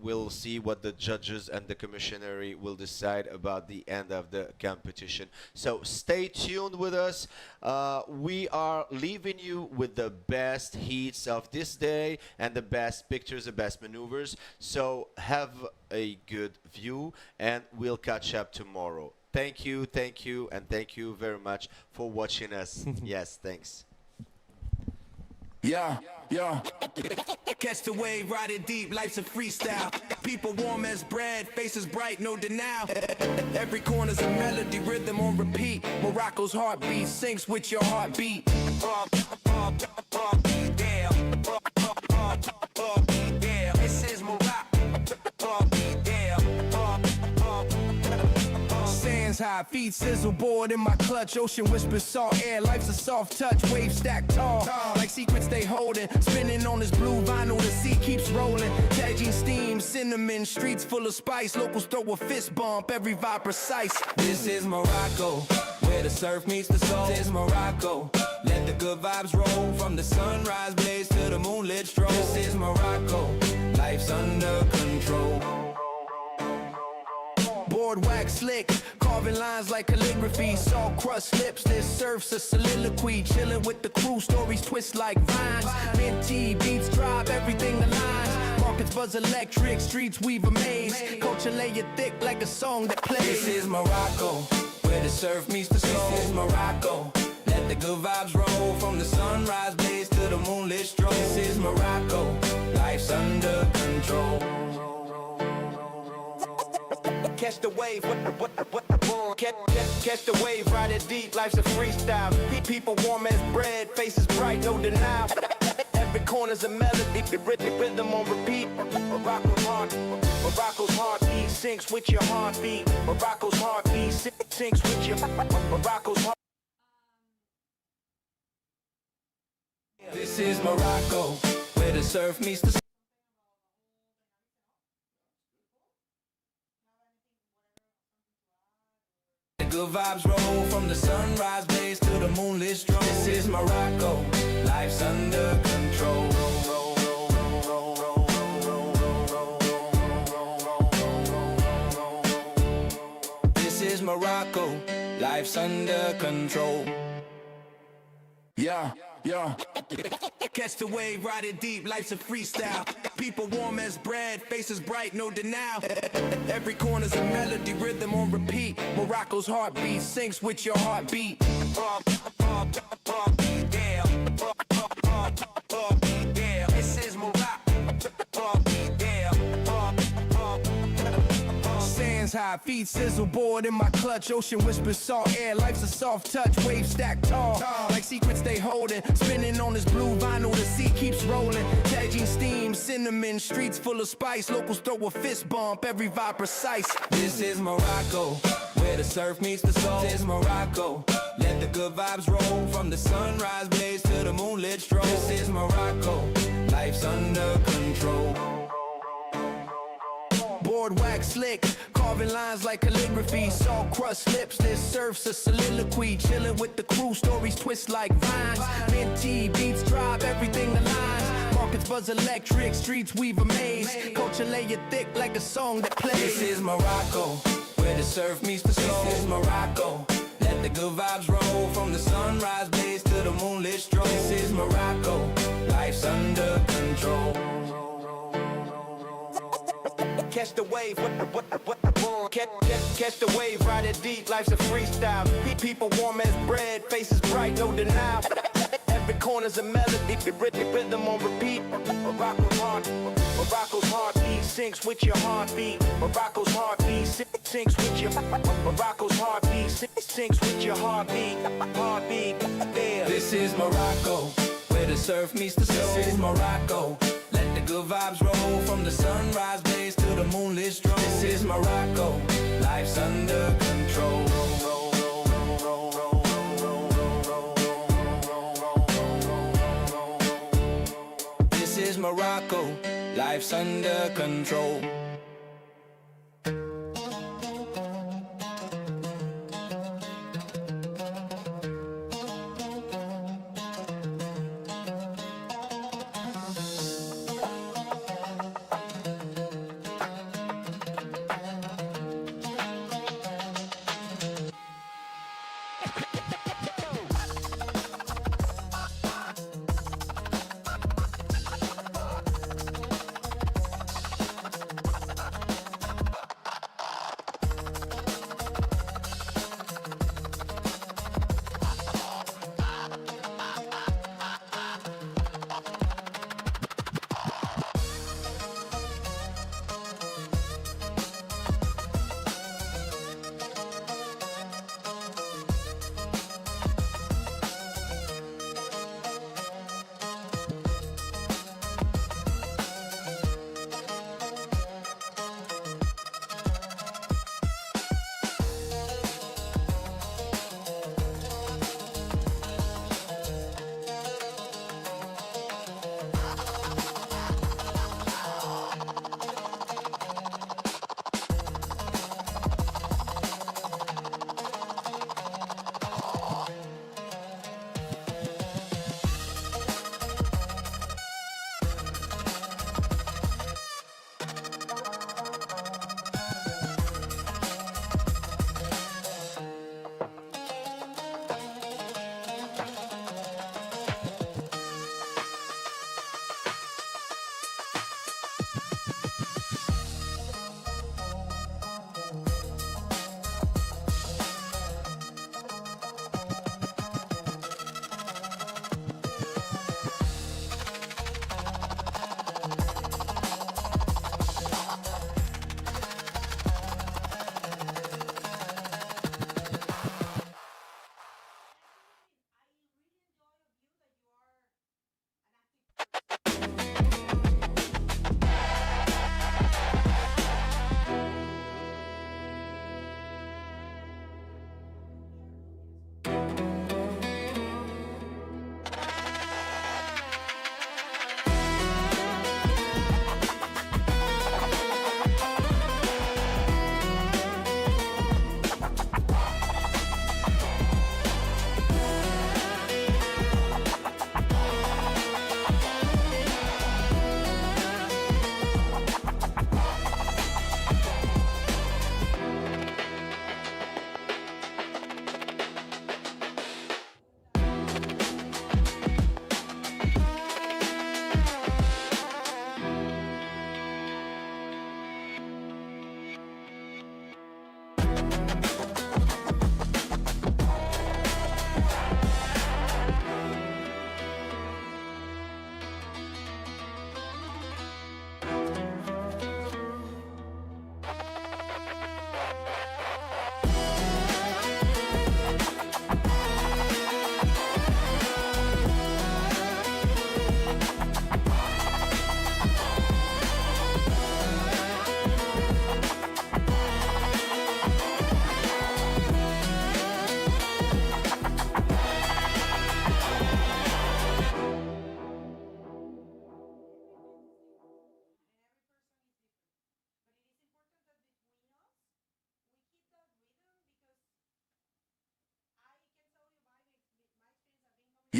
we'll see what the judges and the commissionary will decide about the end of the competition. So stay tuned with us. We are leaving you with the best heats of this day and the best pictures, the best maneuvers. So have a good view, and we'll catch up tomorrow. Thank you, and thank you very much for watching us. Yes, thanks. Yeah. Yeah. Catch the wave, ride it deep, life's a freestyle. People warm as bread, faces bright, no denial. Every corner's a melody, rhythm on repeat. Morocco's heartbeat syncs with your heartbeat. This is Morocco. Sands high, feet sizzle, board in my clutch. Ocean whispers, salt air, life's a soft touch. Wave stacked tall, like secrets they holding. Spinning on this blue vinyl, the sea keeps rolling. Shaji steam, cinnamon, streets full of spice. Locals throw a fist bump, every vibe precise. This is Morocco, where the surf meets the soul. This is Morocco, let the good vibes roll. From the sunrise blaze to the moonlit stroll. This is Morocco, life's under control. Board wax slick, carving lines like calligraphy. Salt crust lips, this surf's a soliloquy. Chilling with the crew, stories twist like vines. Minty beats drop, everything aligns. Markets buzz electric, streets weave a maze. Culture lay it thick like a song that plays. This is Morocco, where the surf meets the soul. This is Morocco, let the good vibes roll. From the sunrise blaze to the moonlit stroll. This is Morocco, life's under control. Catch the wave, catch the wave, ride it deep, life's a freestyle. People warm as bread, faces bright, no denial. Every corner's a melody, rhythm on repeat. Morocco's heartbeat syncs with your heartbeat. Morocco's heartbeat syncs with your Morocco's heart. This is Morocco, where the surf meets the good vibes roll. From the sunrise blaze to the moonlit stroll. This is Morocco, life's under control. This is Morocco, life's under control. Yeah. Yeah. Catch the wave, ride it deep, life's a freestyle. People warm as bread, faces bright, no denial. Every corner's a melody, rhythm on repeat. Morocco's heartbeat syncs with your heartbeat. This is Morocco. Sands high, feet sizzle, board in my clutch. Ocean whispers, salt air, life's a soft touch. Wave stacked tall, like secrets they holding. Spinning on this blue vinyl, the sea keeps rolling. Shaji steam, cinnamon, streets full of spice. Locals throw a fist bump, every vibe precise. This is Morocco, where the surf meets the soul. This is Morocco, let the good vibes roll. From the sunrise blaze to the moonlit stroll. This is Morocco, life's under control. Board wax slick, carving lines like calligraphy. Salt crust lips, this surf's a soliloquy. Chilling with the crew, stories twist like vines. Minty beats drop, everything aligns. Markets buzz electric, streets weave a maze. Culture lay it thick like a song that plays. This is Morocco, where the surf meets the soul. This is Morocco, let the good vibes roll. From the sunrise blaze to the moonlit stroll. This is Morocco, life's under control. Catch the wave, catch the wave, ride it deep, life's a freestyle. People warm as bread, faces bright, no denial. Every corner's a melody, rhythm on repeat. Morocco's heartbeat syncs with your heartbeat. Morocco's heartbeat syncs with your Morocco's heartbeat syncs with your heartbeat. Heartbeat, there. This is Morocco, where the surf meets the soul. This is Morocco, let the good vibes roll. From the sunrise blaze to the moonlit stroll. This is Morocco, life's under control. This is Morocco, life's under control.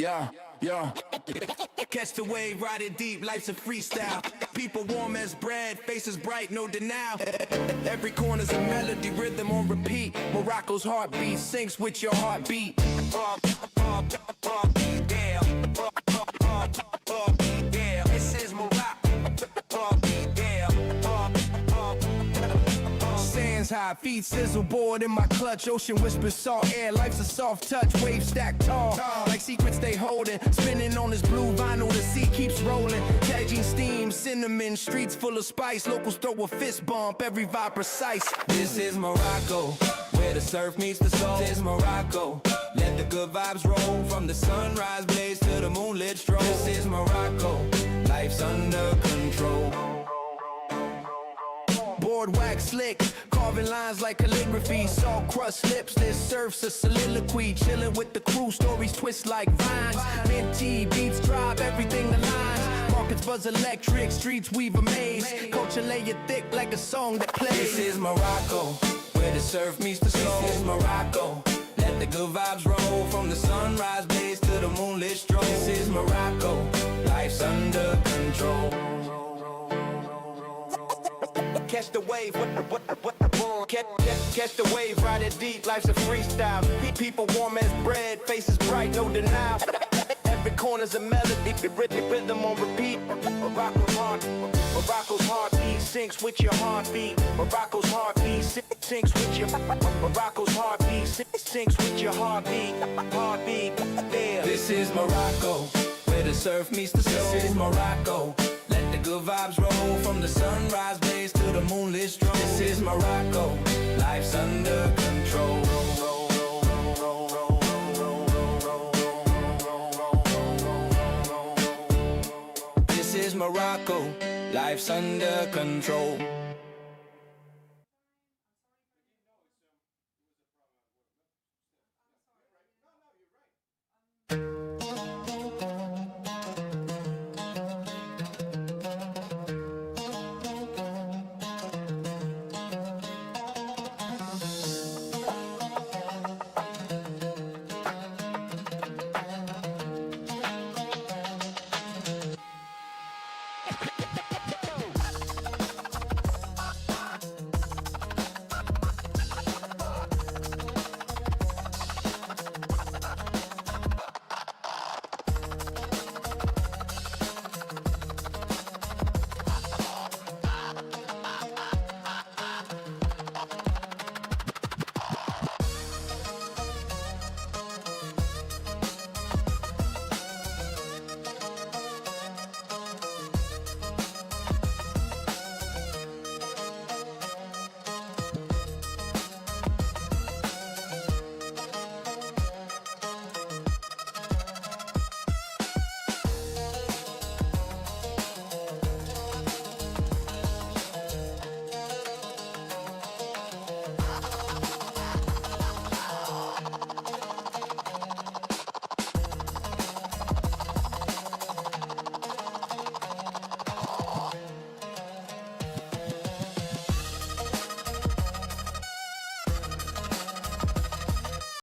Yeah, yeah. Catch the wave, ride it deep, life's a freestyle. People warm as bread, faces bright, no denial. Every corner's a melody, rhythm on repeat. Morocco's heartbeat syncs with your heartbeat. Yeah, this is Morocco. Sands high, feet sizzle, board in my clutch. Ocean whispers, salt air, life's a soft touch. Wave stacked tall, like secrets they holding. Spinning on this blue vinyl, the sea keeps rolling. Shaji steam, cinnamon, streets full of spice. Locals throw a fist bump, every vibe precise. This is Morocco, where the surf meets the soul. This is Morocco, let the good vibes roll. From the sunrise blaze to the moonlit stroll. This is Morocco, life's under control. Board wax slick, carving lines like calligraphy. Salt crust lips, this surf's a soliloquy. Chilling with the crew, stories twist like vines. Minty beats drive everything aligns. Markets buzz electric, streets weave a maze. Culture lay it thick like a song that plays. This is Morocco, where the surf meets the soul. This is Morocco, let the good vibes roll. From the sunrise blaze to the moonlit stroll. This is Morocco, life's under control. Catch the wave, catch the wave, ride it deep, life's a freestyle. People warm as bread, faces bright, no denial. Every corner's a melody, rhythm on repeat. Morocco's heartbeat syncs with your heartbeat. Morocco's heartbeat syncs with your Morocco's heartbeat syncs with your heartbeat. Heartbeat, yeah. This is Morocco, where the surf meets the soul. This is Morocco, let the good vibes roll. From the sunrise blaze to the moonlit stroll. This is Morocco, life's under control. This is Morocco, life's under control.